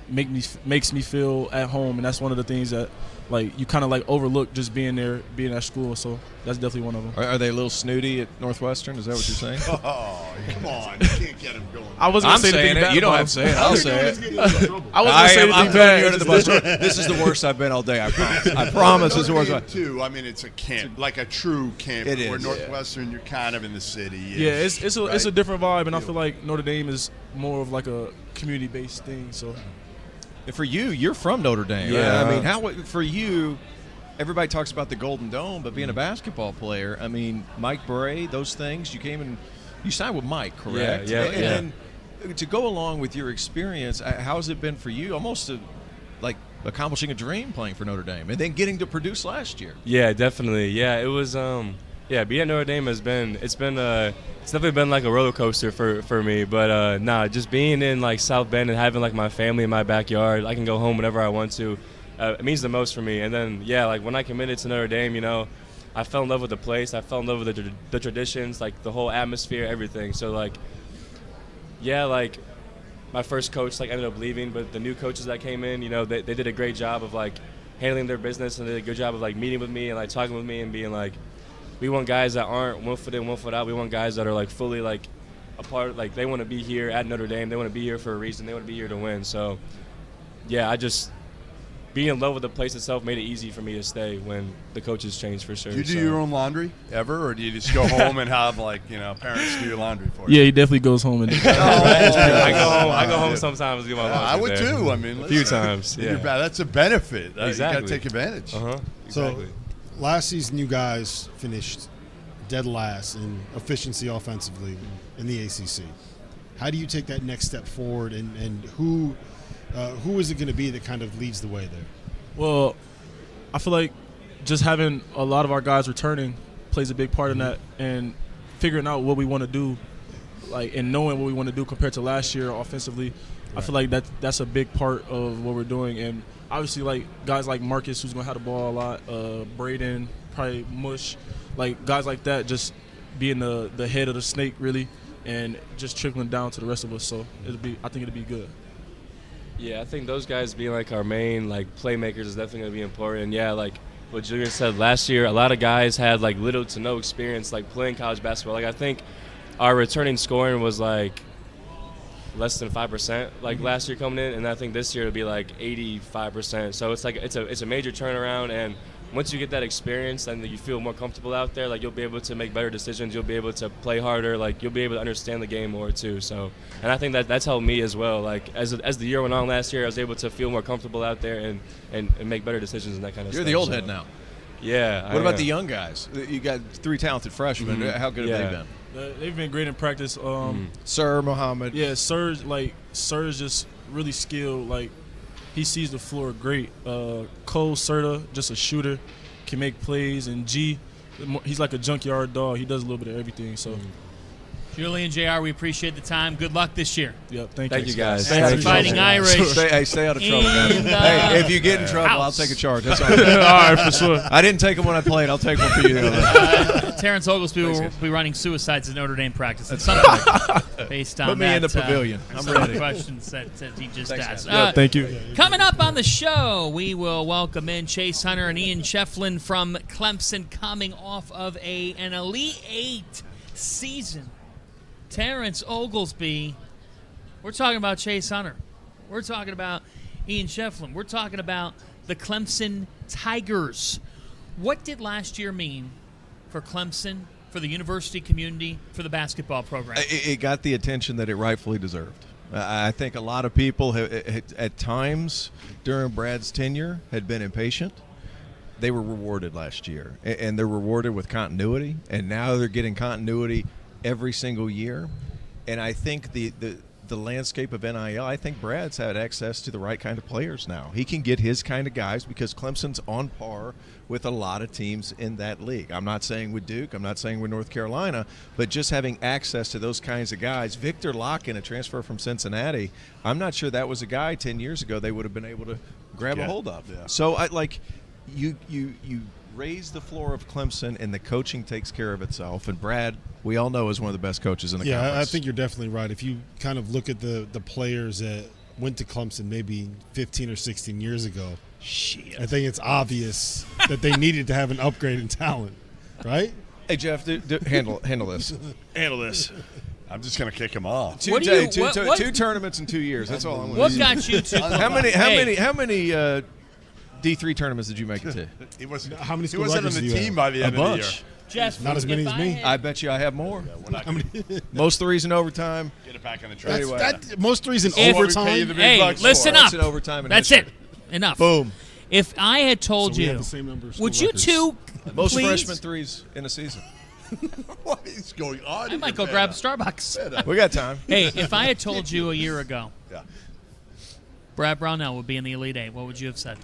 makes me feel at home, and that's one of the things that like you kind of like overlook just being there, being at school. So that's definitely one of them. Are they a little snooty at Northwestern? Is that what you're saying? Oh, come on. You can't get him going. I wasn't I'm going to say saying anything it. bad. You don't have to say it. I'll say it. I wasn't going to say anything I'm bad. throwing you under the bus. This is the worst I've been all day. I promise. I promise this is the worst. Too. I mean, it's a camp, like a true camp. It is, Where Northwestern, you're kind of in the city. Yeah, it's a different vibe, and I feel like Notre Dame is more of like a community-based thing. So, and for you, you're from Notre Dame. Yeah. I mean, how for you? Everybody talks about the Golden Dome, but being a basketball player, I mean, Mike Bray, those things. You came and you signed with Mike, correct? Yeah. And then to go along with your experience, how has it been for you? Almost like accomplishing a dream playing for Notre Dame, and then getting to produce last year. Yeah, definitely. Yeah, it was. Being at Notre Dame it's definitely been like a roller coaster for me. But just being in like South Bend and having like my family in my backyard, I can go home whenever I want to. It means the most for me. And then like when I committed to Notre Dame, you know, I fell in love with the place. I fell in love with the traditions, like the whole atmosphere, everything. So like my first coach like ended up leaving, but the new coaches that came in, you know, they did a great job of like handling their business, and they did a good job of like meeting with me and like talking with me and being like, we want guys that aren't 1 foot in, 1 foot out. We want guys that are like fully like a part, like they want to be here at Notre Dame. They want to be here for a reason. They want to be here to win. So I just being in love with the place itself made it easy for me to stay when the coaches changed for sure. Do you do your own laundry ever, or do you just go home and have like parents do your laundry for you? Yeah, he definitely goes home and. I go home sometimes to do my laundry. I would there. too. I mean, a few times. Yeah, that's a benefit. Exactly. You got to take advantage. Exactly. So last season, you guys finished dead last in efficiency offensively in the ACC. How do you take that next step forward, and who is it going to be that kind of leads the way there? Well, I feel like just having a lot of our guys returning plays a big part in that, and figuring out what we want to do, like, and knowing what we want to do compared to last year offensively. Right. I feel like that's a big part of what we're doing, and obviously like guys like Marcus, who's going to have the ball a lot, Braden, probably Mush, like guys like that, just being the head of the snake really. and just trickling down to the rest of us. So I think it'll be good. Yeah, I think those guys being like our main like playmakers is definitely gonna be important. Yeah, like what Julian said last year, a lot of guys had like little to no experience like playing college basketball. Like I think our returning scoring was like less than 5% like last year coming in, and I think this year it'll be like 85%. So it's like it's a major turnaround, and once you get that experience and you feel more comfortable out there, like you'll be able to make better decisions, you'll be able to play harder, like you'll be able to understand the game more too. So, and I think that's helped me as well. Like as the year went on last year, I was able to feel more comfortable out there and make better decisions and that kind of stuff. You're the old head now. Yeah. What about the young guys? You got 3 talented freshmen. How good have they been? They've been great in practice. Sir Muhammad. Yeah, Sir is just really skilled. Like he sees the floor great. Cole Serta, just a shooter, can make plays, and G, he's like a junkyard dog. He does a little bit of everything. So. Julian, JR, we appreciate the time. Good luck this year. Yep, thank you guys. Thanks for Fighting Irish. Stay out of trouble, guys. Hey, if you get in trouble, I'll take a charge. That's all. All right, for sure. I didn't take them when I played. I'll take one for you. Terrence Oglesby will be running suicides at Notre Dame practice at some point based on Put me that, in the pavilion. I'm ready. Questions that he just asked. Thank you. Coming up on the show, we will welcome in Chase Hunter and Ian Schieffelin from Clemson, coming off of an Elite Eight season. Terrence Oglesby. We're talking about Chase Hunter. We're talking about Ian Schieffelin. We're talking about the Clemson Tigers. What did last year mean for Clemson, for the university community, for the basketball program? It got the attention that it rightfully deserved. I think a lot of people at times during Brad's tenure had been impatient. They were rewarded last year, and they're rewarded with continuity, and now they're getting continuity every single year. And I think the landscape of NIL, I think Brad's had access to the right kind of players now. He can get his kind of guys because Clemson's on par with a lot of teams in that league. I'm not saying with Duke, I'm not saying with North Carolina, but just having access to those kinds of guys. Victor Locken, a transfer from Cincinnati, I'm not sure that was a guy 10 years ago they would have been able to grab a hold of. Yeah. So you raise the floor of Clemson, and the coaching takes care of itself. And Brad, we all know, is one of the best coaches in the conference. Yeah, I think you're definitely right. If you kind of look at the players that went to Clemson maybe 15 or 16 years ago, I think it's obvious that they needed to have an upgrade in talent, right? Hey, Jeff, handle this. Handle this. I'm just going to kick him off. Two tournaments in 2 years. That's all I'm going to What got you to How many D3 tournaments did you make it to? He wasn't How many on the do you team have? by the end A of the year. bunch. Jeff, Not as many as me. I bet you I have more. How many? Most threes in overtime. Get it back on the track. Anyway. Most threes in If- overtime. Hey, listen up. In overtime and That's history. it. Enough. Boom. If I had told So we you, have the same number of would school you records. two Most please? freshman threes in a season. What is going on? I might go grab Starbucks. We got time. Hey, if I had told you a year ago, Yeah. Brad Brownell would be in the Elite Eight, what would you have said?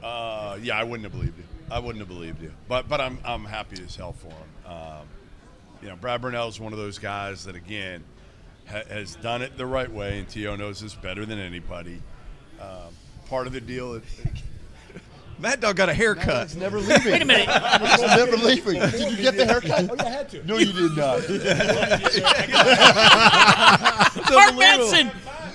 Yeah, I wouldn't have believed you. But I'm happy as hell for him. Brad Brownell is one of those guys that, again, has done it the right way, and T.O. knows this better than anybody. Part of the deal Mad Dog got a haircut. He's never leaving. Wait a minute. He's never leaving. Did you get the haircut? Oh, you had to. No, you did not. Mark Madsen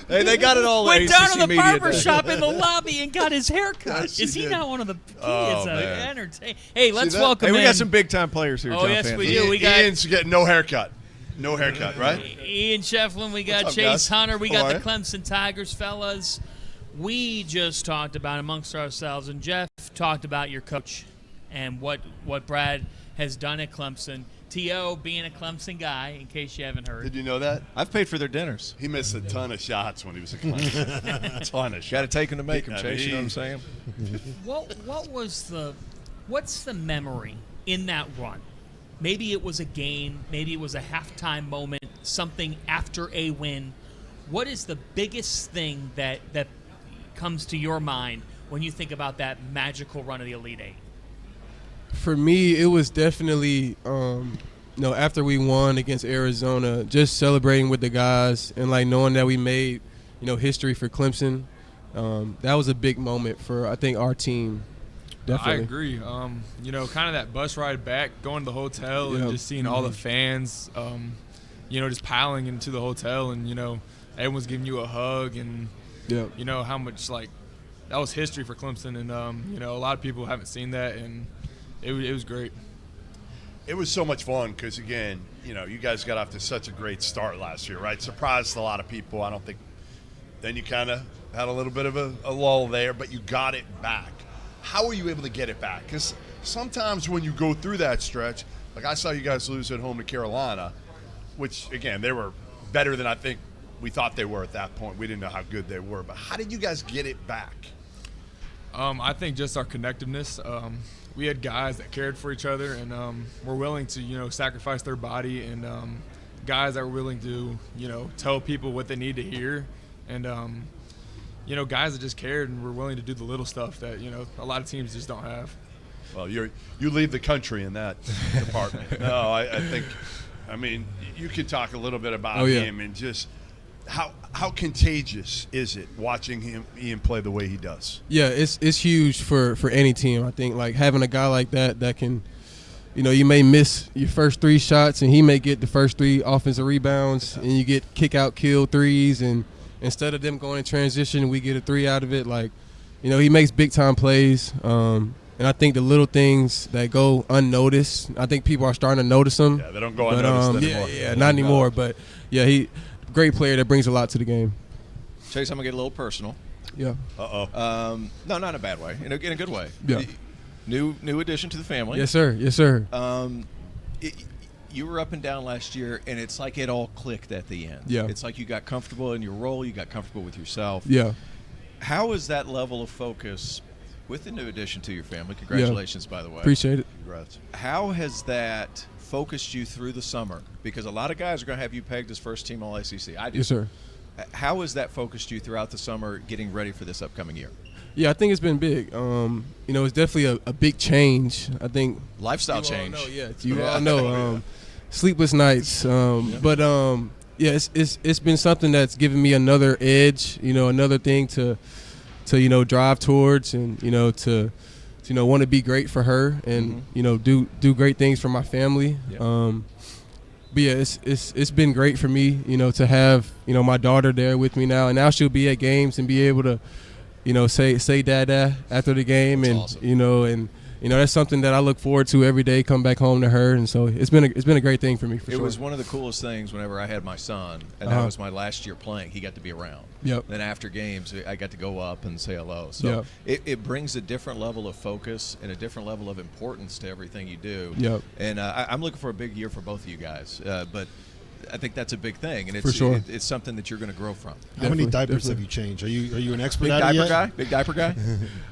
Hey, they got it all. went down to the media barber day. shop in the lobby and got his haircut. Yes, Is he he did. not one of the Oh, kids? man. Entertain. Hey, let's that? welcome Hey, we in. got some big time players here. Oh, John yes, fans. we do. We got Ian's getting no haircut. No haircut, right? Ian Schieffelin. We got What's up, Chase guys? Hunter. We How got are the you? Clemson Tigers, fellas. We just talked about amongst ourselves, and Jeff talked about your coach and what Brad has done at Clemson. T.O. being a Clemson guy, in case you haven't heard. Did you know that? I've paid for their dinners. He missed a ton of shots when he was a Clemson. ton of shots. Got to take them to make them, I Chase. You know what I'm mean- saying? What's the memory in that run? Maybe it was a game. Maybe it was a halftime moment. Something after a win. What is the biggest thing that comes to your mind when you think about that magical run of the Elite Eight? For me, it was definitely, after we won against Arizona, just celebrating with the guys and knowing that we made, history for Clemson. That was a big moment for, I think, our team. Definitely. I agree. Kind of that bus ride back, going to the hotel and just seeing all the fans. just piling into the hotel, and everyone's giving you a hug, and how much that was history for Clemson, and a lot of people haven't seen that, and it was great. It was so much fun because, again, you guys got off to such a great start last year, right? Surprised a lot of people. I don't think then you kind of had a little bit of a lull there, but you got it back. How were you able to get it back? Because sometimes when you go through that stretch, like I saw you guys lose at home to Carolina, which, again, they were better than I think we thought they were at that point. We didn't know how good they were. But how did you guys get it back? I think just our connectiveness. We had guys that cared for each other and were willing to, sacrifice their body, and guys that were willing to, tell people what they need to hear, and guys that just cared and were willing to do the little stuff that a lot of teams just don't have. Well, you lead the country in that department. No, I think. I mean, you could talk a little bit about him and just how contagious is it watching Ian play the way he does? Yeah, it's huge for any team. I think having a guy like that can, you may miss your first 3 shots and he may get the first 3 offensive rebounds, and you get kick out, kill threes, and instead of them going in transition, we get a 3 out of it. He makes big time plays. And I think the little things that go unnoticed, I think people are starting to notice them. Yeah, they don't go unnoticed anymore. Yeah, not anymore. But he great player that brings a lot to the game. Chase, I'm gonna get a little personal. Yeah. No, not in a bad way. In a good way. Yeah. New addition to the family. Yes, sir. Yes, sir. You were up and down last year, and it's like it all clicked at the end. Yeah. It's like you got comfortable in your role. You got comfortable with yourself. Yeah. How is that level of focus with the new addition to your family? Congratulations, by the way. Appreciate it. Congrats. How has that focused you through the summer? Because a lot of guys are going to have you pegged as first team All-ACC. I do. Yes, sir. How has that focused you throughout the summer getting ready for this upcoming year? Yeah, I think it's been big. It's definitely a big change. I think lifestyle change. You all know. Sleepless nights. But it's been something that's given me another edge. Another thing to drive towards, and to want to be great for her, and do great things for my family. But yeah, it's been great for me, to have my daughter there with me now, and now she'll be at games and be able to say dada after the game. That's awesome. And that's something that I look forward to every day. Come back home to her, and so it's been a great thing for me. For sure. It was one of the coolest things whenever I had my son, and that was my last year playing. He got to be around. Yep. Then after games, I got to go up and say hello. So it brings a different level of focus and a different level of importance to everything you do. Yep. And I'm looking for a big year for both of you guys. But I think that's a big thing, and it's for sure. It's something that you're going to grow from. How many diapers have you changed? Are you an expert big at it diaper yet? guy? Big diaper guy?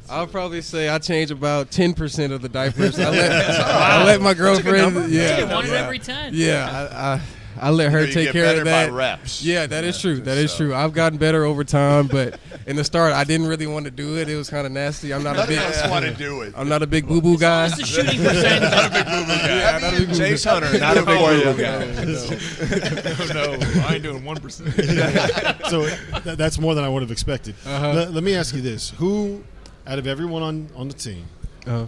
I'll probably say I change about 10% of the diapers. I let my girlfriend. Yeah, 1 every 10. Yeah, I let her take care of that. By reps. Yeah, that is true. That is true. I've gotten better over time, but in the start, I didn't really want to do it. It was kind of nasty. I'm not a big. want to do it. I'm not a big boo boo guy. What's the shooting percentage? Not a big boo boo guy. Yeah, not a big boo-boo Chase guy. Hunter, not a big boo boo guy. No, I ain't doing 1%. So that's more than I would have expected. Let me ask you this: who, out of everyone on the team,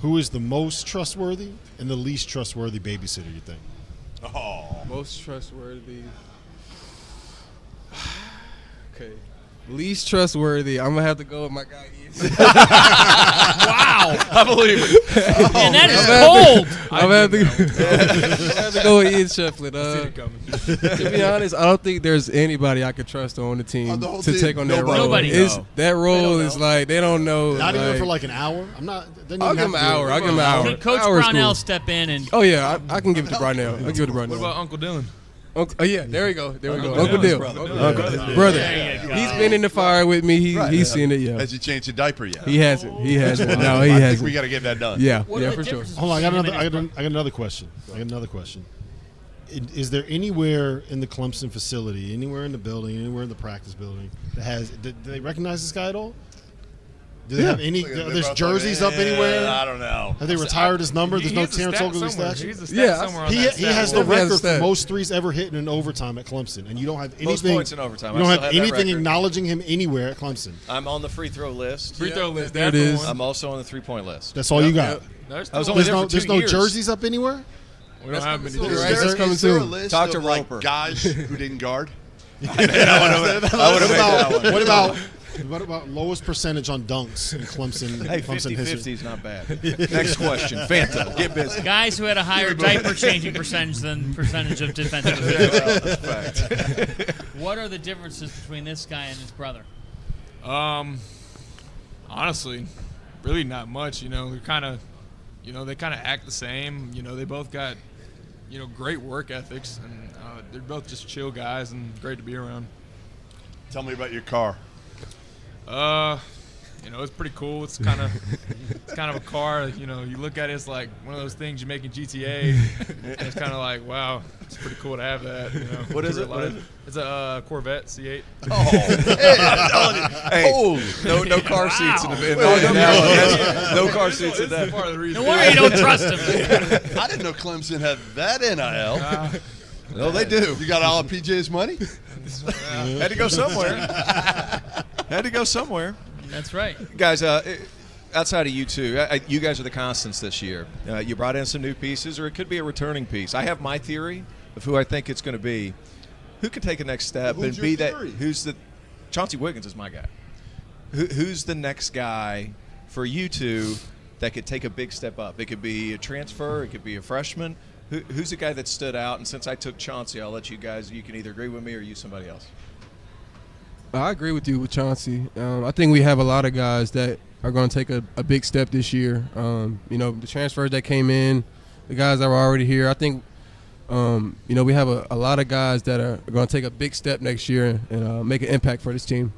who is the most trustworthy and the least trustworthy babysitter? You think? Most trustworthy. Okay. Least trustworthy. I'm gonna have to go with my guy Ian. Wow. I believe it. And that is cold. I'm gonna have to go with Ian Schieffelin. To be honest, I don't think there's anybody I could trust on the team to take on that role. Nobody. That role is like they don't know. Not even for like an hour. I'm not. I'll give him an hour. I'll give him an hour. Could Coach Hour's Brownell cool. step in and? Oh yeah, I can give it to Brownell. I'll give it to Brownell. What about Uncle Dylan? Oh yeah, there we go. There we go. Uncle Uncle Dill. Brother. Brother. There you go. He's been in the fire with me. He's seen it. Yeah. Has he changed a diaper yet? He hasn't. He hasn't. No, he I think hasn't. we got to get that done. Yeah. What Yeah, are the for sure. differences Hold on, I got between another question. Is there anywhere in the Clemson facility, anywhere in the building, anywhere in the practice building do they recognize this guy at all? Do they have any? There's jerseys up anywhere. I don't know. Have they retired his number? There's no Terrence Ogilvy statue. He's a stat somewhere on that He has the He has a record stat. for most threes ever hit in overtime at Clemson, and you don't have anything. Most points in overtime. You don't I have still have that anything record. acknowledging him anywhere at Clemson. I'm on the free throw list. Free throw list. There it That's the is. one. I'm also on the 3-point list. That's all you got. There's I was only There's there no for 2 there's no years. jerseys up anywhere. We don't have many. Is there a list Talk to of like Roper. guys who didn't guard? What about lowest percentage on dunks in Clemson? Hey, Clemson 50-50 is not bad. Next question. Fanta, get busy. Guys who had a higher diaper changing percentage than percentage of defensive. What are the differences between this guy and his brother? Honestly, really not much. You know, they're kind of, they kind of act the same. You know, they both got, great work ethics, and they're both just chill guys and great to be around. Tell me about your car. It's pretty cool. It's kind of a car. You look at it, it's like one of those things you make in GTA. And it's kind of like, wow, it's pretty cool to have that. What is it? It's a Corvette C8. No car seats in the no car seats in that. No wonder you don't trust him. I didn't know Clemson had that NIL. No, they do. You got all of PJ's money? Had to go somewhere. That's right. Guys, outside of you two, you guys are the constants this year. You brought in some new pieces, or it could be a returning piece. I have my theory of who I think it's going to be. Who could take a next step Who's and your be theory? Chauncey Wiggins is my guy. Who's the next guy for you two that could take a big step up? It could be a transfer. It could be a freshman. Who's the guy that stood out? And since I took Chauncey, I'll let you guys, you can either agree with me or use somebody else. I agree with you with Chauncey. I think we have a lot of guys that are going to take a big step this year. The transfers that came in, the guys that were already here. I think, we have a lot of guys that are going to take a big step next year and make an impact for this team.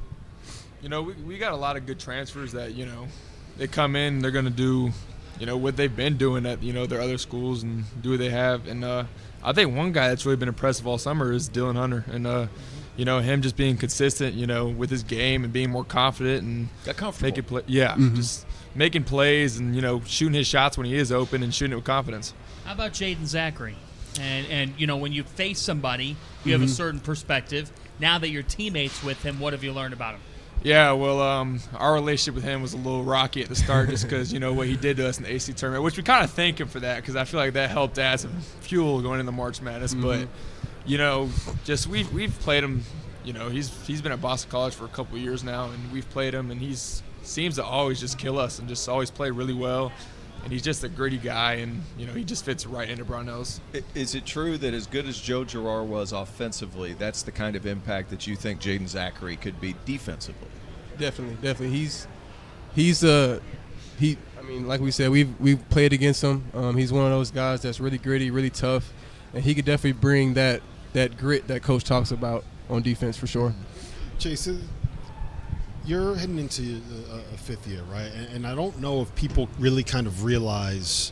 We got a lot of good transfers that, they come in, they're going to do, what they've been doing at, their other schools and do what they have. And I think one guy that's really been impressive all summer is Dylan Hunter. And, him just being consistent, with his game and being more confident and making just making plays and, shooting his shots when he is open and shooting it with confidence. How about Jaden Zachary? And when you face somebody, you have a certain perspective. Now that you're teammates with him, what have you learned about him? Yeah, well, our relationship with him was a little rocky at the start just because, what he did to us in the ACC tournament, which we kind of thank him for that because I feel like that helped add some fuel going into March Madness. But, just we've played him, he's been at Boston College for a couple of years now, and we've played him, and he seems to always just kill us and just always play really well. And he's just a gritty guy, and, he just fits right into Brownells. Is it true that as good as Joe Girard was offensively, that's the kind of impact that you think Jaden Zachary could be defensively? Definitely. Like we said, we've played against him. He's one of those guys that's really gritty, really tough, and he could definitely bring that grit that Coach talks about on defense for sure. Jason, you're heading into a fifth year, right? And I don't know if people really kind of realize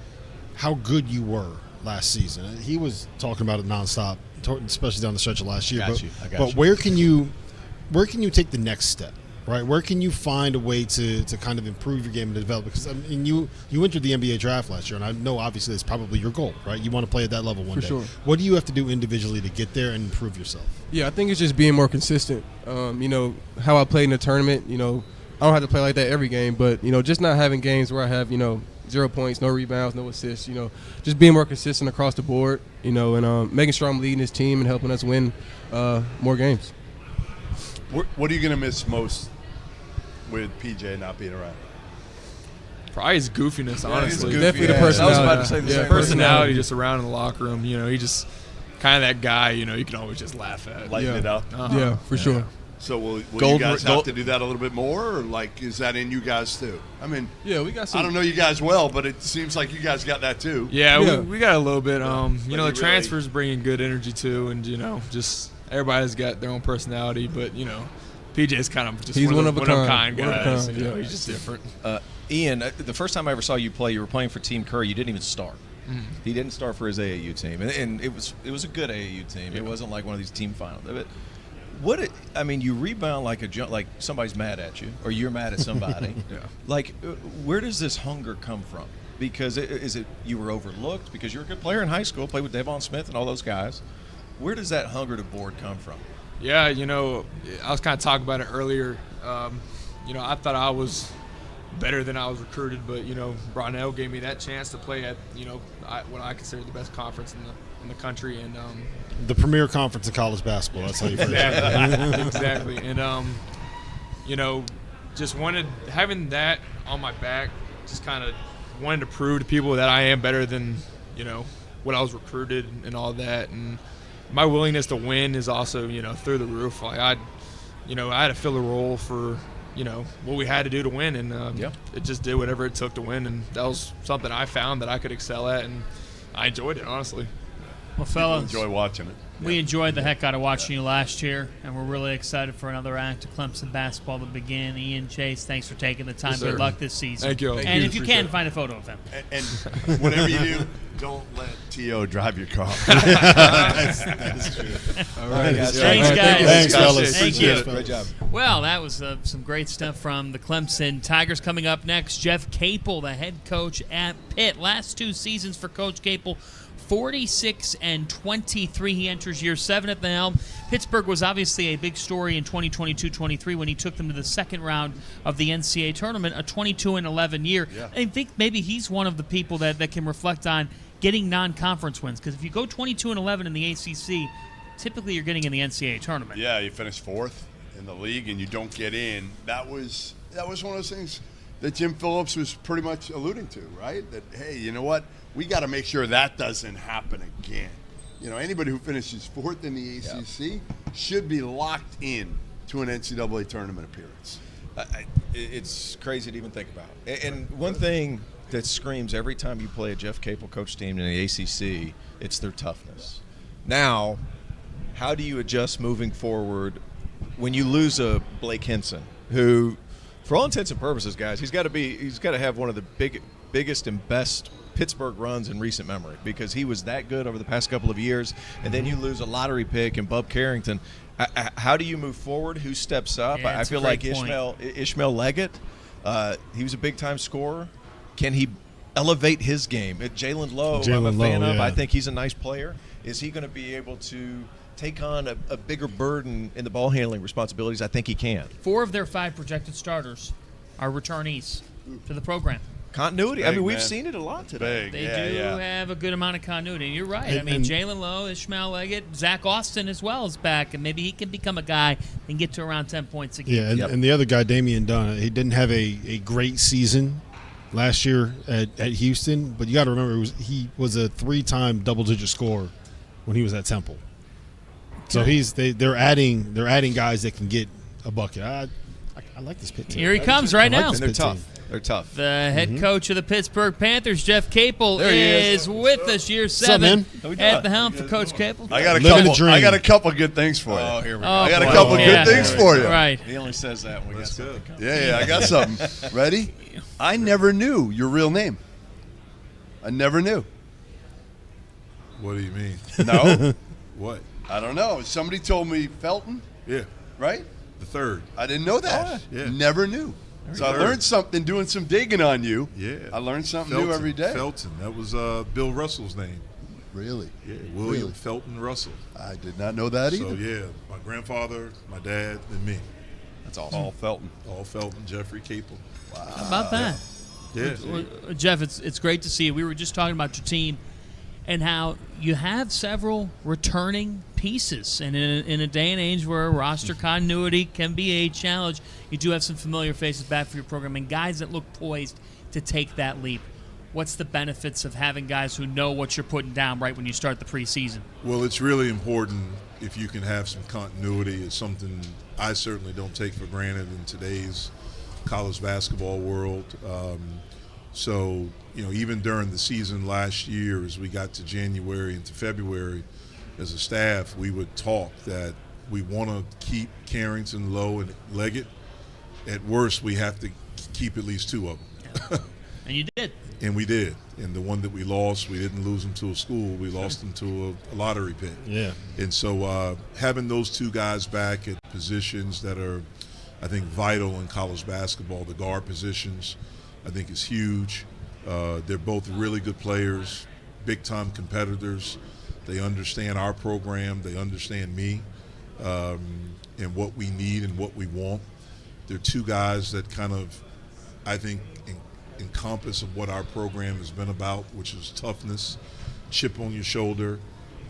how good you were last season. He was talking about it nonstop, especially down the stretch of last year. But where can you take the next step, right? Where can you find a way to kind of improve your game and develop? Because you entered the NBA draft last year, and I know obviously it's probably your goal, right? You want to play at that level one day. For sure. What do you have to do individually to get there and improve yourself? Yeah, I think it's just being more consistent. How I played in the tournament, I don't have to play like that every game, but, just not having games where I have, 0 points, no rebounds, no assists, just being more consistent across the board, and making sure I'm leading this team and helping us win more games. What are you going to miss most with PJ not being around? Probably his goofiness, honestly. Definitely the personality. I was about to say the same. Personality just around in the locker room. He just kind of that guy, you can always just laugh at. Lighten it up. Yeah, for sure. So will you guys have to do that a little bit more, or is that in you guys too? I mean, yeah, we got some. I don't know you guys well, but it seems like you guys got that too. Yeah. We got a little bit. The transfers bringing good energy too, and just everybody's got their own personality, but PJ's kind of just one of a kind guys. He's just different. Ian, the first time I ever saw you play, you were playing for Team Curry. You didn't even start. He didn't start for his AAU team, and it was a good AAU team. It wasn't like one of these team finals. You rebound like somebody's mad at you, or you're mad at somebody. Where does this hunger come from? Because is it you were overlooked because you're a good player in high school, played with Devon Smith and all those guys? Where does that hunger to board come from? Yeah, I was kind of talking about it earlier. I thought I was better than I was recruited, but Brownell gave me that chance to play at what I consider the best conference in the country, and the premier conference in college basketball. That's how you phrase it. Exactly, and just having that on my back, just kind of wanted to prove to people that I am better than what I was recruited and all that, and my willingness to win is also through the roof. Like I had to fill a role for what we had to do to win, and it just did whatever it took to win, and that was something I found that I could excel at, and I enjoyed it, honestly. Well, fellas, enjoy watching it. We enjoyed the heck out of watching you last year, and we're really excited for another act of Clemson basketball to begin. Ian, Chase, thanks for taking the time. Yes, Good sir. luck this season. Thank you. And if you can, find a photo of him. And whatever you do, don't let T.O. drive your car. That is true. All right, guys. Thanks, guys. Thanks, fellas. Thank you. Great job. Well, that was some great stuff from the Clemson Tigers. Coming up next, Jeff Capel, the head coach at Pitt. Last 2 seasons for Coach Capel, 46-23. He enters year 7 at the helm. Pittsburgh was obviously a big story in 2022-23 when he took them to the second round of the NCAA tournament, a 22-11 year. Yeah. I think maybe he's one of the people that can reflect on getting non-conference wins, because if you go 22-11 in the ACC, typically you're getting in the NCAA tournament. Yeah, you finish 4th in the league and you don't get in. That was one of those things that Jim Phillips was pretty much alluding to, right? That, hey, you know what? We got to make sure that doesn't happen again. Anybody who finishes 4th in the ACC should be locked in to an NCAA tournament appearance. It's crazy to even think about. And one thing that screams every time you play a Jeff Capel coach team in the ACC, it's their toughness. Now, how do you adjust moving forward when you lose a Blake Henson, who, for all intents and purposes, guys, he's got to have one of the biggest and best Pittsburgh runs in recent memory, because he was that good over the past couple of years, and then you lose a lottery pick in Bub Carrington. How do you move forward? Who steps up? Yeah, I feel like Ishmael Leggett, he was a big-time scorer. Can he elevate his game? Jaland Lowe, I'm a fan of. Yeah. I think he's a nice player. Is he going to be able to take on a bigger burden in the ball handling responsibilities? I think he can. 4 of their 5 projected starters are returnees to the program. Continuity. Big, we've man. seen it a lot today. They do have a good amount of continuity. And you're right. And Jaland Lowe, Ishmael Leggett, Zach Austin as well is back, and maybe he can become a guy and get to around 10 points a game. Yeah, and the other guy, Damian Dunn, he didn't have a great season last year at Houston, but you got to remember he was a 3-time double-digit scorer when he was at Temple. So they're adding guys that can get a bucket. I like this Pitt team. Here he comes right now. And they're tough. They're tough. The head coach of the Pittsburgh Panthers, Jeff Capel, is with us year 7 at the helm for Coach Capel. I got a couple good things for you. Oh, here we go. I got a couple good things for you. Right. He only says that when we got something coming. Yeah, I got something. Ready? I never knew your real name. I never knew. What do you mean? No. What? I don't know. Somebody told me Felton. Yeah. Right? The 3rd. I didn't know that. Yeah. Never knew. So I learned something doing some digging on you. Yeah. I learned something new every day. Felton. That was Bill Russell's name. Really? Yeah. William Felton Russell. I did not know that either. So, yeah, my grandfather, my dad, and me. That's awesome. All Felton. All Felton, Jeffrey Capel. Wow. How about that? Yeah. Well, Jeff, it's great to see you. We were just talking about your team and how you have several returning pieces. And in a day and age where roster continuity can be a challenge, you do have some familiar faces back for your program and guys that look poised to take that leap. What's the benefits of having guys who know what you're putting down right when you start the preseason? Well, it's really important if you can have some continuity. It's something I certainly don't take for granted in today's college basketball world. So, even during the season last year, as we got to January into February, as a staff, we would talk that we want to keep Carrington, Lowe, and Leggett. At worst, we have to keep at least 2 of them. And you did. And we did. And the one that we lost, we didn't lose him to a school. We lost him to a lottery pick. Yeah. And so having those 2 guys back at positions that are, I think, vital in college basketball, the guard positions, I think is huge. They're both really good players, big-time competitors. They understand our program. They understand me and what we need and what we want. They're 2 guys that kind of, I think, encompass of what our program has been about, which is toughness, chip on your shoulder.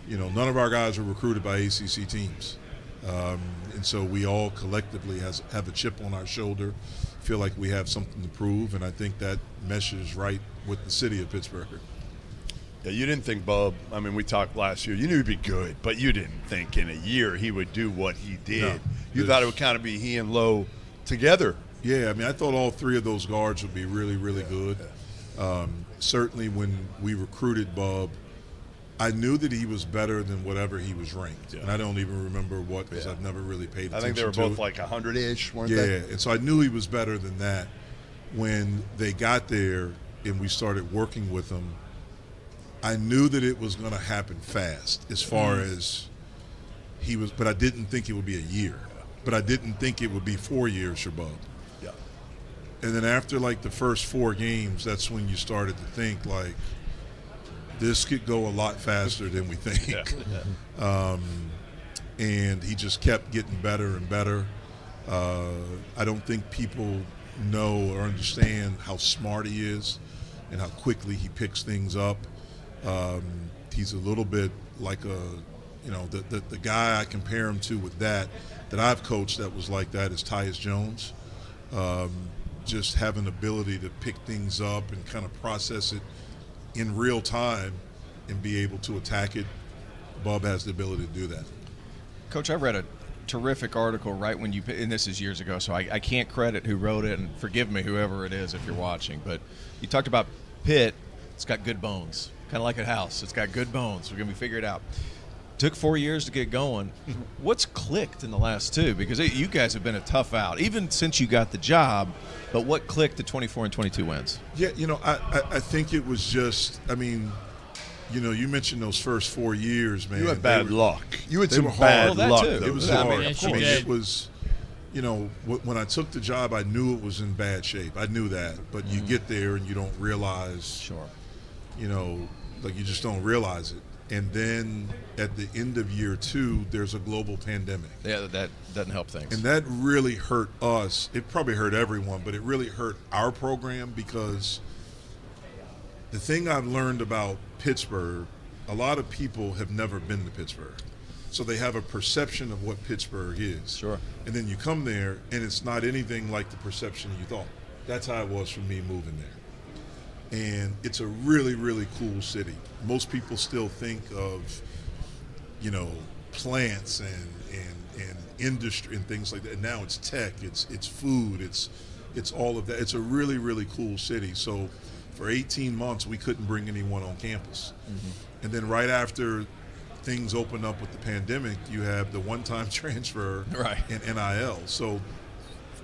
None of our guys are recruited by ACC teams. And so we all collectively have a chip on our shoulder, feel like we have something to prove, and I think that meshes right with the city of Pittsburgh. Yeah, you didn't think Bub, we talked last year, you knew he'd be good, but you didn't think in a year he would do what he did. No, you thought it would kind of be he and Lowe together. Yeah, I thought all three of those guards would be really, really good. Certainly when we recruited Bub, I knew that he was better than whatever he was ranked. And I don't even remember what, because I've never really paid attention to it. I think they were both like 100-ish, weren't they? Yeah, and so I knew he was better than that. When they got there and we started working with him, I knew that it was going to happen fast as far as he was, but I didn't think it would be a year. But I didn't think it would be 4 years for Bub. Yeah. And then after like the first 4 games, that's when you started to think like, this could go a lot faster than we think. And he just kept getting better and better. I don't think people know or understand how smart he is and how quickly he picks things up. He's a little bit like the guy I compare him to with that I've coached that was like that is Tyus Jones. Just have an ability to pick things up and kind of process it in real time and be able to attack it. Bub has the ability to do that. Coach, I read a terrific article right when you, and this is years ago, so I can't credit who wrote it, and forgive me, whoever it is, if you're watching, but you talked about Pitt. It's got good bones, kind of like a house. It's got good bones. We're going to figure it out. Took 4 years to get going. What's clicked in the last 2? Because you guys have been a tough out, even since you got the job. But what clicked to 24 and 22 wins? Yeah, I think it was just, you mentioned those first 4 years, man. You had bad luck. You had some hard. bad luck. It was hard. It was, when I took the job, I knew it was in bad shape. I knew that. But you get there and you don't realize, like you just don't realize it. And then at the end of year 2, there's a global pandemic. Yeah, that doesn't help things. And that really hurt us. It probably hurt everyone, but it really hurt our program because the thing I've learned about Pittsburgh, a lot of people have never been to Pittsburgh. So they have a perception of what Pittsburgh is. Sure. And then you come there, and it's not anything like the perception you thought. That's how it was for me moving there. And it's a really, really cool city. Most people still think of, plants and industry and things like that. And now it's tech, it's food, it's all of that. It's a really, really cool city. So for 18 months, we couldn't bring anyone on campus. And then right after things opened up with the pandemic, you have the one-time transfer and NIL. So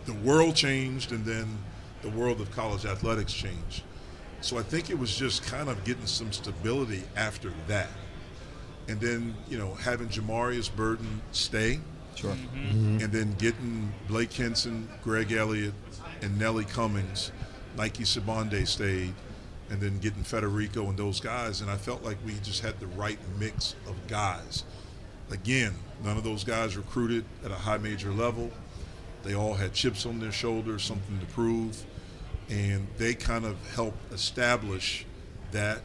the world changed, and then the world of college athletics changed. So I think it was just kind of getting some stability after that. And then, having Jamarius Burton stay. Sure. And then getting Blake Henson, Greg Elliott, and Nelly Cummings, Nike Sibonde stayed, and then getting Federico and those guys. And I felt like we just had the right mix of guys. Again, none of those guys recruited at a high major level. They all had chips on their shoulders, something to prove. And they kind of helped establish that.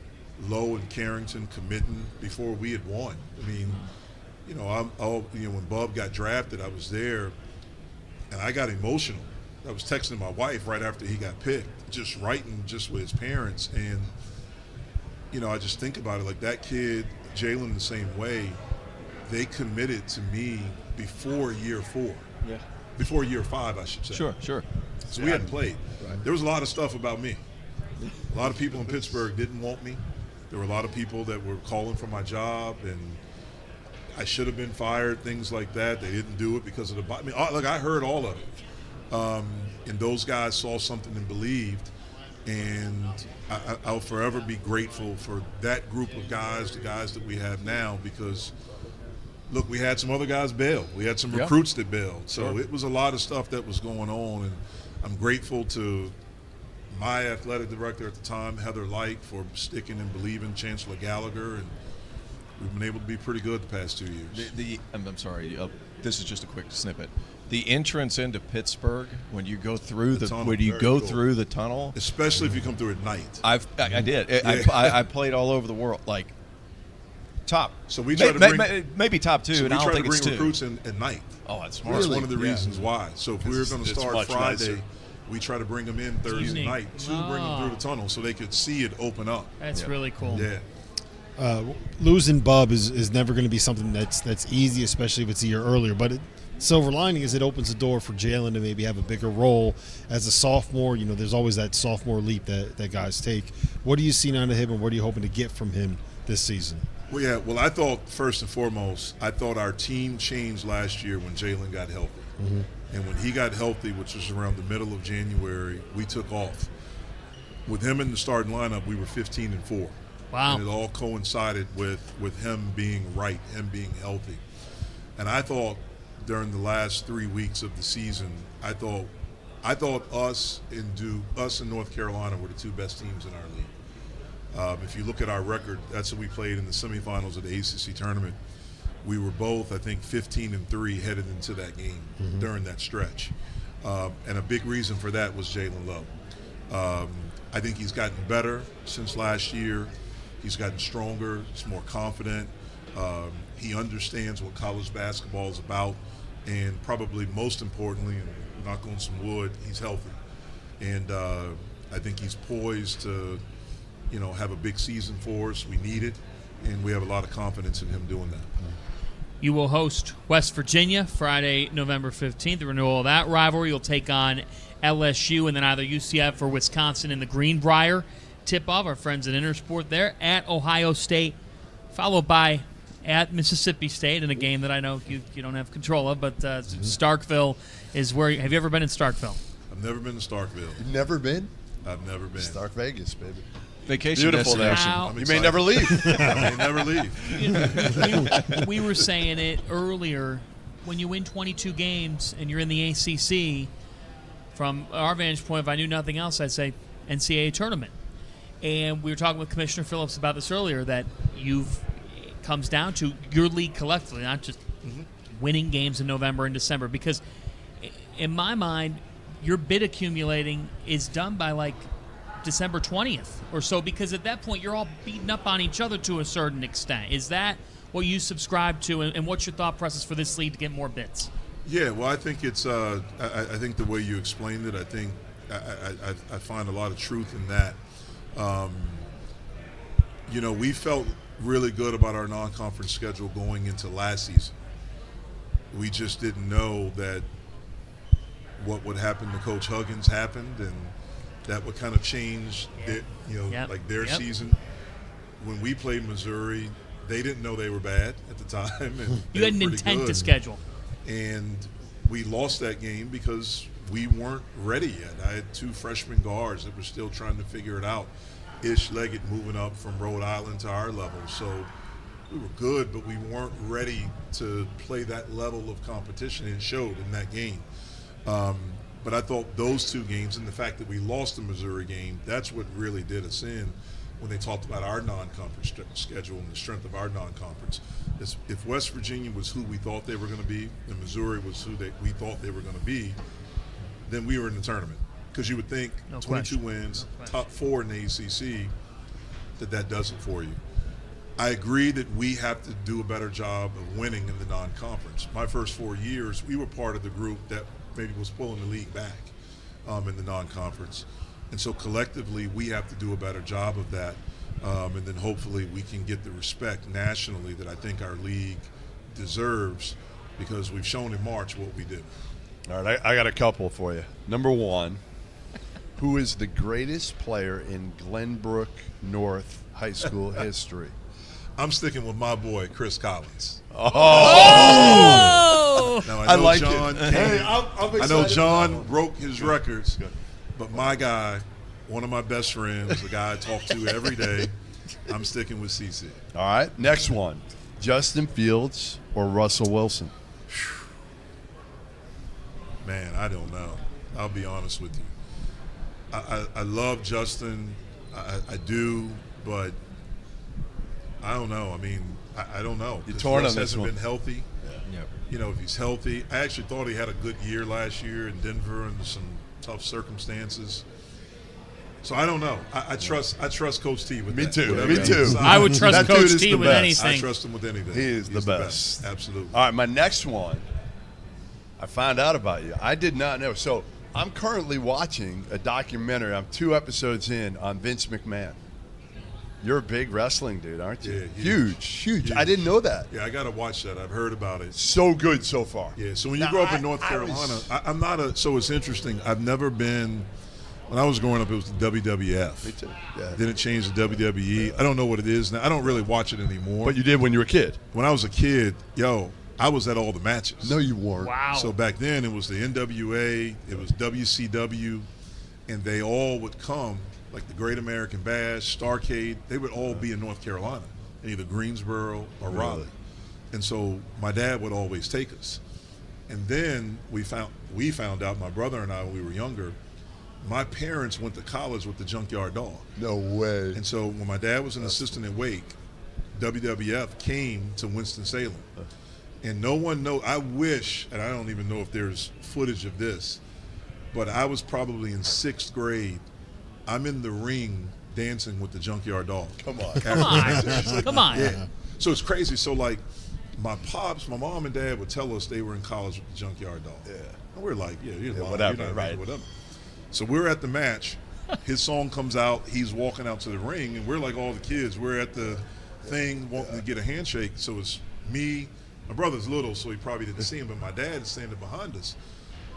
Lowe and Carrington committing before we had won. When Bub got drafted, I was there, and I got emotional. I was texting my wife right after he got picked, just writing just with his parents. And, I just think about it, like that kid, Jaland, the same way, they committed to me before year 4. Yeah. Before year 5, I should say. Sure. So we hadn't played. Right. There was a lot of stuff about me. A lot of people in Pittsburgh didn't want me. There were a lot of people that were calling for my job, and I should have been fired, things like that. They didn't do it because of the – I heard all of it. And those guys saw something and believed. And I'll forever be grateful for that group of guys, the guys that we have now, because – look, we had some other guys bail. We had some recruits that bailed. So it was a lot of stuff that was going on. And I'm grateful to my athletic director at the time, Heather Light, for sticking and believing, Chancellor Gallagher. And we've been able to be pretty good the past 2 years. I'm sorry. This is just a quick snippet. The entrance into Pittsburgh, when you go through the tunnel, when you very go cool. through the tunnel, especially if you come through at night. I did. Yeah. I played all over the world, like top. So we try to bring maybe top 2, So and we I don't try think to it's bring 2. recruits at night. Oh, that's smart. That's Really? one of the Yeah. reasons why. So if we were going to It's start much Friday, nicer. we try to bring them in Thursday unique. night to bring them through the tunnel so they could see it open up. That's really cool. Yeah. Losing Bub is never going to be something that's easy, especially if it's a year earlier. But silver lining is it opens the door for Jaland to maybe have a bigger role as a sophomore. You know, there's always that sophomore leap that guys take. What do you see out of him, and what are you hoping to get from him this season? Well, yeah. Well, I thought first and foremost, I thought our team changed last year when Jaland got healthy. Mm-hmm. And when he got healthy, which was around the middle of January, we took off. With him in the starting lineup, we were 15-4. Wow. And it all coincided with him being right, him being healthy. And I thought during the last 3 weeks of the season, I thought us and North Carolina were the two best teams in our league. If you look at our record, that's what we played in the semifinals of the ACC tournament. We were both, I think, 15-3 headed into that game during that stretch. And a big reason for that was Jaland Lowe. I think he's gotten better since last year. He's gotten stronger. He's more confident. He understands what college basketball is about. And probably most importantly, and knock on some wood, he's healthy. And I think he's poised to, have a big season for us. We need it. And we have a lot of confidence in him doing that. You will host West Virginia Friday, November 15th, the renewal of that rivalry. You'll take on LSU and then either UCF or Wisconsin in the Greenbrier tip-off. Our friends at Intersport there at Ohio State, followed by at Mississippi State in a game that I know you don't have control of, but Starkville is where. Have you ever been in Starkville? I've never been to Starkville. You've never been? I've never been. Stark Vegas, baby. Vacation Beautiful destination. there. You may never leave. I may never leave. We were saying it earlier. When you win 22 games and you're in the ACC, from our vantage point, if I knew nothing else, I'd say NCAA tournament. And we were talking with Commissioner Phillips about this earlier, that it comes down to your league collectively, not just winning games in November and December. Because in my mind, your bid accumulating is done by December 20th or so, because at that point you're all beating up on each other to a certain extent. Is that what you subscribe to, and what's your thought process for this league to get more bids? Yeah, well, I think it's. I think the way you explained it, I think I find a lot of truth in that. We felt really good about our non-conference schedule going into last season. We just didn't know that what would happen to Coach Huggins happened, and that would kind of change their season. When we played Missouri, they didn't know they were bad at the time. And you had an intent to schedule. And we lost that game because we weren't ready yet. I had two freshman guards that were still trying to figure it out. Leggett moving up from Rhode Island to our level. So we were good, but we weren't ready to play that level of competition. It showed in that game. But I thought those two games and the fact that we lost the Missouri game, that's what really did us in when they talked about our non-conference schedule and the strength of our non-conference. If West Virginia was who we thought they were going to be and Missouri was who we thought they were going to be, then we were in the tournament. Because you would think 22 wins, top 4 in the ACC, that does it for you. I agree that we have to do a better job of winning in the non-conference. My first 4 years, we were part of the group that maybe was pulling the league back in the non-conference. And so collectively, we have to do a better job of that. And then hopefully we can get the respect nationally that I think our league deserves, because we've shown in March what we do. All right, I got a couple for you. Number one, who is the greatest player in Glenbrook North High School history? I'm sticking with my boy, Chris Collins. Oh! Now, I like John it. Hey, I'm I know John broke his records, but my guy, one of my best friends, the guy I talk to every day, I'm sticking with CC. All right, next one, Justin Fields or Russell Wilson? Man, I don't know. I'll be honest with you. I love Justin. I do, but I don't know. I mean, I don't know. You're torn on this hasn't one. been healthy. You know, if he's healthy. I actually thought he had a good year last year in Denver under some tough circumstances. So I don't know. I trust Coach T with that. Me too. I would trust Coach T with anything. I trust him with anything. He is the best. Absolutely. All right, my next one, I found out about you. I did not know. So I'm currently watching a documentary. I'm 2 episodes in on Vince McMahon. You're a big wrestling dude, aren't you? Yeah, huge. I didn't know that. Yeah, I got to watch that. I've heard about it. So good so far. Yeah, so when you grow up in North Carolina, I'm not a – so it's interesting. I've never been – when I was growing up, it was the WWF. Me too. Yeah. Then it changed to WWE. I don't know what it is now. I don't really watch it anymore. But you did when you were a kid. When I was a kid, I was at all the matches. No, you weren't. Wow. So back then, it was the NWA, it was WCW, and they all would come, like the Great American Bash, Starrcade. They would all be in North Carolina, in either Greensboro or Raleigh. And so my dad would always take us. And then we found out, my brother and I, when we were younger, my parents went to college with the Junkyard Dog. No way. And so when my dad was an assistant at Wake, WWF came to Winston-Salem. And no one knows. I wish, and I don't even know if there's footage of this, but I was probably in 6th grade. I'm in the ring dancing with the Junkyard Dog. Come on. Come on. Yeah. So it's crazy. So, like, my pops, my mom and dad would tell us they were in college with the Junkyard Dog. Yeah. And we're like, whatever, right. Whatever. So we're at the match. His song comes out. He's walking out to the ring, and we're like all the kids. We're at the thing wanting to get a handshake. So it's me. My brother's little, so he probably didn't see him, but my dad's standing behind us.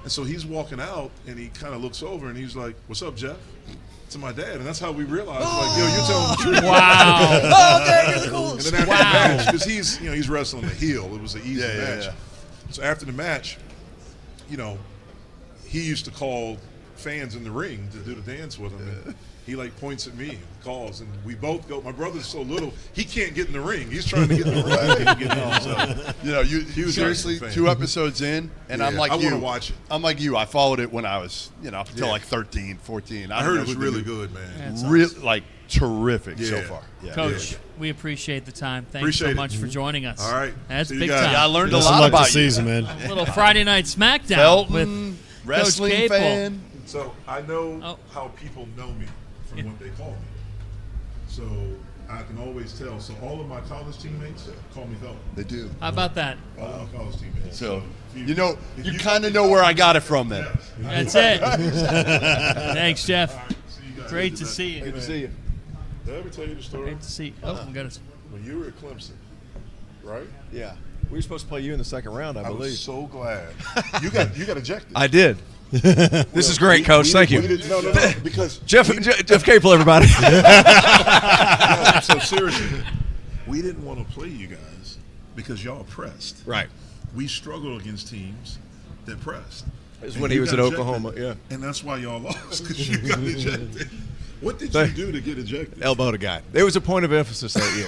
And so he's walking out, and he kind of looks over, and he's like, "What's up, Jeff?" To my dad, and that's how we realized, like, yo, you're telling the truth. Wow. And then after the match, because he's wrestling the heel. It was an easy match. Yeah. So after the match, he used to call fans in the ring to do the dance with him. And he like points at me and calls, and we both go. My brother's so little, he can't get in the ring. He's trying to get in the ring. You seriously 2 episodes in, and I'm like I you. want to watch it. I'm like you. I followed it when I was, up until like 13, 14. I heard it was really good, man. Really, like, terrific so far. Yeah. Coach, we appreciate the time. Thanks Appreciate so much for joining us. All right. That's See you big guys. time. Yeah, I learned a lot about you. Season, man. A little Friday Night SmackDown Felton, with wrestling Coach Capel. fan. So I know how people know me from what they call me. So I can always tell. So all of my college teammates call me Felton. They do. How about that? All of my college teammates. So you kind of know where I got it from then. That's it. Thanks, Jeff. All right, see you guys. Great to see you. Good to see you. Did I ever tell you the story? Great to see you. Oh, my goodness. When you were at Clemson, right? Yeah. We were supposed to play you in the second round, I believe. was so glad. You got ejected. I did. This is great, Coach. Thank you. No, because Jeff Capel, everybody. So seriously, we didn't want to play you guys because y'all pressed. Right. We struggled against teams that pressed. It's when he was at Oklahoma, yeah. And that's why y'all lost, because you got ejected. What did you do to get ejected? Elbowed a guy. There was a point of emphasis that year.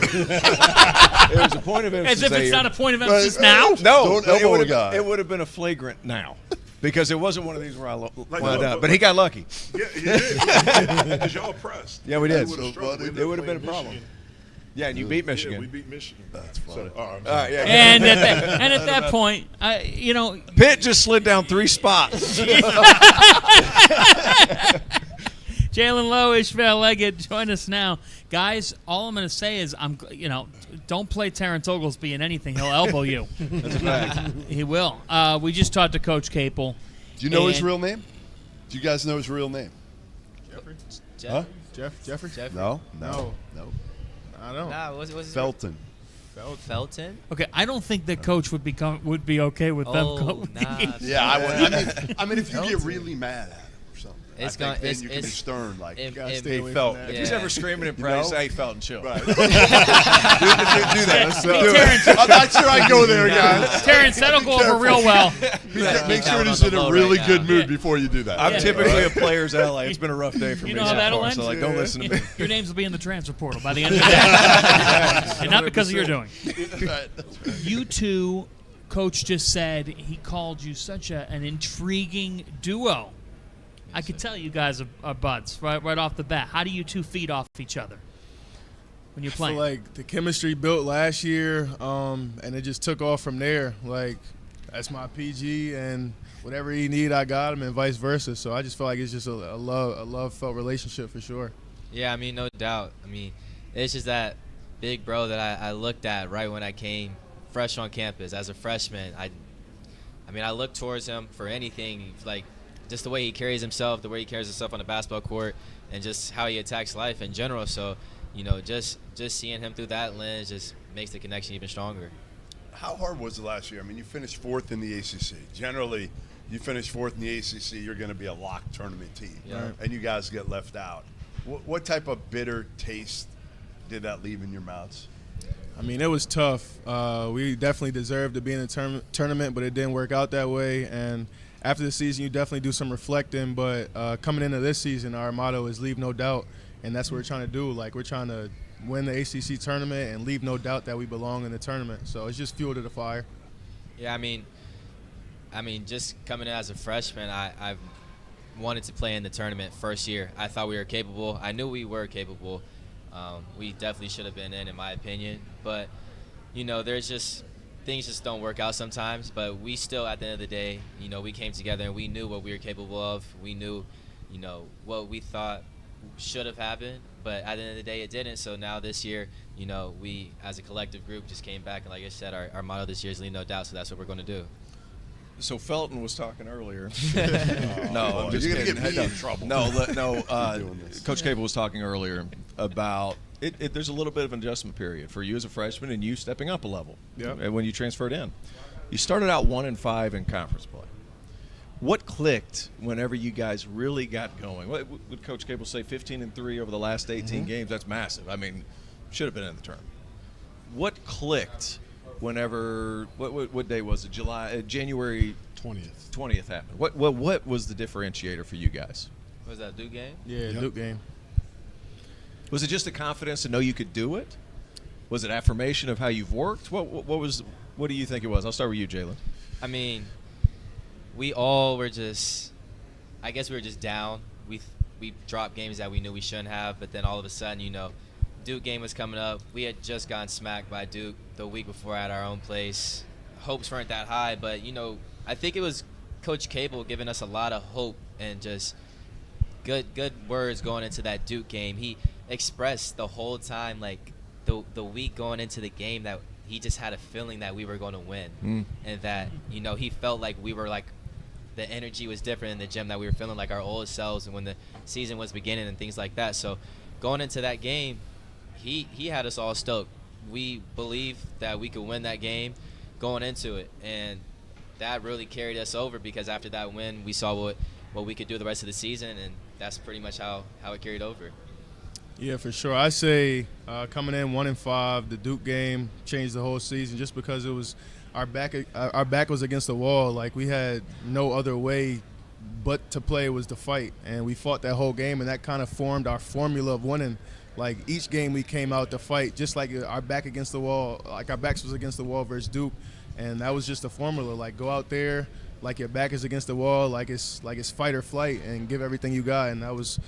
There was a point of emphasis. As if it's not a point of emphasis now? No, Don't elbow a guy. It would have been a flagrant now. Because it wasn't one of these where I wound up. But he got lucky. Yeah, he did. Because y'all pressed. Yeah, we did. It would have been a problem. Yeah, and you beat Michigan. Yeah, we beat Michigan. That's funny. All right, yeah. And at that point, Pitt just slid down 3 spots. Jaland, Lowe, Ishmael, Leggett, join us now. Guys, all I'm going to say is, don't play Terrence Oglesby in anything. He'll elbow you. That's a fact. He will. We just talked to Coach Capel. Do you know his real name? Do you guys know his real name? Jeffrey? Huh? Jeffrey? No. I don't. Nah, what's his Felton. Felton? Okay, I don't think that Coach would be okay with them. Yeah, I would. I mean, if you get really mad at him or something, it's then you can be stern. Like, stay Felton. If he's ever screaming in praise, say Felton, chill. Right. do that. I'm not sure I go there, guys. Terrence, that'll go over real well. Make sure he's in a really good mood before you do that. I'm typically a player's ally. It's been a rough day for me. You know how that'll end? So don't listen to me. Your names will be in the transfer portal by the end of the day. And not because of your doing. You two, Coach just said he called you such an intriguing duo. I could tell you guys are buds right off the bat. How do you two feed off each other? when you I play? feel like the chemistry built last year, and it just took off from there. Like, that's my PG, and whatever he need, I got him, and vice versa. So I just feel like it's just a love-felt relationship for sure. Yeah, I mean, no doubt. I mean, it's just that big bro that I looked at right when I came fresh on campus as a freshman. I mean, I look towards him for anything, like just the way he carries himself, the way he carries himself on the basketball court, and just how he attacks life in general. So, you know, just seeing him through that lens just makes the connection even stronger. How hard was it last year? I mean, you finished 4th in the ACC. Generally, you finish 4th in the ACC, you're going to be a locked tournament team, and you guys get left out. What type of bitter taste did that leave in your mouths? I mean, it was tough. We definitely deserved to be in the tournament, but it didn't work out that way. And after the season, you definitely do some reflecting. But coming into this season, our motto is leave no doubt, and that's what we're trying to do. Like, we're trying to win the ACC tournament and leave no doubt that we belong in the tournament. So it's just fuel to the fire. Yeah, I mean, just coming in as a freshman, I've wanted to play in the tournament first year. I thought we were capable. I knew we were capable. We definitely should have been in my opinion. But, you know, there's just things just don't work out sometimes. But we still, at the end of the day, you know, we came together and we knew what we were capable of. We knew, you know, what we thought should have happened. But at the end of the day, it didn't. So now this year, you know, we as a collective group just came back. And like I said, our motto this year is leave no doubt. So that's what we're going to do. So Felton was talking earlier. No, I'm just you're going to kidding. get me in trouble. No. Coach Capel was talking earlier about there's a little bit of an adjustment period for you as a freshman and you stepping up a level. Yep. When you transferred in, you started out 1-5 in conference play. What clicked whenever you guys really got going? What would Coach Capel say? 15-3 over the last 18 games. That's massive. I mean, should have been in the tournament. What clicked? Whenever what day was it? January 20th happened. What was the differentiator for you guys? Was that Duke game? Yeah, Duke game. Was it just the confidence to know you could do it? Was it affirmation of how you've worked? What do you think it was? I'll start with you, Jaland. I mean, we all were just, I guess we were just down. We dropped games that we knew we shouldn't have, but then all of a sudden, you know, Duke game was coming up. We had just gotten smacked by Duke the week before at our own place. Hopes weren't that high, but, you know, I think it was Coach Capel giving us a lot of hope and just good words going into that Duke game. He expressed the whole time, like, the week going into the game, that he just had a feeling that we were going to win. And that, you know, he felt like we were, like, the energy was different in the gym, that we were feeling like our old selves and when the season was beginning and things like that. So going into that game, he had us all stoked. We believed that we could win that game going into it, and that really carried us over because after that win, we saw what we could do the rest of the season, and that's pretty much how it carried over. Yeah, for sure. I say coming in 1-5, the Duke game changed the whole season just because it was our back was against the wall. Like, we had no other way but to play was to fight, and we fought that whole game, and that kind of formed our formula of winning. Like, each game we came out to fight, just like our back against the wall, like our backs was against the wall versus Duke, and that was just a formula. Like, go out there, like your back is against the wall, like it's fight or flight, and give everything you got, and that was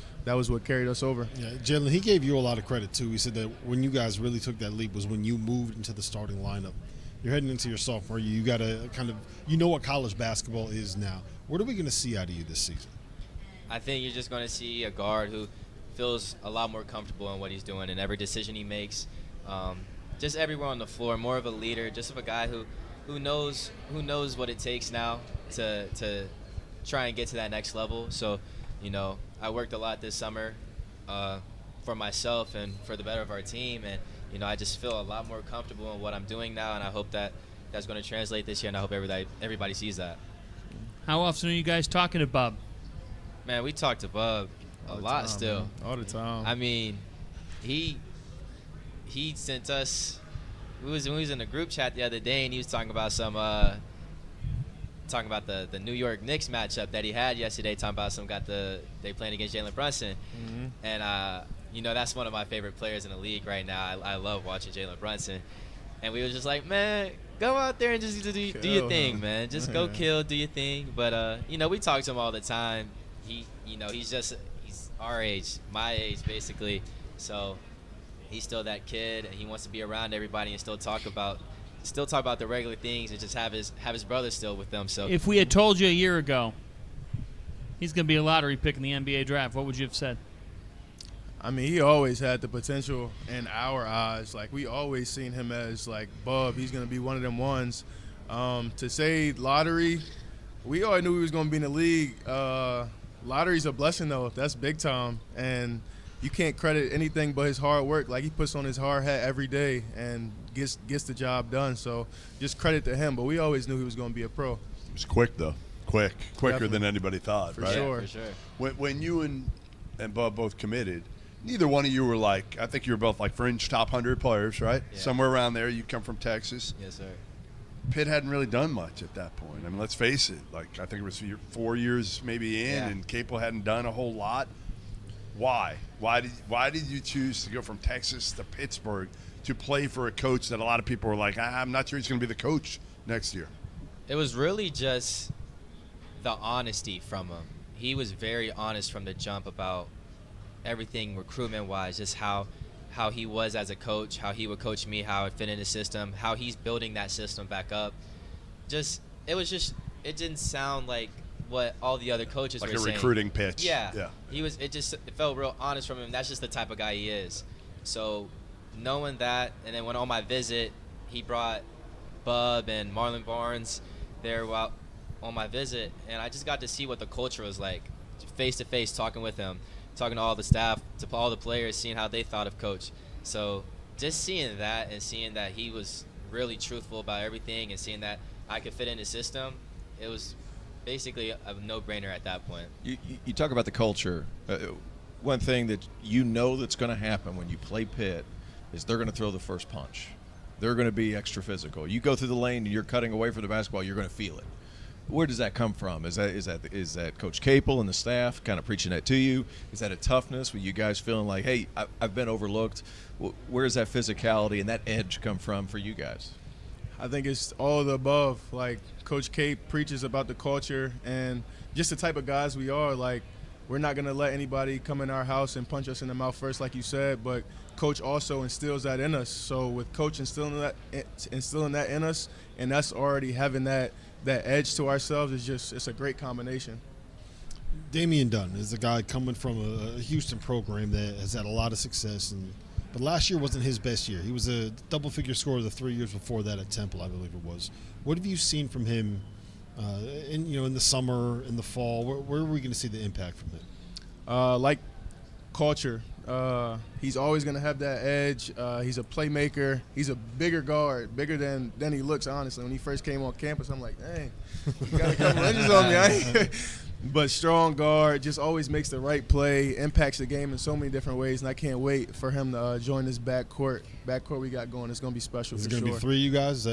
what carried us over. Yeah, Jaland, he gave you a lot of credit too. He said that when you guys really took that leap was when you moved into the starting lineup. You're heading into your sophomore year. You got to kind of, you know what college basketball is now. What are we going to see out of you this season? I think you're just going to see a guard who feels a lot more comfortable in what he's doing and every decision he makes. Just everywhere on the floor, more of a leader, just of a guy who knows what it takes now to try and get to that next level. So, you know, I worked a lot this summer for myself and for the better of our team, and you know, I just feel a lot more comfortable in what I'm doing now, and I hope that that's going to translate this year, and I hope everybody sees that. How often are you guys talking to Bub? Man, we talk to Bub a lot still. Man. All the time. I mean, he sent us. We was in a group chat the other day, and he was talking about the New York Knicks matchup that he had yesterday. Talking about they playing against Jalen Brunson, and you know, that's one of my favorite players in the league right now. I love watching Jalen Brunson, and we were just like, man, go out there and just do your thing, man. Just go kill, do your thing. But you know, we talk to him all the time. He's our age, my age, basically. So, he's still that kid, and he wants to be around everybody and still talk about the regular things and just have his brother still with them. So if we had told you a year ago he's going to be a lottery pick in the NBA draft, what would you have said? I mean, he always had the potential in our eyes. Like, we always seen him as, like, Bub. He's going to be one of them ones. To say lottery, we already knew he was going to be in the league. Lottery's a blessing, though. That's big time. And you can't credit anything but his hard work. Like, he puts on his hard hat every day and gets the job done. So just credit to him. But we always knew he was going to be a pro. It was quick, though. Quicker Definitely. than anybody thought, For right? sure. for sure. When you and Bub both committed, neither one of you were like, I think you were both like fringe top 100 players, right? Yeah. Somewhere around there. You come from Texas. Yes, sir. Pitt hadn't really done much at that point. I mean, let's face it. Like, I think it was 4 years maybe in, Yeah. and Capel hadn't done a whole lot. Why? Why did you choose to go from Texas to Pittsburgh to play for a coach that a lot of people were like, I'm not sure he's going to be the coach next year? It was really just the honesty from him. He was very honest from the jump about everything recruitment-wise, just how he was as a coach, how he would coach me, how it fit in the system, how he's building that system back up. It didn't sound like what all the other coaches Like were a saying. recruiting pitch. Yeah. It felt real honest from him. That's just the type of guy he is. So knowing that, and then when on my visit, he brought Bub and Marlon Barnes there while on my visit, and I just got to see what the culture was like, face to face, talking with him, talking to all the staff, to all the players, seeing how they thought of Coach. So just seeing that and seeing that he was really truthful about everything and seeing that I could fit in his system, it was basically a no-brainer at that point. You talk about the culture. One thing that you know that's going to happen when you play Pitt is they're going to throw the first punch. They're going to be extra physical. You go through the lane and you're cutting away from the basketball, you're going to feel it. Where does that come from? Is that Coach Capel and the staff kind of preaching that to you? Is that a toughness with you guys feeling like, hey, I've been overlooked? Where does that physicality and that edge come from for you guys? I think it's all of the above. Like, Coach Cape preaches about the culture and just the type of guys we are. Like, we're not going to let anybody come in our house and punch us in the mouth first, like you said, but Coach also instills that in us. So with Coach instilling that in us, and that's already having that edge to ourselves, it's a great combination. Damian Dunn is a guy coming from a Houston program that has had a lot of success, but last year wasn't his best year. He was a double-figure scorer the 3 years before that at Temple, I believe it was. What have you seen from him in the summer, in the fall? Where are we going to see the impact from him? Like culture. He's always going to have that edge. He's a playmaker. He's a bigger guard, bigger than he looks, honestly. When he first came on campus, I'm like, dang, you got a couple inches on me. But strong guard, just always makes the right play, impacts the game in so many different ways, and I can't wait for him to join this backcourt we got going. It's going to be special for sure. Is it going to be three of you guys?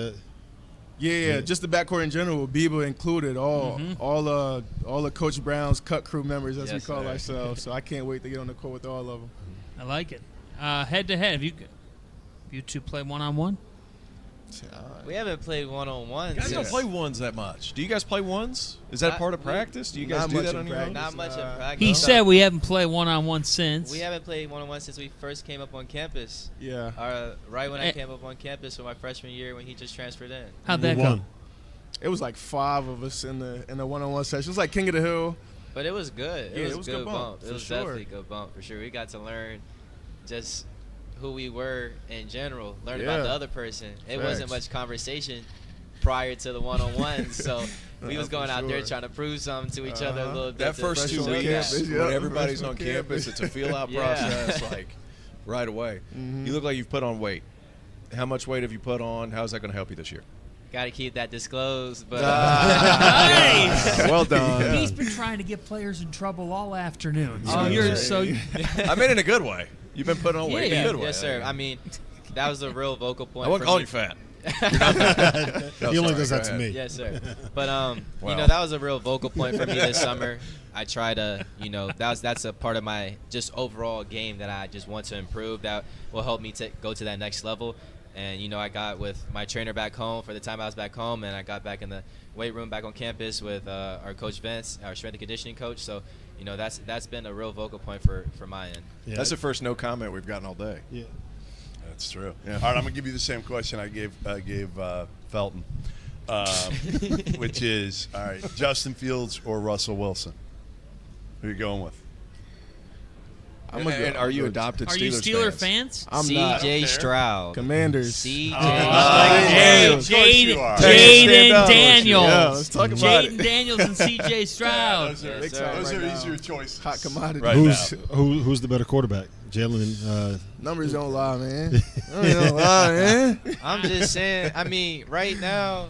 Yeah, just the backcourt in general, Biba included, all of Coach Brown's cut crew members, as we call ourselves. So I can't wait to get on the court with all of them. I like it. Head-to-head, have you two play one-on-one? We haven't played one-on-ones. You guys don't play ones that much. Do you guys play ones? Is that part of practice? Do you guys do that on your own? Not much in practice. He said we haven't played one-on-one since. We haven't played one-on-one since we first came up on campus. Yeah. Right when I came up on campus for my freshman year when he just transferred in. How'd that go? It was like 5 of us in the one-on-one session. It was like King of the Hill. But it was good. It was a good bump. It was definitely a good bump for sure. We got to learn just who we were in general, learn about the other person. It wasn't much conversation prior to the one-on-ones, so we was going out there trying to prove something to each other a little bit. That first 2 weeks, when everybody's on campus, it's a feel-out process, like right away. You look like you've put on weight. How much weight have you put on? How's that going to help you this year? Got to keep that disclosed, but nice. Well done. He's been trying to get players in trouble all afternoon. I mean, in a good way. You've been putting on weight in a good way. Yes, sir. I mean, that was a real vocal point. I won't call you fat. He only does that to me. Yes, sir. But that was a real vocal point for me this summer. I try to, that's a part of my just overall game that I just want to improve. That will help me go to that next level. And I got with my trainer back home for the time I was back home, and I got back in the weight room back on campus with our coach Vince, our strength and conditioning coach. So, that's been a real vocal point for my end. Yeah. That's the first no comment we've gotten all day. Yeah. That's true. Yeah. All right, I'm gonna give you the same question I gave Felton, which is, all right, Justin Fields or Russell Wilson? Who are you going with? And are you adopted Are Steelers you Steeler fans? fans? I'm not. C.J. Stroud. Commanders. C.J. Jaden Daniels. Yeah, let's talk about Jaden Daniels and C.J. Stroud. Those are easier choices. Hot commodity. Right Who's the better quarterback? Jalen. Numbers don't lie, man. Numbers don't lie, man. I'm just saying. I mean, right now,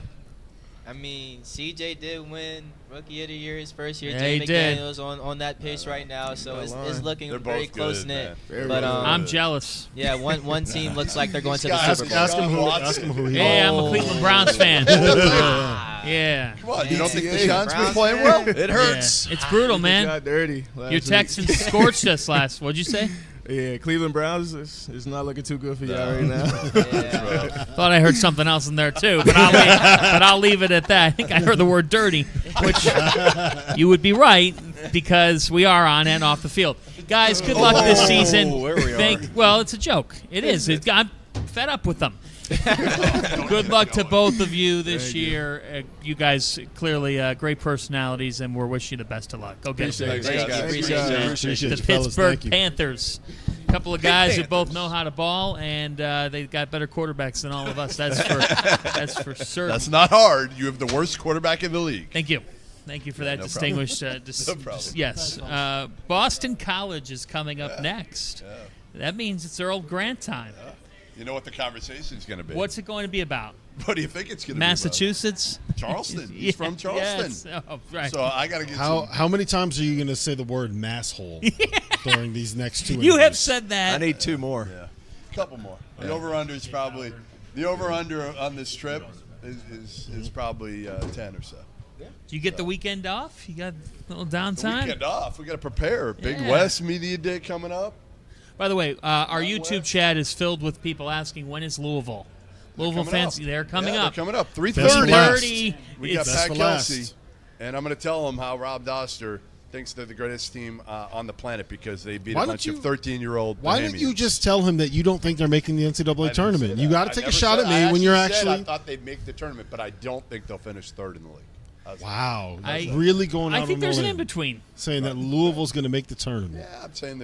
C.J. did win Rookie of the Year his first year. Yeah, Jay he did. McDaniels on that pace right now, so it's looking They're very both close good, knit. man. But I'm jealous. yeah, one team looks like they're going to the guys Super Bowl. Ask him who he Hey, is. I'm a Cleveland Browns fan. Yeah. Come on, you don't think Yeah. Deshaun's been Browns playing fan? well? It hurts. Yeah. It's brutal, Got man. dirty. Your Texans scorched us last. What'd you say? Yeah, Cleveland Browns is not looking too good for y'all right now. Thought I heard something else in there too, but I'll leave it at that. I think I heard the word dirty, which you would be right because we are on and off the field. Guys, good luck this season. Where we are. Well, it's a joke. It is. I'm fed up with them. Good luck to both of you this year. You guys clearly great personalities, and we're wishing you the best of luck. Go get it. The Pittsburgh Panthers. A couple of guys that both know how to ball, and they got better quarterbacks than all of us. That's for certain. That's not hard. You have the worst quarterback in the league. Thank you. Thank you for that distinguished. No problem. Yes. Boston College is coming up next. Yeah. That means it's Earl Grant time. You know what the conversation is going to be. What's it going to be about? What do you think it's going to be Massachusetts? about? Charleston. He's from Charleston. Yes. Oh, right. So I got to get How many times are you going to say the word masshole during these next 2 You interviews? have said that. I need 2 more. Yeah. A couple more. The over-under is probably – the over-under on this trip is probably 10 or so. Do you get the weekend off? You got a little The downtime? weekend off. We got to prepare. Big Yeah. West Media Day coming up. By the way, our YouTube chat is filled with people asking, when is Louisville? Louisville fans, they're coming up. They're coming up. 3:30. We got It's Pat for Kelsey. last. And I'm going to tell them how Rob Doster thinks they're the greatest team on the planet because they beat Why a don't bunch you- of 13-year-old Why didn't you just tell him that you don't think they're making the NCAA tournament? You got to take a shot at me when you're actually. I thought they'd make the tournament, but I don't think they'll finish third in the league. Wow, I- really going out I think on there's a an limb, in-between. saying that Louisville's going to make the tournament. Yeah, I'm saying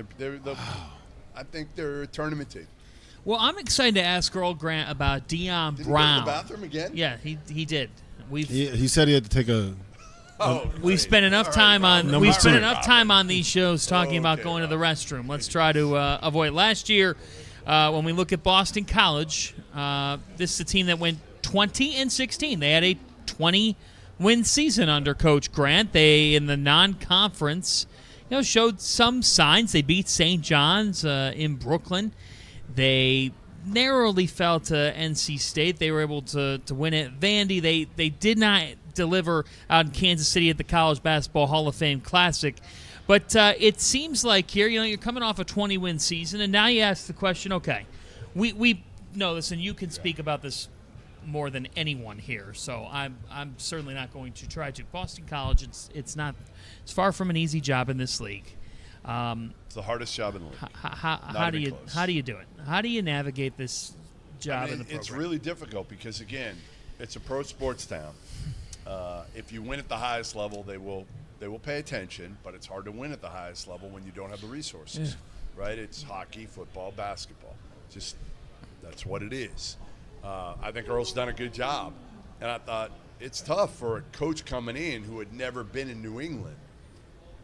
I think they're a tournament team. Well, I'm excited to ask Earl Grant about Deion Did Brown. he go to the bathroom again? Yeah, he did. He said he had to take a. We've spent enough All right, time Rob. on Number we've spent two. enough time on these shows talking about going to the restroom. Let's try to avoid. Last year, when we look at Boston College, this is a team that went 20-16. They had a 20-win season under Coach Grant. They in the non-conference, showed some signs. They beat St. John's in Brooklyn. They narrowly fell to NC State. They were able to win at Vandy. They did not deliver out in Kansas City at the College Basketball Hall of Fame Classic. But it seems like here, you're coming off a 20-win season, and now you ask the question, okay, we know this, and you can speak about this more than anyone here, so I'm certainly not going to try to. Boston College, it's far from an easy job in this league. It's the hardest job in the league. How do you do it? How do you navigate this job in the program? It's really difficult because again, it's a pro sports town. If you win at the highest level, they will pay attention, but it's hard to win at the highest level when you don't have the resources, right? It's hockey, football, basketball. Just that's what it is. I think Earl's done a good job, and I thought it's tough for a coach coming in who had never been in New England.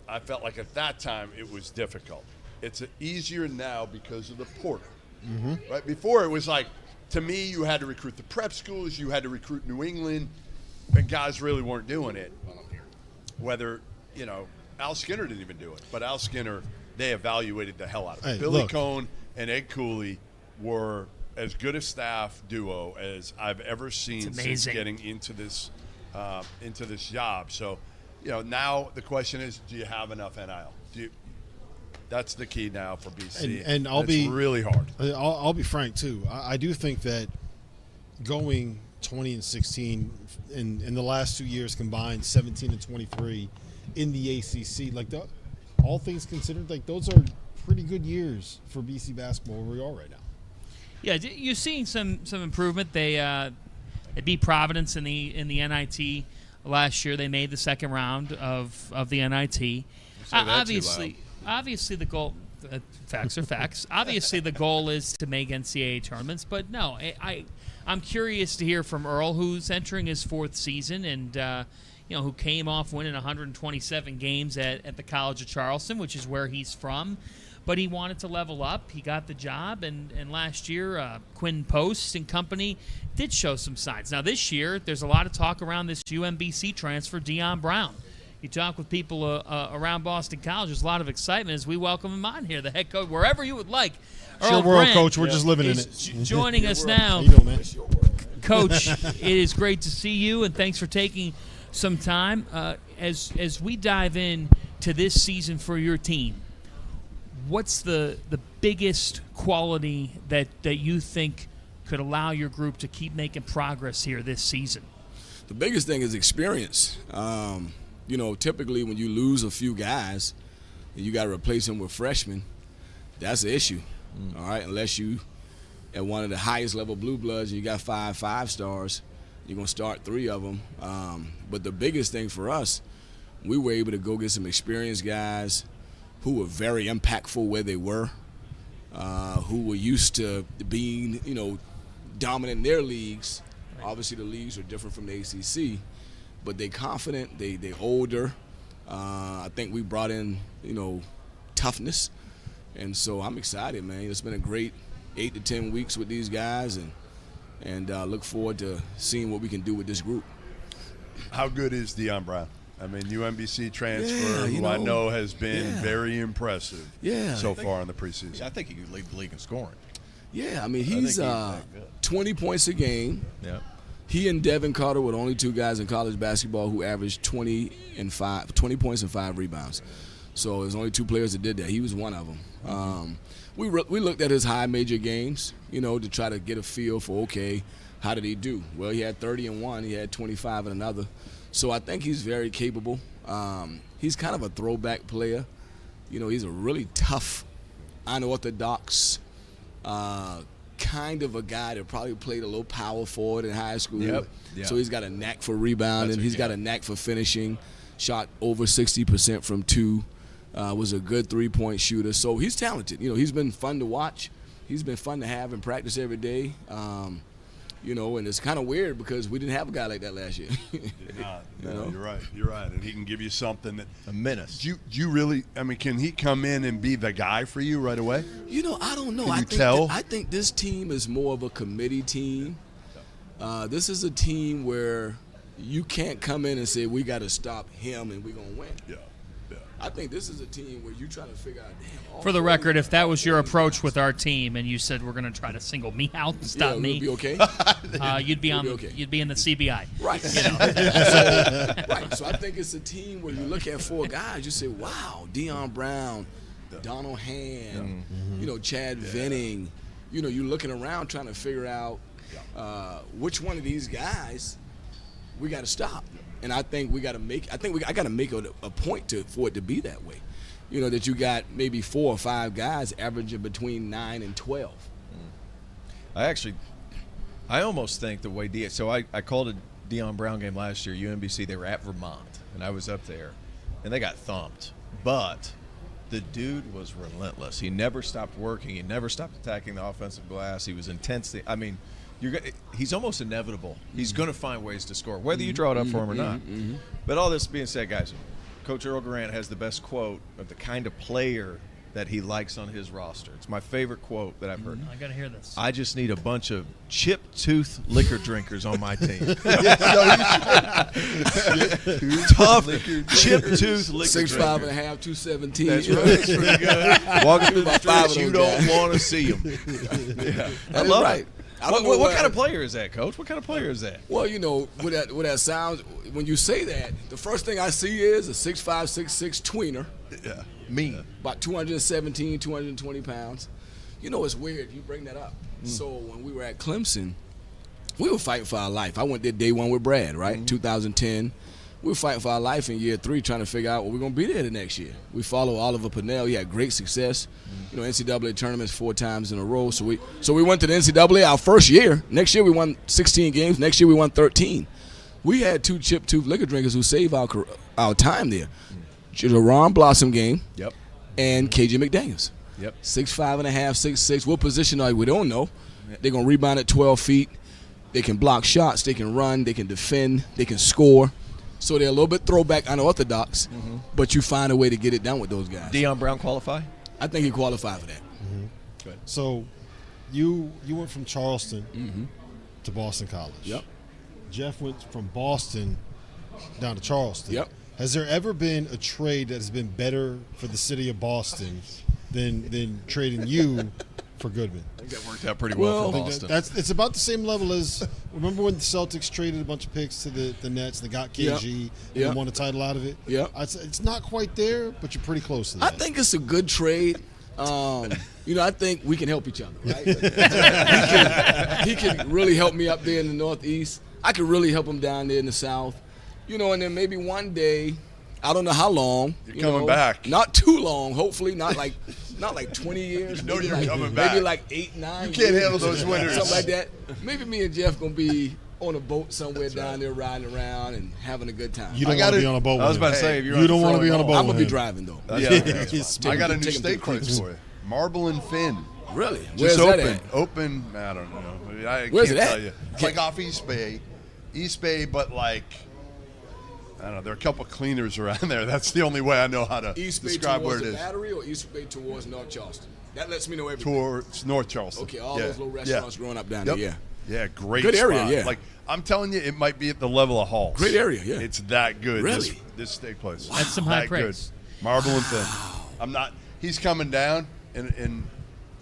I felt like at that time it was difficult. It's easier now because of the portal. Right? Before it was like, to me, you had to recruit the prep schools, you had to recruit New England, and guys really weren't doing it. Whether, Al Skinner didn't even do it, but Al Skinner, they evaluated the hell out of it. Hey, Billy look. Cohn and Ed Cooley were as good a staff duo as I've ever seen since getting into this job. So, now the question is, do you have enough NIL? That's the key now for BC. And I'll it's be really hard. I'll be frank too. I do think that going 20-16 in the last 2 years combined, 17-23 in the ACC, all things considered, those are pretty good years for BC basketball where we are right now. Yeah, you're seeing some improvement. They beat Providence in the NIT last year. They made the second round of the NIT. Obviously, the goal. Facts are facts. Obviously, the goal is to make NCAA tournaments. But no, I'm curious to hear from Earl, who's entering his 4th season, and who came off winning 127 games at the College of Charleston, which is where he's from. But he wanted to level up. He got the job, and last year, Quinn Post and company did show some signs. Now this year, there's a lot of talk around this UMBC transfer, Deion Brown. You talk with people around Boston College, there's a lot of excitement as we welcome him on here, the head coach, wherever you would like. It's your world, Coach. We're just living in it. Joining us now. How you doing, man? Coach, it is great to see you, and thanks for taking some time. As we dive in to this season for your team, what's the biggest quality that you think could allow your group to keep making progress here this season? The biggest thing is experience. Typically when you lose a few guys and you got to replace them with freshmen, that's the issue. All right, unless you at one of the highest level blue bloods and you got 5 stars, you're going to start 3 of them. But the biggest thing for us, we were able to go get some experienced guys who were very impactful where they were, who were used to being, dominant in their leagues. Obviously the leagues are different from the ACC, but they're confident, they're older. I think we brought in, toughness. And so I'm excited, man. It's been a great 8 to 10 weeks with these guys, and look forward to seeing what we can do with this group. How good is Deion Brown? I mean, UMBC transfer, who I know has been very impressive so far in the preseason. I think he could lead the league in scoring. Yeah, I mean, he's 20 points a game. Yeah. He and Devin Carter were the only 2 guys in college basketball who averaged 20 points and 5 rebounds. So there's only 2 players that did that. He was one of them. We looked at his high major games, to try to get a feel for, okay, how did he do? Well, he had 30 in one. He had 25 in another. So I think he's very capable. He's kind of a throwback player. He's a really tough, unorthodox kind of a guy that probably played a little power forward in high school. Yep. So he's got a knack for rebounding. He's got a knack for finishing. Shot over 60% from 2. Was a good 3-point shooter. So he's talented. He's been fun to watch. He's been fun to have in practice every day. And it's kind of weird because we didn't have a guy like that last year. No, you're right. You're right. And he can give you something that – a menace. Do you really – I mean, can he come in and be the guy for you right away? I don't know. I think this team is more of a committee team. This is a team where you can't come in and say, we got to stop him and we're going to win. Yeah. I think this is a team where you try to figure out, For the record, if that was your approach with our team and you said we're going to try to single me out and stop me, be okay. You'd be you'd be in the CBI. Right. So I think it's a team where you look at 4 guys, you say, wow, Deion Brown, Donald Hand, Chad Venning. You're looking around trying to figure out which one of these guys we got to stop. And I think I got to make a point for it to be that way. That you got maybe 4 or 5 guys averaging between 9 and 12. I almost think the way so I called a Deion Brown game last year, UMBC. They were at Vermont, and I was up there, and they got thumped. But the dude was relentless. He never stopped working. He never stopped attacking the offensive glass. He was intense. I mean, he's almost inevitable. He's going to find ways to score, whether you draw it up for him or not. But all this being said, guys, Coach Earl Grant has the best quote of the kind of player that he likes on his roster. It's my favorite quote that I've heard. I got to hear this. I just need a bunch of chipped tooth liquor drinkers on my team. Tough chipped tooth liquor 6'5" and a half, 217. That's right. That's pretty good. Walking through the streets, you don't want to see them. I love it. What kind of player is that, Coach? What kind of player is that? Well, what that sounds, when you say that, the first thing I see is a 6'5", 6'6" tweener. Yeah. Me. About 217, 220 pounds. It's weird you bring that up. So when we were at Clemson, we were fighting for our life. I went there day 1 with Brad, right? 2010. we were fighting for our life in year 3, trying to figure out what we're going to be there the next year. We follow Oliver Purnell. He had great success. You know, NCAA tournaments 4 times in a row. So we went to the NCAA our first year. Next year we won 16 games. Next year we won 13. We had 2 chip-tooth liquor drinkers who saved our time there. Jerron Blossom game. Yep. And KJ McDaniels. Yep. 6'5.5", 6'6". What position are we don't know. They're going to rebound at 12 feet. They can block shots. They can run. They can defend. They can score. So they're a little bit throwback unorthodox, but you find a way to get it done with those guys. Deion Brown qualify? I think he qualified for that. Good. So you went from Charleston to Boston College. Yep. Jeff went from Boston down to Charleston. Yep. Has there ever been a trade that has been better for the city of Boston than trading you for Goodman? I think that worked out pretty well for Boston. It's about the same level as, remember when the Celtics traded a bunch of picks to the Nets, they got KG, and they won a title out of it? Yep. It's not quite there, but you're pretty close to that. I think it's a good trade. You know, I think we can help each other, right? he can really help me up there in the Northeast. I can really help him down there in the South. You know, and then maybe one day, I don't know how long. You're coming back. Not too long, hopefully. Not like 20 years. You know you're like, coming back. Maybe like 8, 9 You can't years, handle those winters. Something like that. Maybe me and Jeff going to be on a boat somewhere down there riding around and having a good time. You don't want to be on a boat with him. I was about to say, if you don't want to be on a boat with him. I'm going to be driving, though. I got a new steak place for you. Marble and Fin. Really? Just Where's open. that at? Open, I don't know. I Where's can't it at? tell you. It's like off East Bay. East Bay, but like, I don't know. There are a couple cleaners around there. That's the only way I know how to East Bay describe where towards it the is. Battery or East Bay towards North Charleston? That lets me know everything. Towards North Charleston. Okay, all those little restaurants growing up down there, yeah. Yeah, great Good area, spot. yeah. Like, I'm telling you, it might be at the level of Hall's. Great area, yeah. It's that good. Really? This steak place. That's some high that praise. Good. Marble and Fin. I'm not. He's coming down and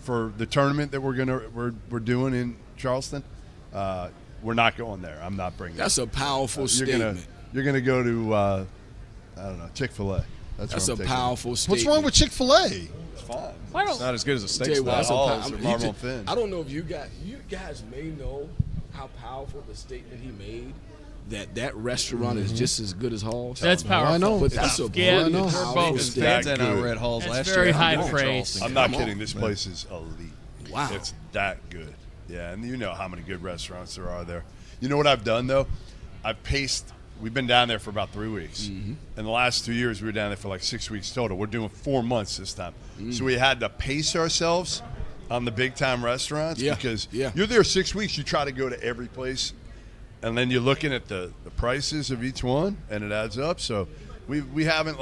for the tournament that we're doing in Charleston. We're not going there. I'm not bringing. That's a powerful statement. You're gonna go to I don't know, Chick-fil-A. That's a powerful statement. What's wrong with Chick-fil-A? It's fine. It's not as good as a steak Tell you what, spot. Marble and Fin. I don't know if you guys may know how powerful the statement he made. That restaurant is just as good as Hall's. That's powerful. I know. But that's a Yeah, brilliant, we're powerful both statement. Fans and I were at Hall's That's last year. very high I'm going to praise. Charleston. I'm not Come kidding. on. This place is elite. Wow. It's that good. Yeah, and you know how many good restaurants there are there. You know what I've done, though? I've paced. We've been down there for about 3 weeks. In the last 2 years, we were down there for like 6 weeks total. We're doing 4 months this time. So we had to pace ourselves on the big-time restaurants because you're there 6 weeks. You try to go to every place, and then you're looking at the prices of each one, and it adds up. So we haven't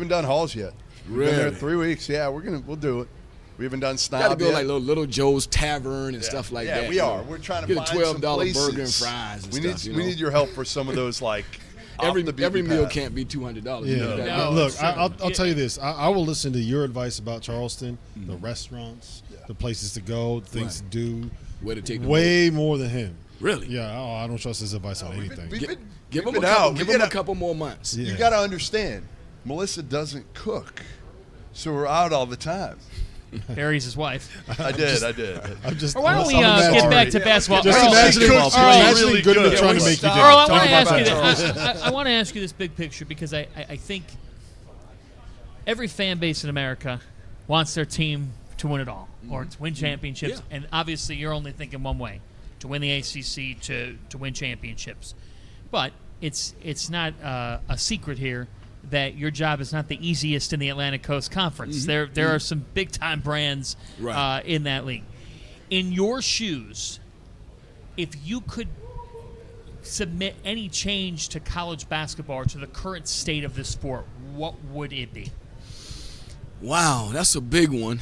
done Halls yet. We've been there 3 weeks. Yeah, we'll do it. We haven't done Snob Got to go yet. like Little Joe's Tavern and stuff like that. Yeah, we are. We're trying to get find a some $12 places. burger and fries and stuff. We need your help for some of those like every off the beaten meal path. can't be $200. Yeah. Look, I'll tell you this. I will listen to your advice about Charleston, the restaurants, the places to go, things to do. Where to take the way more than him. Really? Yeah. I don't trust his advice on anything. Give him a couple more months. You got to understand, Melissa doesn't cook, so we're out all the time. Barry's his wife. I did. I'm just. Or why don't we get back to basketball? Just imagining Goodman trying to make you Earl, I want to talk ask you about this. I want to ask you this big picture because I think every fan base in America wants their team to win it all or to win championships, and obviously you're only thinking one way: to win the ACC, to win championships. But it's not a secret here that your job is not the easiest in the Atlantic Coast Conference. There are some big-time brands in that league. In your shoes, if you could submit any change to college basketball or to the current state of the sport, what would it be? Wow, that's a big one.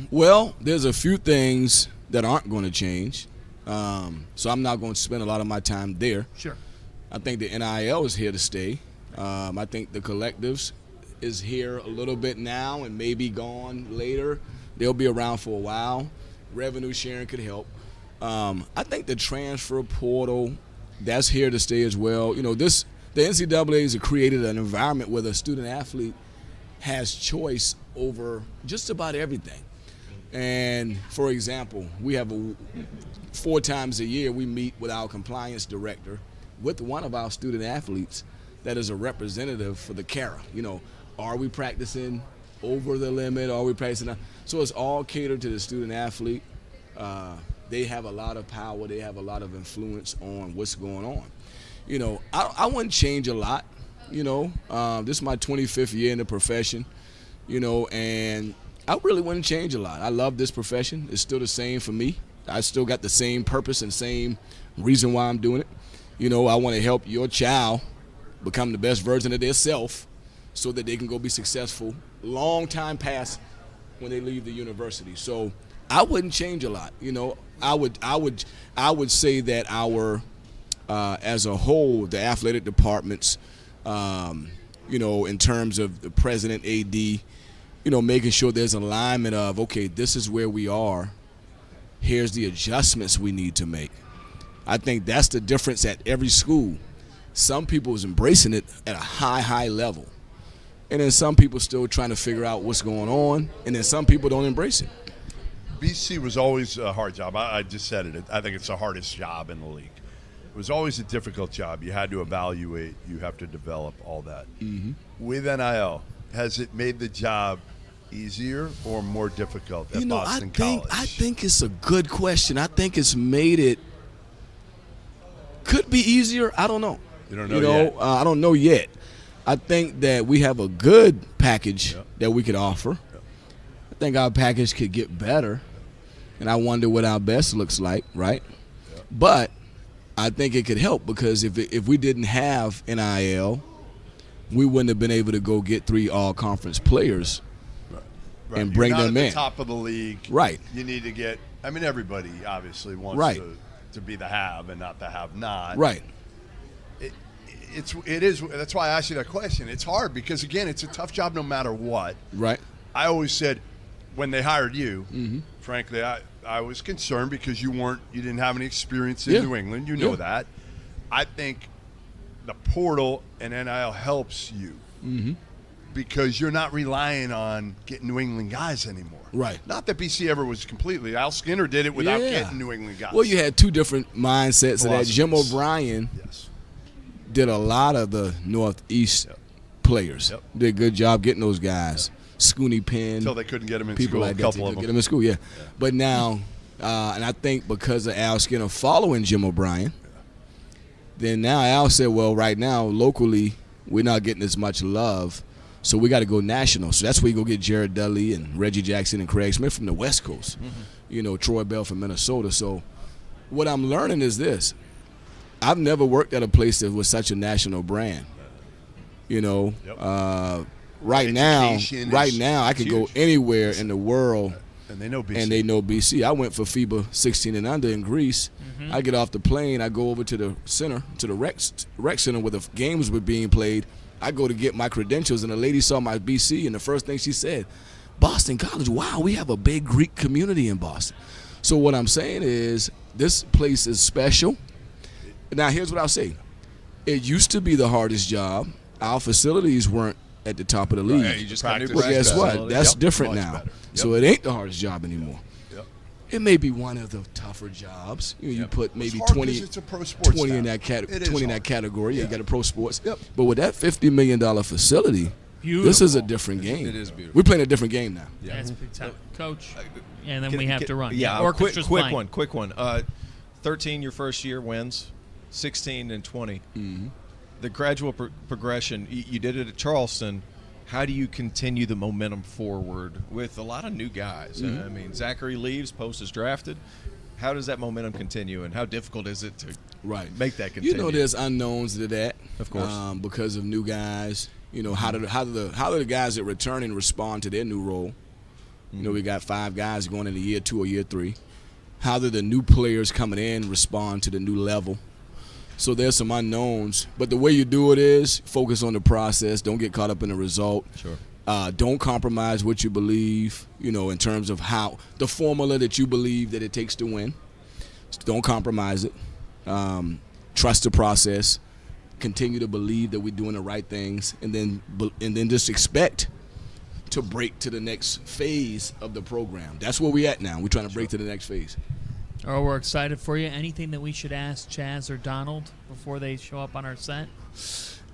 Well, there's a few things that aren't going to change, so I'm not going to spend a lot of my time there. Sure. I think the NIL is here to stay. I think the collectives is here a little bit now and maybe gone later. They'll be around for a while. Revenue sharing could help. I think the transfer portal, that's here to stay as well. You know, the NCAA has created an environment where the student athlete has choice over just about everything. And for example, we have 4 times a year we meet with our compliance director with one of our student athletes that is a representative for the Cara. You know, are we practicing over the limit? Are we practicing? So it's all catered to the student athlete. They have a lot of power. They have a lot of influence on what's going on. You know, I wouldn't change a lot. You know, this is my 25th year in the profession. You know, and I really wouldn't change a lot. I love this profession. It's still the same for me. I still got the same purpose and same reason why I'm doing it. You know, I want to help your child become the best version of themselves so that they can go be successful long time past when they leave the university. So I wouldn't change a lot. You know, I would say that our as a whole, the athletic departments, you know, in terms of the president, AD, you know, making sure there's alignment of, okay, this is where we are. Here's the adjustments we need to make. I think that's the difference at every school. Some people is embracing it at a high level. And then some people still trying to figure out what's going on. And then some people don't embrace it. BC was always a hard job. I just said it. I think it's the hardest job in the league. It was always a difficult job. You had to evaluate. You have to develop all that. Mm-hmm. With NIL, has it made the job easier or more difficult at Boston College? I think it's a good question. I think it's made it could be easier. I don't know. You don't know yet? I don't know yet. I think that we have a good package that we could offer. I think our package could get better, and I wonder what our best looks like, right? But I think it could help because if we didn't have NIL, we wouldn't have been able to go get 3 all-conference players and bring them in. You're not at the top of the league. Right. You need to get – I mean, everybody obviously wants to be the have and not the have-not. Right. It is. That's why I asked you that question. It's hard because, again, it's a tough job no matter what. Right. I always said when they hired you, frankly, I was concerned because you didn't have any experience in New England. You know that. I think the portal and NIL helps you because you're not relying on getting New England guys anymore. Right. Not that BC ever was completely. Al Skinner did it without getting New England guys. Well, you had 2 different mindsets of that. Jim O'Brien did a lot of the Northeast players. Did a good job getting those guys. Scooney Penn. Until they couldn't get him in people school. Like a couple of them. Get him in school, But now, and I think because of Al Skinner following Jim O'Brien, then now Al said, well, right now, locally, we're not getting as much love, so we got to go national. So that's where you go get Jared Dudley and Reggie Jackson and Craig Smith from the West Coast. You know, Troy Bell from Minnesota. So what I'm learning is this. I've never worked at a place that was such a national brand. You know, right now, I could go anywhere in the world, and they know BC. I went for FIBA 16 and under in Greece. I get off the plane, I go over to the center, to the rec center where the games were being played. I go to get my credentials, and a lady saw my BC, and the first thing she said, Boston College, wow, we have a big Greek community in Boston. So what I'm saying is this place is special. Now, here's what I'll say. It used to be the hardest job. Our facilities weren't at the top of the league. You just got new but guess what? facilities. That's different now. Better. So it ain't the hardest job anymore. It may be one of the tougher jobs. You put maybe 20 it's a pro sports 20 in town. that 20 in that category. You got a pro sports. But with that $50 million facility, this is a different game. It is beautiful. We're playing a different game now. That's big time. Coach, and then we have to run. Yeah, Orchestra's playing. quick one. 13 your first year wins, 16 and 20. The gradual progression, you did it at Charleston. How do you continue the momentum forward with a lot of new guys? I mean, Zachary leaves, Post is drafted. How does that momentum continue, and how difficult is it to make that continue? You know, there's unknowns to that, of course, because of new guys. You know, how do the guys that return and respond to their new role? You know, we got 5 guys going into year 2 or year 3. How do the new players coming in respond to the new level? So there's some unknowns, but the way you do it is focus on the process. Don't get caught up in the result. Sure. Don't compromise what you believe, you know, in terms of how the formula that you believe that it takes to win. Don't compromise it. Trust the process. Continue to believe that we're doing the right things, and then just expect to break to the next phase of the program. That's where we're at now. We're trying to break to the next phase. Oh, we're excited for you. Anything that we should ask Chaz or Donald before they show up on our set?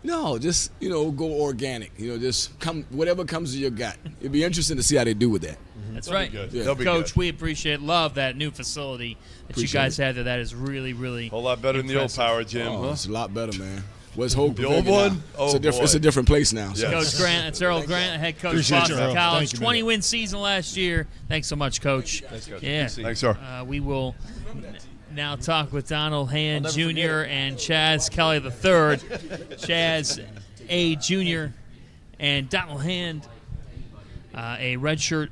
No, just go organic. Just come whatever comes to your gut. It'd be interesting to see how they do with that. That's They'll right. be good. Yeah. They'll be Coach, good. we appreciate, love that new facility that you guys have there. That is really, really A whole lot better than the old impressive. Power Gym. Oh, it's a lot better, man. West Hope. The old one? Oh, it's a different place now. Yeah. Coach Grant, it's Earl Grant, head coach Appreciate Boston you, Earl. College. Thank you, man. 20-win season last year. Thanks so much, Coach. Thanks, Coach. Yeah. Thanks, sir. We will now talk with Donald Hand Jr. and Chaz Kelly III. Chaz A. Jr. and Donald Hand, a redshirt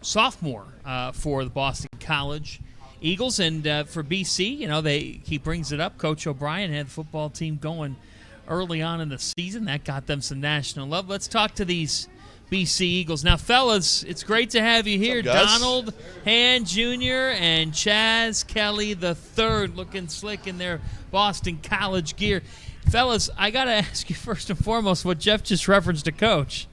sophomore for the Boston College Eagles. And for BC, he brings it up. Coach O'Brien had the football team going early on in the season. That got them some national love. Let's talk to these BC Eagles. Now, fellas, it's great to have you here. What's up, guys? Donald Hand Jr. and Chaz Kelly III looking slick in their Boston College gear. Fellas, I got to ask you first and foremost what Jeff just referenced to Coach.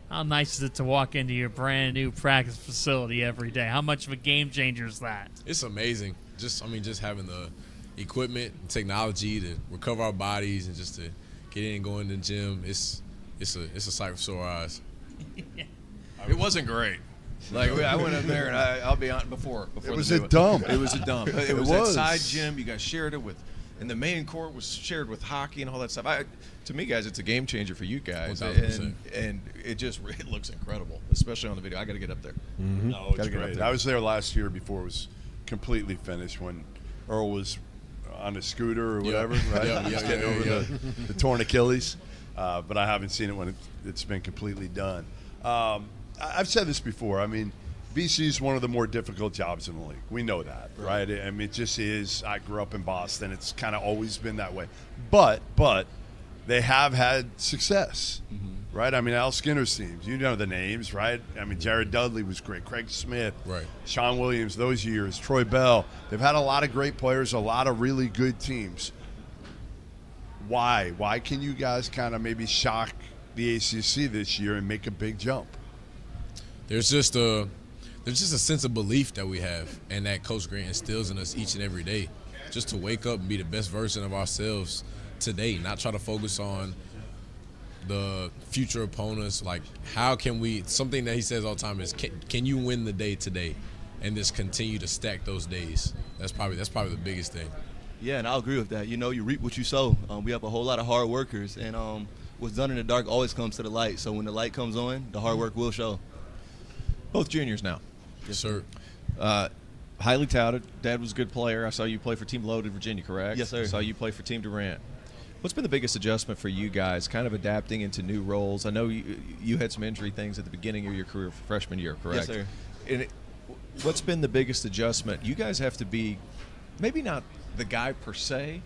How nice is it to walk into your brand new practice facility every day? How much of a game changer is that? It's amazing. Just having the equipment and technology to recover our bodies and just to get in and go in the gym. It's a sight for sore eyes. It wasn't great. Like I went up there, and I'll be on before It was the a new- dump. It was a dump. It It was that was. side gym. You guys shared it with, and the main court was shared with hockey and all that stuff. To me, guys, it's a game changer for you guys, 1000%. and it looks incredible, especially on the video. I got to get up there. No, it's Gotta get up great. there. I was there last year before it was completely finished when Earl was on a scooter or whatever, right? Yeah, Just yeah, getting yeah, over yeah. the torn Achilles. But I haven't seen it when it's been completely done. I've said this before. I mean, BC is one of the more difficult jobs in the league. We know that, right? I mean, it just is. I grew up in Boston. It's kind of always been that way. But they have had success, right? I mean, Al Skinner's teams, you know the names, right? I mean, Jared Dudley was great. Craig Smith, Right. Sean Williams, those years, Troy Bell. They've had a lot of great players, a lot of really good teams. Why? Why can you guys kind of maybe shock the ACC this year and make a big jump? There's just a sense of belief that we have and that Coach Grant instills in us each and every day, just to wake up and be the best version of ourselves today, not try to focus on the future opponents. Like, how can we, something that he says all the time is, can you win the day today, and just continue to stack those days. That's probably the biggest thing. Yeah, and I'll agree with that. You reap what you sow. We have a whole lot of hard workers, and what's done in the dark always comes to the light. So when the light comes on, the hard work will show. Both juniors now. Yes, sir. Highly touted. Dad was a good player. I saw you play for Team Lowe in Virginia, correct? Yes, sir. I saw you play for Team Durant. What's been the biggest adjustment for you guys, kind of adapting into new roles? I know you had some injury things at the beginning of your career, freshman year, correct? Yes, sir. And what's been the biggest adjustment? You guys have to be maybe not the guy per se,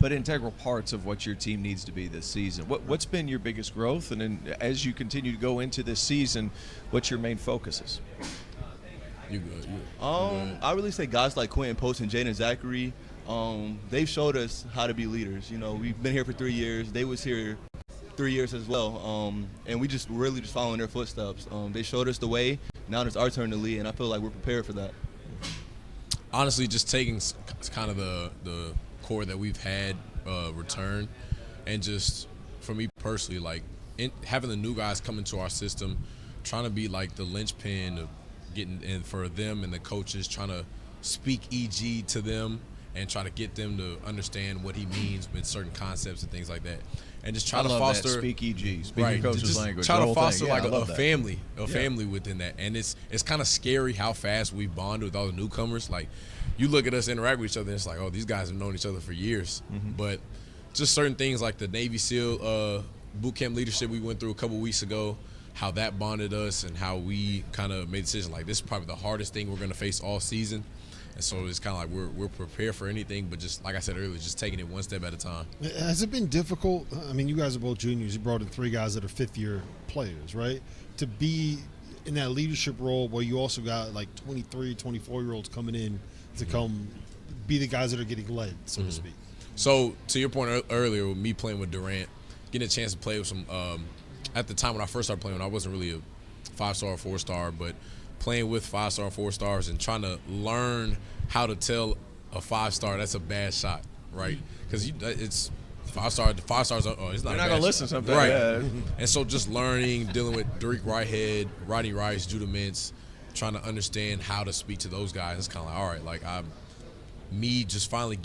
but integral parts of what your team needs to be this season. What's been your biggest growth? And then as you continue to go into this season, what's your main focuses? You good. I really say guys like Quentin Post and Jaden Zachary, they've showed us how to be leaders. We've been here for 3 years. They was here 3 years as well, and we just really just following their footsteps. They showed us the way. Now it's our turn to lead, and I feel like we're prepared for that. Honestly, just taking kind of the core that we've had return, and just for me personally, like having the new guys come into our system, trying to be like the linchpin of getting in for them and the coaches, trying to speak EG to them and try to get them to understand what he means with certain concepts and things like that, and just try to foster speak EG, speak right, your coach's just language. Try the to whole foster thing. like Yeah, a family within that, and it's kind of scary how fast we bonded with all the newcomers. Like, you look at us interact with each other, and it's like, oh, these guys have known each other for years. But just certain things like the Navy SEAL boot camp leadership we went through a couple weeks ago, how that bonded us, and how we kind of made a decision like this is probably the hardest thing we're going to face all season. And so it's kind of like we're prepared for anything, but just like I said earlier, just taking it one step at a time. Has it been difficult? I mean, you guys are both juniors. You brought in 3 guys that are fifth-year players, right? To be in that leadership role where you also got like 23, 24-year-olds coming in to come be the guys that are getting led, so to speak. So to your point earlier, with me playing with Durant, getting a chance to play with some at the time when I first started playing, I wasn't really a 5-star or 4-star, but playing with 5-star, 4-stars and trying to learn how to tell a 5-star that's a bad shot, right? Because it's 5 stars. Oh, it's not. They're not gonna listen sometimes. Right. Yeah. And so just learning, dealing with Derek Whitehead, Rodney Rice, Judah Mintz, trying to understand how to speak to those guys. It's kind of like, all right, like me just finally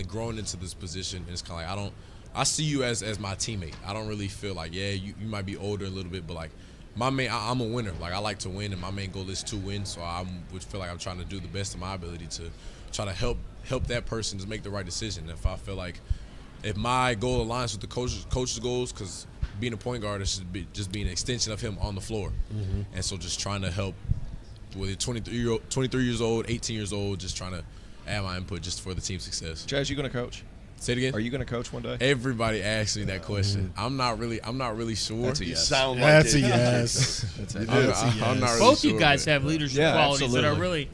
growing into this position. And it's kind of like I see you as my teammate. I don't really feel like, you might be older a little bit, but like I'm a winner. Like I like to win, and my main goal is to win. So I would feel like I'm trying to do the best of my ability to try to help that person to make the right decision. If I feel like if my goal aligns with the coach's goals, because being a point guard is just being an extension of him on the floor, and so just trying to help. Whether 23 years old, 18 years old, just trying to add my input just for the team's success. Chaz, you going to coach? Say it again. Are you going to coach one day? Everybody asks me that question. I'm not really sure. That's a yes. That's a yes. I'm not really Both sure, you guys but have leadership qualities that are really,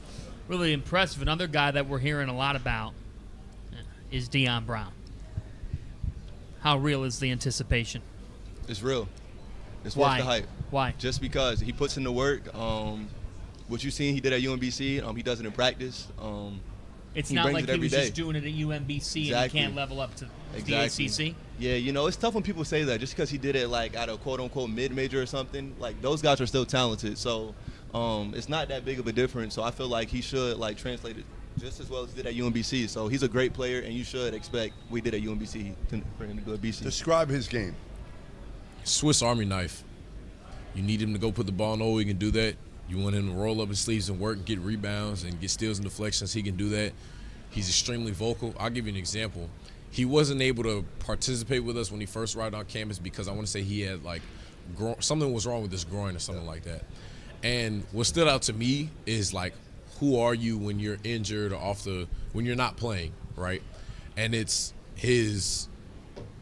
really impressive. Another guy that we're hearing a lot about is Deion Brown. How real is the anticipation? It's real. It's Why? worth the hype. Why? Just because he puts in the work. What you seen he did at UMBC, he does it in practice. It's he not brings like it he every was day. just doing it at UMBC and he can't level up to the ACC. Yeah, it's tough when people say that just because he did it like at a quote-unquote mid-major or something. Like those guys are still talented, so it's not that big of a difference. So I feel like he should like translate it just as well as he did at UMBC. So he's a great player, and you should expect we did at UMBC for him to go at BC. Describe his game. Swiss Army knife. You need him to go put the ball in the hole, he can do that. You want him to roll up his sleeves and work, get rebounds, and get steals and deflections. He can do that. He's extremely vocal. I'll give you an example. He wasn't able to participate with us when he first arrived on campus because I want to say he had like something was wrong with his groin or something like that. And what stood out to me is like, who are you when you're injured or when you're not playing, right? And it's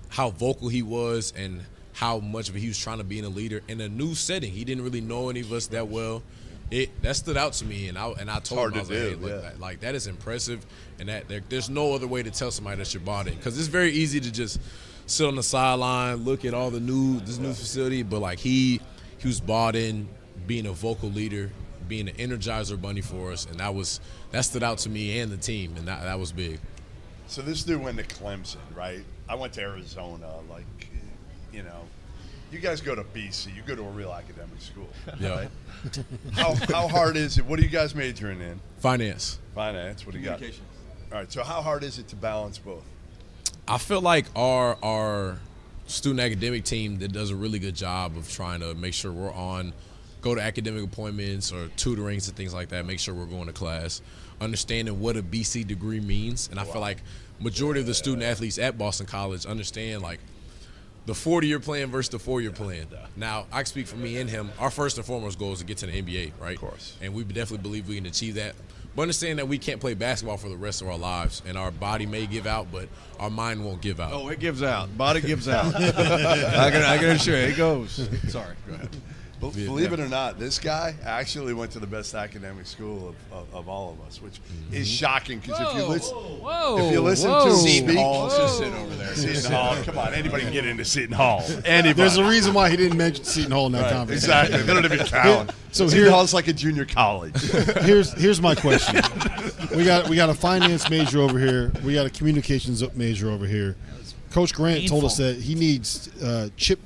how vocal he was and how much of he was trying to be in a leader in a new setting. He didn't really know any of us that well. That stood out to me, and I told him, I was like, hey, look, like that is impressive, and that there's no other way to tell somebody that you're bought in, because it's very easy to just sit on the sideline, look at all this new facility, but like he was bought in, being a vocal leader, being an energizer bunny for us, and that stood out to me and the team, and that was big. So this dude went to Clemson, right? I went to Arizona, you guys go to BC, you go to a real academic school, right? How hard is it? What are you guys majoring in? Finance. Finance, what do you got? All right, so how hard is it to balance both? I feel like our student academic team that does a really good job of trying to make sure we're go to academic appointments or tutorings and things like that, make sure we're going to class, understanding what a BC degree means. And I feel like majority of the student athletes at Boston College understand like the 40-year plan versus the 4-year plan. Now, I can speak for me and him. Our first and foremost goal is to get to the NBA, right? Of course. And we definitely believe we can achieve that. But understand that we can't play basketball for the rest of our lives, and our body may give out, but our mind won't give out. Oh, it gives out. Body gives out. I can assure you, it goes. Sorry, go ahead. Believe it or not, this guy actually went to the best academic school of all of us, which is shocking because if you listen to him Seton speak, Hall, just sit over there. Seton Hall, come on, anybody can get into Seton Hall. Anybody. There's a reason why he didn't mention Seton Hall in that conversation. Exactly, they don't even count. So Seton Hall's like a junior college. Here's my question. We got a finance major over here. We got a communications major over here. Coach Grant told us that he needs chip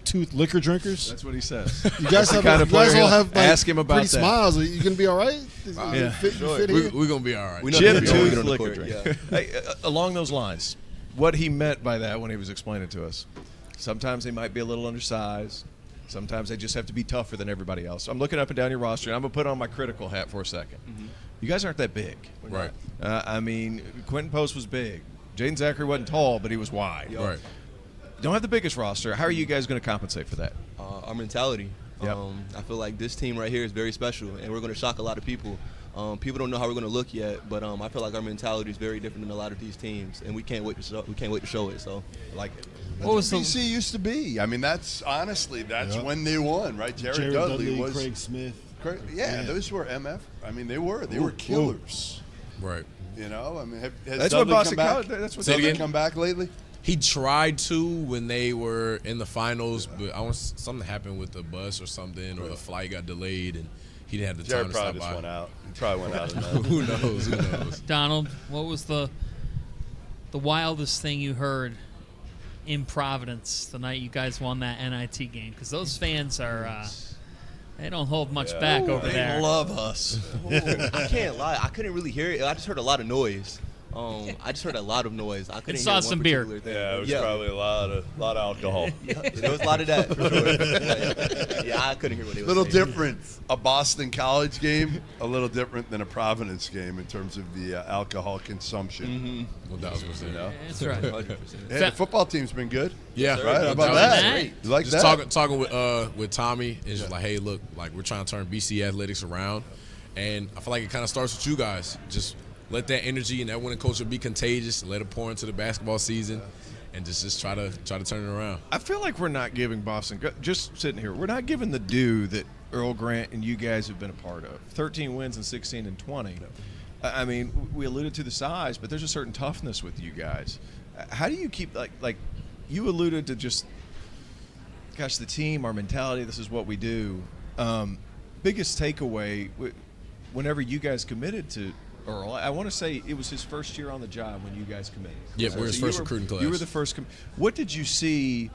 tooth liquor drinkers. That's what he says. You guys all have ask him about pretty that. smiles. Are you gonna be all right? Yeah, we're gonna be all right. Chip tooth liquor. Yeah. Hey, along those lines, what he meant by that when he was explaining it to us. Sometimes they might be a little undersized. Sometimes they just have to be tougher than everybody else. So I'm looking up and down your roster, and I'm gonna put on my critical hat for a second. Mm-hmm. You guys aren't that big, right? I mean, Quentin Post was big. Jaden Zachary wasn't tall, but he was wide. Right. You don't have the biggest roster. How are you guys going to compensate for that? Our mentality. Yep. I feel like this team right here is very special, and we're going to shock a lot of people. People don't know how we're going to look yet, but I feel like our mentality is very different than a lot of these teams, and we can't wait to show it. So, I like it. What was BC used to be? I mean, that's when they won, right? Jared Dudley was Craig Smith. Yeah, those were MF. I mean, they were killers. Right. You know, I mean, has that's Dudley what Boston come back? College. That's what Dudley come back lately. He tried to when they were in the finals, but something happened with the bus or something, or the flight got delayed, and he didn't have the time to stop by. Went out. He probably went out. Who knows? Donald, what was the wildest thing you heard in Providence the night you guys won that NIT game? Because those fans are they don't hold much back over there. They love us. I can't lie. I couldn't really hear it. I just heard a lot of noise. I just heard a lot of noise. I couldn't saw hear some one beer. particular thing. Yeah, it was probably a lot of alcohol. There was a lot of that, for sure. Yeah, I couldn't hear what they were Little saying. different. A Boston College game, a little different than a Providence game in terms of the alcohol consumption. Mm-hmm. 1,000%. That's right. 100%. Yeah, the football team's been good. Yeah, Right? How about That's that? great. You like just that? talking with Tommy, it's just like, hey, look, like we're trying to turn BC athletics around, and I feel like it kind of starts with you guys. Just let that energy and that winning culture be contagious, and let it pour into the basketball season, and just try to turn it around. I feel like we're not giving Boston, just sitting here, we're not giving the due that Earl Grant and you guys have been a part of. 13 wins and 16 and 20. I mean, we alluded to the size, but there's a certain toughness with you guys. How do you keep, like you alluded to just, gosh, the team, our mentality, this is what we do. Biggest takeaway, whenever you guys committed to Earl, I want to say it was his first year on the job when you guys committed. Yeah, we're his first recruiting class. You were the first. What did you see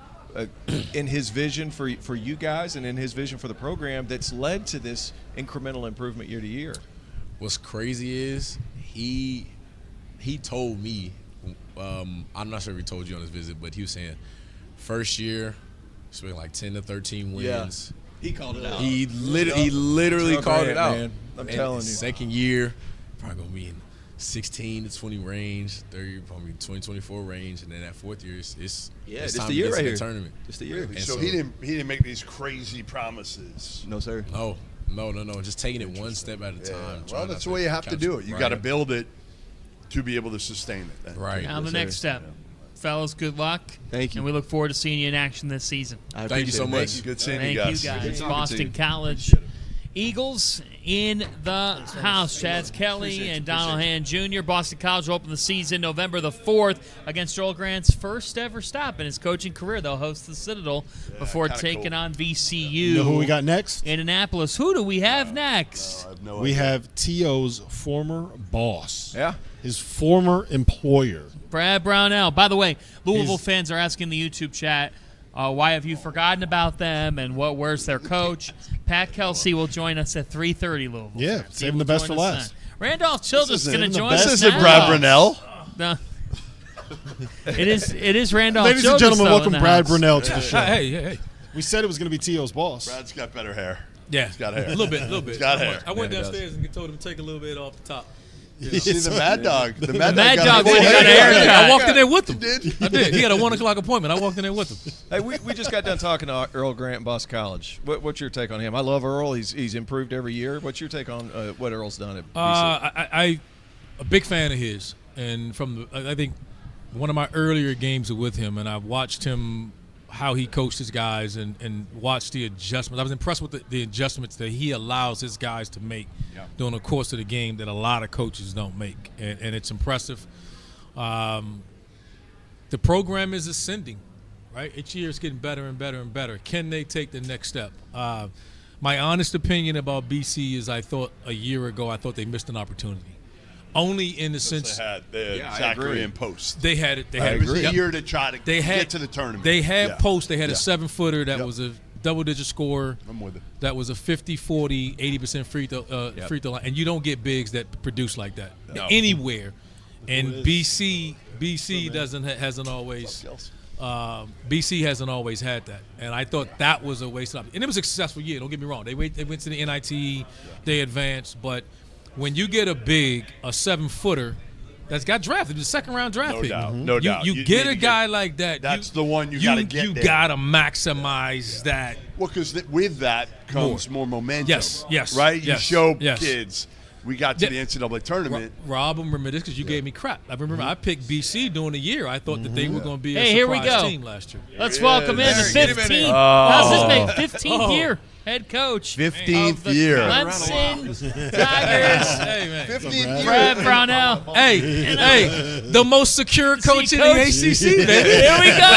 in his vision for you guys and in his vision for the program that's led to this incremental improvement year to year? What's crazy is he told me, I'm not sure if he told you on his visit, but he was saying first year, spent like 10 to 13 wins. Yeah. He called it out. He literally called it out. Man. I'm telling you. Second year, probably going to be in 16 to 20 range, third year probably 20-24 range, and then that fourth year it's this time the to year get right to here. the tournament. Just the year. And so he didn't make these crazy promises. No, sir. No. Just taking it one step at a time. Well, that's the way you have to do it. You got to build it to be able to sustain it. Then. Right. Now the next step. Fellas, good luck. Thank you. And we look forward to seeing you in action this season. Thank you so much. Good seeing Thank you guys. you guys. Good Boston College Eagles in the house. Chaz Kelly and Donald Hand Jr. Boston College will open the season November the 4th against Earl Grant's first ever stop in his coaching career. They'll host the Citadel before taking on VCU. You know who we got next? In Annapolis. Who do we have next? We have T.O.'s former boss. Yeah. His former employer. Brad Brownell. By the way, Louisville fans are asking the YouTube chat, why have you forgotten about them and where's their coach? Pat Kelsey will join us at 3:30, Louisville. Yeah, fans. saving the best for last. Randolph Childress is going to join This us isn't now. Brad Brunell. No. It is Randolph Ladies Childress, and gentlemen, though, welcome in the Brad house. Brunell to the show. Hey. We said it was going to be T.O.'s boss. Brad's got better hair. Yeah, He's got hair. a little bit. He's got hair. I went downstairs and told him to take a little bit off the top. You see the Mad Dog. The Mad Mad Dog Dog got a got a full haircut. I walked in there with him. You did? I did. He had a 1 o'clock appointment. I walked in there with him. Hey, we just got done talking to Earl Grant and Boston College. What's your take on him? I love Earl. He's improved every year. What's your take on what Earl's done at BC? I a big fan of his, and I think one of my earlier games with him, and I've watched him how he coached his guys and watched the adjustments. I was impressed with the adjustments that he allows his guys to make during the course of the game that a lot of coaches don't make, and it's impressive. The program is ascending, right? Each year it's getting better and better and better. Can they take the next step? My honest opinion about BC is I thought a year ago they missed an opportunity. Only in the sense they had Zachary in post. They had it. It was a year to try to get to the tournament. They had post. They had a 7-footer that was a double-digit scorer. I'm with it. That was a 50, 40, 80% free throw line, and you don't get bigs that produce like that anywhere. And BC hasn't always. BC hasn't always had that, and I thought that was a waste of. And it was a successful year. Don't get me wrong. They went to the NIT. They advanced, but when you get a big, a 7-footer that's got drafted, the second-round draft pick. No doubt. You get a guy like that. That's the one you got to get. You got to maximize that. Well, because with that comes more momentum. Yes. Right? You show yes. kids. We got to the NCAA tournament. Rob, remember this because you gave me crap. I remember I picked BC during the year. I thought that they were going to be a surprise team last year. Let's welcome in the 15th. How's this make 15th year? head coach. 15th of the year. Clemson Tigers. Hey, man. 15th year. Brad Brownell. Hey, the most secure coach in the ACC, baby. Here we go.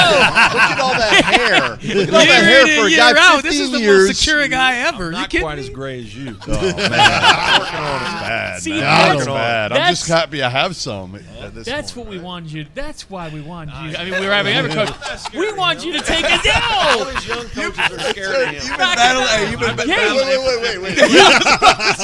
Look at all that hair. Look at all that Year hair in for and a guy year out. 15 This is the years. most secure guy ever. Not you quite kidding as me? gray as you. Oh, man. I'm working on it. Bad, See, man. that's- Working bad. I'm just happy I have some at this That's point. what we wanted you. That's why we wanted you. I mean, we were having every coach. We want you to take it down. All these young coaches are scared of him. You've been battling. Hey, you've been wait.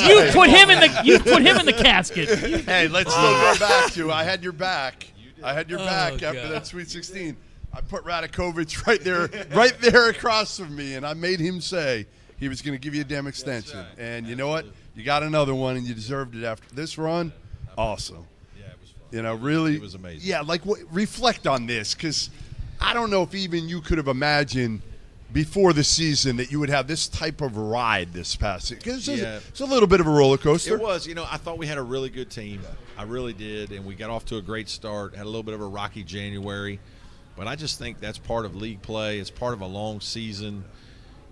You put him in the. You put him in the casket. Hey, let's still go back to I had your back. I had your back after God. that Sweet 16. I put Radakovich right there across from me, and I made him say he was going to give you a damn extension. And you know what? You got another one, and you deserved it after this run. Awesome. Yeah, it was fun. You know, really. It was amazing. Yeah, like reflect on this, because I don't know if even you could have imagined before the season that you would have this type of ride this past season. Because it's a little bit of a roller coaster. It was. You know, I thought we had a really good team. I really did, and we got off to a great start. Had a little bit of a rocky January, but I just think that's part of league play. It's part of a long season.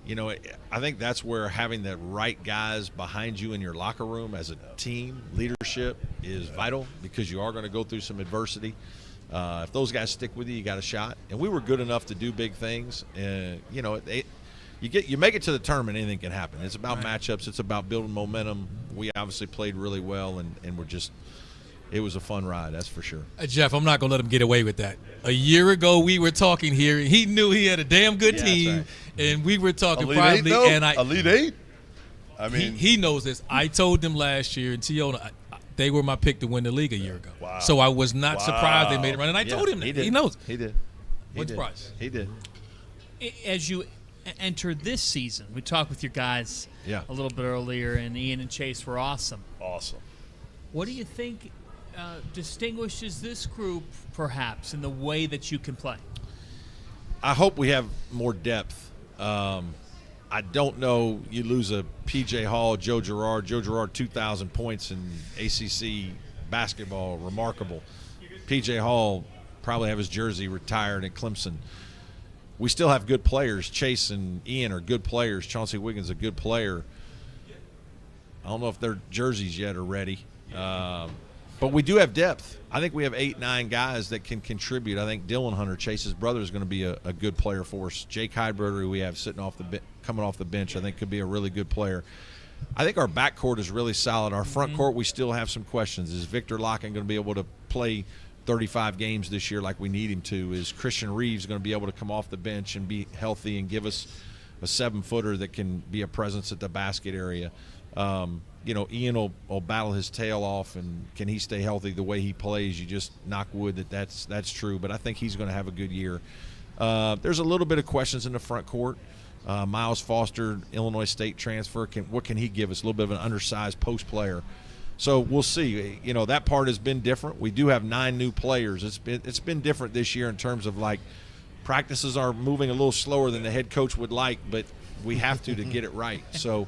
You know, I think that's where having the right guys behind you in your locker room as a team, leadership, is vital, because you are going to go through some adversity. If those guys stick with you, you got a shot. And we were good enough to do big things. You know, you make it to the tournament, anything can happen. It's about matchups. It's about building momentum. We obviously played really well, and we're just – it was a fun ride, that's for sure. Jeff, I'm not going to let him get away with that. A year ago, we were talking here, and he knew he had a damn good team, right. and we were talking Elite privately. Eight, though? And Elite Eight? I mean, he knows this. I told them last year in Tiona, they were my pick to win the league a year ago. Wow. So I was not surprised they made it run, and I told him that. He did. He knows. He did. What's price? He did. As you enter this season, we talked with your guys a little bit earlier, and Ian and Chase were awesome. Awesome. What do you think distinguishes this group, perhaps, in the way that you can play? I hope we have more depth. I don't know. You lose a P.J. Hall, Joe Girard. Joe Girard, 2,000 points in ACC basketball, remarkable. P.J. Hall probably have his jersey retired at Clemson. We still have good players. Chase and Ian are good players. Chauncey Wiggins a good player. I don't know if their jerseys yet are ready. But we do have depth. I think we have 8, 9 guys that can contribute. I think Dylan Hunter, Chase's brother, is going to be a good player for us. Jake Hubert, who we have coming off the bench, I think could be a really good player. I think our backcourt is really solid. Our front court, we still have some questions. Is Victor Locken going to be able to play 35 games this year like we need him to? Is Christian Reeves going to be able to come off the bench and be healthy and give us a 7-footer that can be a presence at the basket area? You know, Ian will battle his tail off, and can he stay healthy the way he plays? You just knock wood that's true, but I think he's going to have a good year. There's a little bit of questions in the front court. Miles Foster, Illinois State transfer, what can he give us? A little bit of an undersized post player. So we'll see. You know, that part has been different. We do have 9 new players. It's been different this year in terms of, like, practices are moving a little slower than the head coach would like, but we have to get it right. So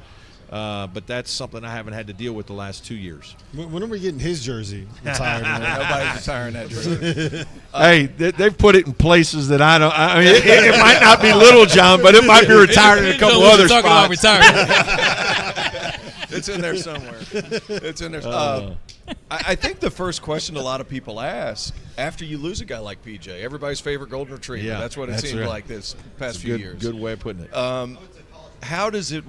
but that's something I haven't had to deal with the last 2 years. When are we getting his jersey retired? Nobody's retiring that jersey. Hey, they've put it in places that I don't. I mean, it might not be Little John, but it might be retired in a couple other spots. About retiring. It's in there somewhere. It's in there. I think the first question a lot of people ask after you lose a guy like PJ, everybody's favorite golden retriever. Yeah, that's what it seemed like this past few years. Good way of putting it. How does it,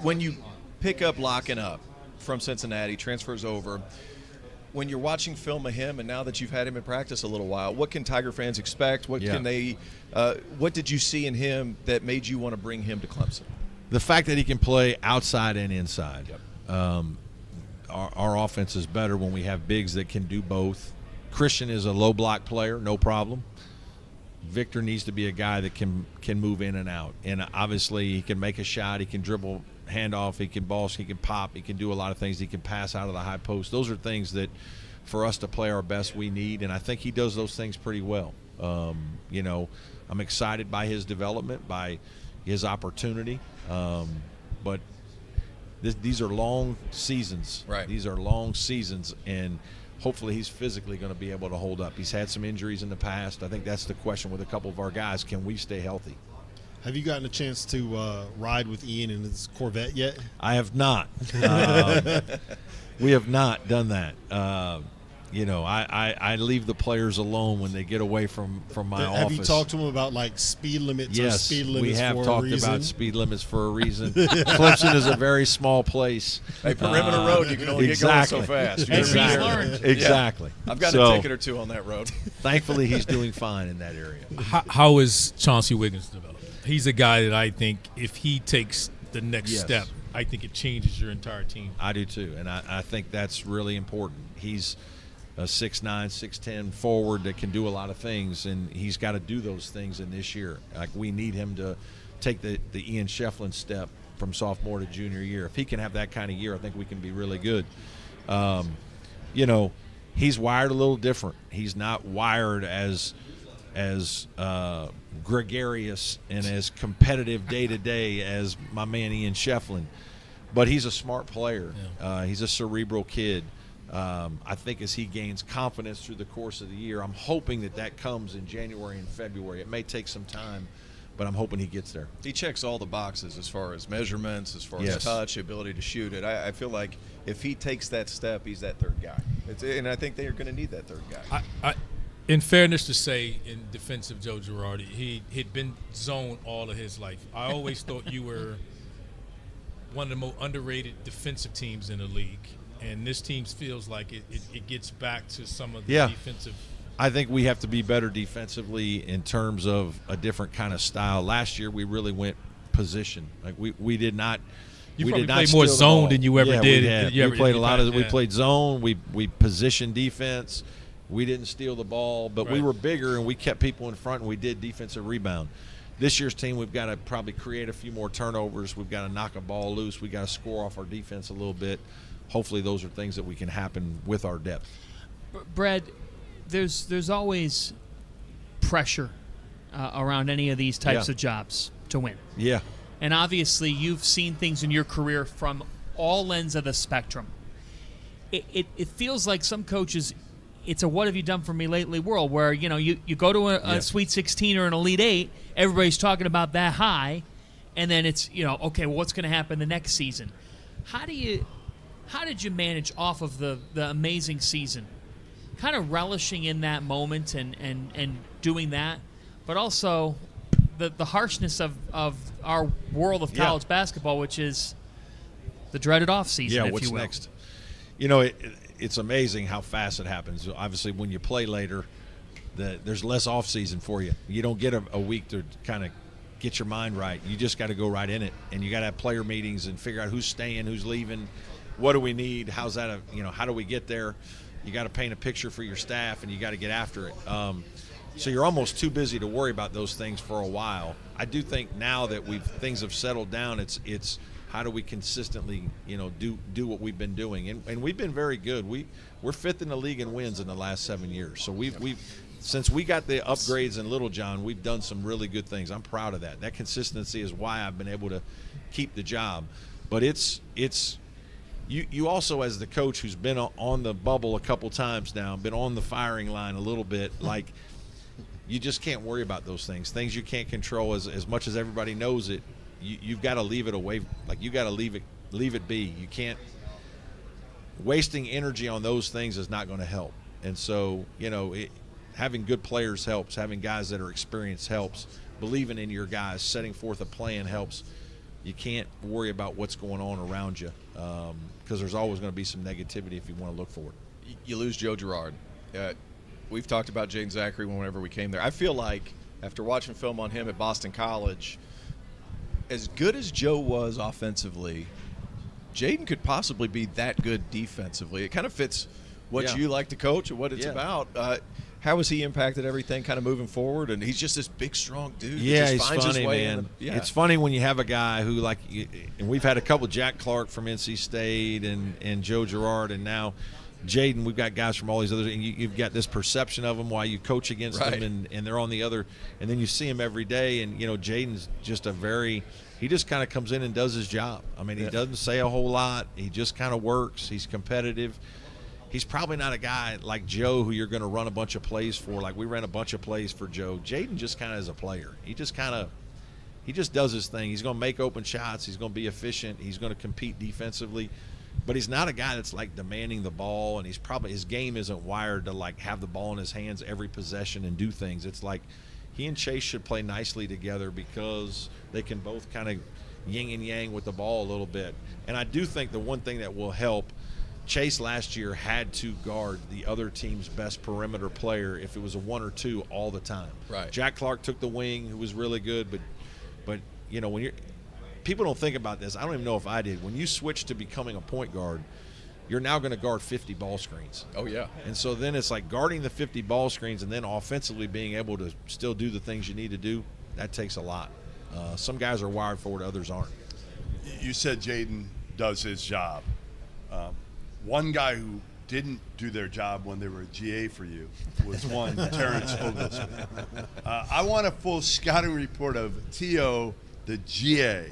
when you pick up Locken up from Cincinnati, transfers over, when you're watching film of him, and now that you've had him in practice a little while, what can Tiger fans expect? What can they? What did you see in him that made you want to bring him to Clemson? The fact that he can play outside and inside. Yep. Our offense is better when we have bigs that can do both. Christian is a low block player, no problem. Victor needs to be a guy that can move in and out. And obviously he can make a shot, he can dribble, handoff, he can boss, he can pop, he can do a lot of things. He can pass out of the high post. Those are things that for us to play our best we need, and I think he does those things pretty well. You know, I'm excited by his development, by his opportunity. But these are long seasons. Right. These are long seasons, and hopefully he's physically going to be able to hold up. He's had some injuries in the past. I think that's the question with a couple of our guys. Can we stay healthy? Have you gotten a chance to ride with Ian in his Corvette yet? I have not. We have not done that. You know, I leave the players alone when they get away from my office. Have you talked to them about like speed limits? Or speed limits we have for talked a reason? about speed limits for a reason. Clemson is a very small place. Hey, perimeter road, you can only get going so fast. Exactly. Yeah. I've got a ticket or two on that road. Thankfully, he's doing fine in that area. How is Chauncey Wiggins developed? He's a guy that I think if he takes the next step, I think it changes your entire team. I do too, and I think that's really important. He's a 6'9", 6'10" forward that can do a lot of things, and he's got to do those things in this year. Like, we need him to take the Ian Schieffelin step from sophomore to junior year. If he can have that kind of year, I think we can be really good. You know, he's wired a little different. He's not wired as gregarious and as competitive day to day as my man Ian Schieffelin, but he's a smart player. He's a cerebral kid. I think as he gains confidence through the course of the year, I'm hoping that comes in January and February. It may take some time, but I'm hoping he gets there. He checks all the boxes as far as measurements, as far as touch, ability to shoot it. I feel like if he takes that step, he's that third guy. And I think they are going to need that third guy. In fairness to say, in defense of Joe Girardi, he'd been zoned all of his life. I always thought you were one of the most underrated defensive teams in the league. And this team feels like it gets back to some of the defensive. I think we have to be better defensively in terms of a different kind of style. Last year we really went position. Like we did not. You probably played more zone than you ever did. We played a lot of. We played zone. We position defense. We didn't steal the ball, but we were bigger and we kept people in front and we did defensive rebound. This year's team, we've got to probably create a few more turnovers. We've got to knock a ball loose. We've got to score off our defense a little bit. Hopefully those are things that we can happen with our depth. Brad, there's always pressure around any of these types of jobs to win. Yeah. And obviously you've seen things in your career from all ends of the spectrum. It feels like some coaches, it's a what have you done for me lately world where, you know, you go to a Sweet 16 or an Elite 8, everybody's talking about that high, and then it's, you know, okay, well, what's going to happen the next season? How did you manage off of the amazing season, kind of relishing in that moment and doing that, but also the harshness of our world of college basketball, which is the dreaded off season, if what's you will. next? You know, it's amazing how fast it happens. Obviously, when you play later, there's less off season for you. You don't get a week to kind of get your mind right. You just got to go right in it, and you got to have player meetings and figure out who's staying, who's leaving. What do we need? How's that? How do we get there? You got to paint a picture for your staff, and you got to get after it. So you're almost too busy to worry about those things for a while. I do think now that things have settled down, it's how do we consistently, do what we've been doing, and we've been very good. We're fifth in the league in wins in the last 7 years. So we've since we got the upgrades in Littlejohn, we've done some really good things. I'm proud of that. That consistency is why I've been able to keep the job. But it's. You also, as the coach who's been on the bubble a couple times now, been on the firing line a little bit, like you just can't worry about those things. Things you can't control as much as everybody knows it. You've got to leave it away. Like you got to leave it be. You can't. Wasting energy on those things is not going to help. And so having good players helps. Having guys that are experienced helps. Believing in your guys, setting forth a plan helps. You can't worry about what's going on around you because there's always going to be some negativity if you want to look for it. You lose Joe Girard. We've talked about Jaden Zachary whenever we came there. I feel like after watching film on him at Boston College, as good as Joe was offensively, Jaden could possibly be that good defensively. It kind of fits what you like to coach and what it's about. How has he impacted everything kind of moving forward? And he's just this big, strong dude. Yeah, that just he's finds funny, his way man. in It's funny when you have a guy who, and we've had a couple, Jack Clark from NC State and Joe Girard, and now Jaden. We've got guys from all these others, and you've got this perception of them while you coach against them, and they're on the other, and then you see him every day, and Jaden's just he just kind of comes in and does his job. I mean, he doesn't say a whole lot. He just kind of works. He's competitive. He's probably not a guy like Joe who you're going to run a bunch of plays for. Like we ran a bunch of plays for Joe. Jaden just kind of is a player. He just kind of He just does his thing. He's going to make open shots. He's going to be efficient. He's going to compete defensively. But he's not a guy that's like demanding the ball, and his game isn't wired to like have the ball in his hands every possession and do things. It's like he and Chase should play nicely together because they can both kind of yin and yang with the ball a little bit. And I do think the one thing that will help, Chase last year had to guard the other team's best perimeter player if it was a 1 or 2 all the time. Right. Jack Clark took the wing, who was really good, but you know, when you're people don't think about this. I don't even know if I did. When you switch to becoming a point guard, you're now going to guard 50 ball screens. Oh, yeah. And so then it's like guarding the 50 ball screens and then offensively being able to still do the things you need to do, that takes a lot. Some guys are wired for it, others aren't. You said Jaden does his job. One guy who didn't do their job when they were a GA for you was one Terrence Oglesby. I want a full scouting report of T.O., the GA,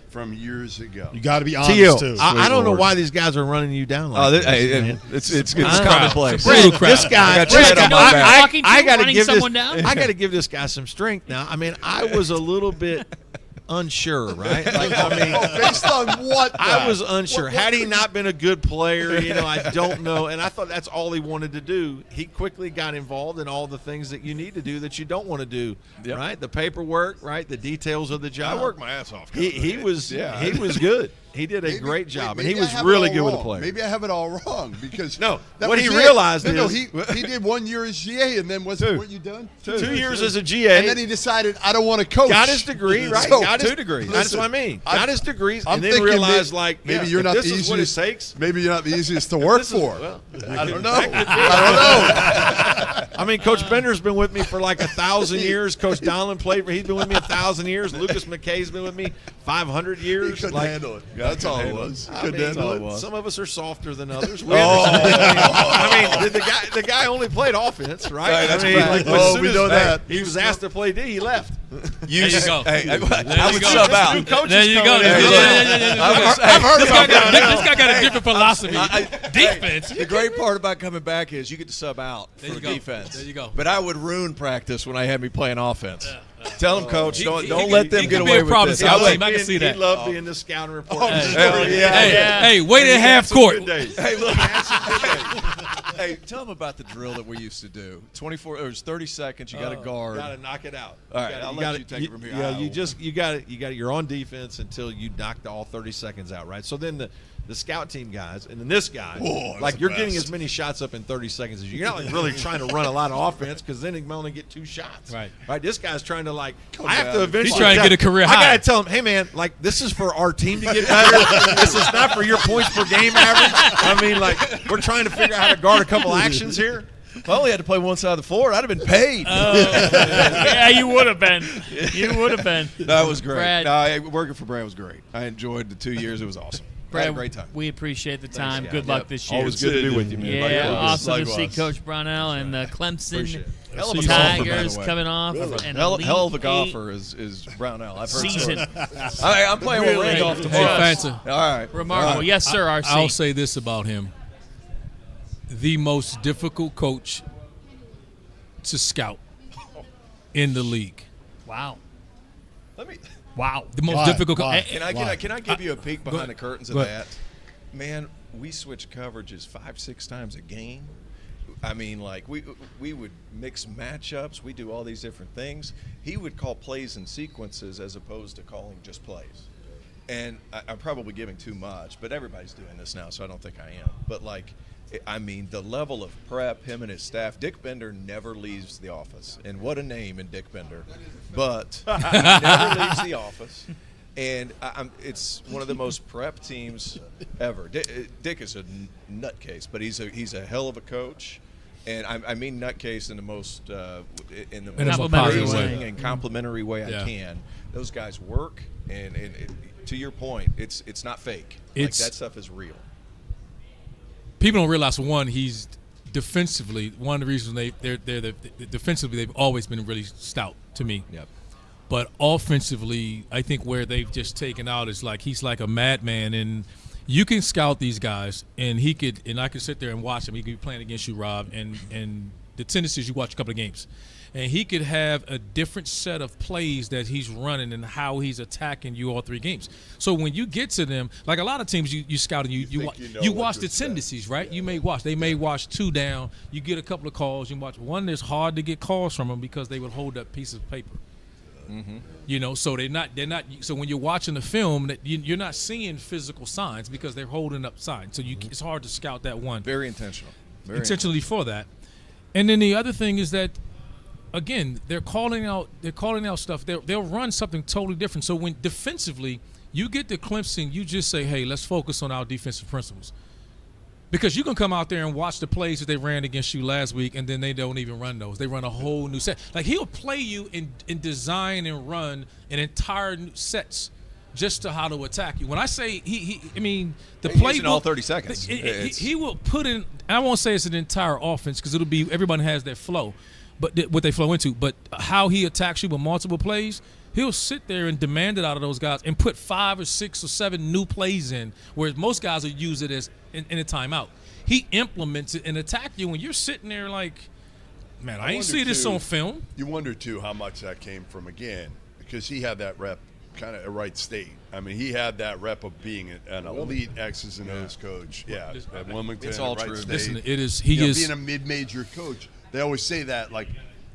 from years ago. You got to be honest, T.O., too. I don't know why these guys are running you down like this. Man. It's commonplace. This guy, I got to give someone down? I got to give this guy some strength now. I mean, I was a little bit unsure, right? Like, I mean, based on what? I was unsure. Had he not been a good player, you know, I don't know. And I thought that's all he wanted to do. He quickly got involved in all the things that you need to do that you don't want to do, right? The paperwork, right? The details of the job. I worked my ass off. He was good. He did a great job, and he was I have really it good all with the wrong. player. Maybe I have it all wrong because No, that what was he it. realized No, is he did 1 year as GA, and then weren't you done? 2 years as a GA, and then he decided I don't want to coach. got his degree, right? So, got his 2 degrees. That's what I mean. Got his degrees, I'm and then thinking realized like maybe you're not this the is what it easiest. takes. Maybe you're not the easiest to work for. Well, I don't know. I don't know. I mean, Coach Bender's been with me for like 1,000 years. Coach Donlan played for. He's been with me 1,000 years. Lucas McKay's been with me 500 years. He couldn't handle it. That's all it was. Couldn't handle it. Some of us are softer than others. I mean, the guy only played offense, right? Right, that's I mean, right. like, as soon we as know that. He was asked to play D. He left. There you go. Hey, I you would go. sub out. There you go. I've heard about that. This guy got a different philosophy. Defense. The great part about coming back is you get to sub out There for you go. defense. There you go. But I would ruin practice when I had me playing offense. Tell him, coach, don't he let them could get be away a with problem this. to our team. I can see that. He loved being the scouting report. Hey, wait at half court. Hey, look. Hey, tell them about the drill that we used to do. 24. It was 30 seconds. You got to guard. Got to knock it out. All right, I'll let you take it from here. Yeah, you got it. You're on defense until you knock all 30 seconds out, right? So then the scout team guys, and then this guy, like you're getting as many shots up in 30 seconds as you're not like really trying to run a lot of offense because then he might only get 2 shots. Right. This guy's trying to like. I have to eventually. He's trying to get a career high. I gotta tell him, hey man, like this is for our team to get better. This is not for your points per game average. I mean, like we're trying to figure out how to guard a couple actions here. If I only had to play one side of the floor, I'd have been paid. Yeah, you would have been. You would have been. That was great. Brad. No, working for Brad was great. I enjoyed the 2 years. It was awesome. I had a great time. We appreciate the time. Thanks, Good guys. luck this year. Always good to be with you, man. Yeah, awesome to see Likewise. Coach Brownell and the Clemson Hell of a golfer, by Tigers the way. coming off. Really? An Hell of a Elite golfer is Brownell. I've heard season. So. I'm playing with Randolph tomorrow. Hey, Fanta. All right. Remarkable. Yes, sir, RC. I'll say this about him. The most difficult coach to scout in the league. Wow. Let me. Wow. The most difficult. Can I give you a peek behind the curtains of go that? Man, we switch coverages 5-6 times a game. I mean, like we would mix matchups. We do all these different things. He would call plays and sequences as opposed to calling just plays. And I'm probably giving too much, but everybody's doing this now, so I don't think I am. But like, I mean, the level of prep, him and his staff. Dick Bender never leaves the office, and what a name in Dick Bender. But he never leaves the office. And it's one of the most prep teams ever. Dick is a nutcase, but he's a hell of a coach, and I mean nutcase in the most praising and complimentary way I can. Those guys work, and to your point, it's not fake. Like that stuff is real. People don't realize he's defensively. One of the reasons they're defensively they've always been really stout to me. Yep. But offensively, I think where they've just taken out is like he's like a madman, and you can scout these guys, and I could sit there and watch him. He could be playing against you, Rob, and the tendencies. You watch a couple of games, and he could have a different set of plays that he's running and how he's attacking you all 3 games. So when you get to them, like a lot of teams, you scout and you watch the tendencies, right? You may watch. They may watch 2 down. You get a couple of calls. You watch one that's hard to get calls from them because they would hold up pieces of paper. You know, so they're not. So when you're watching the film, you're not seeing physical signs because they're holding up signs. So it's hard to scout that one. Very intentional. Intentionally for that. And then the other thing is that, again, they're calling out stuff. They'll run something totally different. So when defensively you get to Clemson, you just say, hey, let's focus on our defensive principles. Because you can come out there and watch the plays that they ran against you last week, and then they don't even run those. They run a whole new set. Like, he'll play you and design and run an entire new sets just to how to attack you. When I say the play in all 30 seconds. He will put in. I won't say it's an entire offense because it'll be everybody has their flow, but what they flow into. But how he attacks you with multiple plays. He'll sit there and demand it out of those guys and put 5 or 6 or 7 new plays in, whereas most guys will use it as in a timeout. He implements it and attack you when you're sitting there like, man, I ain't see this on film. You wonder, too, how much that came from, again, because he had that rep kind of at Wright State. I mean, he had that rep of being an elite X's and O's coach. Yeah, at Wilmington, it's all Wright true. State. Listen, it is. He is being a mid-major coach. They always say that, like,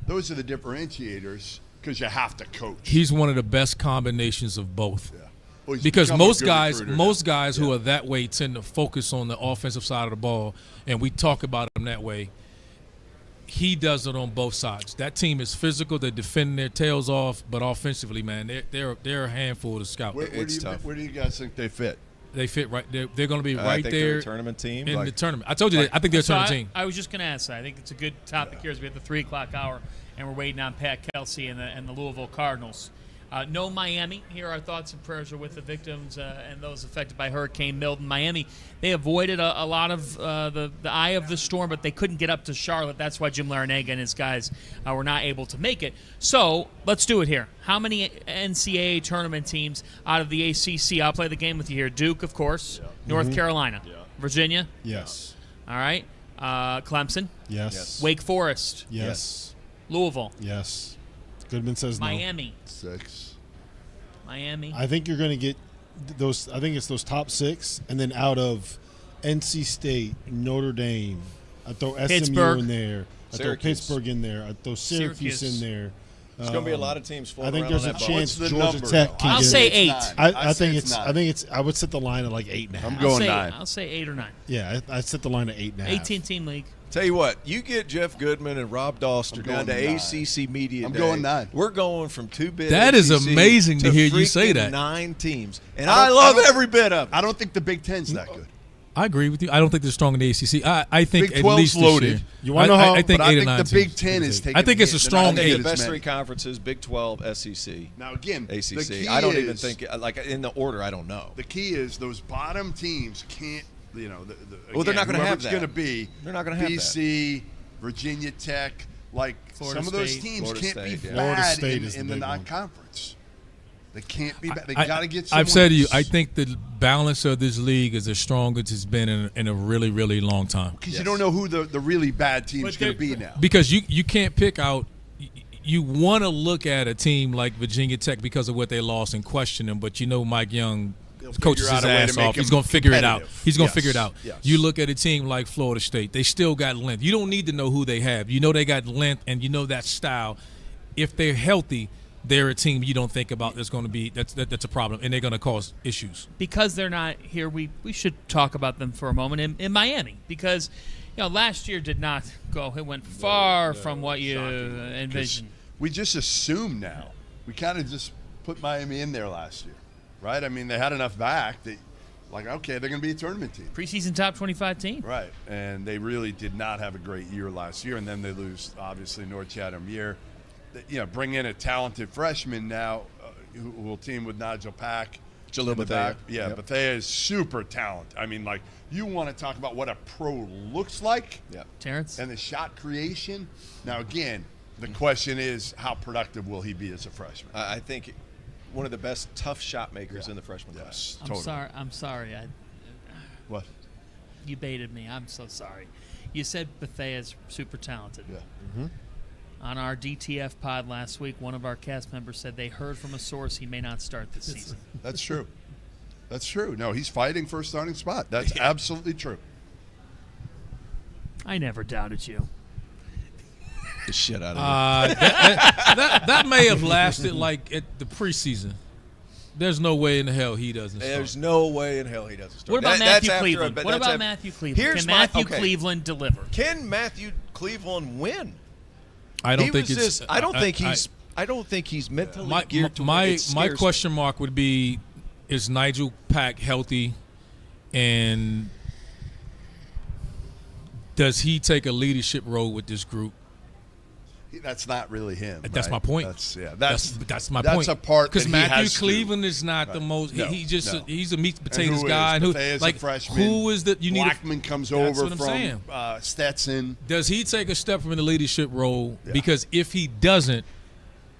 those are the differentiators because you have to coach. He's one of the best combinations of both. Yeah. Well, because most guys who are that way tend to focus on the offensive side of the ball, and we talk about him that way. He does it on both sides. That team is physical; they're defending their tails off, but offensively, man, they're a handful to scout. Where do you guys think they fit? They fit right. They're going to be right think there. They're a tournament team in the tournament. I told you that. I think they're a tournament team. I was just going to ask that. I think it's a good topic here as we have the 3 o'clock hour, and we're waiting on Pat Kelsey and the Louisville Cardinals. No Miami. Here our thoughts and prayers are with the victims and those affected by Hurricane Milton. Miami, they avoided a lot of the eye of the storm, but they couldn't get up to Charlotte. That's why Jim Larinaga and his guys were not able to make it. So let's do it here. How many NCAA tournament teams out of the ACC? I'll play the game with you here. Duke, of course. Yeah. North Carolina. Yeah. Virginia? Yes. All right. Clemson? Yes. Wake Forest? Yes. Louisville? Yes. Goodman says Miami. 6. Miami. I think you're going to get those. I think it's those top 6, and then out of NC State, Notre Dame, I throw SMU Pittsburgh. in there. I throw Syracuse. Pittsburgh in there. I throw Syracuse in there. There's going to be a lot of teams I floating think around there's on a that chance What's the Georgia number, Tech though? can I'll get say it. 8. I think it's 9. I think it's. I would set the line at like 8.5. I'm going 9. I'll say 8 or 9. Yeah, I set the line at 8.5. 18-team league. Tell you what, you get Jeff Goodman and Rob Doster I'm down to going 9. ACC Media I'm Day. going 9. We're going from 2-bit That is ACC amazing to hear you say freaking that. 9 teams. And I love every bit of it. I don't think the Big Ten's that good. I agree with you. I don't think they're strong in the ACC. I think Big at 12's least this loaded. year. You wanna know how- I think but 8 I or 9 think the Big teams. Ten is taking I think it's a hit. strong They're not 8. gonna The get as best many. 3 conferences, Big 12, SEC. Now, again, the ACC. key I don't even is- think, like, in the order, I don't know. The key is those bottom teams can't, Well, they're not gonna have that. Going to be They're not gonna have BC, Virginia Tech, like Florida some of those State. teams Florida can't State, be yeah. Florida bad State is in the the big one. non-conference. They can't be bad. They got to get someone. I've said to you, I think the balance of this league is as strong as it's been in a really, really long time. Because you don't know who the really bad team's going to be now. Because you can't pick out. You want to look at a team like Virginia Tech because of what they lost and question them, but you know Mike Young coaches figure his out a way to ass make off. He's them going to figure it out. competitive. He's going to Yes. figure it out. Yes. You look at a team like Florida State. They still got length. You don't need to know who they have. You know they got length, and you know that style. If they're healthy, they're a team you don't think about that's going to be that's a problem, and they're going to cause issues. Because they're not here, we should talk about them for a moment in Miami. Because, last year did not go. It went far from what you envisioned. We just assume now. We kind of just put Miami in there last year, right? I mean, they had enough back that, like, okay, they're going to be a tournament team. Preseason top 25 team. Right, and they really did not have a great year last year, and then they lose, obviously, North Chatham year. Bring in a talented freshman now who will team with Nigel Pack. Jalil in the Bethea. back. Yeah, Yep. Bethea is super talented. I mean, like, you want to talk about what a pro looks like. Yeah. Terrence? And the shot creation. Now, again, the question is, how productive will he be as a freshman? I think one of the best tough shot makers in the freshman class. I'm sorry. What? You baited me. I'm so sorry. You said Bethea's super talented. Yeah. Mm-hmm. On our DTF pod last week, one of our cast members said they heard from a source he may not start this season. That's true. That's true. No, he's fighting for a starting spot. That's absolutely true. I never doubted you. The shit out of you. That may have lasted like at the preseason. There's no way in the hell he doesn't start. There's no way in hell he doesn't start. What about Matthew Cleveland? What about Matthew Cleveland? Can Matthew Cleveland deliver? Can Matthew Cleveland win? I don't think it's. I don't think he's mentally geared to my win. My question mark would be: is Nigel Pack healthy, and does he take a leadership role with this group? That's not really him. That's right? my point. That's my point. That's a part because that Matthew he has Cleveland to. is not the most. No, He's a meat and potatoes and guy. And who is? Like a freshman. who is the you need? Blackman comes that's over what I'm saying. from Stetson. Does he take a step from the leadership role? Yeah. Because if he doesn't,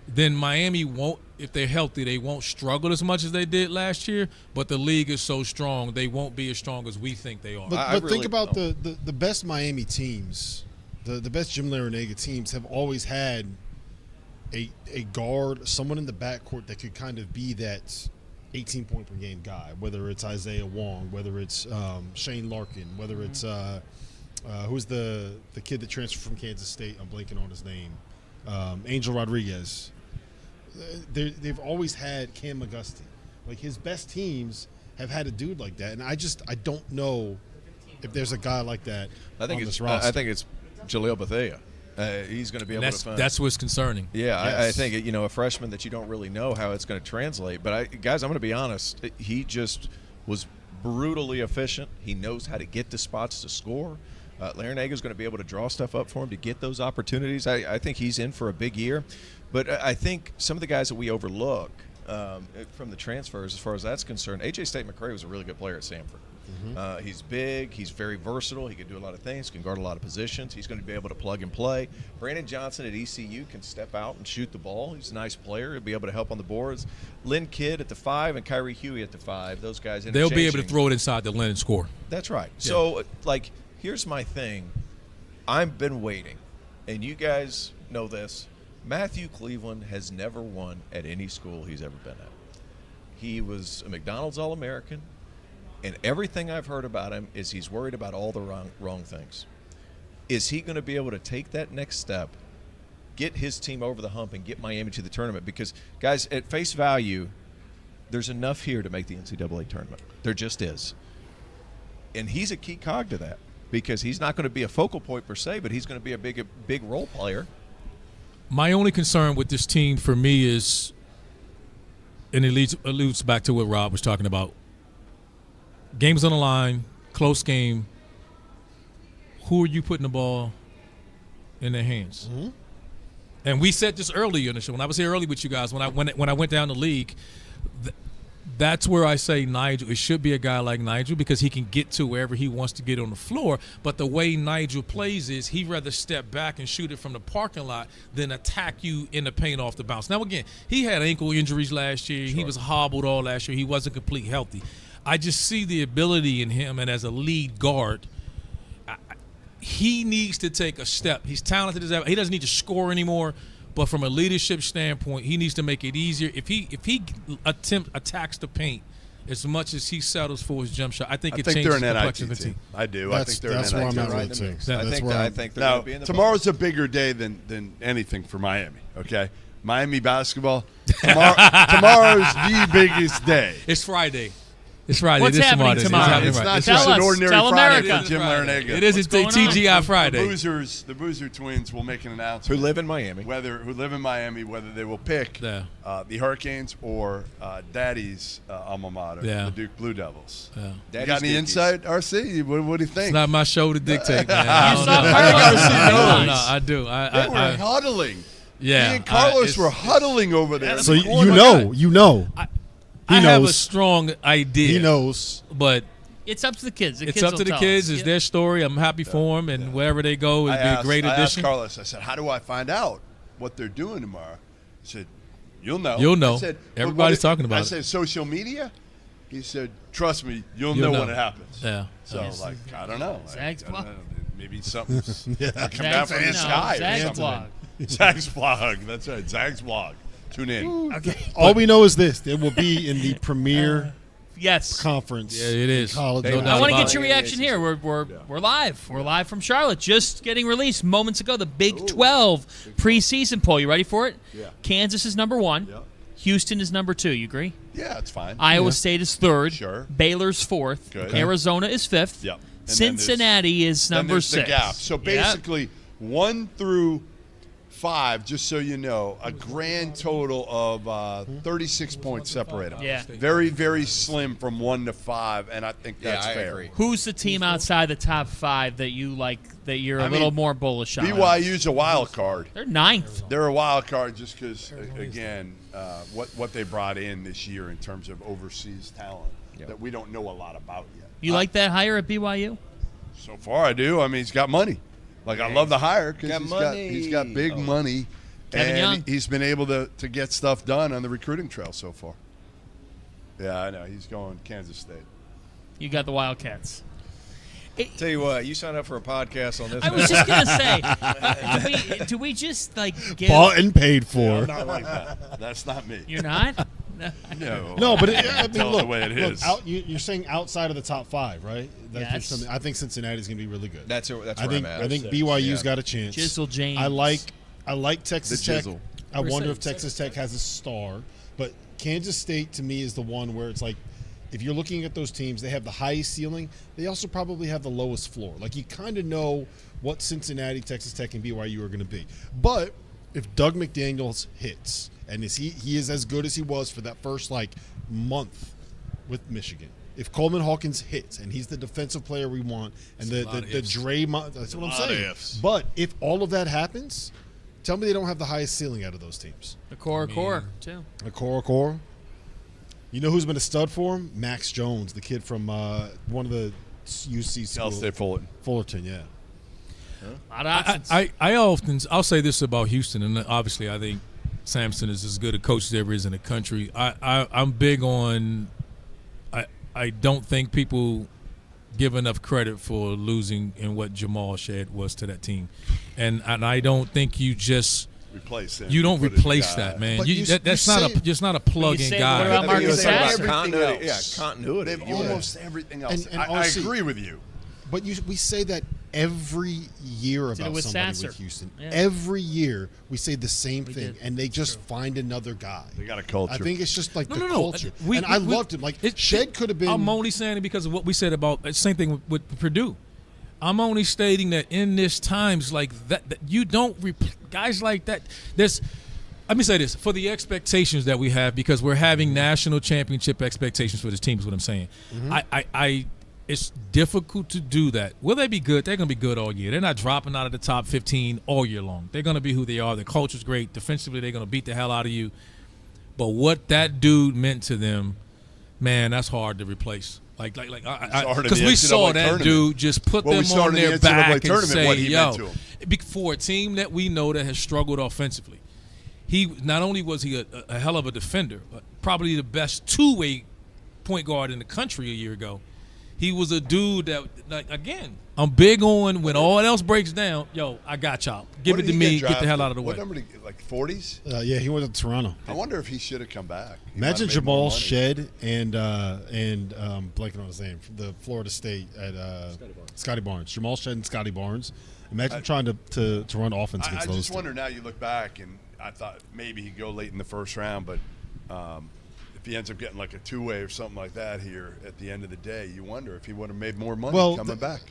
then Miami won't. If they're healthy, they won't struggle as much as they did last year. But the league is so strong, they won't be as strong as we think they are. But think about the best Miami teams, the best Jim Larrañaga teams have always had a guard, someone in the backcourt that could kind of be that 18-point per game guy, whether it's Isaiah Wong, whether it's Shane Larkin, whether it's who's the kid that transferred from Kansas State. I'm blanking on his name. Angel Rodriguez. They've always had Cam McGusty. Like his best teams have had a dude like that, and I don't know if there's a guy like that on this roster. I think it's Jaleel Bethea. He's going to be able to. That's what's concerning. Yeah, yes. I think a freshman that you don't really know how it's going to translate. But guys, I'm going to be honest. He just was brutally efficient. He knows how to get to spots to score. Larrañaga is going to be able to draw stuff up for him to get those opportunities. I think he's in for a big year. But I think some of the guys that we overlook from the transfers, as far as that's concerned, A.J. State-McCray was a really good player at Samford. Mm-hmm. He's big. He's very versatile. He can do a lot of things. Can guard a lot of positions. He's going to be able to plug and play. Brandon Johnson at ECU can step out and shoot the ball. He's a nice player. He'll be able to help on the boards. Lynn Kidd at the 5 and Kyrie Huey at the 5. Those guys they'll be able to throw it inside the lane and score. That's right. Yeah. So, here's my thing. I've been waiting, and you guys know this. Matthew Cleveland has never won at any school he's ever been at. He was a McDonald's All-American. And everything I've heard about him is he's worried about all the wrong things. Is he going to be able to take that next step, get his team over the hump, and get Miami to the tournament? Because, guys, at face value, there's enough here to make the NCAA tournament. There just is. And he's a key cog to that because he's not going to be a focal point per se, but he's going to be a big role player. My only concern with this team for me is, and it alludes back to what Rob was talking about, games on the line, close game. Who are you putting the ball in their hands? Mm-hmm. And we said this earlier in the show. When I was here early with you guys, when I went down the league, that's where I say Nigel. It should be a guy like Nigel because he can get to wherever he wants to get on the floor. But the way Nigel plays is he'd rather step back and shoot it from the parking lot than attack you in the paint off the bounce. Now, again, he had ankle injuries last year. Sure. He was hobbled all last year. He wasn't completely healthy. I just see the ability in him, and as a lead guard, he needs to take a step. He's talented as ever. He doesn't need to score anymore, but from a leadership standpoint, he needs to make it easier. If he attacks the paint as much as he settles for his jump shot, I think changes they're an the NIT complexion of the team. I do. I think they're an NIT where I'm team. at right too. I think they're now, going to be in the tomorrow's a bigger day than anything for Miami, okay? Miami basketball. Tomorrow's the biggest day. It's Friday. It's Friday. What's happening tomorrow? It's not Tell just an us. ordinary Tell Friday America. for Jim Larrañaga. It is a TGI Friday. The Boozer twins will make an announcement. Who live in Miami. Whether they will pick the Hurricanes or Daddy's alma mater, the Duke Blue Devils. Yeah. You got any insight, RC? What do you think? It's not my show to dictate, man. I do. They were huddling. Yeah. Me and Carlos were huddling over there. So you know. I have a strong idea. He knows. But it's up to the kids. It's up to the kids. It's their story. I'm happy for them. And wherever they go, it'll be a great addition. I asked Carlos, I said, how do I find out what they're doing tomorrow? He said, you'll know. You'll know. I said, everybody's talking about it. I said, social media? He said, trust me, you'll know when it happens. Yeah. So, I don't know. Maybe something's Yeah. come down from the sky. Zag's blog. Zag's blog. That's right. Zag's blog. Tune in. Okay. All we know is this: it will be in the premier conference. Yeah, it is. College. I want to get your reaction here. We're live. We're live from Charlotte. Just getting released moments ago. The Big 12 preseason poll. You ready for it? Yeah. Kansas is number 1. Yeah. Houston is number 2. You agree? Yeah, it's fine. Iowa State is 3rd. Sure. Baylor's 4th. Good. Arizona is 5th. Yep. And Cincinnati is number 6. The gap. So basically, 1 through 5, just so you know, a grand total of 36 points separate them. Yeah. Very, very slim from 1 to 5, and I think that's fair. Agree. Who's the team outside the top 5 that you like? That you're a little more bullish on? BYU's a wild card. They're 9th. They're a wild card just because, again, what they brought in this year in terms of overseas talent that we don't know a lot about yet. You like that hire at BYU? So far, I do. I mean, he's got money. Like, I love the hire because he's got big money, Kevin Young. and he's been able to get stuff done on the recruiting trail so far. Yeah, I know. He's going Kansas State. You got the Wildcats. Tell you what, you signed up for a podcast on this. I was just gonna say, do we just like get bought and paid for? Yeah, I'm not like that. That's not me. You're not? No. No, but I mean, look, the way it is. You're saying outside of the top 5, right? Yes. Something. I think Cincinnati's going to be really good. That's where I think I'm at. BYU's got a chance. Jizzle James. I like Texas Tech. Jizzle. I wonder if Texas Tech has a star, but Kansas State to me is the one where it's like, if you're looking at those teams, they have the highest ceiling. They also probably have the lowest floor. Like, you kind of know what Cincinnati, Texas Tech, and BYU are going to be. But if Doug McDaniels hits, and he is as good as he was for that first month with Michigan. If Coleman Hawkins hits and he's the defensive player we want, and the Draymond, that's what I'm saying. But if all of that happens, tell me they don't have the highest ceiling out of those teams. The core too. The core. You know who's been a stud for him? Max Jones, the kid from one of the UC schools. Fullerton. Fullerton, yeah. A lot of options. I'll say this about Houston, and obviously I think Sampson is as good a coach as there is in the country. I'm big on. I don't think people give enough credit for losing in what Jamal Shead was to that team, and I don't think you just replace him. You don't replace that, man. That's not a plug-in guy. What about Marcus Sasser? Continuity. Yeah, continuity. They have almost everything else. And I agree with you. But we say that every year about with somebody Sasser. with Houston. Yeah. Every year we say the same thing, and they just find another guy. They got a culture. I think it's just like the No. culture. I loved him. Shed could have been. I'm only saying it because of what we said about same thing with Purdue. I'm only stating that in this times like that you don't guys like that. Let me say this for the expectations that we have, because we're having national championship expectations for this team. Is what I'm saying. Mm-hmm. It's difficult to do that. Will they be good? They're going to be good all year. They're not dropping out of the top 15 all year long. They're going to be who they are. Their culture's great. Defensively, they're going to beat the hell out of you. But what that dude meant to them, man, that's hard to replace. Because we saw that dude just put them on their back and say, yo, for a team that we know that has struggled offensively, he not only was he a hell of a defender, but probably the best two-way point guard in the country a year ago. He was a dude that, again, I'm big on when all else breaks down, yo, I got y'all. Give it to me, get the hell out of the way. What number did he get, 40s? Yeah, he went to Toronto. I wonder if he should have come back. Imagine Jamal Shed and blanking on his name, the Florida State at Scotty Barnes. Jamal Shed and Scotty Barnes. Imagine trying to run offense against those. I just wonder now, you look back, and I thought maybe he'd go late in the first round, but if he ends up getting like a two-way or something like that here at the end of the day, you wonder if he would have made more money coming back.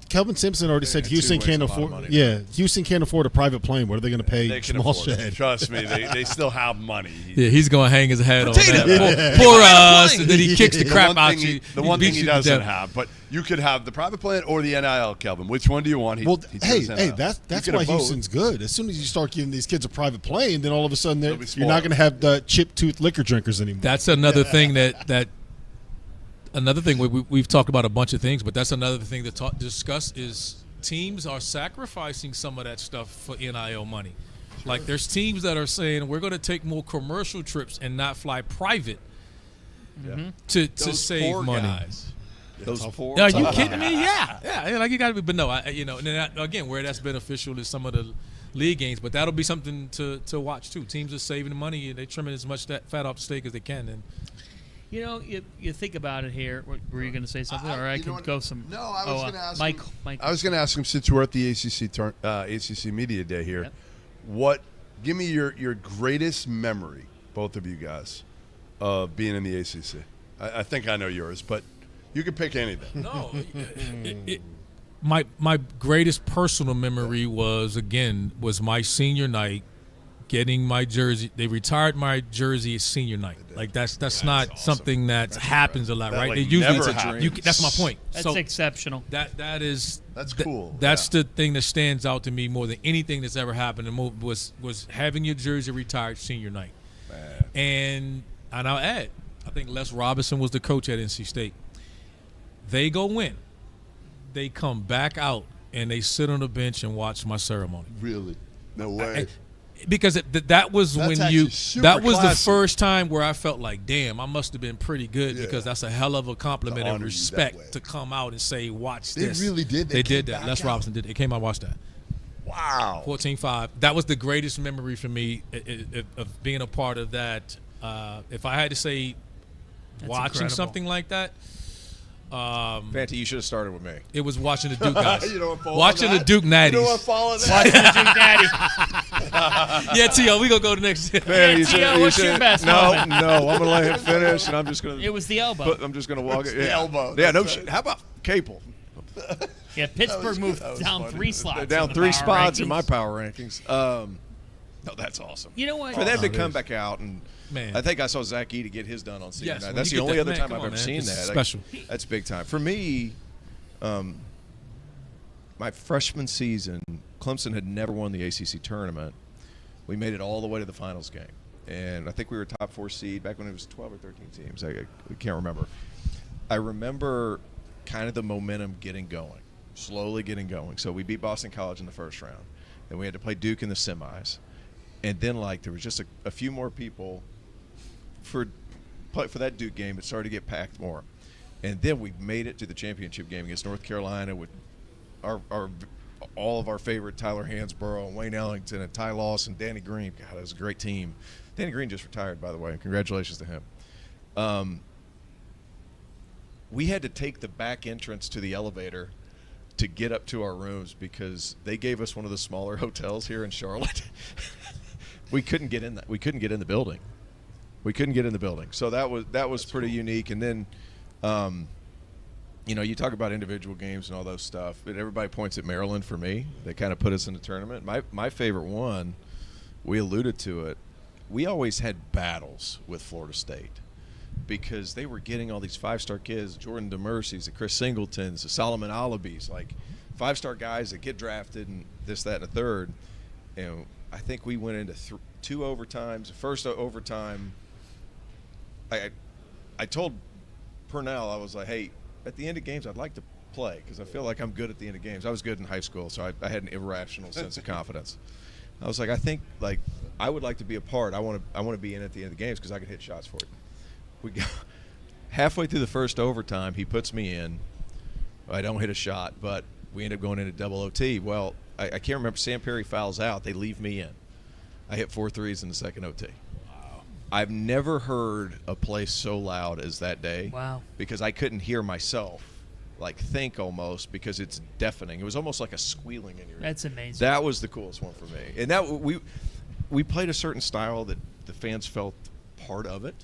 Kelvin Simpson already said Houston can't afford. Houston can't afford a private plane. What are they going to pay Jamal Shed? Trust me, they still have money. Yeah, he's going to hang his head on that. Poor us, and then he kicks the crap out you. The one thing he doesn't have, but you could have the private plane or the NIL, Kelvin. Which one do you want? That's why Houston's good. As soon as you start giving these kids a private plane, then all of a sudden you're not going to have the chip-tooth liquor drinkers anymore. That's another thing that another thing we've talked about a bunch of things, but that's another thing to discuss is teams are sacrificing some of that stuff for NIL money. Sure. Like there's teams that are saying we're going to take more commercial trips and not fly private to save money. Guys. Those poor. Are you kidding me? Yeah. Like you got to be, but no, and then again, where that's beneficial is some of the league games, but that'll be something to watch too. Teams are saving the money; they're trimming as much fat off the steak as they can. And you think about it here. Were you going to say something, or I can go some? No, I was going to ask Michael. I was going to ask him, since we're at the ACC Media Day here, give me your greatest memory, both of you guys, of being in the ACC. I think I know yours, but you can pick anything. No, my greatest personal memory was my senior night, getting my jersey. They retired my jersey at senior night. Like that's not awesome. Something that happens a lot, right? Like they usually never happens. That's my point. That's exceptional. That's cool. That's the thing that stands out to me more than anything that's ever happened. And was having your jersey retired senior night. And I'll add, I think Les Robinson was the coach at NC State. They go win. They come back out and they sit on the bench and watch my ceremony. Really? No way. Because that was that's when the first time where I felt like, damn, I must have been pretty good, because that's a hell of a compliment and respect to come out and say, watch this. They really did. They did that. Les Robinson did. They came out and watched that. Wow. 14-5. That was the greatest memory for me of being a part of that. If I had to say, that's watching incredible. Something like that. Fanti, you should have started with me. It was watching the Duke guys. You don't follow watching that? the Duke Natties. You don't want to follow that? Watching the Duke Natty. Yeah, T.O., we going to go to the next. T.O., what's your best moment? No, I'm going to let him finish, and I'm just going to. It was the elbow. I'm just going to walk it. The elbow. Yeah, no shit. How about Capel? Yeah, Pittsburgh moved down funny. 3 slots. They're down 3 spots in my power rankings. No, that's awesome. You know what? For them to come back out and. Man. I think I saw Zach Edey get his done on senior night. Yes, That's the only other time I've ever seen that. Special. That's big time. For me, my freshman season, Clemson had never won the ACC tournament. We made it all the way to the finals game. And I think we were top 4 seed back when it was 12 or 13 teams. I can't remember. I remember kind of the momentum getting going, slowly getting going. So we beat Boston College in the first round. Then we had to play Duke in the semis. And then, there was just a few more people for that Duke game. It started to get packed more. And then we made it to the championship game against North Carolina with all of our favorite Tyler Hansborough and Wayne Ellington and Ty Lawson and Danny Green. God, that was a great team. Danny Green just retired, by the way. Congratulations to him. We had to take the back entrance to the elevator to get up to our rooms because they gave us one of the smaller hotels here in Charlotte. We couldn't get in that. We couldn't get in the building. So that was pretty unique. And then, you talk about individual games and all those stuff. But everybody points at Maryland for me. They kind of put us in the tournament. My favorite one, we alluded to it. We always had battles with Florida State because they were getting all these 5-star kids, Jordan DeMercy's, the Chris Singletons, the Solomon Alabis, 5-star guys that get drafted and this, that, and a third. And I think we went into 2 overtimes. The first overtime, I told Purnell, I was like, hey, at the end of games, I'd like to play because I feel like I'm good at the end of games. I was good in high school, so I had an irrational sense of confidence. I was like, I think, I would like to be a part. I want to be in at the end of the games because I can hit shots for it. We got halfway through the first overtime, he puts me in. I don't hit a shot, but we end up going into double OT. Well, I can't remember. Sam Perry fouls out. They leave me in. I hit 4 threes in the second OT. Wow. I've never heard a place so loud as that day. Wow. Because I couldn't hear myself, think almost, because it's deafening. It was almost like a squealing in your ear. That's amazing. That was the coolest one for me. And that we played a certain style that the fans felt part of it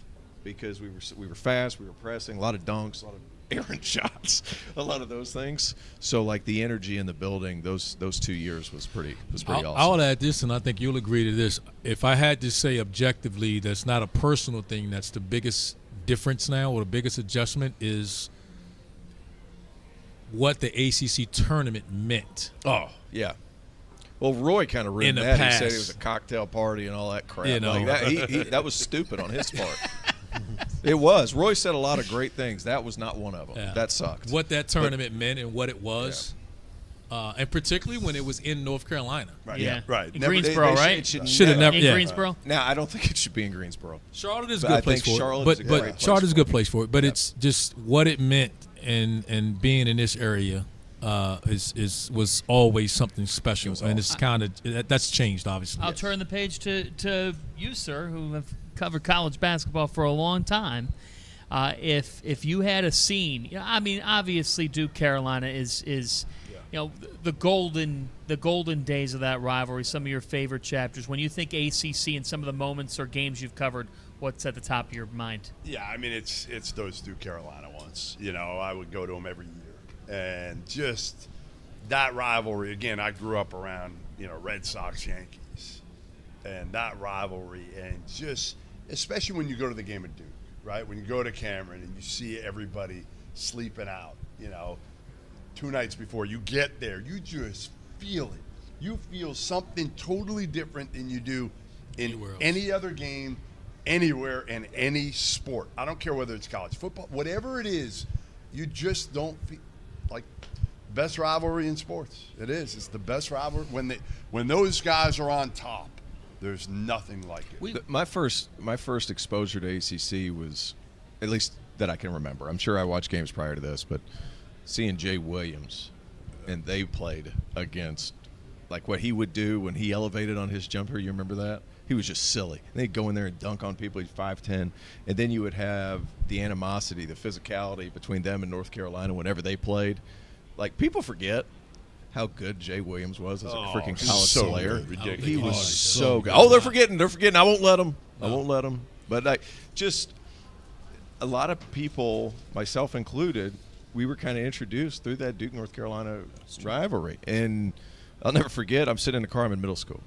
because we were fast, we were pressing, a lot of dunks, a lot of errant shots, a lot of those things. So the energy in the building, those 2 years was pretty awesome. I'll add this, and I think you'll agree to this. If I had to say objectively, that's not a personal thing. That's the biggest difference now, or the biggest adjustment is what the ACC tournament meant. Oh yeah. Well, Roy kind of ruined that. He said it was a cocktail party and all that crap. That was stupid on his part. It was. Roy said a lot of great things. That was not one of them. Yeah. That sucked. What that tournament meant and what it was, and particularly when it was in North Carolina. Right. Yeah. Right. In Greensboro, right? Should have never. In Greensboro. Now I don't think it should be in Greensboro. Charlotte is a good place for it. But Charlotte is a good place for it. But it's just what it meant and being in this area was always something special, and it's kind of that's changed obviously. I'll turn the page to you, sir, who have covered college basketball for a long time. If you had a scene, I mean, obviously Duke Carolina is the golden days of that rivalry. Some of your favorite chapters. When you think ACC and some of the moments or games you've covered, what's at the top of your mind? Yeah, I mean it's those Duke Carolina ones. I would go to them every year, and just that rivalry. Again, I grew up around Red Sox Yankees, and that rivalry, and just especially when you go to the game of Duke. Right, when you go to Cameron and you see everybody sleeping out, 2 nights before you get there, you just feel it. You feel something totally different than you do in any other game, anywhere, in any sport. I don't care whether it's college football, whatever it is, you just don't feel like best rivalry in sports. It is. It's the best rivalry when those guys are on top. There's nothing like it. My first exposure to ACC was, at least that I can remember. I'm sure I watched games prior to this, but seeing Jay Williams, and they played against, like what he would do when he elevated on his jumper. You remember that? He was just silly. And they'd go in there and dunk on people. He's 5'10", and then you would have the animosity, the physicality between them and North Carolina whenever they played. Like people forget how good Jay Williams was as a freaking college player. Ridiculous. He was so good. Oh, they're forgetting. I won't let them. I won't let them. But just a lot of people, myself included, we were kind of introduced through that Duke North Carolina rivalry. And I'll never forget, I'm sitting in the car, I'm in middle school.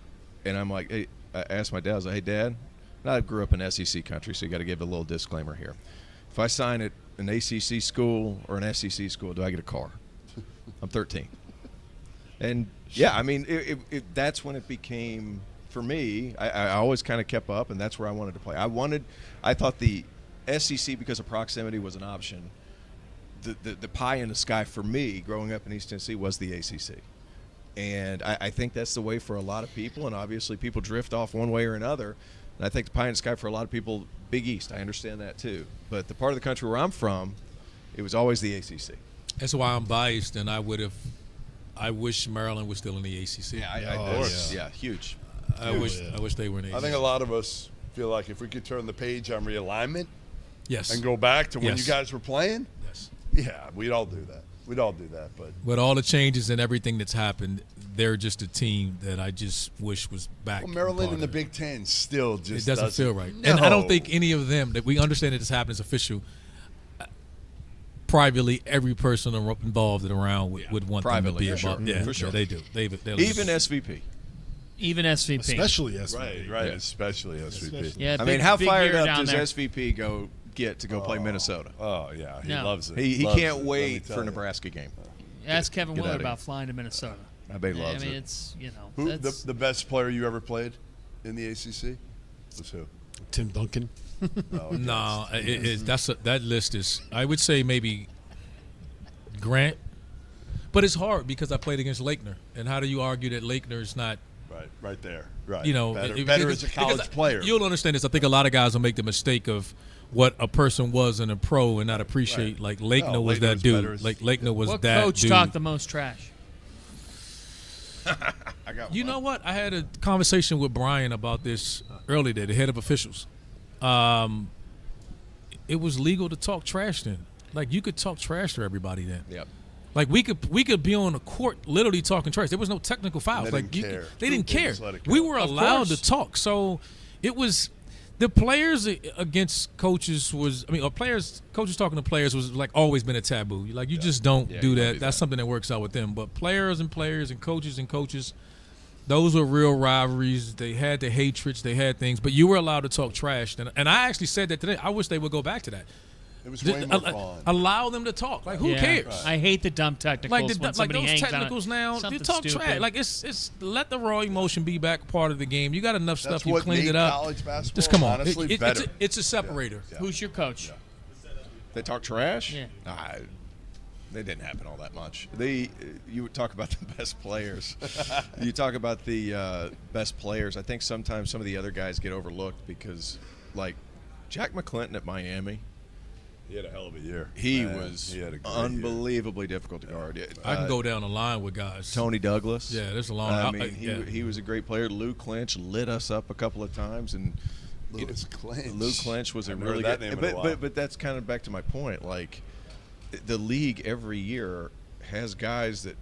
And I'm like, hey, I asked my dad, I was like, hey, Dad, I grew up in SEC country, so you got to give a little disclaimer here. If I sign at an ACC school or an SEC school, do I get a car? I'm 13. And, yeah, I mean, that's when it became, for me, I always kind of kept up, and that's where I wanted to play. I thought the SEC, because of proximity, was an option. The pie in the sky for me, growing up in East Tennessee, was the ACC. And I think that's the way for a lot of people, and obviously people drift off one way or another. And I think the pie in the sky for a lot of people, Big East, I understand that too. But the part of the country where I'm from, it was always the ACC. That's why I'm biased, and I wish Maryland was still in the ACC. Yeah, huge. I wish they were in the ACC. I think a lot of us feel like if we could turn the page on realignment, yes, and go back to when yes. you guys were playing, yes, yeah, we'd all do that. But with all the changes and everything that's happened, they're just a team that I just wish was back. Well, Maryland in the Big Ten still just doesn't feel right. No. And I don't think any of them, that we understand that this happened as official. Privately, every person involved and around would want them to be involved. Yeah, for sure. They do. Even SVP. Even SVP. Especially SVP. Right, yeah. Especially SVP. Yeah, I mean, how fired up does SVP get to go play Minnesota? Oh, yeah. He No. loves it. He Loves can't it, wait for a Nebraska game. Ask Kevin Get Willard outta here. about flying to Minnesota. I bet he loves I mean, it. it's, Who, that's, the best player you ever played in the ACC was who? Tim Duncan. No, that list is, I would say maybe Grant, but it's hard because I played against Lakener, and how do you argue that Lakener is not right there, right? Better as a college player. You'll understand this. I think a lot of guys will make the mistake of what a person was in a pro and not appreciate. Like Lakener was that dude. Like Lakener was what that coach dude. talked the most trash? I got You know what? I had a conversation with Brian about this earlier today, the head of officials. It was legal to talk trash then. Like you could talk trash to everybody then. Yep. Like we could be on the court literally talking trash. There was no technical fouls. They Like didn't care. they didn't They care. just let it go. We were Of allowed course. to talk. So it was the players against coaches was. I mean, coaches talking to players was like always been a taboo. Like you just don't do you that. don't do That's that. something that works out with them. But players and coaches. Those were real rivalries. They had the hatreds. They had things. But you were allowed to talk trash. And I actually said that today. I wish they would go back to that. It was way more fun. Allow them to talk. Like, who cares? Right. I hate the dumb technicals. Like, when somebody those hangs on technicals now, you something talk stupid. trash. Like, it's let the raw emotion be back part of the game. You got enough That's stuff. You what cleaned made it up. college basketball, Just come on. honestly, better. It's a separator. Yeah. Who's your coach? They talk trash? Yeah. Nah, they didn't happen all that much. You would talk about the best players. You talk about the best players. I think sometimes some of the other guys get overlooked because, like, Jack McClinton at Miami, He had a hell of a year. He Man, was he had a great unbelievably difficult to guard. I can go down the line with guys. Tony Douglas. Yeah, there's a long. I mean, he was a great player. Lou Clinch lit us up a couple of times, and Lou Clinch was a really that good. name in a while. But that's kind of back to my point. Like, the league every year has guys that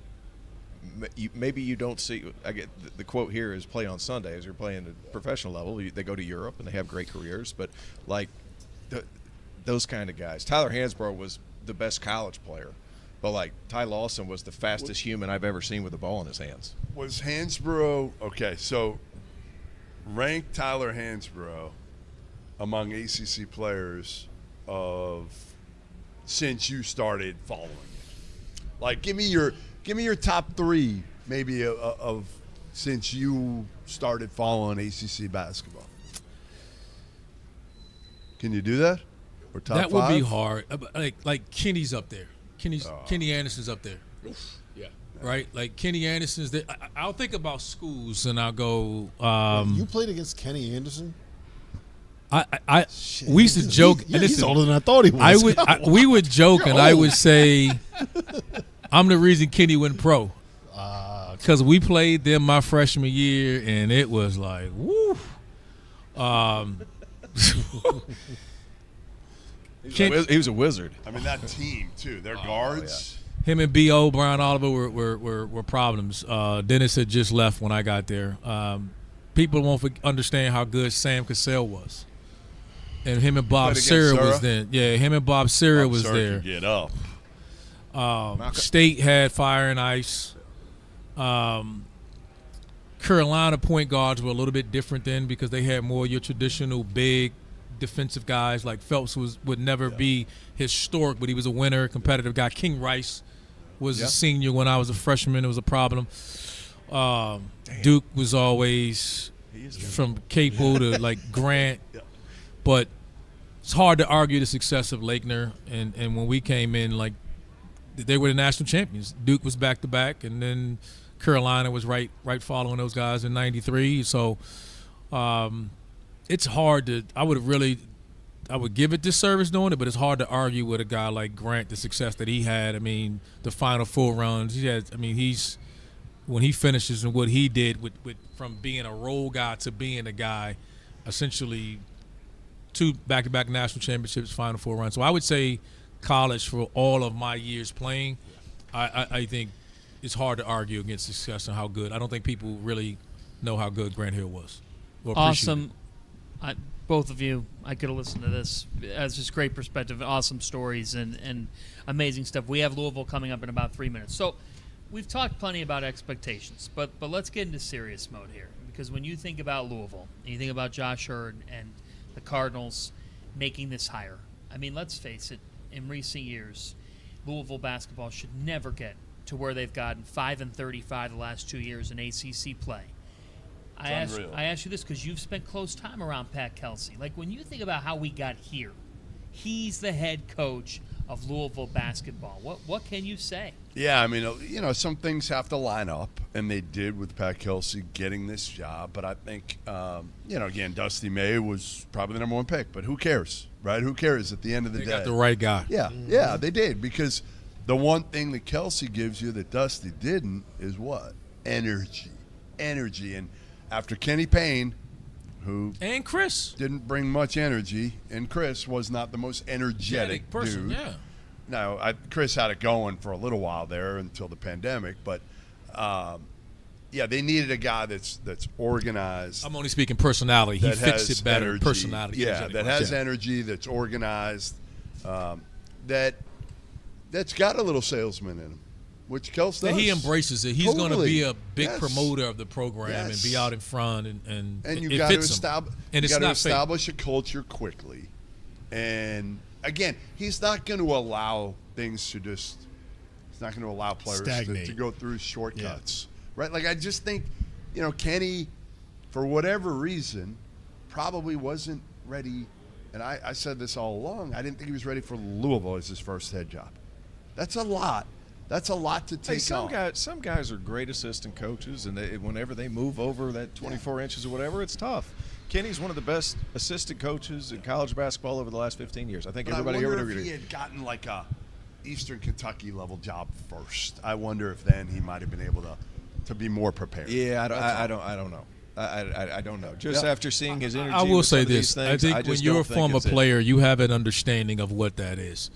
maybe you don't see. I get the quote here is play on Sunday. As you're playing at professional level, they go to Europe and they have great careers. But like those kind of guys, Tyler Hansbrough was the best college player, but like Ty Lawson was the fastest human I've ever seen with a ball in his hands. Was Hansbrough okay? So rank Tyler Hansbrough among ACC players of since you started following it. Like, give me your top three, maybe of since you started following ACC basketball. Can you do that? Or top that would five? be hard. Like Kenny's up there. Kenny Anderson's up there. Yeah. Right? Like Kenny Anderson's there. I'll think about schools and I'll go. You played against Kenny Anderson? We used to joke. He's older than I thought he was. We would joke, You're and I old. would say, I'm the reason Kenny went pro. Because we played them my freshman year, and it was like, woo. He was a wizard. I mean, that team too. Their guards. Him and B.O. Brian Oliver were problems. Dennis had just left when I got there. People won't understand how good Sam Cassell was. And him and Bob Sira was then. Yeah, him and Bob Sira was there. Could get up. State had fire and ice. Carolina point guards were a little bit different then because they had more your traditional big defensive guys. Like Phelps would never be historic, but he was a winner, competitive guy. King Rice was a senior when I was a freshman. It was a problem. Duke was always from Capel to like Grant. But it's hard to argue the success of Lakener. And when we came in, like, they were the national champions. Duke was back-to-back, and then Carolina was right following those guys in '93. So it's hard to – I would give it disservice doing it, but it's hard to argue with a guy like Grant, the success that he had. I mean, the Final Four runs. When he finishes and what he did with from being a role guy to being a guy, essentially – 2 back-to-back national championships, Final Four runs. So I would say college for all of my years playing, I think it's hard to argue against success and how good. I don't think people really know how good Grant Hill was. Awesome. Both of you, I could have listened to this. It's just great perspective, awesome stories, and amazing stuff. We have Louisville coming up in about 3 minutes. So we've talked plenty about expectations, but let's get into serious mode here. Because when you think about Louisville, and you think about Josh Hurd and the Cardinals making this hire. I mean, let's face it, in recent years, Louisville basketball should never get to where they've gotten 5-35 the last 2 years in ACC play. I ask you this because you've spent close time around Pat Kelsey. Like, when you think about how we got here, he's the head coach of Louisville basketball. What can you say? Yeah, I mean, some things have to line up, and they did with Pat Kelsey getting this job. But I think, again, Dusty May was probably the number one pick. But who cares, right? Who cares at the end of the day? They got the right guy. Yeah, they did. Because the one thing that Kelsey gives you that Dusty didn't is what? Energy. And after Kenny Payne, who and Chris didn't bring much energy, and Chris was not the most energetic person. dude. Yeah. No, Chris had it going for a little while there until the pandemic, but they needed a guy that's organized. I'm only speaking personality. He fixed it better. Energy. Personality. Yeah, that has energy, that's organized, that's got a little salesman in him, which Kelsey does. He embraces it. He's going to be a big Yes. promoter of the program and be out in front, and you it got to fits him. establish a culture quickly. And again, he's not going to allow things to just. He's not going to allow players to go through shortcuts, right? Like, I just think, Kenny, for whatever reason, probably wasn't ready. And I said this all along. I didn't think he was ready for Louisville as his first head job. That's a lot. That's a lot to take on. Some guys are great assistant coaches, and whenever they move over that 24 inches or whatever, it's tough. Kenny's one of the best assistant coaches in college basketball over the last 15 years. I think But everybody here would I wonder agree. if he had gotten like a Eastern Kentucky level job first. I wonder if then he might have been able to be more prepared. Yeah, I don't know. I don't know. Just after seeing his energy, I will with some say of these this: things, I think when just you're a don't think former it's it. player, you have an understanding of what that is.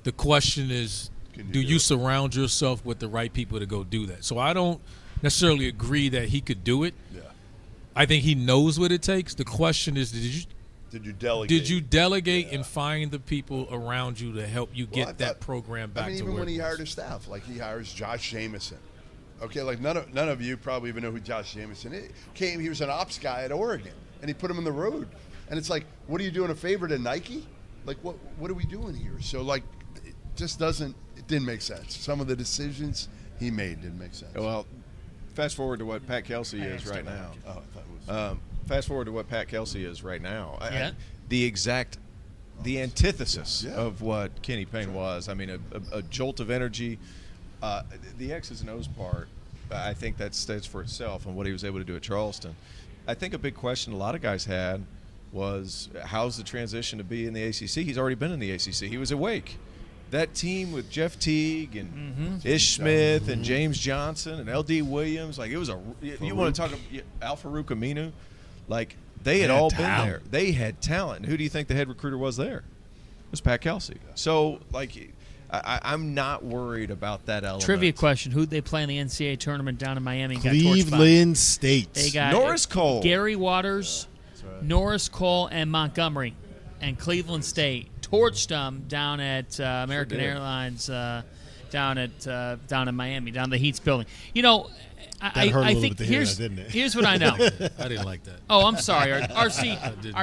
The question is, do you surround yourself with the right people to go do that? So I don't necessarily agree that he could do it. Yeah. I think he knows what it takes. The question is, did you delegate? Did you delegate and find the people around you to help you get that program back I mean, to even where when it he was? hired his staff, like he hires Josh Jameson. Okay, like none of you probably even know who Josh Jameson is. He was an ops guy at Oregon, and he put him on the road. And it's like, what are you doing a favor to Nike? Like, what are we doing here? So, like, it didn't make sense. Some of the decisions he made didn't make sense. Well, fast forward to what Pat Kelsey is right now. Oh, I thought it was. Fast forward to what Pat Kelsey is right now. Yeah. The antithesis of what Kenny Payne was. I mean, a jolt of energy. The X's and O's part, I think that stands for itself and what he was able to do at Charleston. I think a big question a lot of guys had was, how's the transition to be in the ACC? He's already been in the ACC. He was at Wake. That team with Jeff Teague and Ish Smith and James Johnson and L.D. Williams, like it was you want to talk about Al Farouk Aminu, like they had all been there. They had talent. And who do you think the head recruiter was there? It was Pat Kelsey. So, like, I'm not worried about that element. Trivia question: who'd they play in the NCAA tournament down in Miami? Got torched by? Cleveland State. They got Norris Cole, Gary Waters, Norris Cole, and Montgomery, and Cleveland State torched them down at American Airlines down in Miami, down the Heats building. You know, I think here's what I know. I didn't like that. Oh, I'm sorry, RC.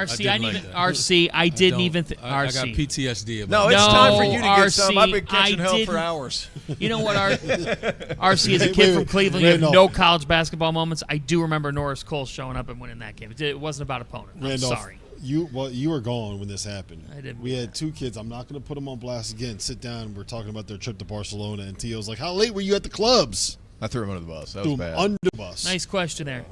I didn't even. I got PTSD about No, it. it's time for you to get RC, some. I've been catching hell for didn't- hours. You know what, RC, as a kid from Cleveland, you have no college basketball moments. I do remember Norris Cole showing up and winning that game. It wasn't about opponent. I'm Randolph, sorry. you were gone when this happened. I didn't. We had two kids. I'm not going to put them on blast again. Sit down. We're talking about their trip to Barcelona, and Tio's like, "How late were you at the clubs?" I threw him under the bus. That Threw was him bad. under the bus. Nice question there.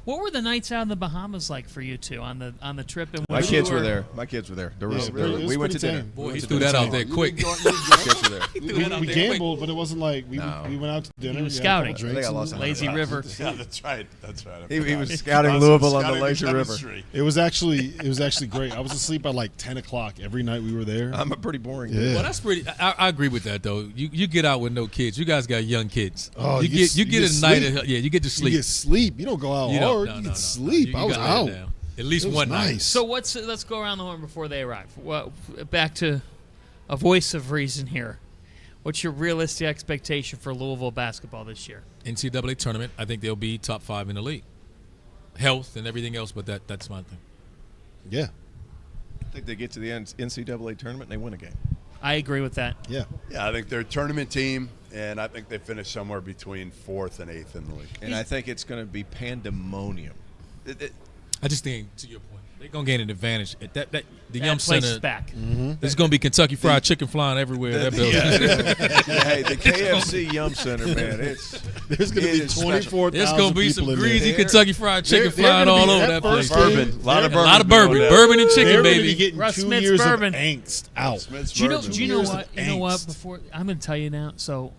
What were the nights out in the Bahamas like for you two on the trip? And My kids were there. My kids were there. We went to dinner. Boy, he threw that out there quick. My kids were there. We gambled, but it wasn't like we went out to dinner. He was we had a couple scouting. drinks I think I and- lost Lazy River. Yeah, that's right. He was scouting Louisville on the Lazy River. It was actually great. I was asleep by like 10 o'clock every night we were there. I'm a pretty boring Yeah. dude. Well, that's pretty. I agree with that though. You get out with no kids. You guys got young kids. Oh, you get a night. You get to sleep. You get sleep. You don't go out hard. You get sleep. I was out. At least It was one night. nice. So let's go around the horn before they arrive. Well, back to a voice of reason here. What's your realistic expectation for Louisville basketball this year? NCAA tournament. I think they'll be top 5 in the league. Health and everything else, but that's my thing. Yeah. I think they get to the NCAA tournament and they win a game. I agree with that. Yeah. Yeah, I think they're a tournament team, and I think they finish somewhere between 4th and 8th in the league. And I think it's going to be pandemonium. I just think, to your point, they're gonna gain an advantage. The Yum place Center is back. There's gonna be Kentucky Fried Chicken flying everywhere. That building. Hey, the KFC Yum Center, man. There's going to be 24,000 There's gonna be some people in greasy there. Kentucky Fried Chicken flying all over that place. Bourbon. A lot of bourbon. A lot of bourbon. Bourbon and chicken, They're going to baby. be getting Russ 2 Smith's years bourbon. of angst out. Do you know Years what? of You know what? angst. Before I'm going to tell you now. So,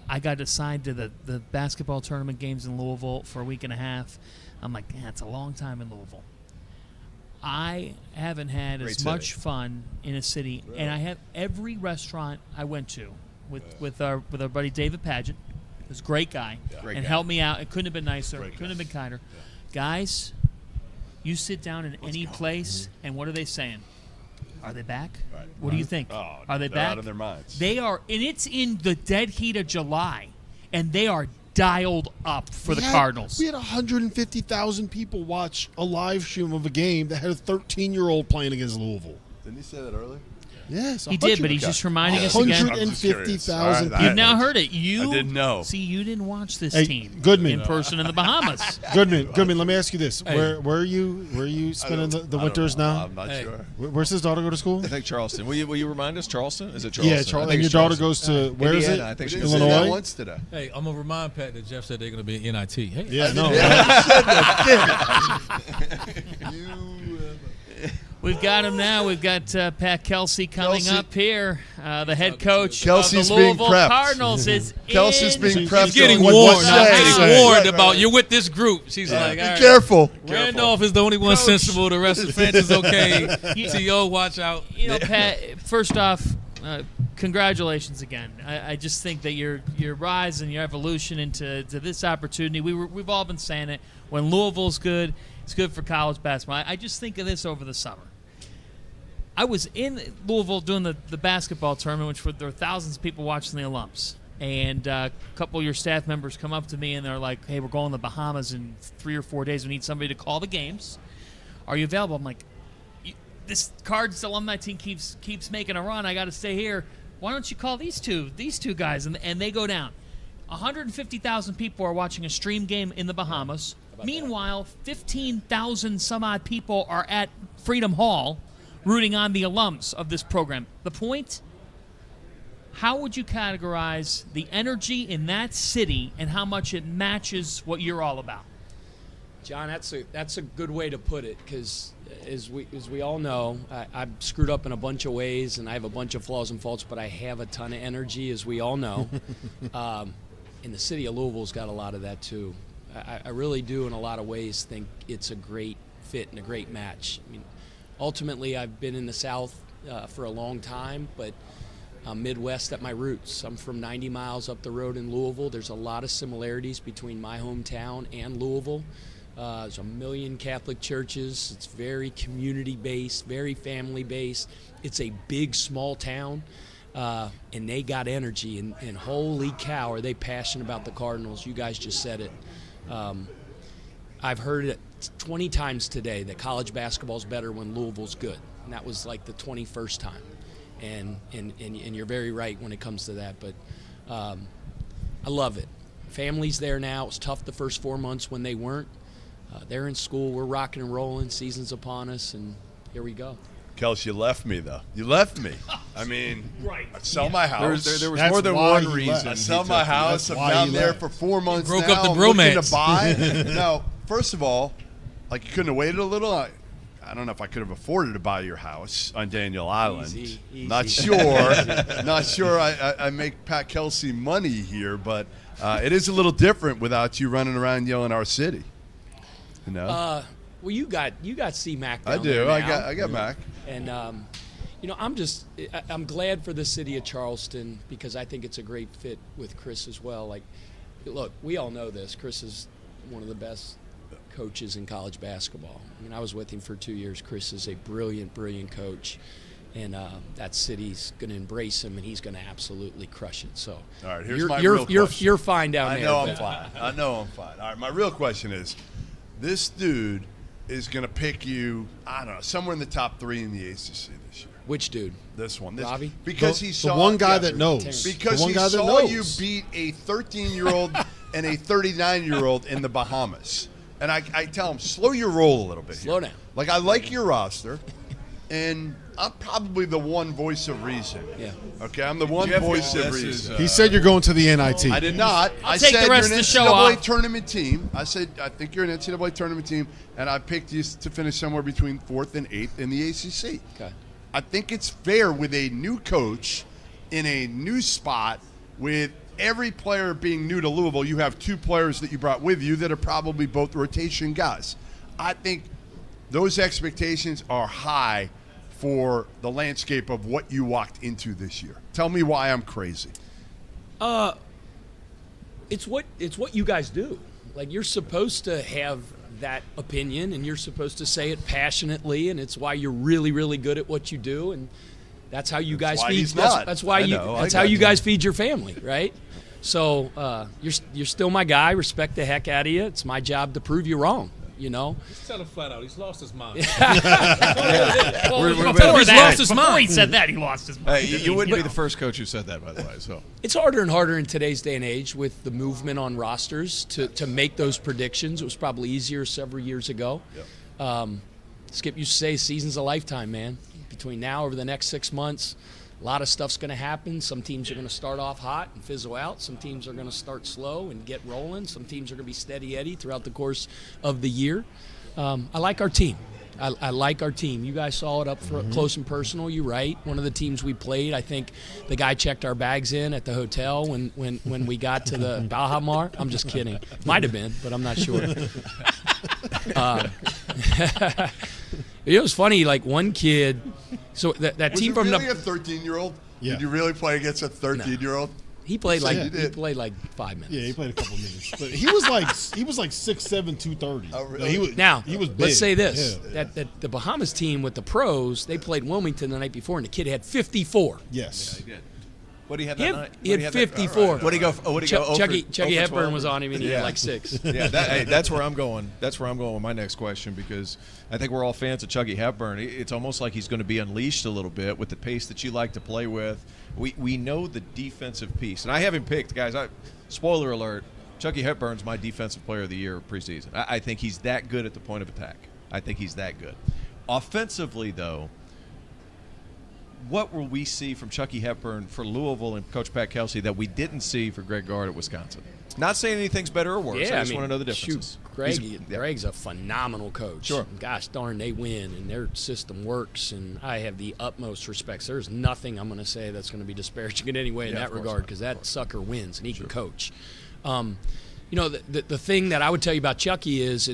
I got assigned to the basketball tournament games in Louisville for a week and a half. I'm like, yeah, it's a long time in Louisville. I haven't had as much fun in a city, and I have every restaurant I went to with our buddy David Pageant. He was a great guy and helped me out. It couldn't have been nicer. Couldn't have been kinder. Guys, you sit down in any place, and what are they saying? Are they back? What do you think? Oh, are they they're back? out of their minds. They are, and it's in the dead heat of July, and they are dialed up for the Cardinals. We had 150,000 people watch a live stream of a game that had a 13-year-old playing against Louisville. Didn't he say that earlier? Yes, He did, but he's just reminding us again. 150,000 people. You've now heard it. I didn't know. See, you didn't watch this Hey, team Goodman. in person in the Bahamas. Goodman, let me ask you this: Hey. Where are you spending the winters now? I'm not sure. Where's his daughter go to school? I think Charleston. Will you remind us, Charleston? Is it Charleston? Yeah, I Charleston. think And your it's daughter Charleston. goes to where is Indiana, it? I think she We goes didn't to say that Illinois. once today. Hey, I'm gonna remind Pat that Jeff said they're gonna be in NIT. Hey, Yeah, no. We've got him now. We've got Pat Kelsey coming up here. The head coach Kelsey's of the being Louisville prepped. Cardinals is Kelsey's in. being prepped. She's getting on warned. what Now, to she's say. warned about you're with this group. She's like, all right, careful. Randolph is the only one sensible. The rest of the fans is okay. T.O., watch out. You know, Pat, first off, congratulations again. I just think that your rise and your evolution into this opportunity, we've all been saying it. When Louisville's good, it's good for college basketball. I just think of this over the summer. I was in Louisville doing the basketball tournament, which there were thousands of people watching the alums. And a couple of your staff members come up to me, and they're like, hey, we're going to the Bahamas in 3 or 4 days. We need somebody to call the games. Are you available? I'm like, this Cards alumni team keeps making a run. I got to stay here. Why don't you call these two guys? And they go down. 150,000 people are watching a stream game in the Bahamas. Meanwhile, 15,000 some odd people are at Freedom Hall rooting on the alums of this program. The point, how would you categorize the energy in that city and how much it matches what you're all about? John, that's a good way to put it, because as we all know, I've screwed up in a bunch of ways and I have a bunch of flaws and faults, but I have a ton of energy, as we all know. And the city of Louisville's got a lot of that too. I really do, in a lot of ways, think it's a great fit and a great match. I mean, ultimately, I've been in the South for a long time, but I'm Midwest at my roots. I'm from 90 miles up the road in Louisville. There's a lot of similarities between my hometown and Louisville. There's 1 million Catholic churches. It's very community-based, very family-based. It's a big, small town, and they got energy. And holy cow, are they passionate about the Cardinals. You guys just said it. I've heard it 20 times today that college basketball is better when Louisville's good, and that was like the 21st time. And you're very right when it comes to that, but I love it. Family's there now. It was tough the first 4 months when they weren't. They're in school. We're rocking and rolling. Season's upon us, and here we go. Kelsey, you left me, though. You left me. I mean, right. I sell my house. There was more than one reason. I sell my house. I'm down there for 4 months broke now. up the I'm bromance. looking to buy. No, first of all, like, you couldn't have waited a little? I don't know if I could have afforded to buy your house on Daniel Island. Easy. Not sure. Not sure I make Pat Kelsey money here, but it is a little different without you running around yelling our city. You know? Well, you got C-Mac down I do. there now. I got Mac. And I'm glad for the city of Charleston, because I think it's a great fit with Chris as well. Like, look, we all know this. Chris is one of the best coaches in college basketball. I mean, I was with him for 2 years. Chris is a brilliant, brilliant coach, and that city's going to embrace him, and he's going to absolutely crush it. So, all right, here's my real question. You're fine down there. I know I'm fine. I know I'm fine. All right, my real question is, this dude is going to pick you, I don't know, somewhere in the top 3 in the ACC this year. Which dude? This one. Robbie? Because he saw the one guy that knows. Because the one he guy saw that knows. you beat a 13-year-old and a 39-year-old in the Bahamas. And I tell him, slow your roll a little bit. Slow here. down. Like, I like your roster, and I'm probably the one voice of reason. Yeah. Okay, I'm the one voice of reason. He said you're going to the NIT. I did not. I take said the rest you're an of the show NCAA off. tournament team. I said I think you're an NCAA tournament team, and I picked you to finish somewhere between 4th and 8th in the ACC. Okay. I think it's fair with a new coach in a new spot, with every player being new to Louisville. You have 2 players that you brought with you that are probably both rotation guys. I think those expectations are high for the landscape of what you walked into this year. Tell me why I'm crazy. It's what you guys do. Like, you're supposed to have that opinion, and you're supposed to say it passionately, and it's why you're really, really good at what you do, and that's how you guys feed. That's why you guys feed your family, right? So you're still my guy. Respect the heck out of you. It's my job to prove you wrong. You know. Just tell him flat out. He's lost his mind. Before he said that, he lost his mind. You wouldn't be the first coach who said that, by the way. So it's harder and harder in today's day and age with the movement on rosters to make those predictions. It was probably easier several years ago. Yep. Skip used to say, "Season's a lifetime, man." Between now over the next 6 months, a lot of stuff's going to happen. Some teams are going to start off hot and fizzle out. Some teams are going to start slow and get rolling. Some teams are going to be steady Eddie throughout the course of the year. I like our team. I like our team. You guys saw it up close and personal. You're right. One of the teams we played, I think the guy checked our bags in at the hotel when we got to the Bahamar. I'm just kidding. Might have been, but I'm not sure. It was funny. Like one kid, so that team from really a 13-year-old? Yeah. Did you really play against a 13-year-old? He played like 5 minutes. Yeah, he played a couple minutes. But he was like 6'7", 230. Oh, really? He was big. Let's say this: Yeah. that the Bahamas team with the pros, they played Wilmington the night before, and the kid had 54. Yes. Yeah, he did. What do you have He that had- night? he had What 54. What do you go? What do you go? Chucky Hepburn was on him, and he had like 6. Yeah, that's where I'm going. That's where I'm going with my next question, because I think we're all fans of Chucky Hepburn. It's almost like he's going to be unleashed a little bit with the pace that you like to play with. We know the defensive piece, and I haven't picked, guys. Spoiler alert: Chucky Hepburn's my defensive player of the year preseason. I think he's that good at the point of attack. I think he's that good. Offensively, though, what will we see from Chucky Hepburn for Louisville and Coach Pat Kelsey that we didn't see for Greg Gard at Wisconsin? Not saying anything's better or worse. Yeah, I just want to know the differences. Shoot, Greg's a phenomenal coach. Sure. Gosh darn, they win, and their system works, and I have the utmost respect. There's nothing I'm going to say that's going to be disparaging in any way in that regard, because that sucker wins, and he can coach. You know, the thing that I would tell you about Chucky is,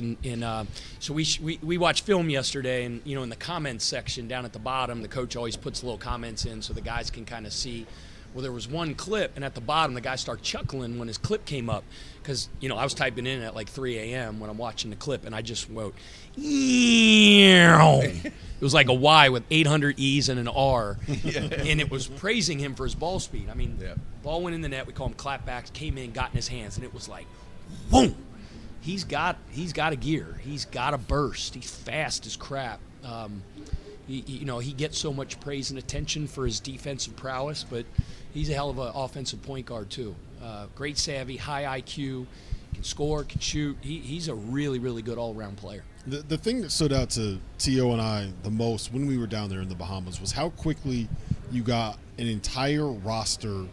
so we watched film yesterday, and you know, in the comments section down at the bottom, the coach always puts little comments in so the guys can kind of see. Well, there was one clip, and at the bottom, the guy started chuckling when his clip came up, because you know I was typing in at like 3 a.m. when I'm watching the clip, and I just wrote, it was like a Y with 800 E's and an R, and it was praising him for his ball speed. I mean, ball went in the net. We call him clapbacks. Came in, got in his hands, and it was like, boom. He's got a gear. He's got a burst. He's fast as crap. He gets so much praise and attention for his defensive prowess, but he's a hell of an offensive point guard too. Great savvy, high IQ, can score, can shoot. He's a really, really good all-around player. The thing that stood out to T.O. and I the most when we were down there in the Bahamas was how quickly you got an entire roster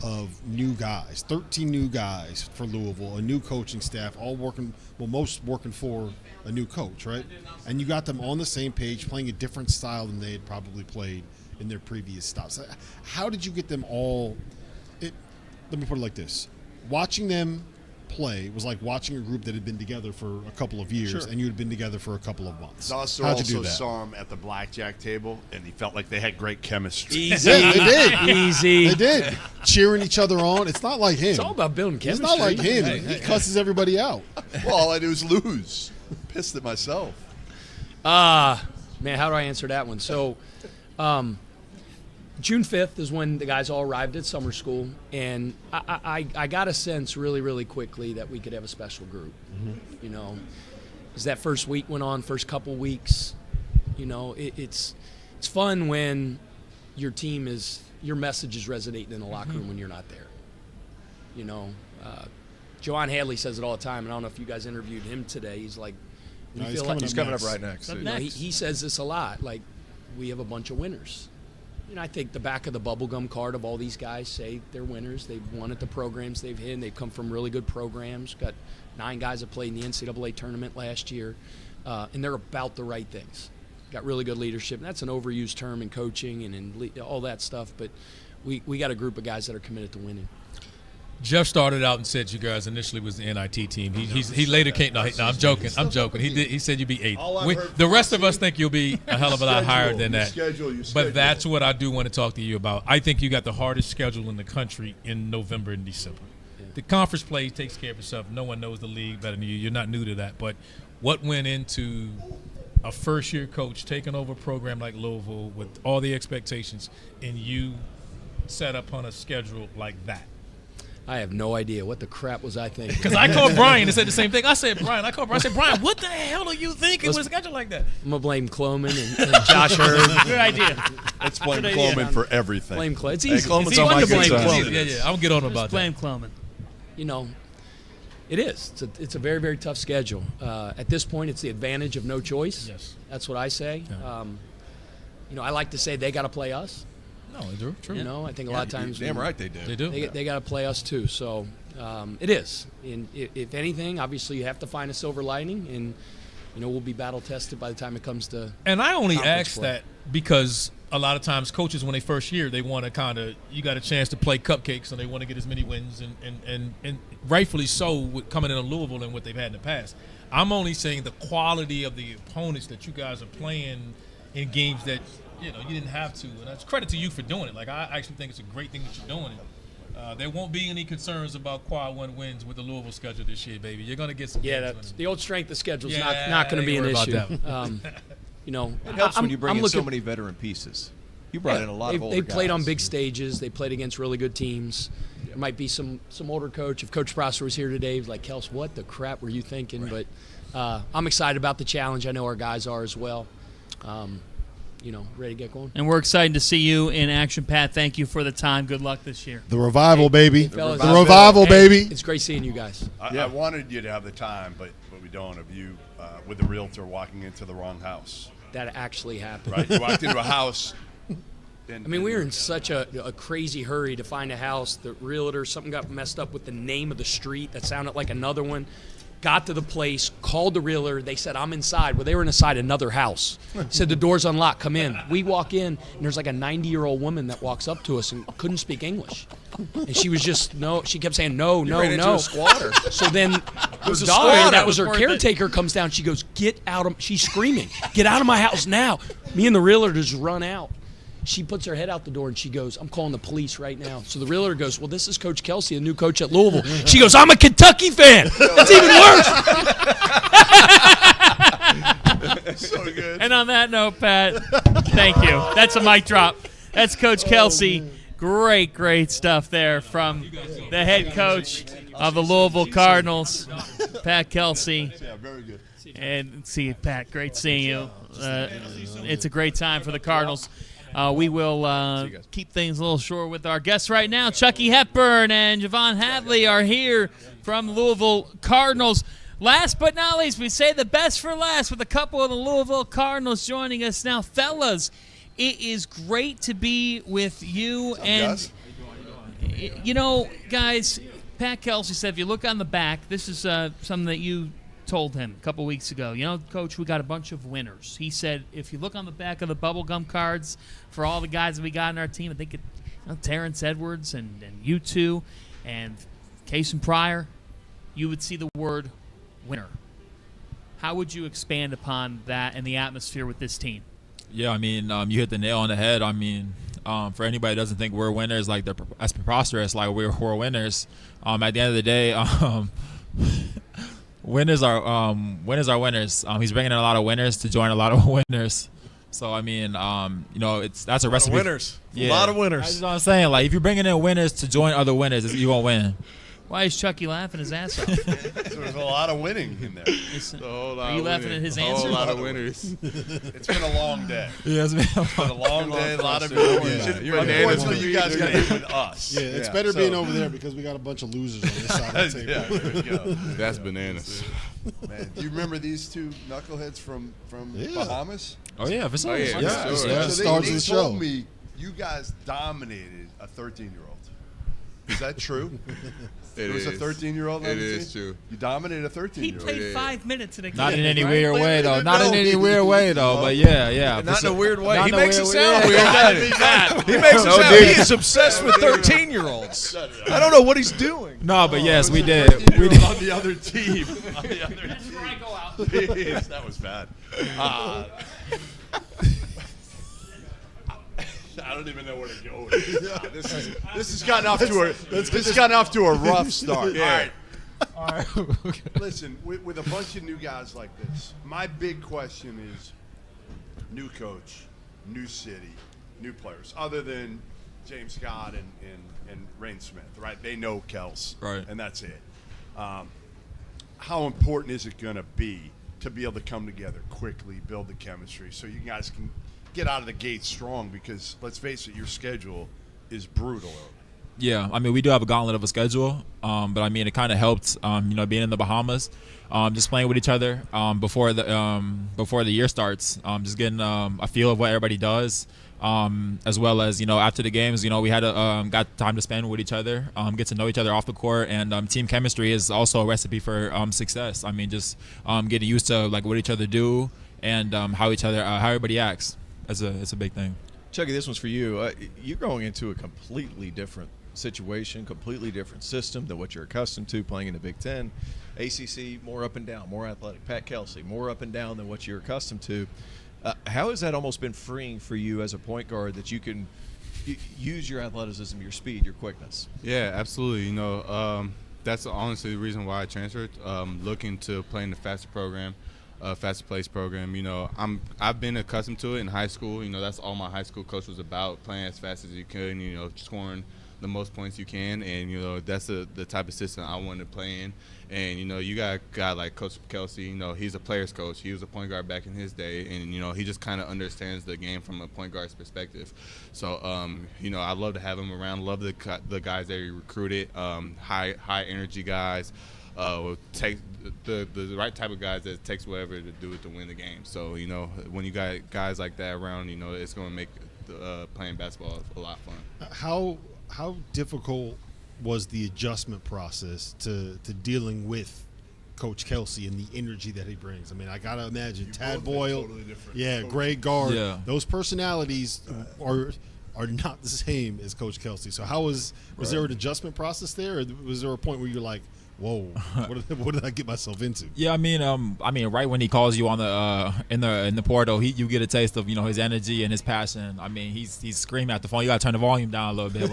of new guys, 13 new guys for Louisville, a new coaching staff, all working, well, most working for a new coach, right? And you got them on the same page, playing a different style than they had probably played in their previous stops. How did you get them all? Let me put it like this. Watching them play was like watching a group that had been together for a couple of years, and you had been together for a couple of months. Doster How'd you do also that? saw him at the blackjack table, and he felt like they had great chemistry. Easy. Yeah, they did. Easy. They did. Cheering each other on. It's not like him. It's all about building chemistry. It's not like him. He cusses everybody out. Well, all I do is lose. Pissed at myself. Man, how do I answer that one? So, June 5th is when the guys all arrived at summer school, and I got a sense really, really quickly that we could have a special group. You know, as that first week went on, first couple weeks, you know, it's fun when your message is resonating in the locker room when you're not there. You know, Joanne Hadley says it all the time, and I don't know if you guys interviewed him today. He's like, he's coming up right next. You know, he says this a lot, like, we have a bunch of winners. You know, I think the back of the bubblegum card of all these guys say they're winners. They've won at the programs they've hit. They've come from really good programs. Got 9 guys that played in the NCAA tournament last year, and they're about the right things. Got really good leadership. And that's an overused term in coaching and in all that stuff, but we got a group of guys that are committed to winning. Jeff started out and said you guys initially was the NIT team. He later came. No, I'm joking. I'm joking. He said you'd be 8th. The rest of us think you'll be a hell of a lot higher than that. But that's what I do want to talk to you about. I think you got the hardest schedule in the country in November and December. Yeah. The conference play takes care of itself. No one knows the league better than you. You're not new to that. But what went into a first-year coach taking over a program like Louisville with all the expectations, and you set up on a schedule like that? I have no idea. What the crap was I thinking? Because I called Brian and said the same thing. I said, Brian, what the hell are you thinking with a schedule like that? I'm going to blame Cloman and Josh Hurd. Good idea. Let's blame Cloman for everything. Blame Cloman. It's easy. Cloman's it's on my fun to good blame side. Cloman. Yeah, I'll get on about Blame that. Cloman. You know, it is. It's a very, very tough schedule. At this point, it's the advantage of no choice. Yes. That's what I say. Yeah. You know, I like to say they got to play us. No, they're true. You know, I think a lot of times. Damn right they do. They do. They got to play us too. So it is. And if anything, obviously you have to find a silver lining. And we'll be battle tested by the time it comes to. And I only conference ask play. that because a lot of times coaches, when they first year, they want to you got a chance to play cupcakes and they want to get as many wins and rightfully so with coming into Louisville and what they've had in the past. I'm only saying the quality of the opponents that you guys are playing in games that you didn't have to, and that's credit to you for doing it. Like, I actually think it's a great thing that you're doing it. There won't be any concerns about quad 1 wins with the Louisville schedule this year, baby. You're going to get some games That's the old strength of schedule is Yeah, not going to be an ain't worried issue. about It helps when you bring in so many veteran pieces. You brought in a lot of older They played on guys. big stages. They played against really good teams. There might be some older coach. If Coach Prosser was here today, he's like, Kels, what the crap were you thinking? Right. But I'm excited about the challenge. I know our guys are as well. Ready to get going. And we're excited to see you in action, Pat. Thank you for the time. Good luck this year. The revival, baby. Fellas, The revival, baby. It's great seeing you guys. I wanted you to have the time, but we don't, of you with the realtor walking into the wrong house. That actually happened. Right, you walked into a house. We were in such a crazy hurry to find a house. The realtor, something got messed up with the name of the street that sounded like another one. Got to the place, called the realtor. They said, I'm inside. Well, they were inside another house. Said, the door's unlocked. Come in. We walk in, and there's like a 90-year-old woman that walks up to us and couldn't speak English. And she was just, she kept saying, no, You no, ran into no. a squatter. So then her was a daughter, squatter. that was her caretaker, comes down. She goes, get out of, she's screaming, get out of my house now. Me and the realtor just run out. She puts her head out the door and she goes, I'm calling the police right now. So the realtor goes, well, this is Coach Kelsey, the new coach at Louisville. She goes, I'm a Kentucky fan. That's even worse. So good. And on that note, Pat, thank you. That's a mic drop. That's Coach Kelsey. Great stuff there from the head coach of the Louisville Cardinals, Pat Kelsey. Yeah, very good. And see, Pat, great seeing you. It's a great time for the Cardinals. We will keep things a little short with our guests right now. Chucky Hepburn and Javon Hadley are here from the Louisville Cardinals. Last but not least, we say the best for last with a couple of the Louisville Cardinals joining us now. Fellas, it is great to be with you. And, guys, Pat Kelsey said if you look on the back, this is something that you told him a couple weeks ago. Coach, we got a bunch of winners. He said if you look on the back of the bubblegum cards for all the guys that we got in our team, I think Terrence Edwards and you two and Case and Pryor, you would see the word winner. How would you expand upon that and the atmosphere with this team? Yeah, you hit the nail on the head. For anybody that doesn't think we're winners, like that's preposterous. Like we're winners. At the end of the day, winners are winners. He's bringing in a lot of winners to join a lot of winners. So that's a recipe. Winners, Yeah. a lot of winners. That's what I'm saying. Like if you're bringing in winners to join other winners, you won't win. Why is Chucky laughing his ass off? There's a lot of winning in there. Are you laughing at his answer? A lot of winners. It's been a long day. Yeah, it's been a long day. A lot of winners. Unfortunately, you guys got to be with us. Yeah, it's better being over there because we got a bunch of losers on this side of the table. Yeah, there we go. That's bananas. Man, do you remember these two knuckleheads from Bahamas? Oh yeah, for sure. Yeah. Stars So of they the show. told me you guys dominated a 13-year-old. Is that true? There was a 13-year-old on the team? It is true. You dominated a 13-year-old. He played 5 minutes in a game. Not in any right? weird way, though. Not in any weird way, though. But yeah. Not in a weird way. Not He in a makes it weird sound way. weird, doesn't he? He makes it sound he is obsessed with 13-years-olds. I don't know what he's doing. No, but yes, we did. We did. did. On the other team. That's where I go out. Jeez, that was bad. I don't even know where to go with this. This has gotten off to a rough start. Yeah. All right. Listen, with a bunch of new guys like this, my big question is new coach, new city, new players, other than James Scott and Rain Smith, right? They know Kels, right? And that's it. How important is it going to be to be able to come together quickly, build the chemistry, so you guys can get out of the gate strong? Because let's face it, your schedule is brutal. Yeah, we do have a gauntlet of a schedule, but it kind of helped, being in the Bahamas, just playing with each other before the year starts, just getting a feel of what everybody does, as well as, after the games, we had got time to spend with each other, get to know each other off the court, and team chemistry is also a recipe for success. I mean, just getting used to like what each other do and how everybody acts. It's a big thing. Chucky, this one's for you. You're going into a completely different situation, completely different system than what you're accustomed to playing in the Big Ten. ACC, more up and down, more athletic. Pat Kelsey, more up and down than what you're accustomed to. How has that almost been freeing for you as a point guard that you can use your athleticism, your speed, your quickness? Yeah, absolutely. That's honestly the reason why I transferred, looking to play in the faster program. Faster pace program. I've been accustomed to it in high school. That's all my high school coach was about, playing as fast as you could, scoring the most points you can, and that's the type of system I wanted to play in. And you got a guy like Coach Kelsey. He's a player's coach. He was a point guard back in his day, and he just kind of understands the game from a point guard's perspective. So I love to have him around. Love the guys that he recruited, high energy guys. Take the right type of guys that it takes whatever to do it to win the game. So when you got guys like that around, it's going to make playing basketball a lot of fun. How difficult was the adjustment process to dealing with Coach Kelsey and the energy that he brings? I mean, I gotta imagine Tad Boyle, totally Greg Gard, those personalities are not the same as Coach Kelsey. So was there an adjustment process there, or was there a point where you're like, whoa, what did I get myself into? Yeah, I mean, right when he calls you on the in the portal, you get a taste of his energy and his passion. I mean, he's screaming at the phone. You gotta turn the volume down a little bit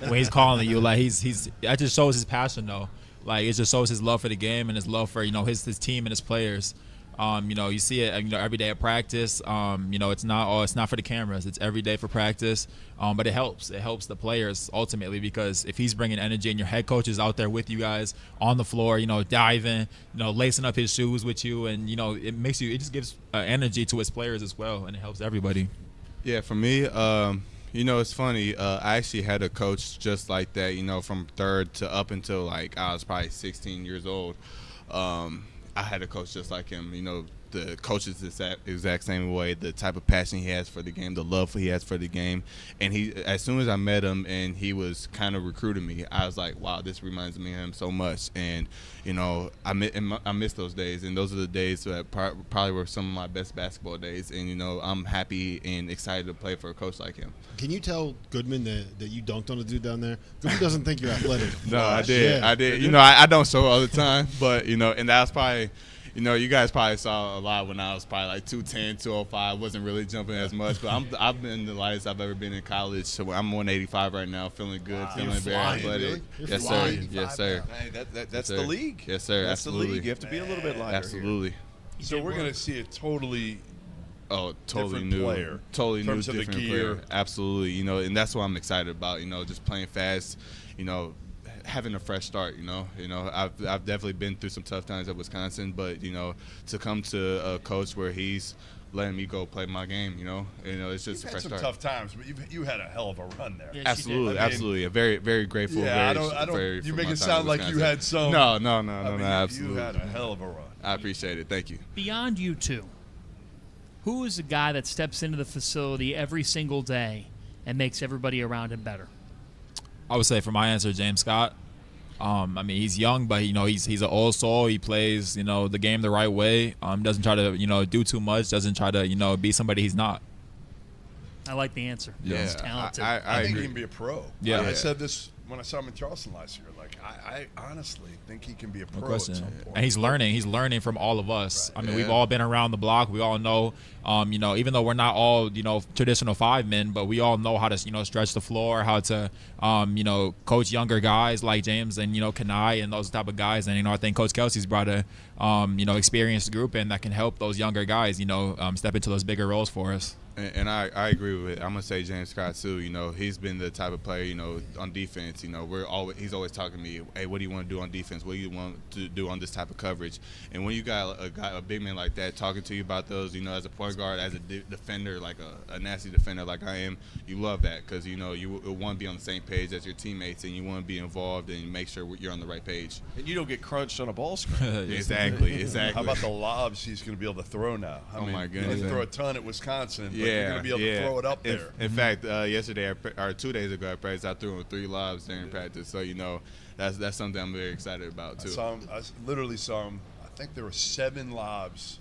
when he's calling you. Like that just shows his passion though. Like it just shows his love for the game and his love for his team and his players. You see it every day at practice. It's not for the cameras. It's every day for practice. But it helps. It helps the players ultimately, because if he's bringing energy and your head coach is out there with you guys on the floor, diving, lacing up his shoes with you, and it just gives energy to his players as well, and it helps everybody. Yeah, for me, it's funny. I actually had a coach just like that. From third to up until like I was probably 16 years old. I had a coach just like him. The coach is the exact same way, the type of passion he has for the game, the love he has for the game. And as soon as I met him and he was kind of recruiting me, I was like, wow, this reminds me of him so much. And, I miss those days. And those are the days that probably were some of my best basketball days. And, I'm happy and excited to play for a coach like him. Can you tell Goodman that you dunked on a dude down there? Goodman doesn't think you're athletic. No, I did. Yeah. I did. I don't show all the time. But, and that was probably – you guys probably saw a lot when I was probably like 210, 205. I wasn't really jumping as much, but I've been the lightest I've ever been in college. So I'm 185 right now, feeling good, feeling very athletic. Really? Yes, sir. Yes, sir. Hey, that's yes, the sir. league. Yes, sir. That's absolutely. the league. You have to be a little bit lighter. Absolutely. Here. So we're going to see a totally totally new player. Totally new, different gear. player. Absolutely. And that's what I'm excited about. Just playing fast. Having a fresh start, I've definitely been through some tough times at Wisconsin, but to come to a coach where he's letting me go play my game, it's just a fresh start. Tough times, but you had a hell of a run there. Yes, absolutely, absolutely. Very, very grateful. Yeah, very, I don't. very you make it sound like you had some. No, absolutely. You had a hell of a run. I appreciate it. Thank you. Beyond you two, who is the guy that steps into the facility every single day and makes everybody around him better? I would say for my answer, James Scott. He's young, but he's an old soul. He plays the game the right way. Doesn't try to do too much. Doesn't try to be somebody he's not. I like the answer. Yeah, he's talented. I think he can be a pro. Yeah, I said this when I saw him in Charleston last year. Like I honestly think he can be a pro. No question. At some point. And he's learning. He's learning from all of us. Right. We've all been around the block. We all know. Even though we're not all traditional 5 men, but we all know how to stretch the floor, how to coach younger guys like James and Kenai and those type of guys. And I think Coach Kelsey's brought a experienced group in that can help those younger guys step into those bigger roles for us. And I agree with it. I'm gonna say James Scott too. He's been the type of player. On defense. He's always talking to me. Hey, what do you want to do on defense? What do you want to do on this type of coverage? And when you got a big man like that talking to you about those, as a point guard, as a defender, like a nasty defender like I am, you love that because you want to be on the same page as your teammates and you want to be involved and make sure you're on the right page. And you don't get crunched on a ball screen. Exactly. How about the lobs he's going to be able to throw now? My goodness. He throw a ton at Wisconsin. you're going to be able to throw it up there. In fact, yesterday or 2 days ago at practice, I threw him 3 lobs during practice. So that's something I'm very excited about too. I literally saw him. I think there were 7 lobs.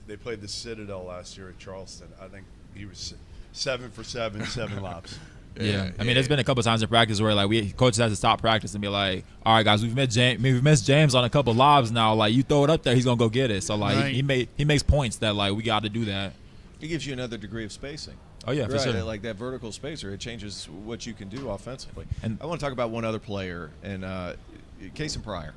They played the Citadel last year at Charleston. I think he was 7 for 7 lobs. Yeah. I mean, there's been a couple times in practice where coaches has to stop practice and be like, "All right, guys, we've missed James on a couple lobs now. Like, you throw it up there, he's gonna go get it." So he makes points that we got to do that. It gives you another degree of spacing. Oh yeah, for sure. Like that vertical spacer, it changes what you can do offensively. And I want to talk about one other player, and Case and Pryor.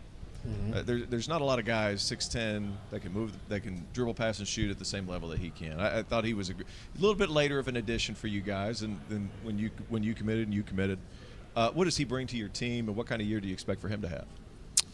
There's not a lot of guys 6'10" that can move, that can dribble, pass, and shoot at the same level that he can. I thought he was a little bit later of an addition for you guys, and when you committed. What does he bring to your team, and what kind of year do you expect for him to have?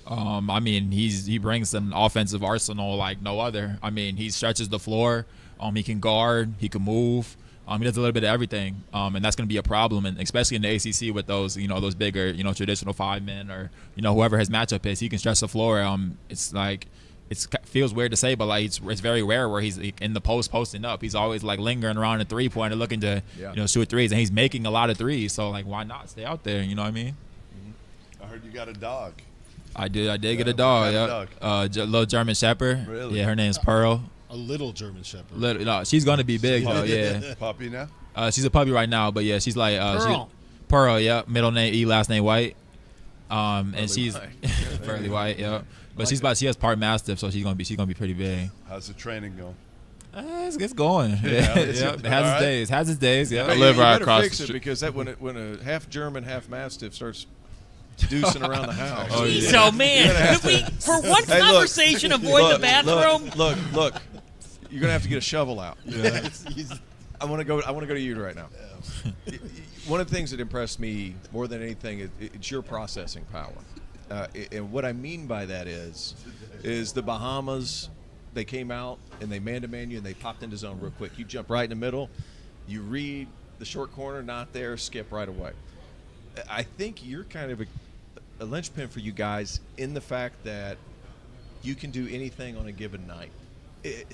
I mean, he brings an offensive arsenal like no other. I mean, he stretches the floor. He can guard. He can move. He does a little bit of everything, and that's going to be a problem, and especially in the ACC with those, those bigger, traditional 5 men or, whoever his matchup is, he can stretch the floor. It's like, it feels weird to say, but it's very rare where he's in the posting up. He's always lingering around the 3-pointer, looking to, shoot threes, and he's making a lot of threes. So why not stay out there? You know what I mean? I heard you got a dog. I did get a dog. Yeah, little German Shepherd. Really? Yeah, her name's Pearl. A little German Shepherd. No, she's gonna be big though. Yeah. Puppy now? She's a puppy right now, but yeah, she's Pearl. Pearl. Yeah, middle name E, last name White. And she's fairly white. Yeah, but she has part Mastiff, so she's gonna be pretty big. How's the training going? It's going. Yeah, it has its days. Yeah, I live right across the street. Because when a half German, half Mastiff starts deucing around the house. Oh man, could we for one conversation avoid the bathroom? Look. You're gonna have to get a shovel out. Yeah. I want to go to you right now. Yeah. One of the things that impressed me more than anything it's your processing power, and what I mean by that is the Bahamas. They came out and they man-to-man you and they popped into zone real quick. You jump right in the middle, you read the short corner, not there, skip right away. I think you're kind of a linchpin for you guys in the fact that you can do anything on a given night.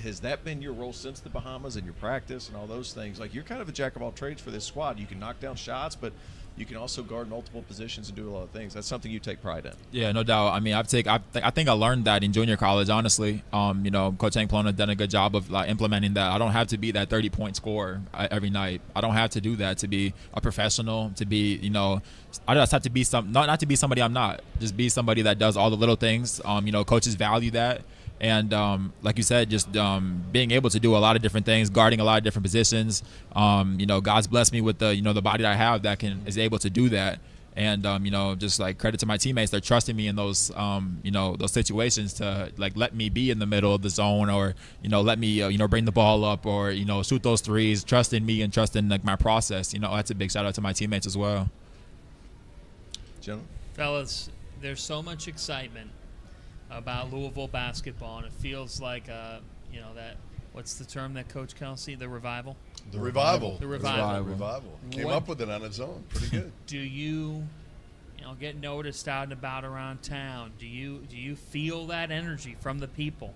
Has that been your role since the Bahamas and your practice and all those things? You're kind of a jack of all trades for this squad. You can knock down shots, but you can also guard multiple positions and do a lot of things. That's something you take pride in. Yeah, no doubt. I mean, I think I learned that in junior college. Honestly, Coach Hank Plona done a good job of implementing that. I don't have to be that 30-point scorer every night. I don't have to do that to be a professional. To be, I just have to be not to be somebody I'm not. Just be somebody that does all the little things. Coaches value that. And like you said, just being able to do a lot of different things, guarding a lot of different positions. God's blessed me with the body that I have that is able to do that. And just credit to my teammates, they're trusting me in those those situations to let me be in the middle of the zone, or let me bring the ball up, or shoot those threes, trusting me and trusting my process. That's a big shout out to my teammates as well. Gentlemen, fellas, there's so much excitement about Louisville basketball, and it feels like that. What's the term that Coach Kelsey? The revival. The revival. Came What? up with it on its own. Pretty good. Do you get noticed out and about around town? Do you feel that energy from the people?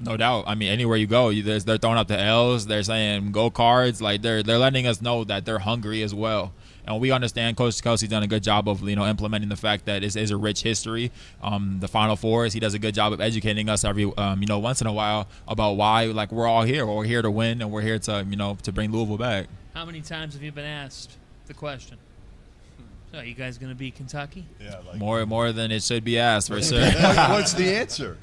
No doubt. I mean, anywhere you go, they're throwing out the L's. They're saying go Cards. They're letting us know that they're hungry as well. And we understand Coach Kelsey's done a good job of implementing the fact that it is a rich history. The Final Fours, he does a good job of educating us every once in a while about why we're all here. We're here to win, and we're here to to bring Louisville back. How many times have you been asked the question? So, are you guys going to beat Kentucky? Yeah, more than it should be asked for sure. What's the answer?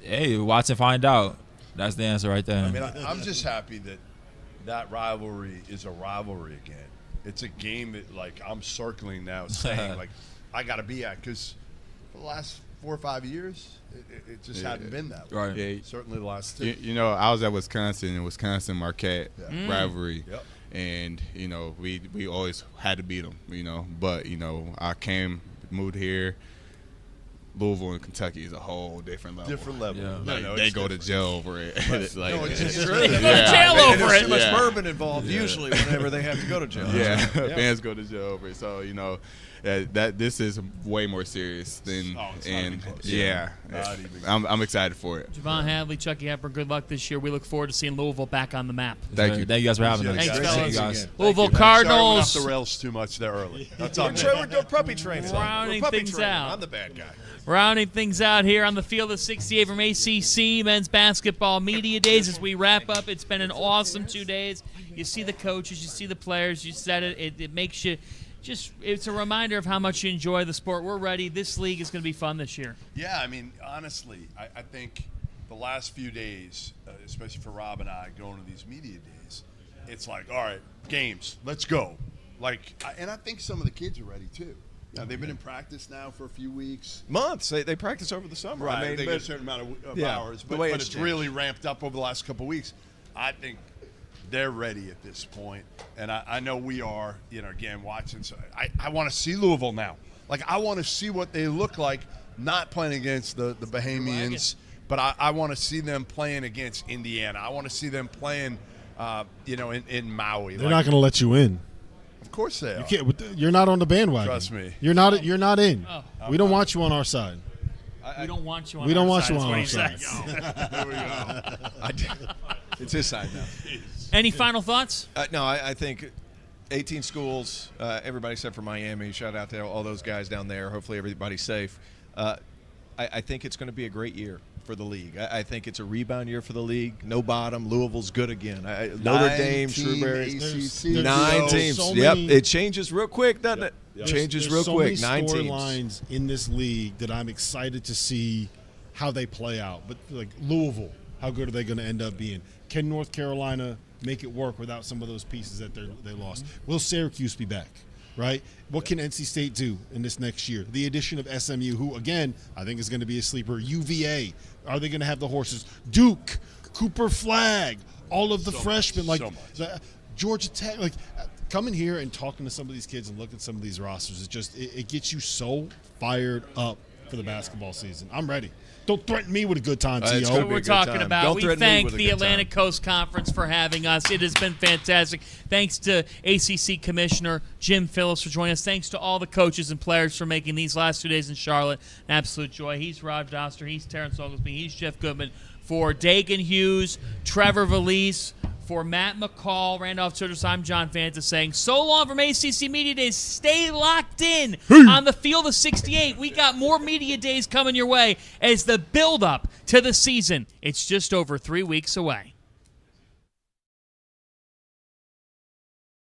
Hey, watch and find out. That's the answer right there. I mean, I'm just happy that rivalry is a rivalry again. It's a game that I'm circling now, saying I got to be at, because for the last 4 or 5 years, it just hadn't been that way. Right. Yeah. Certainly the last 2. I was at Wisconsin, and Wisconsin Marquette rivalry. Yep. And we always had to beat them, but I moved here, Louisville and Kentucky is a whole different level. Different level. Yeah. No, Like, no, they it's go to different. jail over it. Like, No, it's yeah. true. They go to jail over There's it. too much Yeah. bourbon involved usually whenever they have to go to jail. Yeah, Yeah. fans go to jail over it. So that this is way more serious than, it's not even close. yeah, Not even I'm excited for it. Javon Hadley, Chucky Hepburn, good luck this year. We look forward to seeing Louisville back on the map. Thank you. Thank you guys for having us. Thanks, Great fellas. seeing you guys. Louisville Sorry, we went Cardinals. off the rails too much there early. That's on me. We're puppy training. Rounding We're puppy things training. out. I'm the bad guy. Rounding things out here on the field of 68 from ACC Men's Basketball Media Days as we wrap up. It's been an awesome 2 days. You see the coaches, you see the players, you said it. It makes you it's a reminder of how much you enjoy the sport. We're ready. This league is going to be fun this year. Yeah, I mean, honestly, I think the last few days, especially for Rob and I going to these media days, it's like, all right, games, let's go. And I think some of the kids are ready too. Yeah, they've been in practice now for a few weeks. Months. They practice over the summer. Right, I mean, they but- get a certain amount of Yeah, hours, the but way it's it's really ramped up over the last couple of weeks. I think they're ready at this point, and I know we are. Again, watching. So I want to see Louisville now. I want to see what they look like, not playing against the Bahamians, but I want to see them playing against Indiana. I want to see them playing, in Maui. They're not going to let you in. Of course they are. You can't. You're not on the bandwagon. Trust me. You're not. You're not in. Oh. We don't want you on our side. We don't want you on We don't our want side, you is on what our he side. says. There we go. It's his side now. Any final thoughts? No, I think 18 schools, everybody except for Miami. Shout out to all those guys down there. Hopefully everybody's safe. I think it's going to be a great year for the league. I think it's a rebound year for the league. No bottom. Louisville's good again. Notre Dame, Shrewsberry. ACC. 9 teams. So Yep. many- It changes real quick, doesn't it? Changes There's real so quick. Many 9 teams. storylines in this league that I'm excited to see how they play out. But Louisville, how good are they going to end up being? Can North Carolina make it work without some of those pieces that they lost? Will Syracuse be back? Right? What can NC State do in this next year? The addition of SMU, who, again, I think is going to be a sleeper. UVA, are they going to have the horses? Duke, Cooper Flagg, all of the freshmen. Georgia Tech. Coming here and talking to some of these kids and looking at some of these rosters, it gets you so fired up for the basketball season. I'm ready. Don't threaten me with a good time, T.O. That's what we're talking about. We thank the Atlantic Coast Conference for having us. It has been fantastic. Thanks to ACC Commissioner Jim Phillips for joining us. Thanks to all the coaches and players for making these last 2 days in Charlotte an absolute joy. He's Rob Doster. He's Terrence Oglesby. He's Jeff Goodman. For Dagan Hughes, Trevor Valise, for Matt McCall, Randolph Childress, I'm John Fanta saying so long from ACC Media Days. Stay locked in on the field of 68. We got more Media Days coming your way as the build-up to the season. It's just over 3 weeks away.